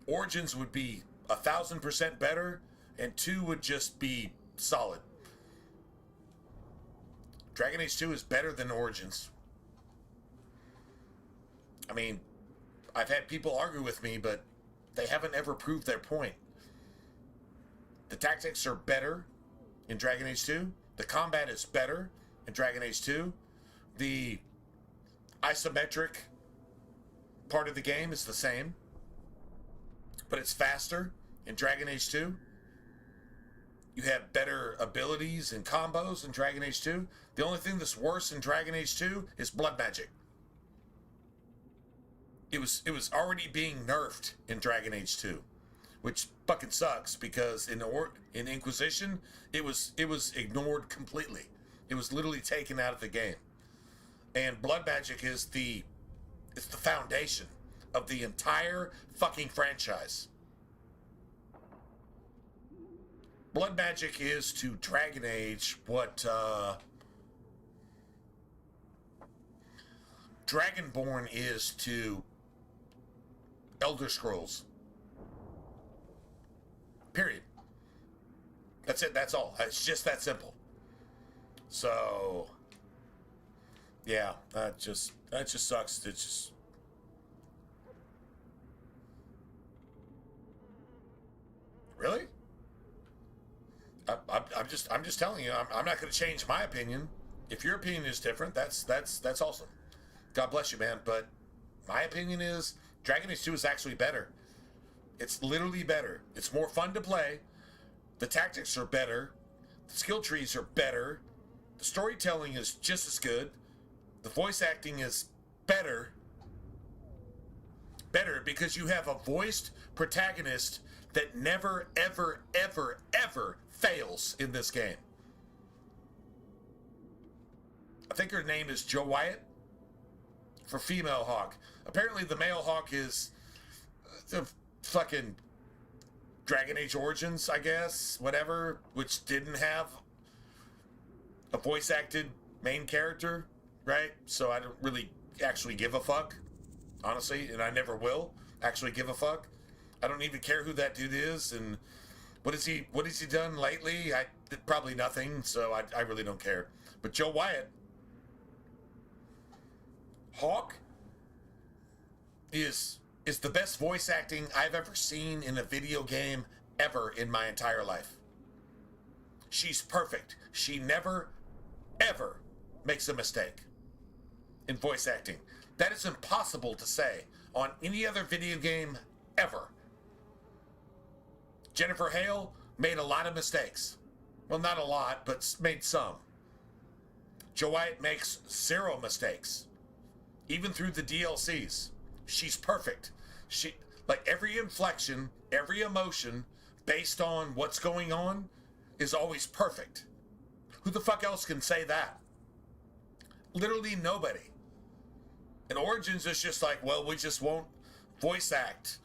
Origins would be 1,000% better, and 2 would just be solid. Dragon Age 2 is better than Origins. I mean, I've had people argue with me, but they haven't ever proved their point. The tactics are better in Dragon Age 2. The combat is better in Dragon Age 2. The isometric part of the game is the same, but it's faster in Dragon Age 2. You have better abilities and combos in Dragon Age 2. The only thing that's worse in Dragon Age 2 is blood magic. It was already being nerfed in Dragon Age 2, which fucking sucks because in Inquisition it was ignored completely. It was literally taken out of the game. And blood magic is the foundation of the entire fucking franchise. Blood magic is to Dragon Age what Dragonborn is to Elder Scrolls. Period. That's it. That's all. It's just that simple. So, yeah, that just sucks. It's just. Really? I'm just telling you. I'm not going to change my opinion. If your opinion is different, that's awesome. God bless you, man. But my opinion is Dragon Age 2 is actually better. It's literally better. It's more fun to play. The tactics are better. The skill trees are better. The storytelling is just as good. The voice acting is better. Better because you have a voiced protagonist that never, ever, ever, ever fails in this game. I think her name is Joe Wyatt for female Hawk. Apparently the male Hawk is the fucking Dragon Age Origins, I guess, whatever, which didn't have a voice acted main character, right? So I don't really actually give a fuck, honestly, and I never will actually give a fuck. I don't even care who that dude is, and what has he done lately? Probably nothing, so I really don't care. But Joe Wyatt, Hawk, is the best voice acting I've ever seen in a video game ever in my entire life. She's perfect. She never, ever makes a mistake in voice acting. That is impossible to say on any other video game ever. Jennifer Hale made a lot of mistakes. Well, not a lot, but made some. Joe Wyatt makes 0 mistakes. Even through the DLCs. She's perfect. She, like, every inflection, every emotion, based on what's going on, is always perfect. Who the fuck else can say that? Literally nobody. And Origins is just like, well, we just won't voice act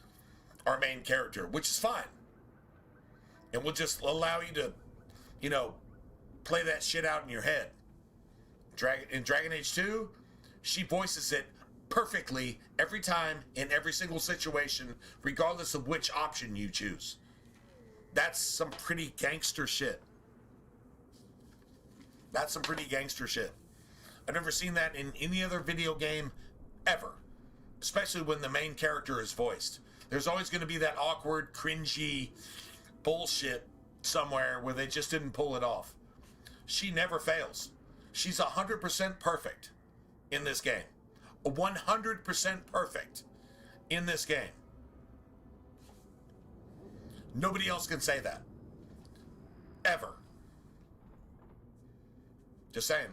our main character, which is fine. And we'll just allow you to, play that shit out in your head. In Dragon Age 2, she voices it perfectly every time in every single situation, regardless of which option you choose. That's some pretty gangster shit. That's some pretty gangster shit. I've never seen that in any other video game ever, especially when the main character is voiced. There's always going to be that awkward, cringy bullshit somewhere where they just didn't pull it off. She never fails. She's 100% perfect in this game. 100% perfect in this game. Nobody else can say that. Ever. Just saying.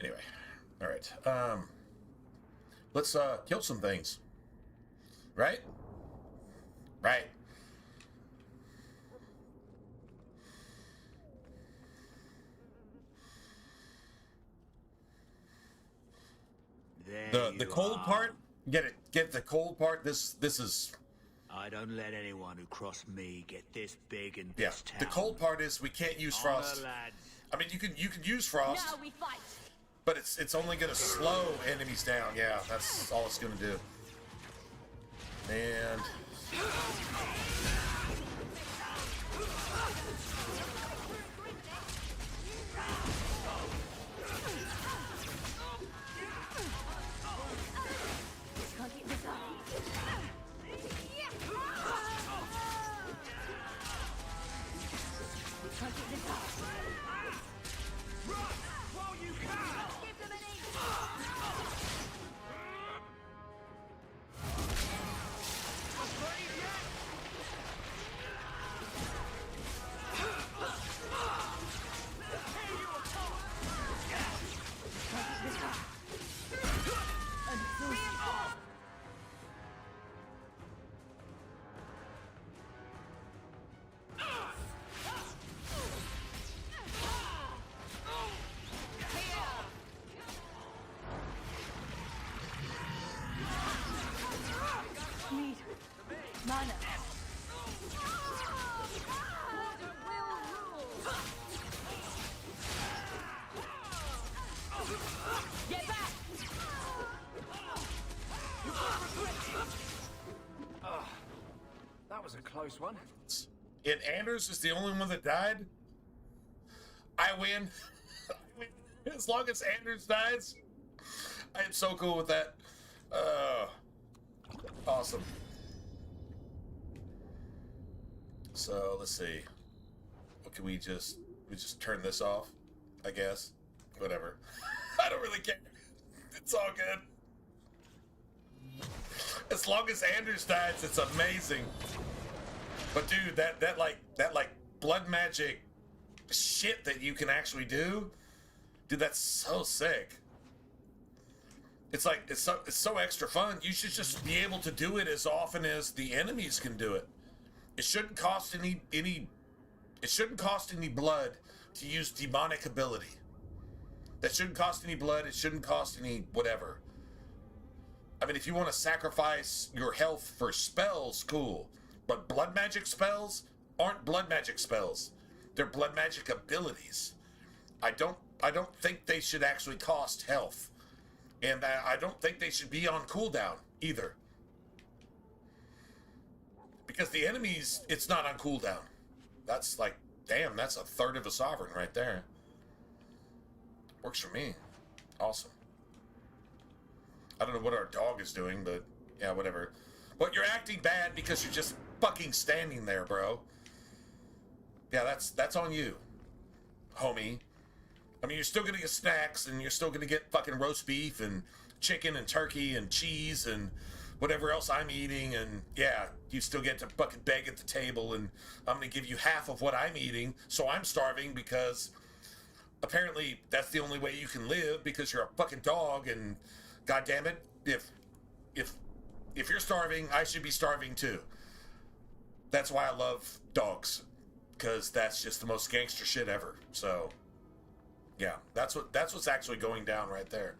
Anyway, all right. Let's kill some things. Right? Right. The cold part. Get it. Get the cold part. This is. I don't let anyone who cross me get this big in Yeah. this town. The cold part is we can't use frost. Lads. I mean, you can use frost. Now we fight. But it's only gonna slow enemies down. Yeah, that's all it's gonna do. And Can't keep this up. Can't keep this up. Give them an inch. Need mana. Get back! That was a close one. and Anders is the only one that died. I win. As long as Anders dies, I am so cool with that. Awesome. So let's see. What can we just turn this off? I guess. Whatever. I don't really care. It's all good. As long as Anders dies, it's amazing. But dude, that blood magic shit that you can actually do, dude, that's so sick. It's like it's so extra fun. You should just be able to do it as often as the enemies can do it. It shouldn't cost any it shouldn't cost any blood to use demonic ability. That shouldn't cost any blood. It shouldn't cost any whatever. I mean, if you want to sacrifice your health for spells, cool. But blood magic spells aren't blood magic spells. They're blood magic abilities. I don't think they should actually cost health. And I don't think they should be on cooldown either. Because the enemies, it's not on cooldown. That's like, damn, that's a third of a sovereign right there. Works for me. Awesome. I don't know what our dog is doing, but yeah, whatever. But you're acting bad because you're just fucking standing there, bro. Yeah, that's on you, homie. I mean, you're still gonna get snacks, and you're still gonna get fucking roast beef and chicken and turkey and cheese and whatever else I'm eating, and yeah, you still get to fucking beg at the table, and I'm gonna give you half of what I'm eating, so I'm starving because apparently that's the only way you can live because you're a fucking dog, and god damn it, if you're starving, I should be starving too. That's why I love dogs, because that's just the most gangster shit ever. So yeah, that's what's actually going down right there.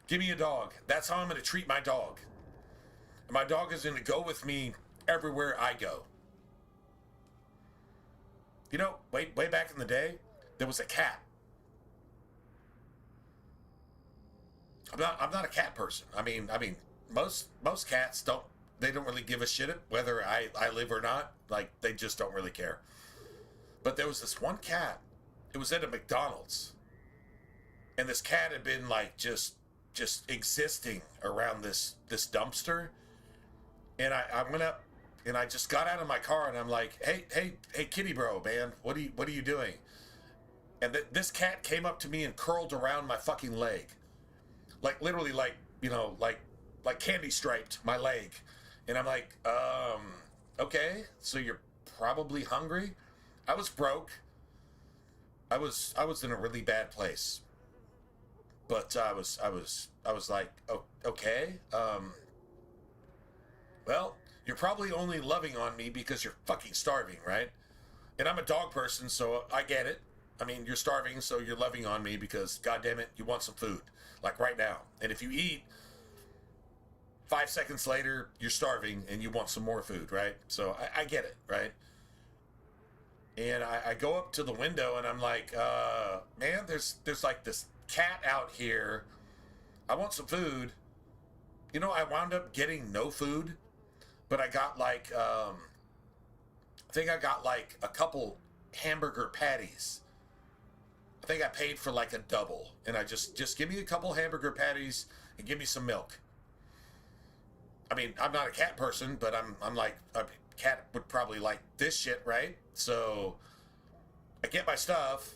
Give me a dog. That's how I'm going to treat my dog. And my dog is going to go with me everywhere I go. You know, way back in the day, there was a cat. I'm not a cat person. I mean, most cats don't really give a shit whether I live or not. Like, they just don't really care. But there was this one cat. It was at a McDonald's. And this cat had been like just existing around this dumpster. And I went up and I just got out of my car and I'm like, hey kitty bro, man, what are you doing? And this cat came up to me and curled around my fucking leg. Like literally like candy striped my leg. And I'm like, okay, so you're probably hungry? I was broke. I was in a really bad place. But I was like, oh, okay. Well, you're probably only loving on me because you're fucking starving, right? And I'm a dog person, so I get it. I mean, you're starving, so you're loving on me because, goddamn it, you want some food, like right now. And if you eat, 5 seconds later, you're starving and you want some more food, right? So I get it, right? And I go up to the window and I'm like, man, there's like this cat out here. I want some food. You know, I wound up getting no food, but I got like, I think I got like a couple hamburger patties. I think I paid for like a double, and I just give me a couple hamburger patties and give me some milk. I mean, I'm not a cat person, but I'm like, a cat would probably like this shit, right? So I get my stuff.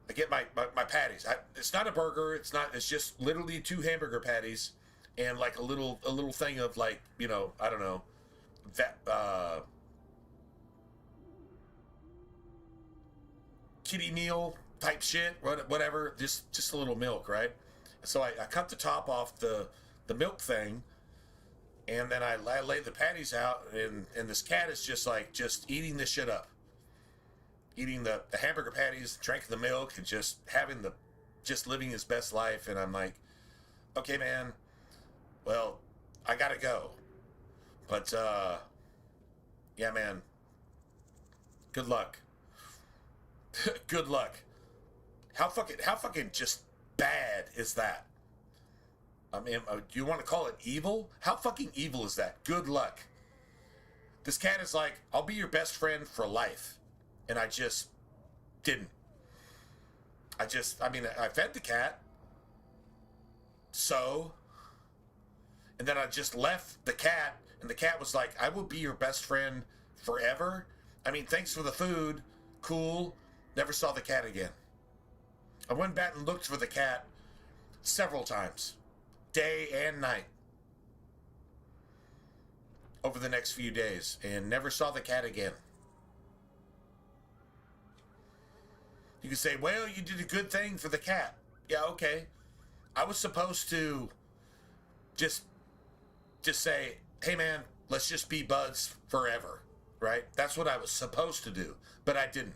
I get my patties. It's not a burger. It's just literally 2 hamburger patties and like a little thing of like, you know, I don't know, that kitty meal type shit, whatever. Just a little milk, right? So I cut the top off the milk thing, and then I lay the patties out, and this cat is just eating this shit up. Eating the hamburger patties, drinking the milk, and just living his best life. And I'm like, okay, man, well, I gotta go. But, yeah, man, good luck. Good luck. How fucking just bad is that? I mean, do you want to call it evil? How fucking evil is that? Good luck. This cat is like, I'll be your best friend for life. And I just didn't. I fed the cat. So. And then I just left the cat. And the cat was like, I will be your best friend forever. I mean, thanks for the food. Cool. Never saw the cat again. I went back and looked for the cat several times. Day and night. Over the next few days. And never saw the cat again. You can say, well, you did a good thing for the cat. Yeah, okay. I was supposed to just say, hey, man, let's just be buds forever, right? That's what I was supposed to do, but I didn't.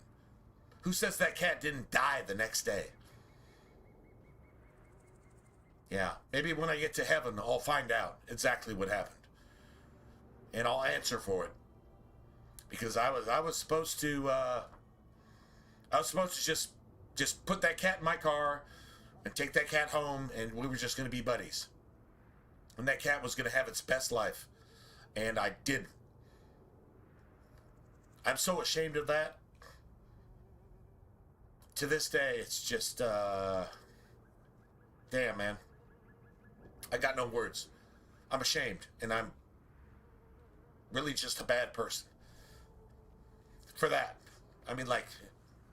Who says that cat didn't die the next day? Yeah, maybe when I get to heaven, I'll find out exactly what happened. And I'll answer for it. Because I was supposed to just put that cat in my car and take that cat home, and we were just going to be buddies. And that cat was going to have its best life. And I didn't. I'm so ashamed of that. To this day, it's just, damn, man. I got no words. I'm ashamed, and I'm really just a bad person for that. I mean, like,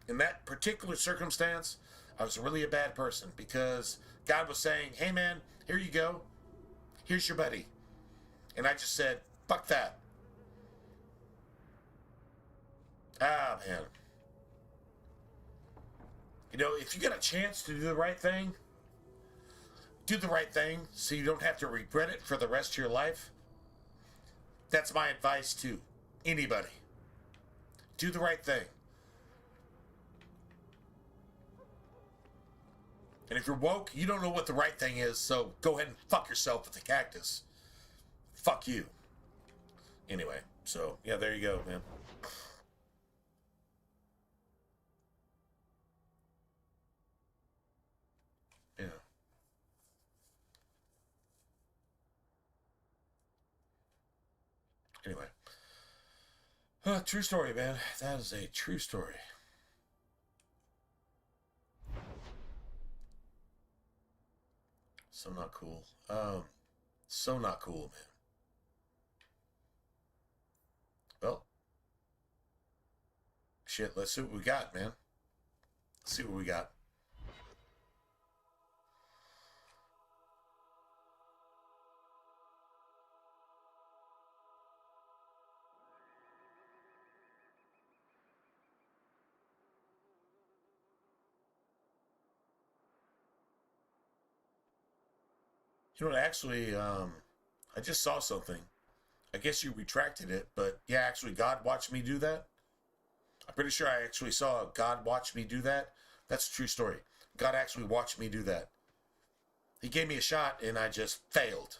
in that particular circumstance, I was really a bad person because God was saying, hey, man, here you go. Here's your buddy. And I just said, fuck that. Ah, man. You know, if you get a chance to do the right thing so you don't have to regret it for the rest of your life. That's my advice to anybody. Do the right thing. And if you're woke, you don't know what the right thing is, so go ahead and fuck yourself with the cactus. Fuck you. Anyway, so, yeah, there you go, man. Yeah. Anyway. True story, man. That is a true story. So not cool. So not cool, man. Well. Shit, let's see what we got, man. Let's see what we got. You know what, actually, I just saw something. I guess you retracted it, but yeah, actually, God watched me do that. I'm pretty sure I actually saw God watch me do that. That's a true story. God actually watched me do that. He gave me a shot, and I just failed.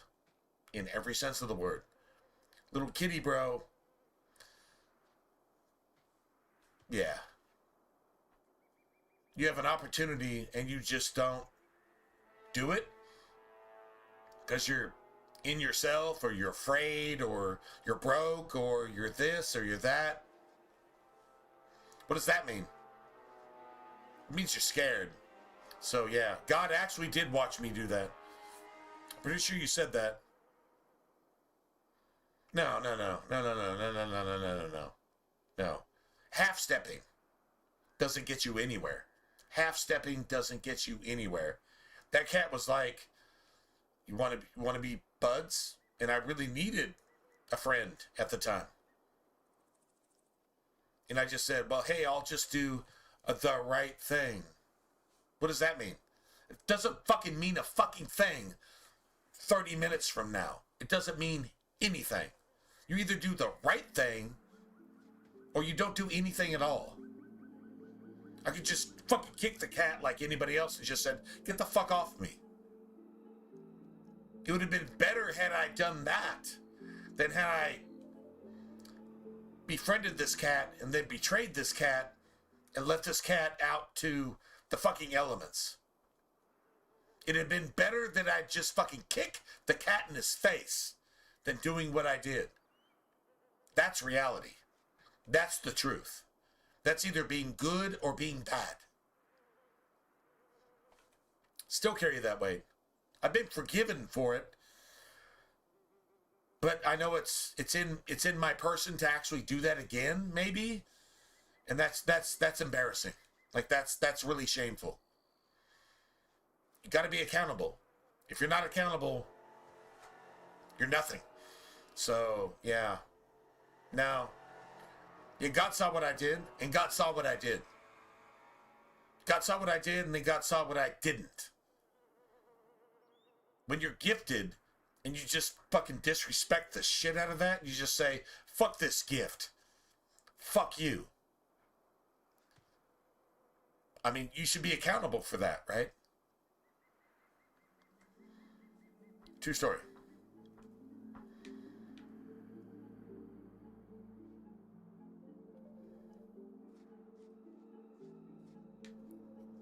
In every sense of the word. Little kitty bro. Yeah. You have an opportunity, and you just don't do it? Because you're in yourself, or you're afraid, or you're broke, or you're this, or you're that. What does that mean? It means you're scared. So yeah, God actually did watch me do that. I'm pretty sure you said that. No. Half-stepping doesn't get you anywhere. Half-stepping doesn't get you anywhere. That cat was like, you want to be buds? And I really needed a friend at the time. And I just said, well, hey, I'll just do the right thing. What does that mean? It doesn't fucking mean a fucking thing 30 minutes from now. It doesn't mean anything. You either do the right thing or you don't do anything at all. I could just fucking kick the cat like anybody else and just said, get the fuck off me. It would have been better had I done that than had I befriended this cat and then betrayed this cat and left this cat out to the fucking elements. It'd have been better that I just fucking kick the cat in his face than doing what I did. That's reality. That's the truth. That's either being good or being bad. Still carry that weight. I've been forgiven for it, but I know it's in my person to actually do that again, maybe, and that's embarrassing. Like that's really shameful. You got to be accountable. If you're not accountable, you're nothing. So yeah, now, yeah, God saw what I did, and God saw what I did. God saw what I did, and then God saw what I didn't. When you're gifted and you just fucking disrespect the shit out of that, you just say, fuck this gift. Fuck you. I mean, you should be accountable for that, right? True story.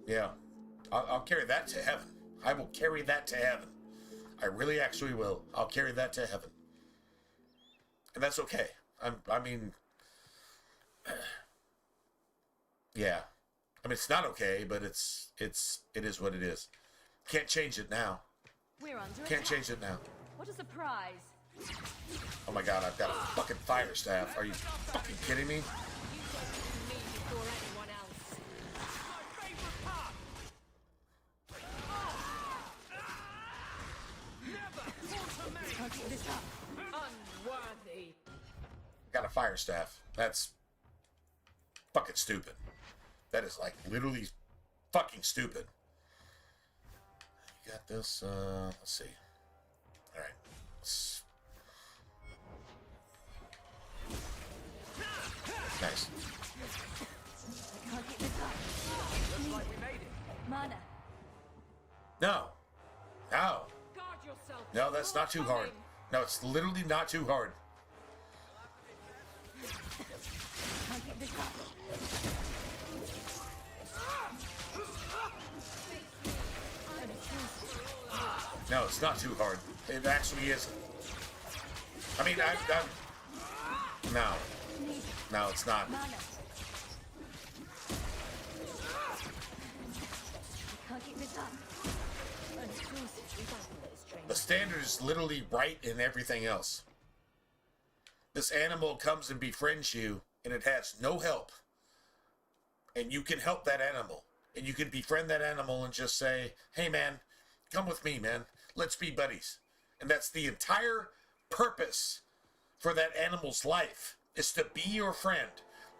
Yeah. I'll carry that to heaven. I will carry that to heaven. I really actually will. I'll carry that to heaven. And that's okay. I mean, yeah. I mean, it's not okay, but it is what it is. Can't change it now. We're under Can't change it now. What a surprise. Oh my god, I've got a fucking fire staff. Are you fucking kidding me? Unworthy. Got a fire staff. That's fucking stupid. That is like literally fucking stupid. You got this, let's see. Alright. Nice. I can't get this up. Looks like we made it. Mana. No. No. Guard yourself. No, that's not too hard. No, it's literally not too hard. Can't get this up. No, it's not too hard. It actually is. I mean, no. No, it's not. Can't get this up. The standard is literally right in everything else. This animal comes and befriends you, and it has no help. And you can help that animal. And you can befriend that animal and just say, hey man, come with me, man. Let's be buddies. And that's the entire purpose for that animal's life, is to be your friend.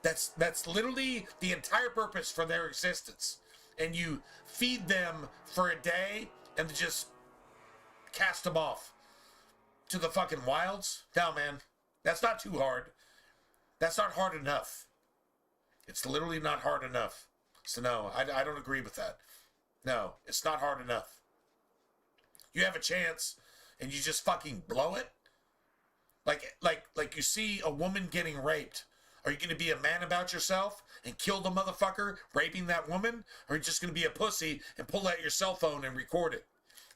That's literally the entire purpose for their existence. And you feed them for a day and just cast them off to the fucking wilds? No, man. That's not too hard. That's not hard enough. It's literally not hard enough. So no, I don't agree with that. No, it's not hard enough. You have a chance and you just fucking blow it? Like you see a woman getting raped. Are you going to be a man about yourself and kill the motherfucker raping that woman? Or are you just going to be a pussy and pull out your cell phone and record it?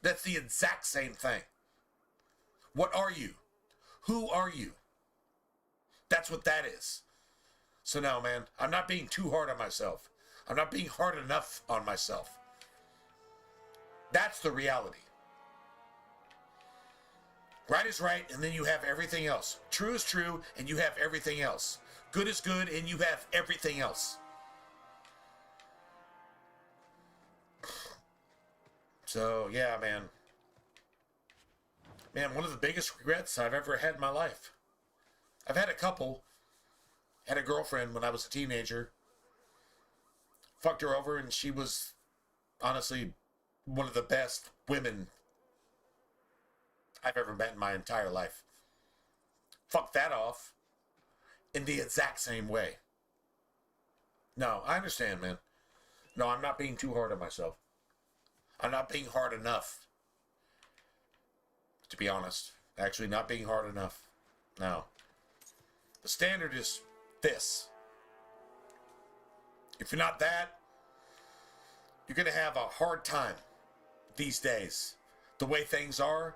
That's the exact same thing. What are you? Who are you? That's what that is. So no, man, I'm not being too hard on myself. I'm not being hard enough on myself. That's the reality. Right is right, and then you have everything else. True is true, and you have everything else. Good is good, and you have everything else. So, yeah, man. Man, one of the biggest regrets I've ever had in my life. I've had a couple. Had a girlfriend when I was a teenager. Fucked her over, and she was honestly one of the best women I've ever met in my entire life. Fucked that off in the exact same way. No, I understand, man. No, I'm not being too hard on myself. I'm not being hard enough. To be honest. Actually, not being hard enough. No. The standard is this. If you're not that, you're going to have a hard time these days. The way things are,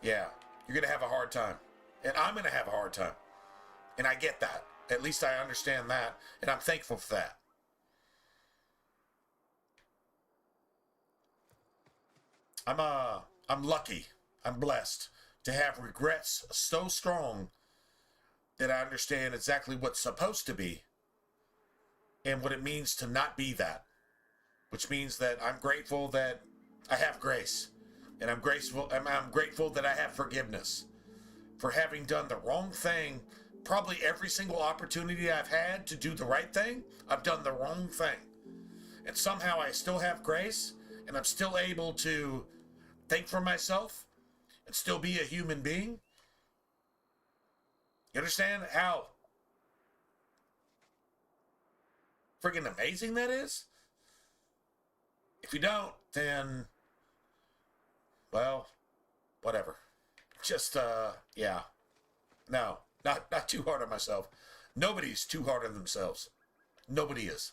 yeah, you're going to have a hard time. And I'm going to have a hard time. And I get that. At least I understand that. And I'm thankful for that. I'm lucky. I'm blessed to have regrets so strong that I understand exactly what's supposed to be and what it means to not be that. Which means that I'm grateful that I have grace. And I'm grateful that I have forgiveness for having done the wrong thing. Probably every single opportunity I've had to do the right thing, I've done the wrong thing. And somehow I still have grace, and I'm still able to think for myself and still be a human being. You understand how friggin' amazing that is? If you don't, then, well, whatever. Just, yeah. No, not too hard on myself. Nobody's too hard on themselves. Nobody is.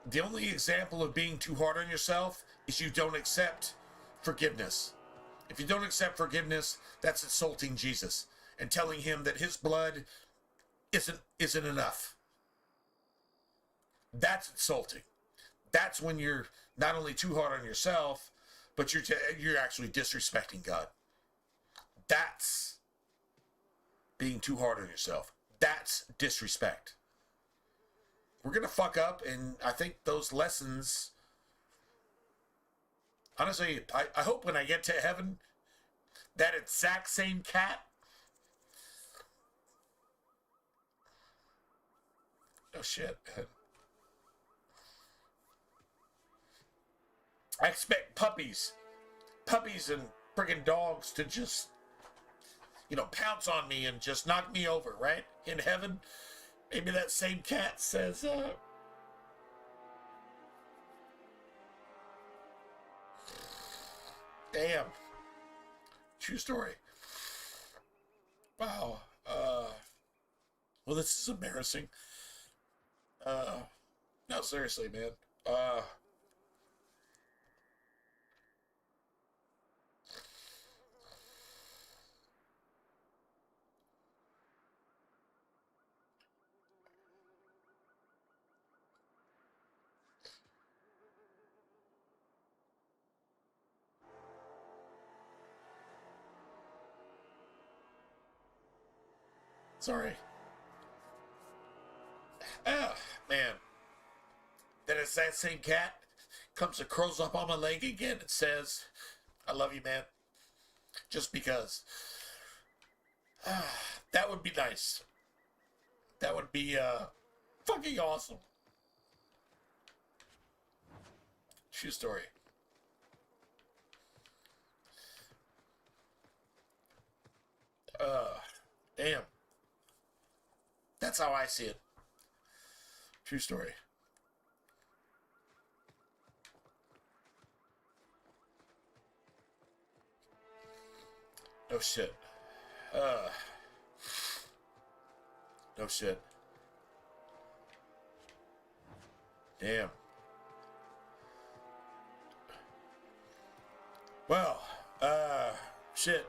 The only example of being too hard on yourself is you don't accept forgiveness. If you don't accept forgiveness, that's insulting Jesus and telling him that his blood isn't enough. That's insulting. That's when you're not only too hard on yourself, but you're actually disrespecting God. That's being too hard on yourself. That's disrespect. We're going to fuck up, and I think those lessons, honestly, I hope when I get to heaven, that exact same cat, oh shit, man. I expect puppies and friggin' dogs to just, pounce on me and just knock me over, right? In heaven, maybe that same cat says, damn. True story. Wow. Well, this is embarrassing. No, seriously, man. Sorry. Man. Then it's that same cat comes and curls up on my leg again and says, I love you, man. Just because. That would be nice. That would be, fucking awesome. True story. Damn. That's how I see it. True story. No shit. No shit. Damn. Well, shit.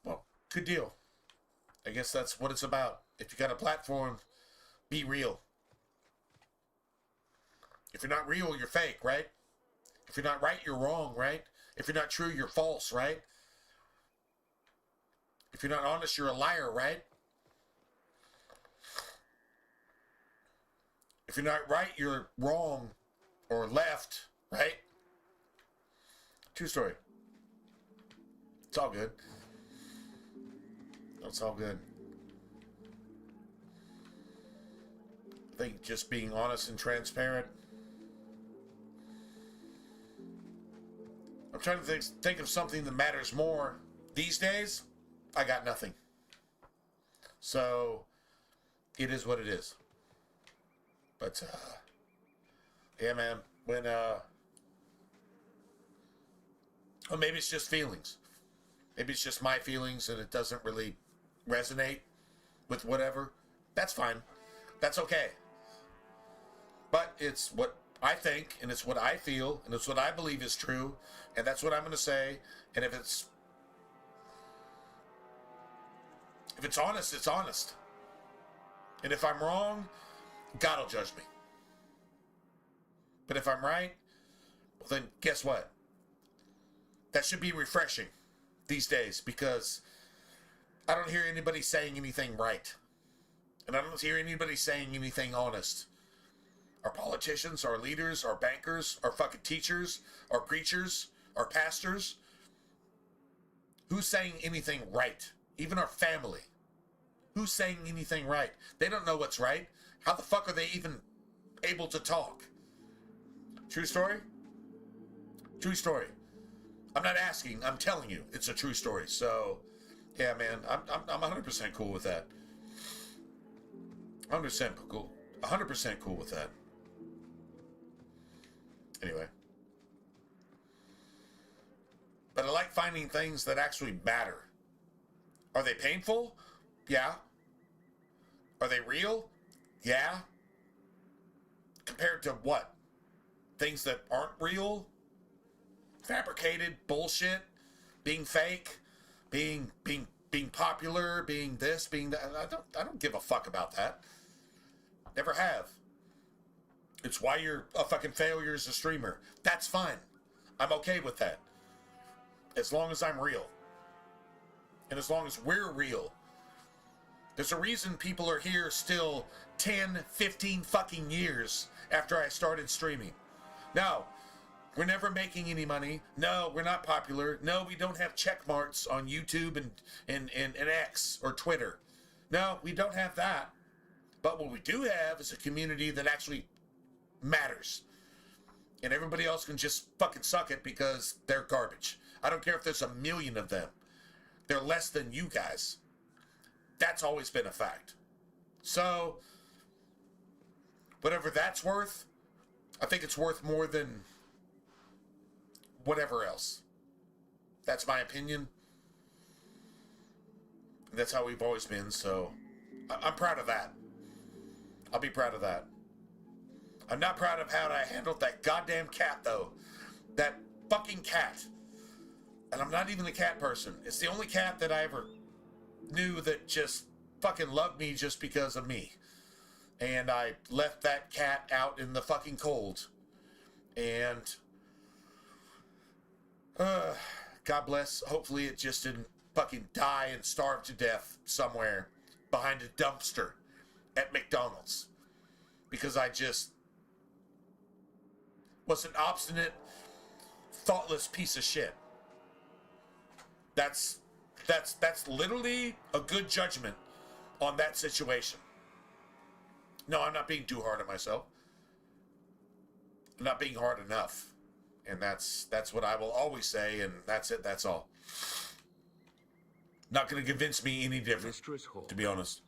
Well, good deal. I guess that's what it's about. If you got a platform, be real. If you're not real, you're fake, right? If you're not right, you're wrong, right? If you're not true, you're false, right? If you're not honest, you're a liar, right? If you're not right, you're wrong or left, right? True story. It's all good. It's all good. I think just being honest and transparent. I'm trying to think of something that matters more. These days, I got nothing. So, it is what it is. But, yeah, man, when, well, maybe it's just feelings. Maybe it's just my feelings and it doesn't really resonate with whatever. That's fine. That's okay. But it's what I think, and it's what I feel, and it's what I believe is true, and that's what I'm going to say. And if it's honest, it's honest. And if I'm wrong, God will judge me. But if I'm right, well then guess what? That should be refreshing these days, because I don't hear anybody saying anything right. And I don't hear anybody saying anything honest. Our politicians, our leaders, our bankers, our fucking teachers, our preachers, our pastors. Who's saying anything right? Even our family. Who's saying anything right? They don't know what's right. How the fuck are they even able to talk? True story? True story. I'm not asking, I'm telling you. It's a true story. So, yeah, man, I'm 100% cool with that. 100% cool. 100% cool with that. Anyway. But I like finding things that actually matter. Are they painful? Yeah. Are they real? Yeah. Compared to what? Things that aren't real? Fabricated bullshit? Being fake? Being popular? Being this? Being that? I don't give a fuck about that. Never have. It's why you're a fucking failure as a streamer. That's fine. I'm okay with that. As long as I'm real. And as long as we're real. There's a reason people are here still 10, 15 fucking years after I started streaming. No, we're never making any money. No, we're not popular. No, we don't have check marks on YouTube and X or Twitter. No, we don't have that. But what we do have is a community that actually matters. And everybody else can just fucking suck it because they're garbage. I don't care if there's a million of them. They're less than you guys. That's always been a fact. So, whatever that's worth, I think it's worth more than whatever else. That's my opinion. That's how we've always been, so I'm proud of that. I'll be proud of that. I'm not proud of how I handled that goddamn cat, though. That fucking cat. And I'm not even a cat person. It's the only cat that I ever knew that just fucking loved me just because of me. And I left that cat out in the fucking cold. And God bless. Hopefully it just didn't fucking die and starve to death somewhere behind a dumpster at McDonald's. Because I just was an obstinate, thoughtless piece of shit. That's literally a good judgment on that situation. No, I'm not being too hard on myself. I'm not being hard enough. And that's what I will always say, and that's it, that's all. Not going to convince me any different, Mistress Hawke, to be honest.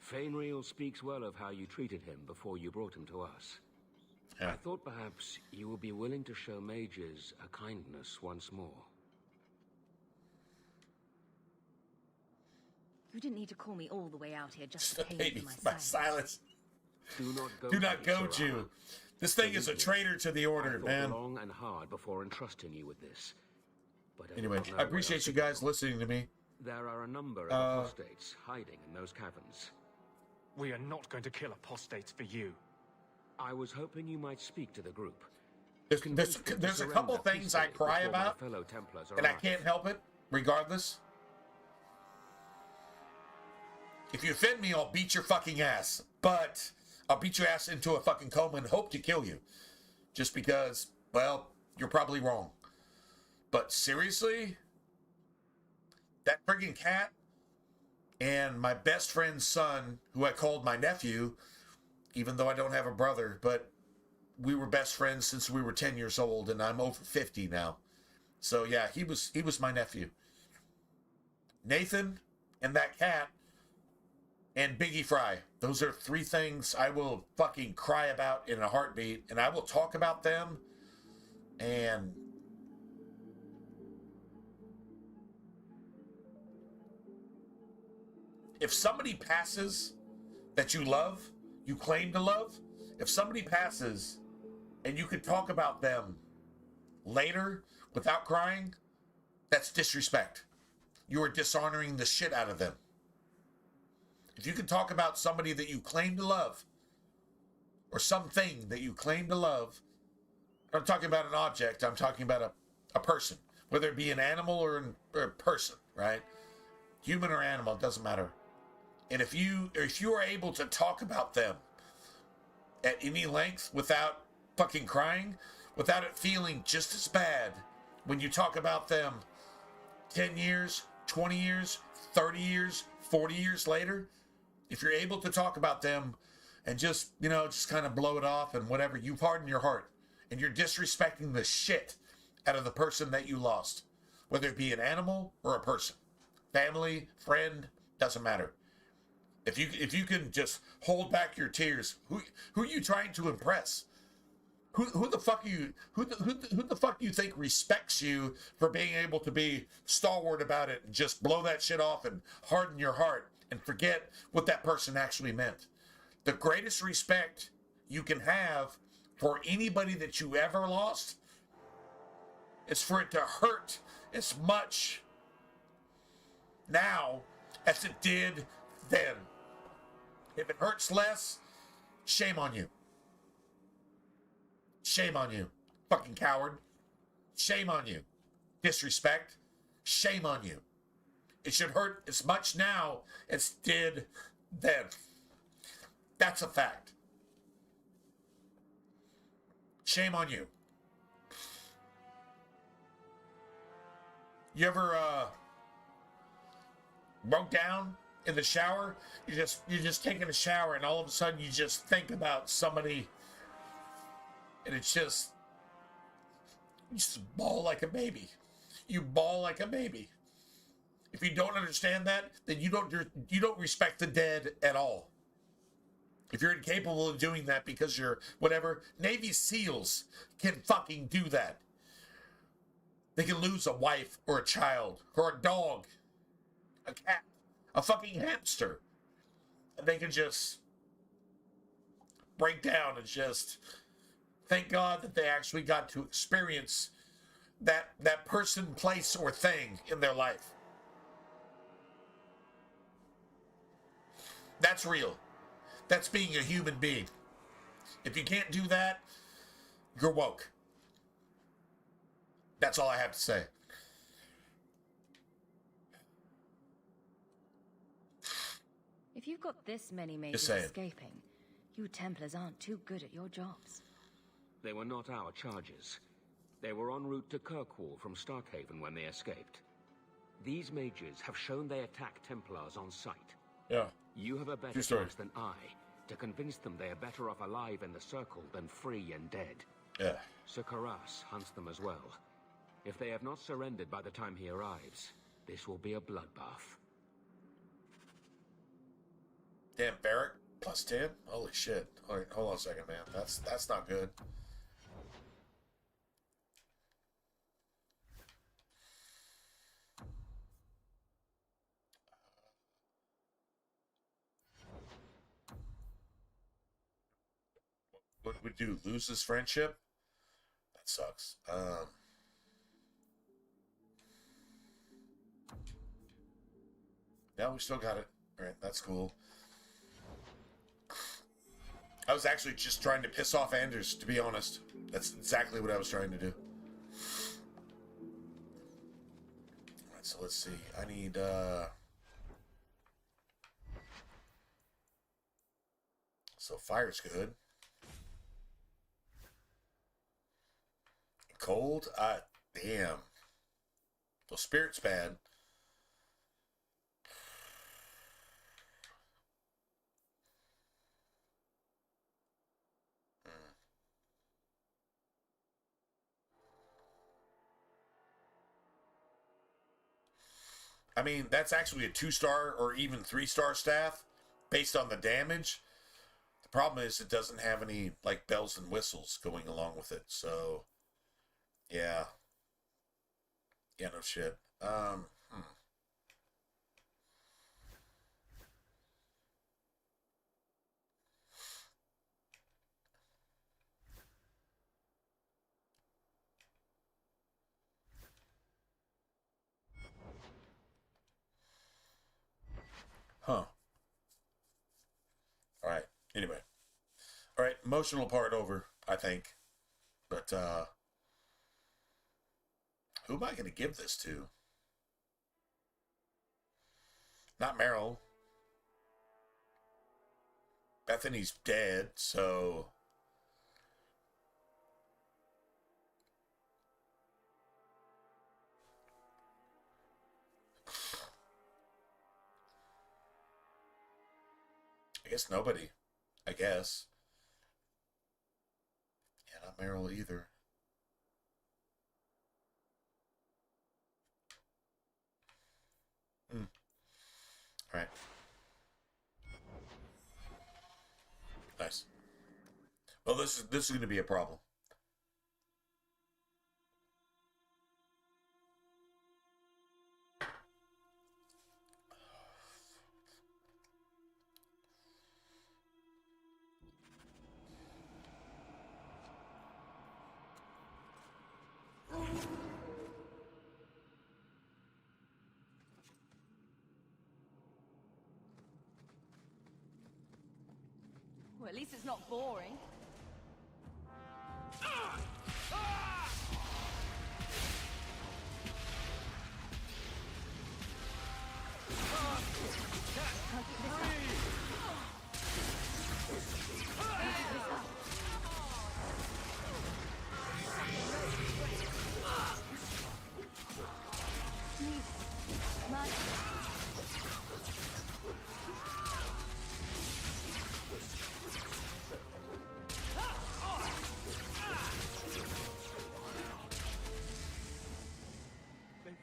Fainriel speaks well of how you treated him before you brought him to us. Yeah. I thought perhaps you would be willing to show Mages a kindness once more. You didn't need to call me all the way out here just to pay Maybe me for my silence. Do not go, Jew. This thing is a traitor to the order, man. Long and hard before entrusting you with this. But Anyway, I appreciate you guys listening to me. There are a number of apostates hiding in those caverns. We are not going to kill apostates for you. I was hoping you might speak to the group. There's a couple things I cry about, and I can't help it, regardless. If you offend me, I'll beat your fucking ass. But I'll beat your ass into a fucking coma and hope to kill you. Just because, well, you're probably wrong. But seriously? That friggin' cat and my best friend's son, who I called my nephew, even though I don't have a brother, but we were best friends since we were 10 years old, and I'm over 50 now. So yeah, he was my nephew. Nathan and that cat and Biggie Fry. Those are three things I will fucking cry about in a heartbeat, and I will talk about them. And if somebody passes that you love, you claim to love, if somebody passes and you could talk about them later without crying, that's disrespect. You are dishonoring the shit out of them. If you can talk about somebody that you claim to love, or something that you claim to love, I'm talking about an object, I'm talking about a person, whether it be an animal or a person, right? Human or animal, it doesn't matter. And if you are able to talk about them at any length without fucking crying, without it feeling just as bad when you talk about them 10 years, 20 years, 30 years, 40 years later, if you're able to talk about them and just kind of blow it off and whatever, you've hardened your heart and you're disrespecting the shit out of the person that you lost, whether it be an animal or a person, family, friend, doesn't matter. If you can just hold back your tears, who are you trying to impress? Who the fuck are you? Who the fuck do you think respects you for being able to be stalwart about it and just blow that shit off and harden your heart and forget what that person actually meant? The greatest respect you can have for anybody that you ever lost is for it to hurt as much now as it did then. If it hurts less, shame on you. Shame on you, fucking coward. Shame on you. Disrespect. Shame on you. It should hurt as much now as it did then. That's a fact. Shame on you. You ever broke down in the shower? You're just taking a shower and all of a sudden you just think about somebody and it's just, you just bawl like a baby. You bawl like a baby. If you don't understand that, then you don't respect the dead at all. If you're incapable of doing that because you're whatever, Navy SEALs can fucking do that. They can lose a wife or a child or a dog, a cat, a fucking hamster. And they can just break down and just thank God that they actually got to experience that person, place, or thing in their life. That's real. That's being a human being. If you can't do that, you're woke. That's all I have to say. If you've got this many mages escaping, you Templars aren't too good at your jobs. They were not our charges. They were en route to Kirkwall from Starkhaven when they escaped. These mages have shown they attack Templars on sight. Yeah. You have a better True story. chance than I to convince them they are better off alive in the circle than free and dead. Yeah. Sir Karas hunts them as well. If they have not surrendered by the time he arrives, this will be a bloodbath. Damn, Barrack plus 10? Holy shit. All right, hold on a second, man. That's not good. What would we do? Lose his friendship? That sucks. Yeah, we still got it. All right, that's cool. I was actually just trying to piss off Anders, to be honest. That's exactly what I was trying to do. All right, so let's see. I need, so fire's good. Cold? Damn. Well, spirit's bad. I mean, that's actually a 2-star or even 3-star staff based on the damage. The problem is it doesn't have any, like, bells and whistles going along with it, so... Yeah. Yeah, no shit. Huh. Alright, anyway. Alright, emotional part over, I think. But, who am I going to give this to? Not Meryl. Bethany's dead, so... I guess nobody. I guess. Yeah, not Meryl either. All right. Nice. Well, this is going to be a problem. Well, at least it's not boring.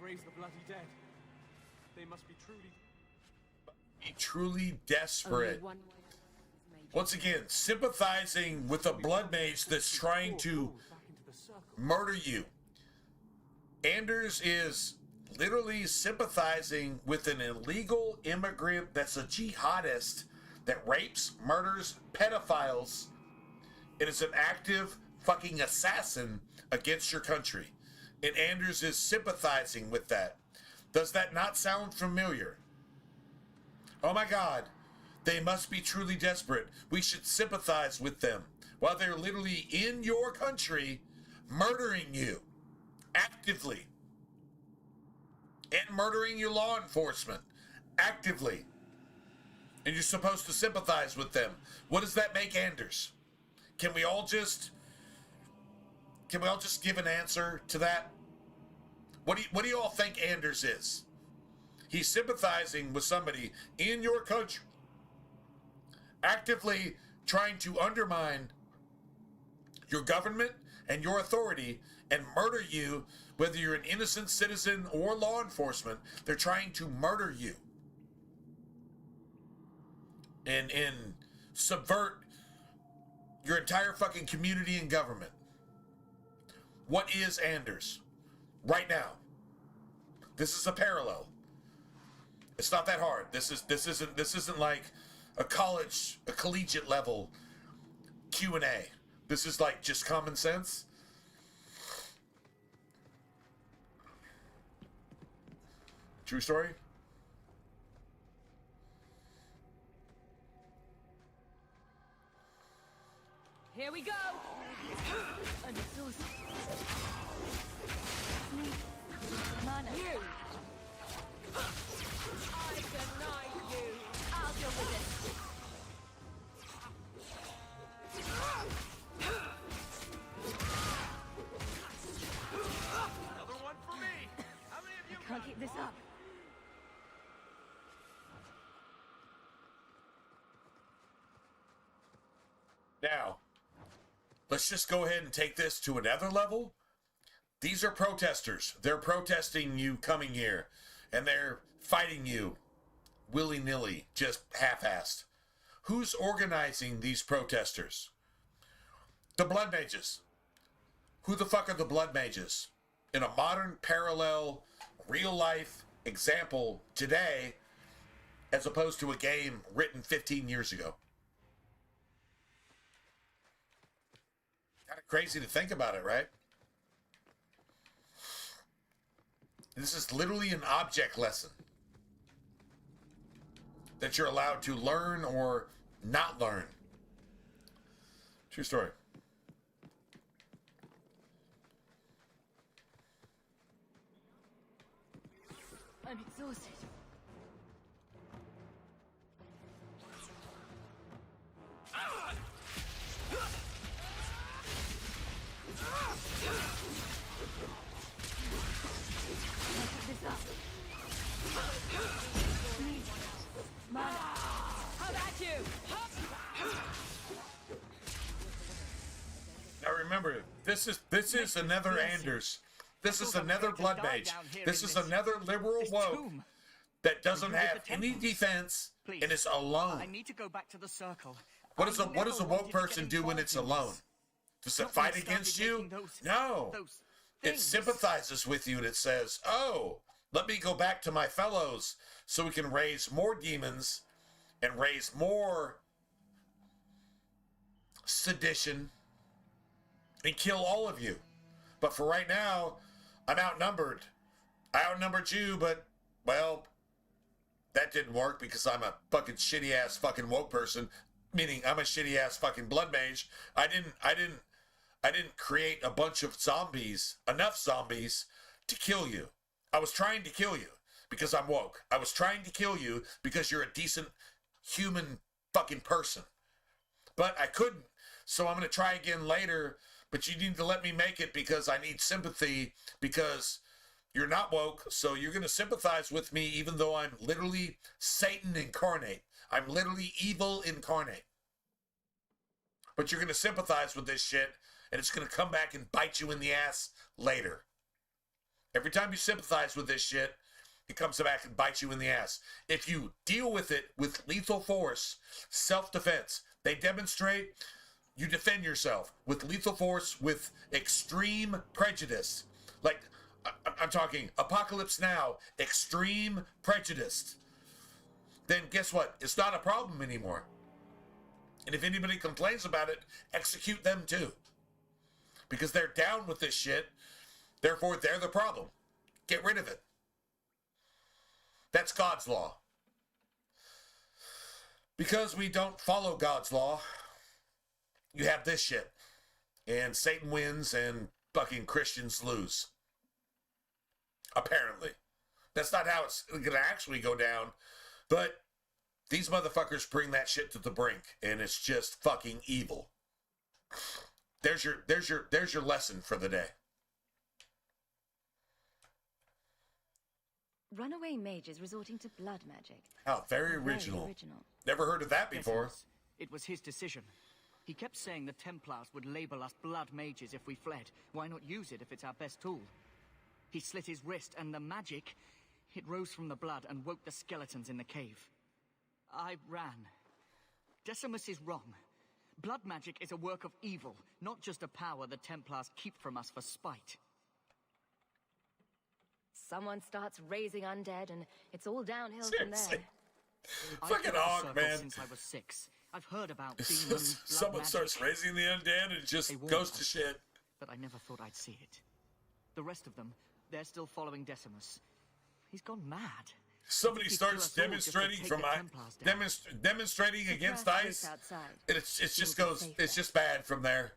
Raise the bloody dead. They must be truly desperate. Once again, sympathizing with a blood mage that's trying to murder you. Anders is literally sympathizing with an illegal immigrant that's a jihadist that rapes, murders, pedophiles, and is an active fucking assassin against your country. And Anders is sympathizing with that. Does that not sound familiar? Oh my God, they must be truly desperate. We should sympathize with them while they're literally in your country murdering you actively and murdering your law enforcement actively. And you're supposed to sympathize with them. What does that make Anders? Can we all just give an answer to that? What do you all think Anders is? He's sympathizing with somebody in your country, actively trying to undermine your government and your authority and murder you, whether you're an innocent citizen or law enforcement. They're trying to murder you and subvert your entire fucking community and government. What is Anders right now? This is a parallel. It's not that hard. This isn't like a collegiate level Q&A. This is like just common sense. True story. Here we go! An exhaust. Mana. You! I deny you! I'll deal with it! Another one for me! How many of you I can't keep this up. Now, let's just go ahead and take this to another level. These are protesters. They're protesting you coming here, and they're fighting you willy-nilly, just half-assed. Who's organizing these protesters? The Blood Mages. Who the fuck are the Blood Mages? In a modern, parallel, real-life example today, as opposed to a game written 15 years ago. Kind of crazy to think about it, right? This is literally an object lesson that you're allowed to learn or not learn. True story. I'm exhausted. This up. Mana. How about you? Now remember, this is another Anders. This is another Blood Mage. This is another liberal woke that doesn't have any defense and is alone. I need to go back to the circle. What does a woke person do when it's alone? Does it fight against you? No. It sympathizes with you and it says, oh, let me go back to my fellows so we can raise more demons and raise more sedition and kill all of you. But for right now, I'm outnumbered. I outnumbered you, but, well, that didn't work because I'm a fucking shitty-ass fucking woke person, meaning I'm a shitty-ass fucking blood mage. I didn't create a bunch of zombies, enough zombies, to kill you. I was trying to kill you because I'm woke. I was trying to kill you because you're a decent human fucking person. But I couldn't, so I'm going to try again later, but you need to let me make it because I need sympathy because you're not woke, so you're going to sympathize with me even though I'm literally Satan incarnate. I'm literally evil incarnate. But you're going to sympathize with this shit, and it's going to come back and bite you in the ass later. Every time you sympathize with this shit, it comes back and bites you in the ass. If you deal with it with lethal force, self-defense, they demonstrate you defend yourself with lethal force, with extreme prejudice. Like, I'm talking Apocalypse Now, extreme prejudice. Then guess what? It's not a problem anymore. And if anybody complains about it, execute them too. Because they're down with this shit. Therefore, they're the problem. Get rid of it. That's God's law. Because we don't follow God's law, you have this shit. And Satan wins and fucking Christians lose. Apparently. That's not how it's going to actually go down. But these motherfuckers bring that shit to the brink. And it's just fucking evil. There's your lesson for the day. Runaway mages resorting to blood magic. How very original. Never heard of that before. It was his decision. He kept saying the Templars would label us blood mages if we fled. Why not use it if it's our best tool? He slit his wrist, and the magic, it rose from the blood and woke the skeletons in the cave. I ran. Decimus is wrong. Blood magic is a work of evil, not just a power the Templars keep from us for spite. Someone starts raising undead, and it's all downhill from there. Fucking hog, man. Since I was 6. I've heard about demons, someone starts raising the undead, and it just goes to shit. But I never thought I'd see it. The rest of them, they're still following Decimus. He's gone mad. Somebody starts demonstrating demonstrating against ice, and it just goes. It's just bad from there,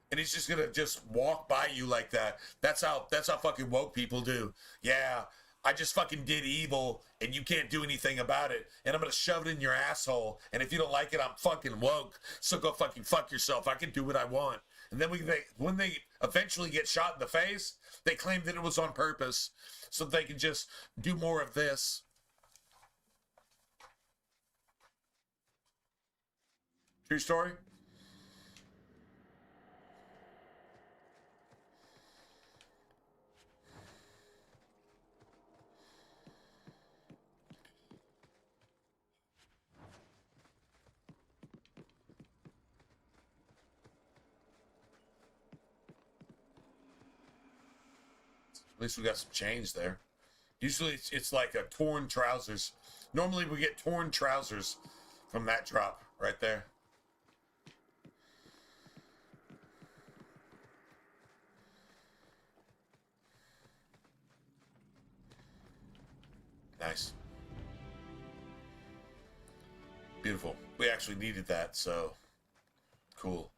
and he's just gonna just walk by you like that. That's how fucking woke people do. Yeah, I just fucking did evil, and you can't do anything about it, and I'm gonna shove it in your asshole. And if you don't like it, I'm fucking woke. So go fucking fuck yourself. I can do what I want. And then when they eventually get shot in the face, they claim that it was on purpose, so they can just do more of this. True story? At least we got some change there. Usually it's like a torn trousers. Normally we get torn trousers from that drop right there. Nice. Beautiful. We actually needed that, so cool.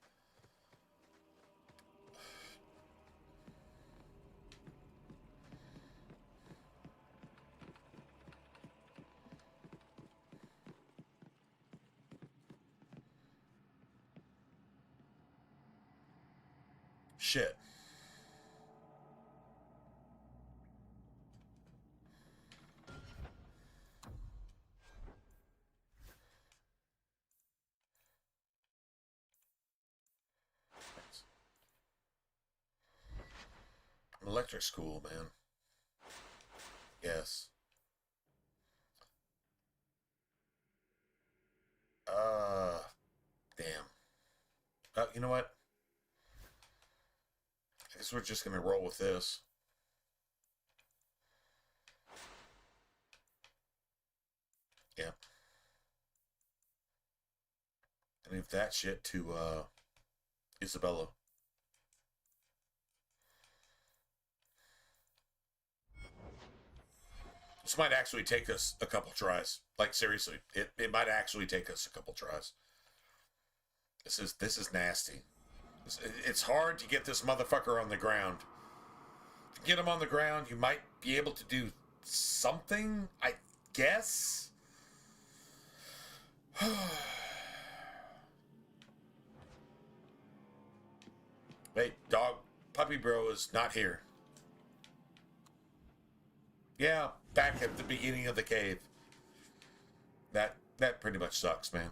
Shit. Electric school, man. Yes. Damn. You know what? I guess we're just gonna roll with this. Yeah. And leave that shit to Isabella. This might actually take us a couple tries. Like, seriously, it might actually take us a couple tries. This is nasty. It's hard to get this motherfucker on the ground. To get him on the ground, you might be able to do something, I guess. Wait, dog, puppy bro is not here. Yeah, back at the beginning of the cave. That pretty much sucks, man.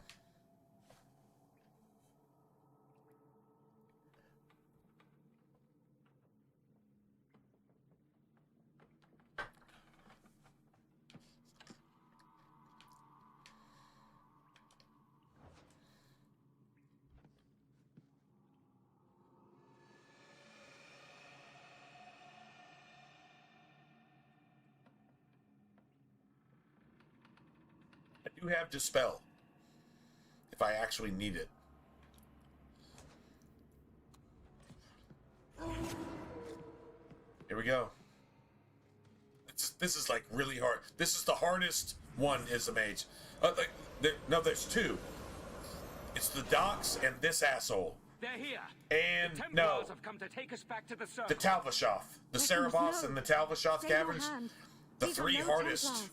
I do have Dispel, if I actually need it. Here we go. This is like really hard. This is the hardest one as a mage. No, there's two. It's the docks and this asshole. They're here. And the no, Templars have come to take us back to the circle. the Talvashoth, the Cerebos and the Talvashoth caverns. The three hardest.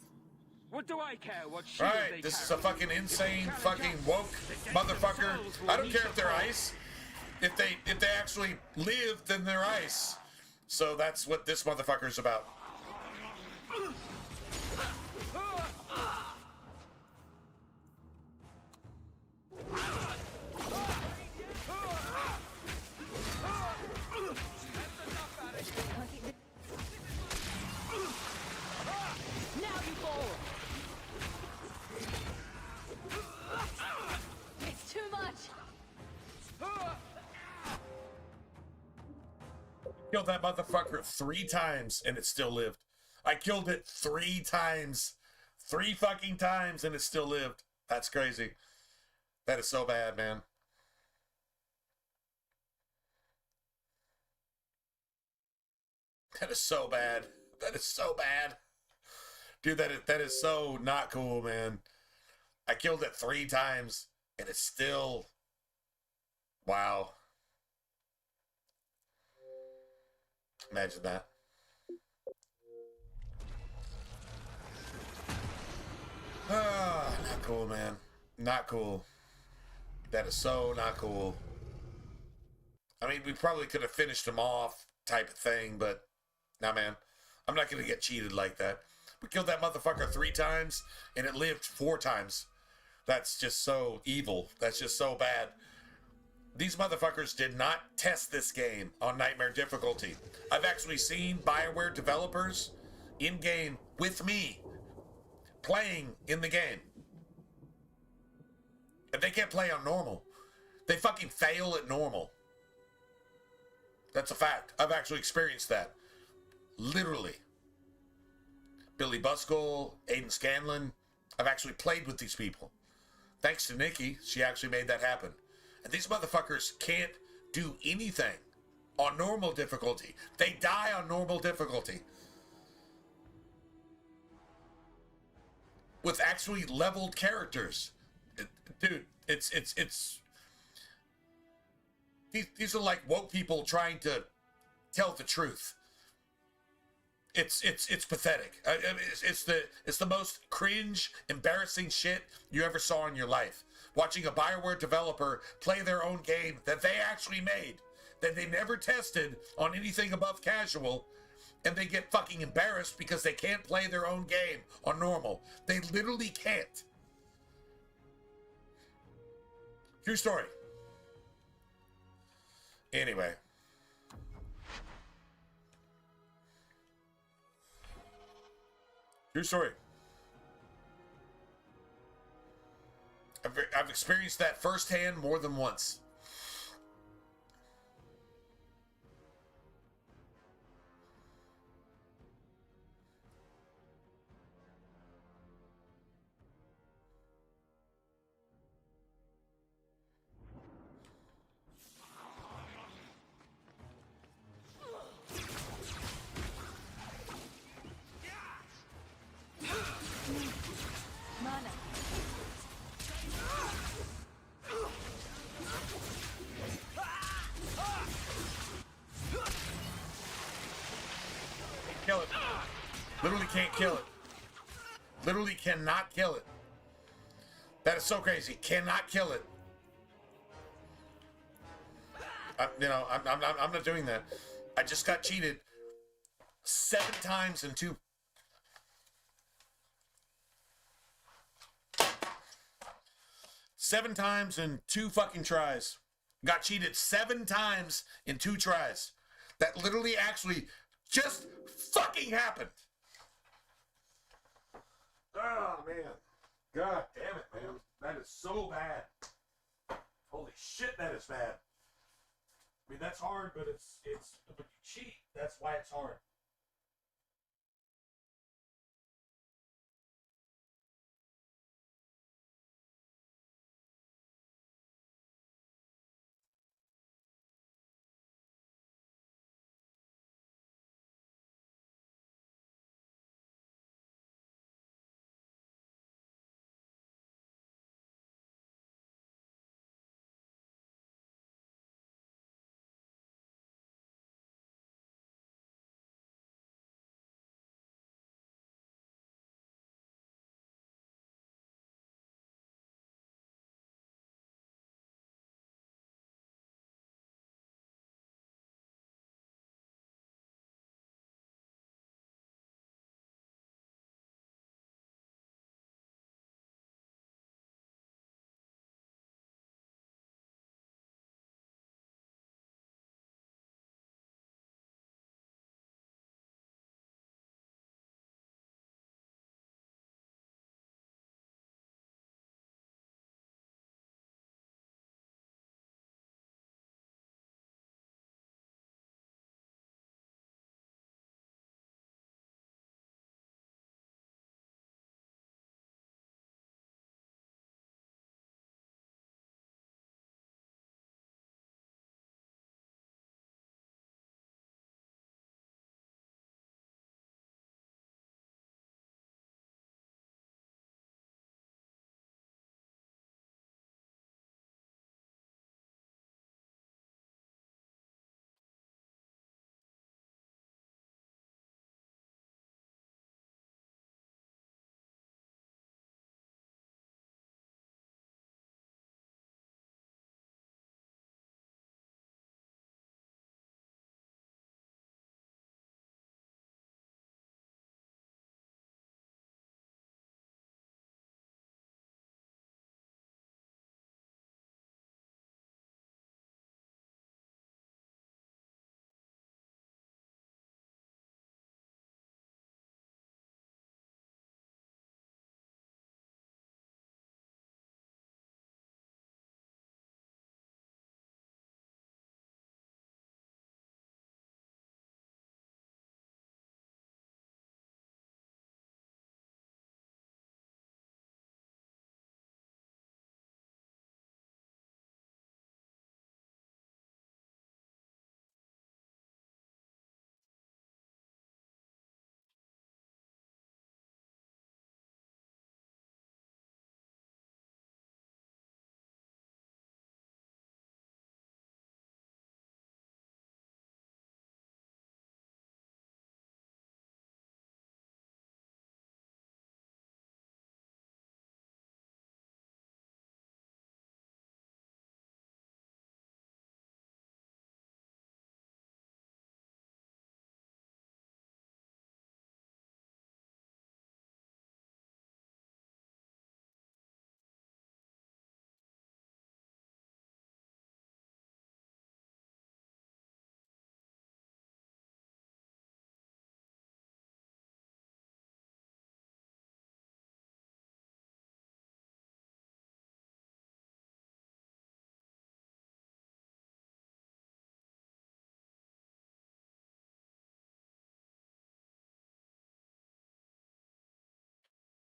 What do I care what shield Alright, they this is carry? a fucking insane, fucking woke motherfucker. I don't care if they're ice. If they actually live, then they're ice. So that's what this motherfucker's about. Killed that motherfucker 3 times and it still lived. I killed it 3 times. 3 fucking times and it still lived. That's crazy. That is so bad, man. That is so bad. That is so bad. Dude, that is so not cool, man. I killed it 3 times and it's still... Wow. Imagine that. Ah, not cool, man. Not cool. That is so not cool. I mean, we probably could have finished him off type of thing, but nah, man. I'm not going to get cheated like that. We killed that motherfucker 3 times, and it lived 4 times. That's just so evil. That's just so bad. These motherfuckers did not test this game on Nightmare difficulty. I've actually seen BioWare developers in-game with me playing in the game. And they can't play on normal. They fucking fail at normal. That's a fact. I've actually experienced that. Literally. Billy Buskell, Aiden Scanlon. I've actually played with these people. Thanks to Nikki, she actually made that happen. And these motherfuckers can't do anything on normal difficulty. They die on normal difficulty. With actually leveled characters. Dude, it's these are like woke people trying to tell the truth. It's pathetic. It's the most cringe, embarrassing shit you ever saw in your life. Watching a BioWare developer play their own game that they actually made, that they never tested on anything above casual, and they get fucking embarrassed because they can't play their own game on normal. They literally can't. True story. Anyway. True story. I've experienced that firsthand more than once. Kill it. Literally can't kill it. Literally cannot kill it. That is so crazy. Cannot kill it. I'm not doing that. I just got cheated 7 times in 2. Seven times in 2 fucking tries. Got cheated 7 times in 2 tries. That literally actually just fucking happened. Oh, man. God damn it, man. That is so bad. Holy shit, that is bad. I mean, that's hard, but it's when you cheat, that's why it's hard.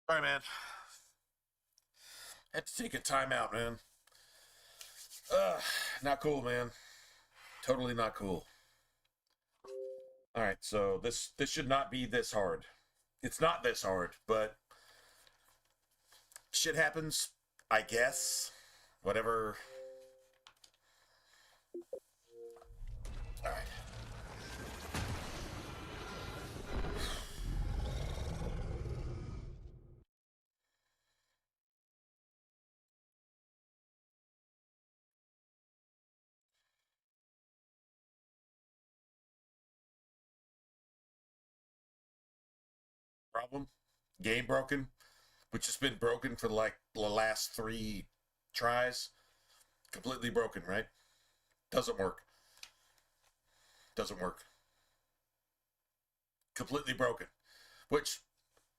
All right, man. Had to take a timeout, man. Not cool, man. Totally not cool. All right, so this should not be this hard. It's not this hard, but shit happens, I guess. Whatever. All right. Problem? Game broken? Which has been broken for like the last 3 tries. Completely broken, right? Doesn't work. Doesn't work. Completely broken. Which,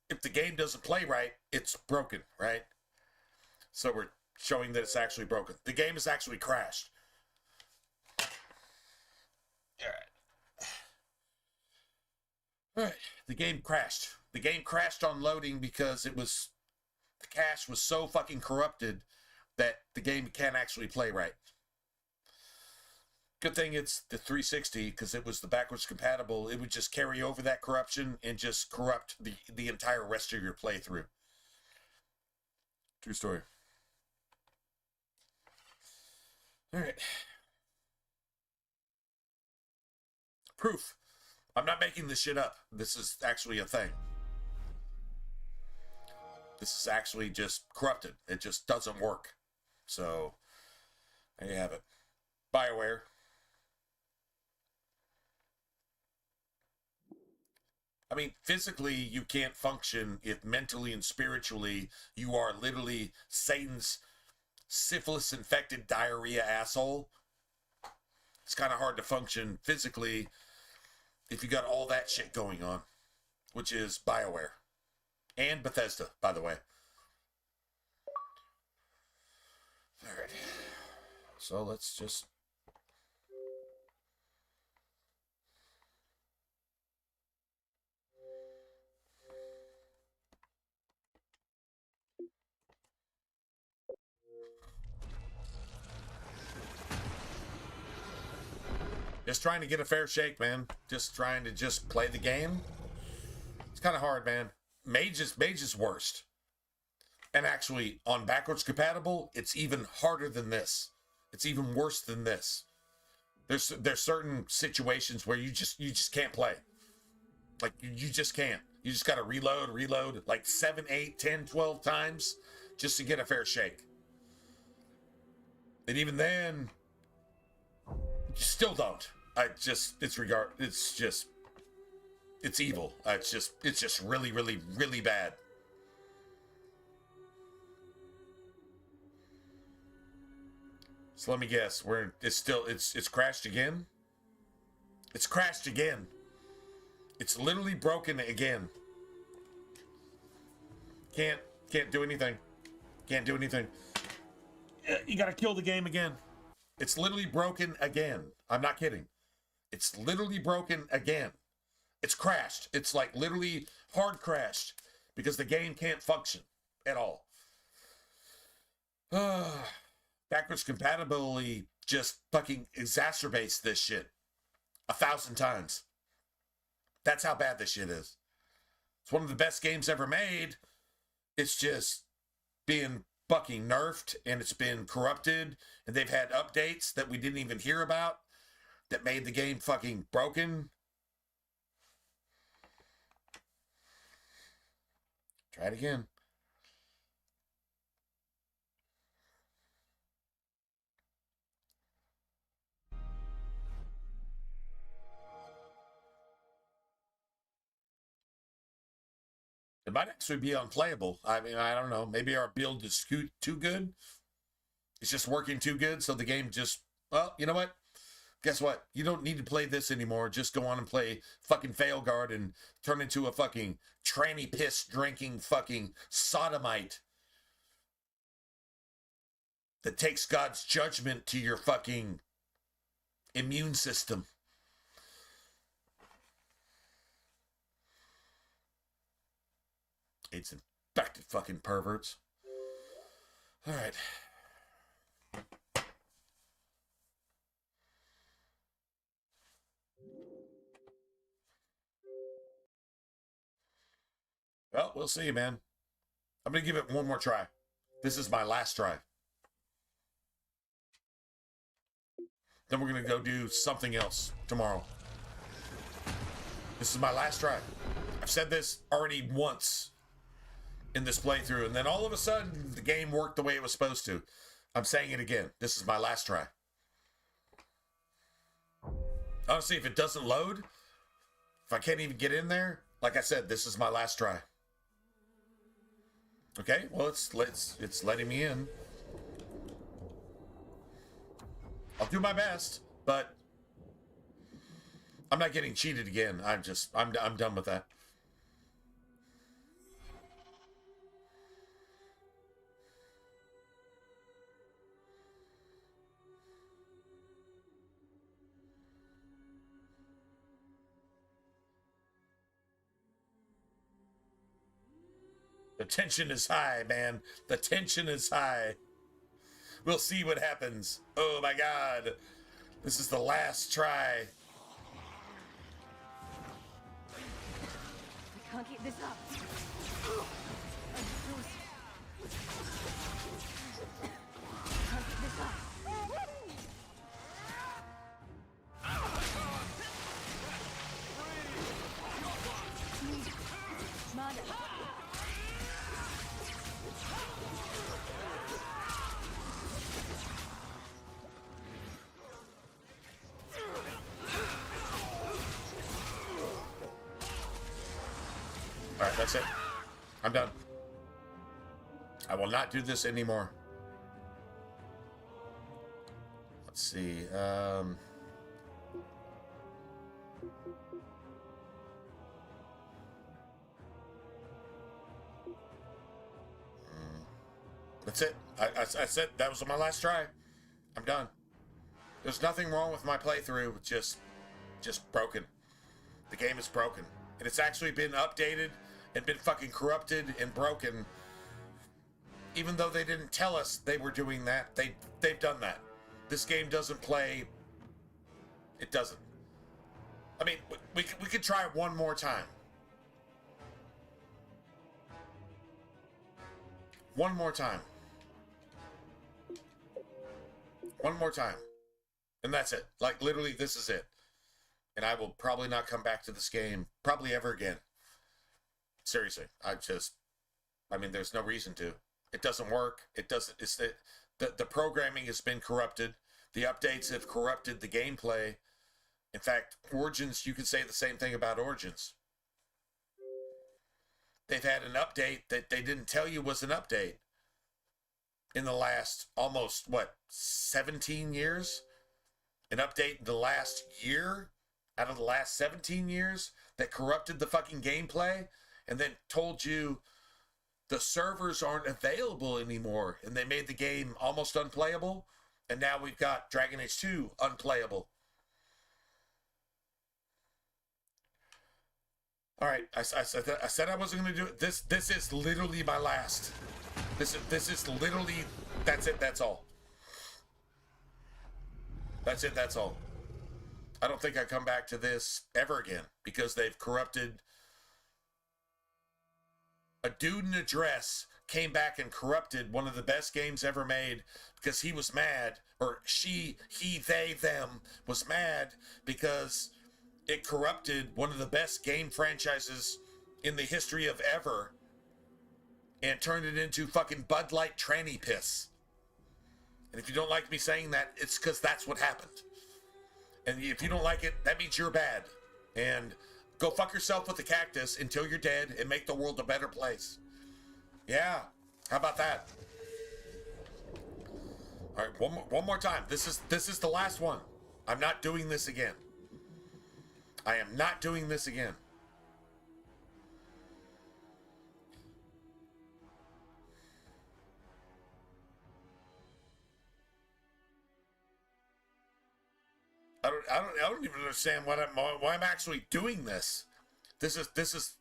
if the game doesn't play right, it's broken, right? So we're showing that it's actually broken. The game is actually crashed. All right. The game crashed. The game crashed on loading because the cache was so fucking corrupted that the game can't actually play right. Good thing it's the 360, because it was the backwards compatible. It would just carry over that corruption and just corrupt the entire rest of your playthrough. True story. All right. Proof. I'm not making this shit up. This is actually a thing. This is actually just corrupted. It just doesn't work. So, there you have it. BioWare. I mean, physically, you can't function if mentally and spiritually you are literally Satan's syphilis-infected diarrhea asshole. It's kind of hard to function physically if you got all that shit going on, which is BioWare. And Bethesda, by the way. All right. So let's just... Just trying to get a fair shake, man. Just trying to just play the game. It's kind of hard, man. Mage is worst. And actually, on backwards compatible, it's even harder than this. It's even worse than this. There's certain situations where you just can't play. Like, you just can't. You just got to reload like 7, 8, 10, 12 times just to get a fair shake. And even then, you still don't. It's evil. It's just really, really, really bad. So let me guess, it's crashed again? It's crashed again. It's literally broken again. Can't do anything. Can't do anything. You gotta kill the game again. It's literally broken again. I'm not kidding. It's literally broken again. It's crashed. It's like literally hard crashed because the game can't function at all. Backwards compatibility just fucking exacerbates this shit 1,000 times. That's how bad this shit is. It's one of the best games ever made. It's just being fucking nerfed, and it's been corrupted, and they've had updates that we didn't even hear about that made the game fucking broken. Try it again. It might actually be unplayable. I mean, I don't know. Maybe our build is too good. It's just working too good, so the game just... Well, you know what? Guess what? You don't need to play this anymore. Just go on and play fucking Failguard and turn into a fucking tranny piss drinking fucking sodomite that takes God's judgment to your fucking immune system. It's Infected fucking perverts. All right. Well, we'll see, man. I'm going to give it one more try. This is my last try. Then we're going to go do something else tomorrow. This is my last try. I've said this already once in this playthrough, and then all of a sudden, the game worked the way it was supposed to. I'm saying it again. This is my last try. Honestly, if it doesn't load, if I can't even get in there, like I said, this is my last try. Okay, well, it's letting me in. I'll do my best, but I'm not getting cheated again. I'm done with that. The tension is high, man. The tension is high. We'll see what happens. Oh my God. This is the last try. We can't keep this up. Can't keep this up. Mother. All right, that's it. I'm done. I will not do this anymore. Let's see. That's it. I said that was my last try. I'm done. There's nothing wrong with my playthrough. It's just broken. The game is broken. And it's actually been updated and been fucking corrupted and broken. Even though they didn't tell us they were doing that, they've done that. This game doesn't play. It doesn't. I mean, we could try it one more time. One more time. One more time. And that's it. Like, literally, this is it. And I will probably not come back to this game probably ever again. Seriously. I mean, there's no reason to. It doesn't work. It doesn't. It's the programming has been corrupted. The updates have corrupted the gameplay. In fact, Origins, you could say the same thing about Origins. They've had an update that they didn't tell you was an update in the last almost, 17 years? An update in the last year out of the last 17 years that corrupted the fucking gameplay and then told you the servers aren't available anymore and they made the game almost unplayable, and now we've got Dragon Age 2 unplayable. All right, I said I wasn't going to do it. This is literally my last. This is literally, that's it, that's all. That's it, that's all. I don't think I come back to this ever again because they've corrupted. A dude in a dress came back and corrupted one of the best games ever made because he was mad, or she, he, they, them was mad because it corrupted one of the best game franchises in the history of ever and turned it into fucking Bud Light tranny piss. And if you don't like me saying that, it's because that's what happened. And if you don't like it, that means you're bad. And go fuck yourself with a cactus until you're dead and make the world a better place. Yeah, how about that? All right, one more time. This is the last one. I'm not doing this again. I am not doing this again. I don't even understand why I'm actually doing this. This is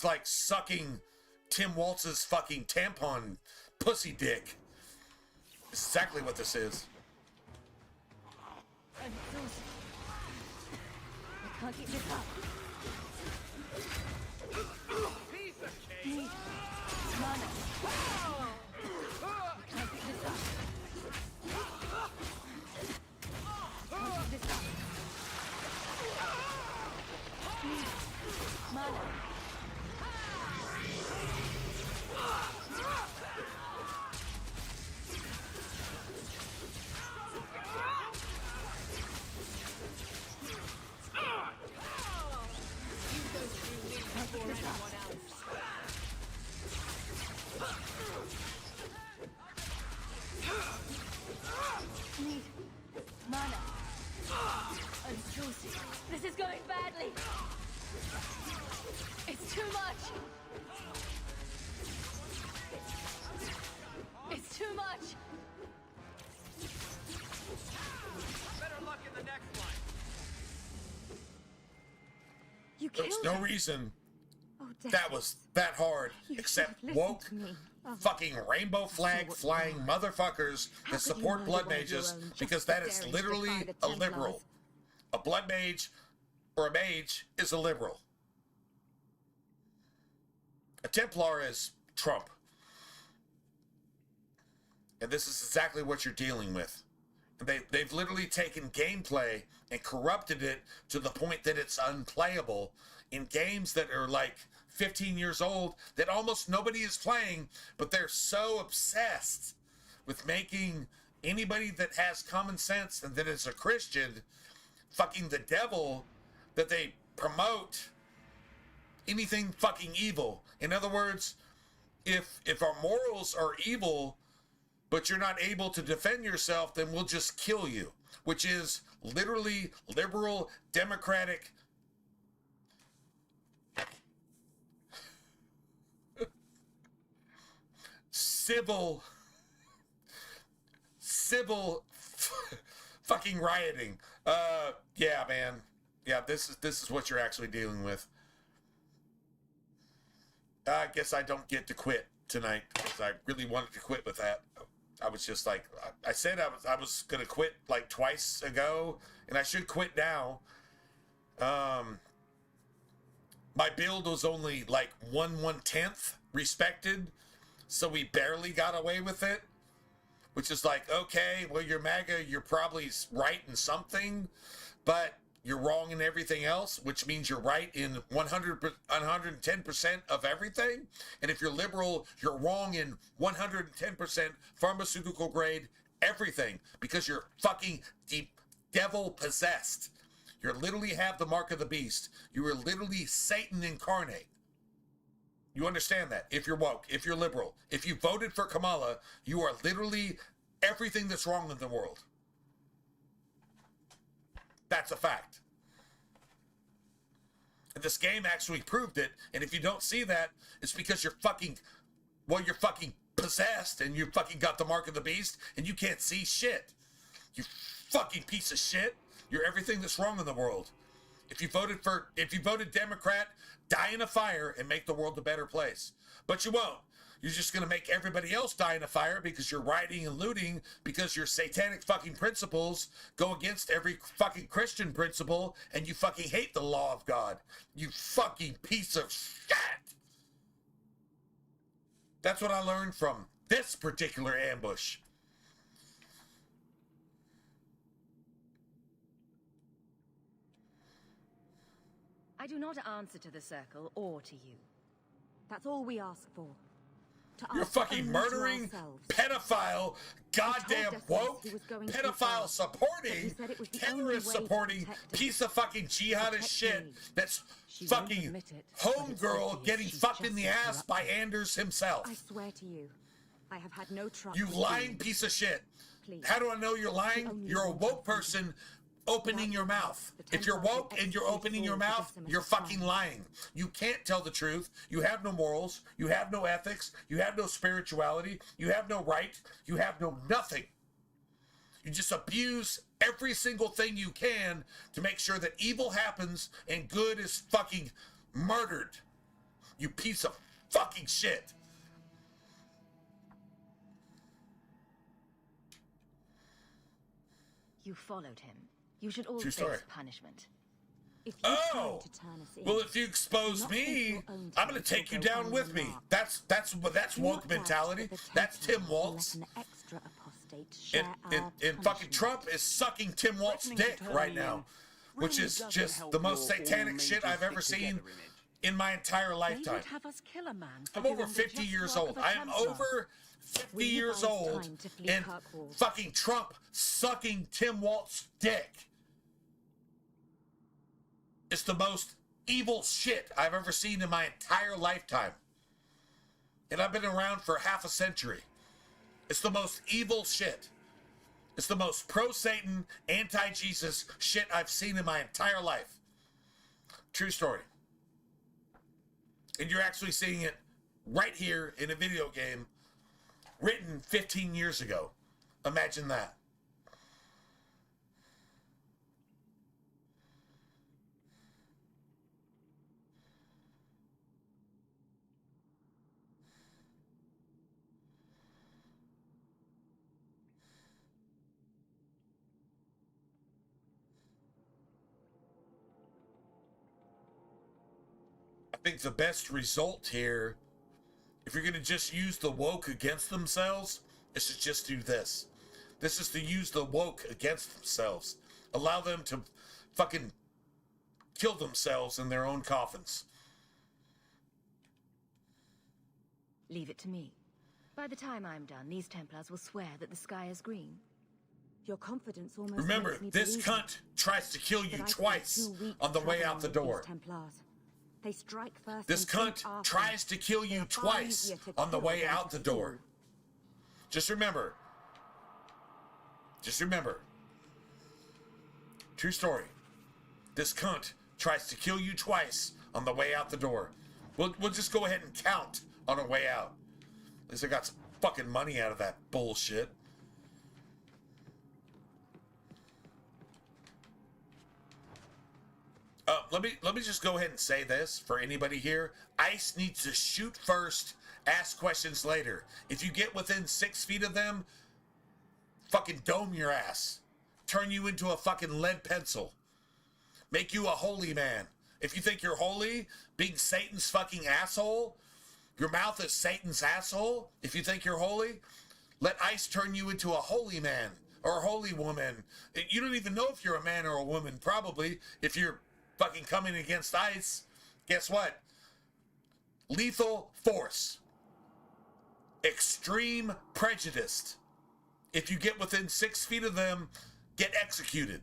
like sucking Tim Waltz's fucking tampon pussy dick. It's exactly what this is. I'm exhausted. I can't keep this up. Piece of cake! Need mana. I can't keep this up. I can't keep this up. Need mana. Need mana. I'm exhausted. This is going badly. It's too much. It's too much. Better luck in the next one. You killed There's no her. reason Oh, that was that hard, except woke, fucking rainbow flag flying motherfuckers that support blood mages, because that is literally a liberal. A blood mage or a mage is a liberal. A Templar is Trump. And this is exactly what you're dealing with. They've literally taken gameplay and corrupted it to the point that it's unplayable in games that are like 15 years old that almost nobody is playing, but they're so obsessed with making anybody that has common sense and that is a Christian fucking the devil, that they promote anything fucking evil. In other words, if our morals are evil, but you're not able to defend yourself, then we'll just kill you, which is literally liberal, democratic, civil fucking rioting. Yeah, man. Yeah, this is what you're actually dealing with. I guess I don't get to quit tonight because I really wanted to quit with that. I was just like, I said I was gonna quit like twice ago, and I should quit now. My build was only like 1/10 respected, so we barely got away with it. Which is like, okay, well, you're MAGA, you're probably right in something, but you're wrong in everything else, which means you're right in 110% of everything. And if you're liberal, you're wrong in 110% pharmaceutical grade everything, because you're fucking devil possessed. You literally have the mark of the beast. You are literally Satan incarnate. You understand that? If you're woke, if you're liberal, if you voted for Kamala, you are literally everything that's wrong in the world. That's a fact. And this game actually proved it. And if you don't see that, it's because you're fucking possessed, and you fucking got the mark of the beast, and you can't see shit. You fucking piece of shit. You're everything that's wrong in the world. If you voted Democrat, die in a fire and make the world a better place. But you won't. You're just going to make everybody else die in a fire because you're rioting and looting, because your satanic fucking principles go against every fucking Christian principle, and you fucking hate the law of God. You fucking piece of shit. That's what I learned from this particular ambush. I do not answer to the Circle or to you. That's all we ask for. You're fucking murdering, pedophile, goddamn woke, pedophile supporting, terrorist supporting piece of fucking jihadist shit that's fucking homegirl getting fucked in the ass by Anders himself. I swear to you, I have had no trouble. You lying piece of shit. How do I know you're lying? You're a woke person opening your mouth. If you're woke and you're opening your mouth, you're fucking lying. You can't tell the truth. You have no morals. You have no ethics. You have no spirituality. You have no right. You have no nothing. You just abuse every single thing you can to make sure that evil happens and good is fucking murdered. You piece of fucking shit. You followed him. You should all True face story. punishment. If you try Oh! to turn us in, Well, if you expose not me, think your own I'm gonna talents take will you go down with me. unremarked. That's Do woke not doubt mentality. that the That's Tim Templars will Waltz. let an extra apostate share And our fucking punishment. Trump is sucking Tim Waltz's Threatening to dick turn right me now, in which really is doesn't just help the most your satanic all shit I've mages ever stick seen together image. in my entire They lifetime. would have us kill a man for I'm over doing the 50 just years work old. of a I'm Templar. over 50 We years buy old, time to flee and Kirkwall. fucking Trump sucking Tim Waltz's dick. It's the most evil shit I've ever seen in my entire lifetime. And I've been around for half a century. It's the most evil shit. It's the most pro-Satan, anti-Jesus shit I've seen in my entire life. True story. And you're actually seeing it right here in a video game written 15 years ago. Imagine that. I think the best result here, if you're going to just use the woke against themselves, is to just do this. This is to use the woke against themselves. Allow them to fucking kill themselves in their own coffins. Leave it to me. By the time I'm done, these Templars will swear that the sky is green. Your confidence almost Remember, makes me this believe cunt tries to kill you that I twice spent 2 weeks on the way traveling out the with door. these Templars. They strike first This and think cunt after. tries to kill you They're far twice easier to on the kill way than out to the door. Just remember. True story. This cunt tries to kill you twice on the way out the door. We'll just go ahead and count on our way out. At least I got some fucking money out of that bullshit. Let me just go ahead and say this for anybody here. ICE needs to shoot first, ask questions later. If you get within 6 feet of them, fucking dome your ass. Turn you into a fucking lead pencil. Make you a holy man. If you think you're holy, being Satan's fucking asshole, your mouth is Satan's asshole. If you think you're holy, let ICE turn you into a holy man or a holy woman. You don't even know if you're a man or a woman, probably, if you're fucking coming against ICE. Guess what? Lethal force. Extreme prejudice. If you get within 6 feet of them, get executed.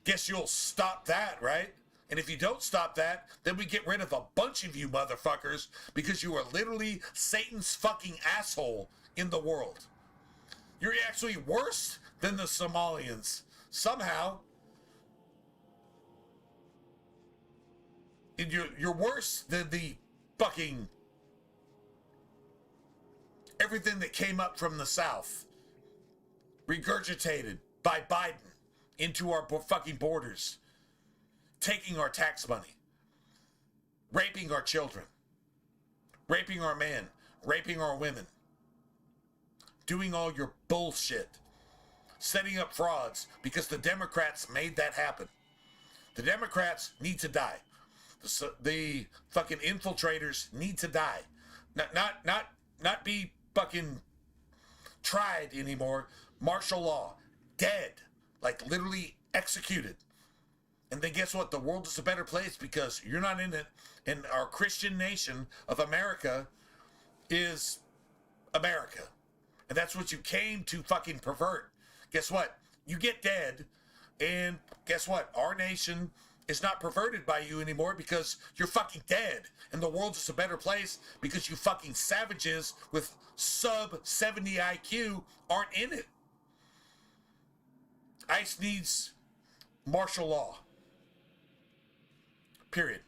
Guess you'll stop that, right? And if you don't stop that, then we get rid of a bunch of you motherfuckers because you are literally Satan's fucking asshole in the world. You're actually worse than the Somalians. Somehow. And you're worse than the fucking everything that came up from the South. Regurgitated by Biden into our fucking borders. Taking our tax money. Raping our children. Raping our men. Raping our women. Doing all your bullshit. Setting up frauds because the Democrats made that happen. The Democrats need to die. The fucking infiltrators need to die. Not be fucking tried anymore. Martial law. Dead. Like literally executed. And then guess what? The world is a better place because you're not in it. And our Christian nation of America is America. And that's what you came to fucking pervert. Guess what? You get dead. And guess what? Our nation is not perverted by you anymore because you're fucking dead. And the world is a better place because you fucking savages with sub 70 IQ aren't in it. ICE needs martial law. Period.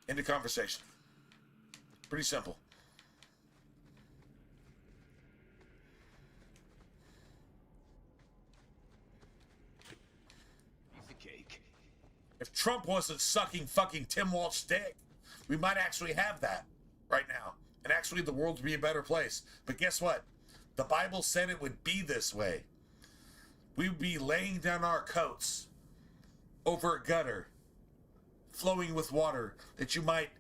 End of conversation. Pretty simple. If Trump wasn't sucking fucking Tim Waltz's dick, We might actually have that right now. And actually the world would be a better place. But guess what? The Bible said it would be this way. We would be laying down our coats over a gutter, flowing with water that you might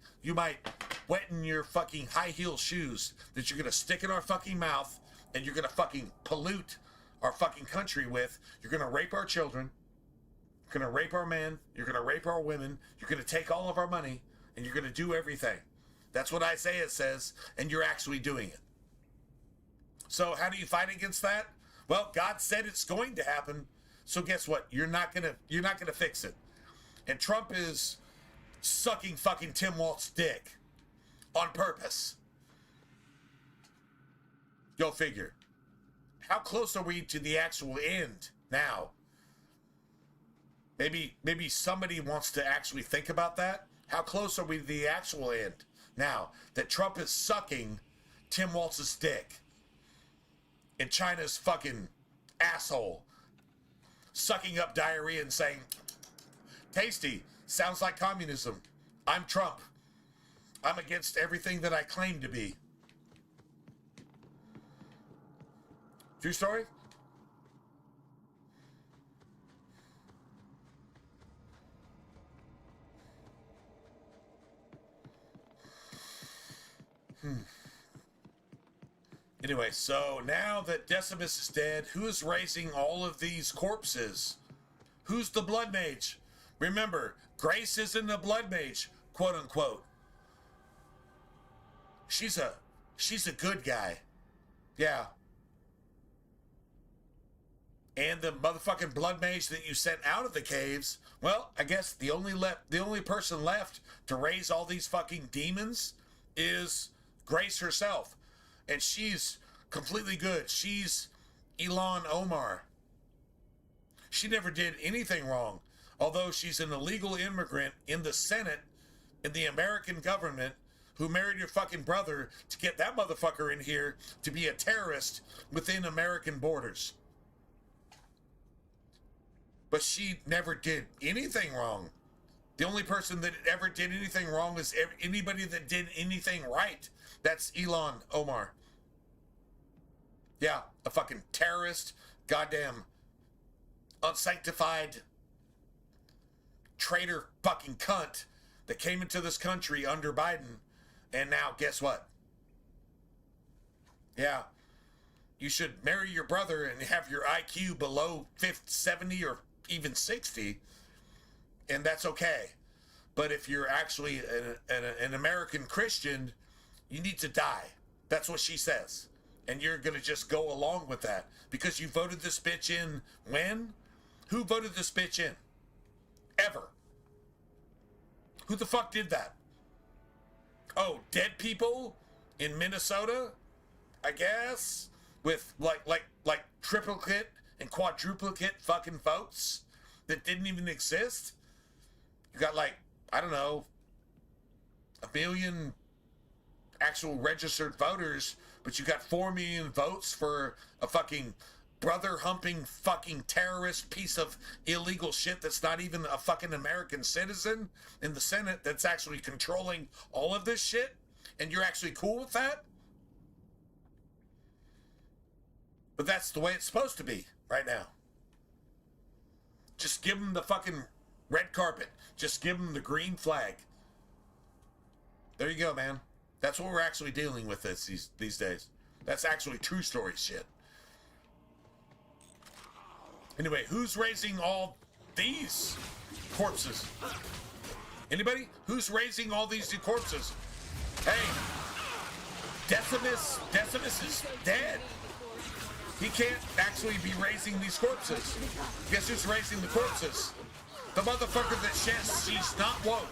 wet in your fucking high heel shoes that you're gonna stick in our fucking mouth and you're gonna fucking pollute our fucking country with. You're gonna rape our children. You're gonna rape our men. You're gonna rape our women. You're gonna take all of our money and you're gonna do everything. That's what Isaiah says, and you're actually doing it. So how do you fight against that? Well, God said it's going to happen. So guess what? You're not gonna fix it. And Trump is sucking fucking Tim Walz's dick on purpose. Go figure. How close are we to the actual end now? Maybe somebody wants to actually think about that. How close are we to the actual end now that Trump is sucking Tim Walz's dick in China's fucking asshole, sucking up diarrhea and saying, tasty, sounds like communism. I'm Trump. I'm against everything that I claim to be. True story? Anyway, so now that Decimus is dead, who's raising all of these corpses? Who's the blood mage? Remember, Grace isn't a blood mage, quote unquote. She's a good guy. Yeah. And the motherfucking blood mage that you sent out of the caves, well, I guess the only person left to raise all these fucking demons is Grace herself. And she's completely good. She's Ilhan Omar. She never did anything wrong. Although she's an illegal immigrant in the Senate, in the American government, who married your fucking brother to get that motherfucker in here to be a terrorist within American borders. But she never did anything wrong. The only person that ever did anything wrong is anybody that did anything right. That's Ilhan Omar. Yeah, a fucking terrorist, goddamn unsanctified traitor fucking cunt that came into this country under Biden. And now, guess what? Yeah, you should marry your brother and have your IQ below 50, 70 or even 60, and that's okay. But if you're actually an American Christian, you need to die. That's what she says. And you're going to just go along with that because you voted this bitch in when? Who voted this bitch in? Ever. Who the fuck did that? Oh, dead people in Minnesota? I guess? With like triplicate and quadruplicate fucking votes that didn't even exist? You got like, I don't know, 1 million actual registered voters, but you got 4 million votes for a fucking brother-humping fucking terrorist piece of illegal shit that's not even a fucking American citizen in the Senate that's actually controlling all of this shit, and you're actually cool with that? But that's the way it's supposed to be right now. Just give them the fucking red carpet. Just give them the green flag. There you go, man. That's what we're actually dealing with these days. That's actually true story shit. Anyway, who's raising all these corpses? Anybody? Who's raising all these corpses? Hey, Decimus is dead. He can't actually be raising these corpses. Guess who's raising the corpses? The motherfucker that says she's not woke.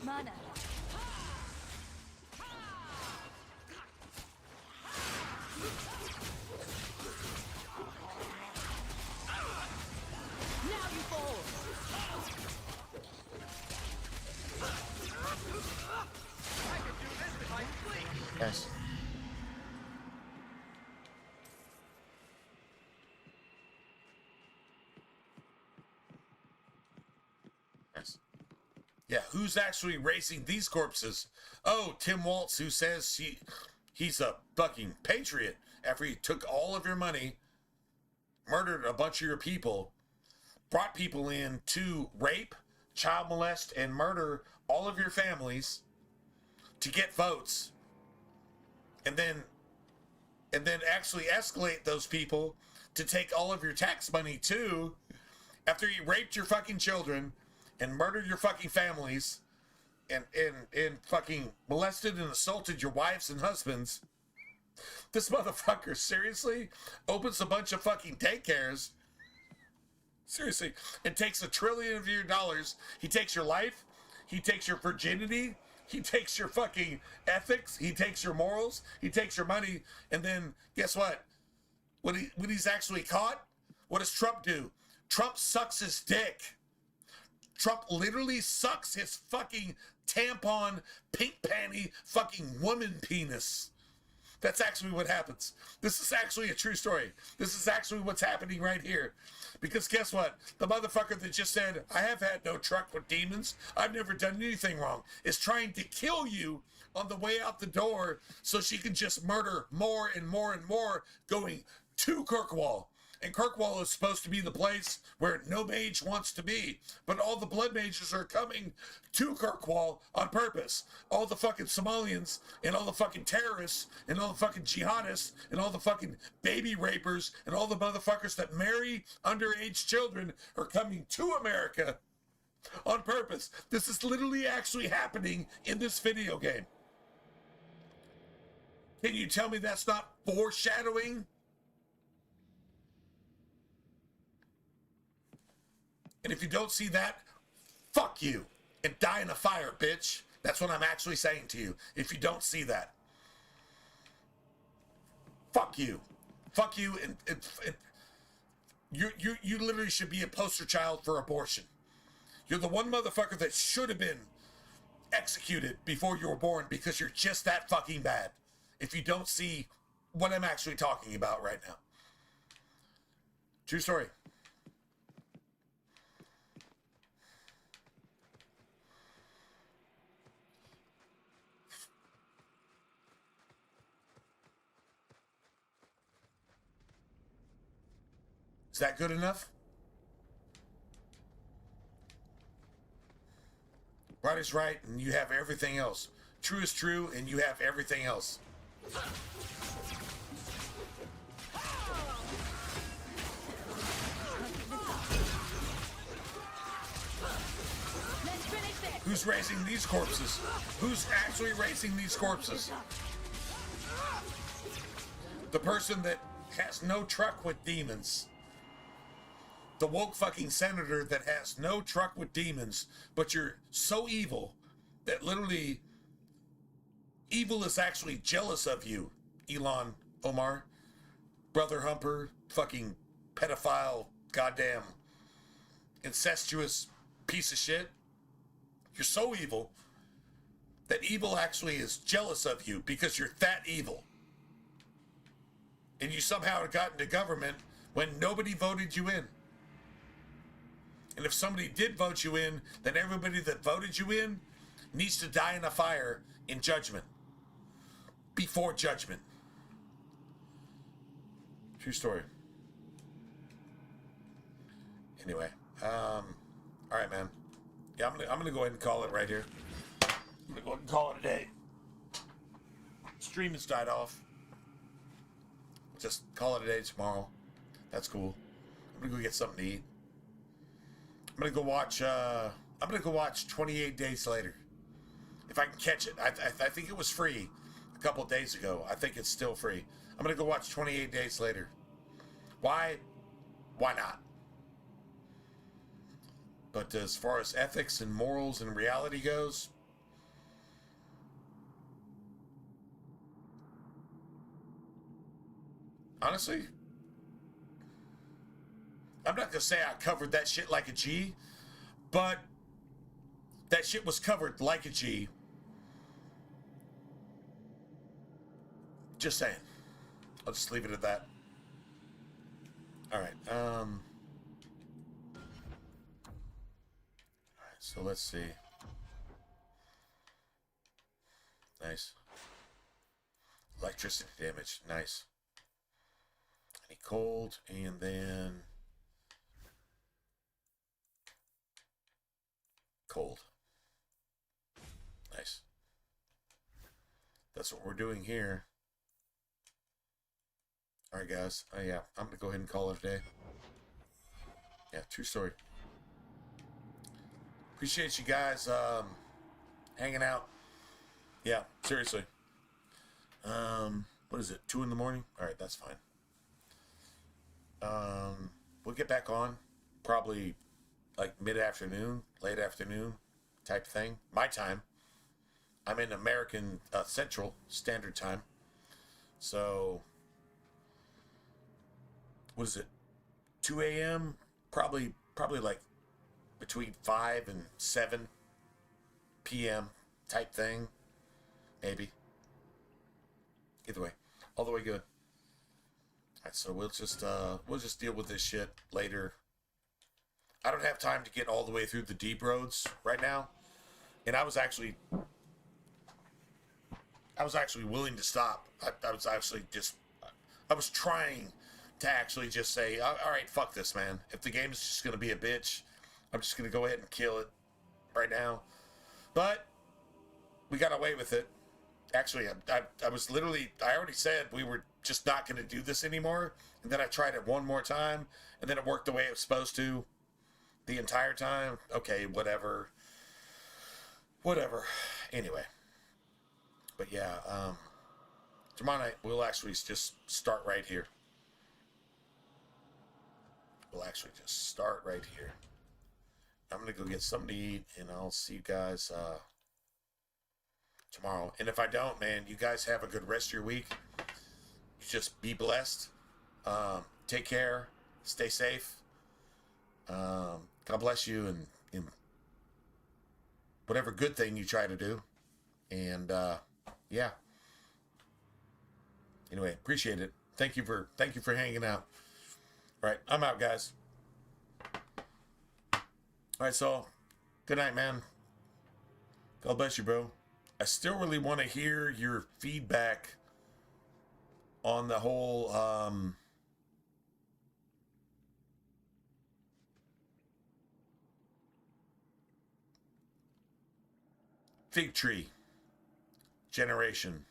Mana. Now you fall. Yes. Yeah, who's actually raising these corpses? Oh, Tim Waltz, who says he's a fucking patriot after he took all of your money, murdered a bunch of your people, brought people in to rape, child molest, and murder all of your families to get votes, and then actually escalate those people to take all of your tax money too, after he raped your fucking children and murdered your fucking families and fucking molested and assaulted your wives and husbands. This motherfucker seriously opens a bunch of fucking daycares. Seriously, and takes $1 trillion of your dollars. He takes your life. He takes your virginity. He takes your fucking ethics. He takes your morals. He takes your money. And then guess what? When he's actually caught, what does Trump do? Trump sucks his dick. Trump literally sucks his fucking tampon, pink panty, fucking woman penis. That's actually what happens. This is actually a true story. This is actually what's happening right here. Because guess what? The motherfucker that just said, I have had no truck with demons, I've never done anything wrong, is trying to kill you on the way out the door so she can just murder more and more and more going to Kirkwall. And Kirkwall is supposed to be the place where no mage wants to be. But all the blood mages are coming to Kirkwall on purpose. All the fucking Somalians and all the fucking terrorists and all the fucking jihadists and all the fucking baby rapers and all the motherfuckers that marry underage children are coming to America on purpose. This is literally actually happening in this video game. Can you tell me that's not foreshadowing? And if you don't see that, fuck you and die in a fire, bitch. That's what I'm actually saying to you. If you don't see that, fuck you. Fuck you. And you literally should be a poster child for abortion. You're the one motherfucker that should have been executed before you were born because you're just that fucking bad. If you don't see what I'm actually talking about right now. True story. Is that good enough? Right is right, and you have everything else. True is true, and you have everything else. Who's raising these corpses? Who's actually raising these corpses? The person that has no truck with demons. The woke fucking senator that has no truck with demons, but you're so evil that literally evil is actually jealous of you, Elon Omar, brother humper, fucking pedophile, goddamn incestuous piece of shit. You're so evil that evil actually is jealous of you because you're that evil. And you somehow got into government when nobody voted you in. And if somebody did vote you in, then everybody that voted you in needs to die in a fire in judgment. Before judgment. True story. Anyway, all right, man. Yeah, I'm gonna go ahead and call it right here. I'm gonna go ahead and call it a day. Stream has died off. Just call it a day tomorrow. That's cool. I'm gonna go get something to eat. I'm gonna go watch 28 Days Later. If I can catch it. I think it was free a couple of days ago. I think it's still free. I'm gonna go watch 28 Days Later. Why? Why not? But as far as ethics and morals and reality goes, honestly, I'm not gonna say I covered that shit like a G, but that shit was covered like a G. Just saying. I'll just leave it at that. All right. All right. So let's see. Nice. Electricity damage. Nice. Any cold, and then cold. Nice. That's what we're doing here. All right, guys. Oh, yeah. I'm going to go ahead and call it a day. Yeah, true story. Appreciate you guys hanging out. Yeah, seriously. What is it? 2 in the morning? All right, that's fine. We'll get back on probably like mid-afternoon, late afternoon type thing. My time. I'm in American Central Standard Time. So, what is it? 2 a.m.? Probably like between 5 and 7 p.m. type thing. Maybe. Either way. All the way good. Alright, so we'll just deal with this shit later. I don't have time to get all the way through the deep roads right now. And I was actually willing to stop. I was trying to actually just say, all right, fuck this, man. If the game's just going to be a bitch, I'm just going to go ahead and kill it right now. But we got away with it. Actually, I was literally, I already said we were just not going to do this anymore. And then I tried it one more time, and then it worked the way it was supposed to the entire time. Okay, whatever. Anyway. But yeah, tomorrow night we'll actually just start right here. I'm going to go get something to eat, and I'll see you guys tomorrow. And if I don't, man, you guys have a good rest of your week. Just be blessed. Take care. Stay safe. God bless you and whatever good thing you try to do. And yeah. Anyway, appreciate it. Thank you for hanging out. All right, I'm out, guys. All right, so good night, man. God bless you, bro. I still really want to hear your feedback on the whole fig tree generation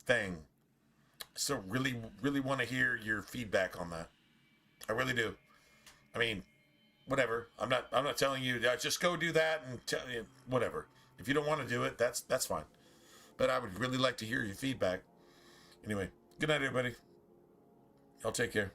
thing. I still really want to hear your feedback on that. I really do. I mean, whatever. I'm not telling you just go do that and tell you whatever. If you don't want to do it, that's fine. But I would really like to hear your feedback. Anyway, good night, everybody. Y'all take care.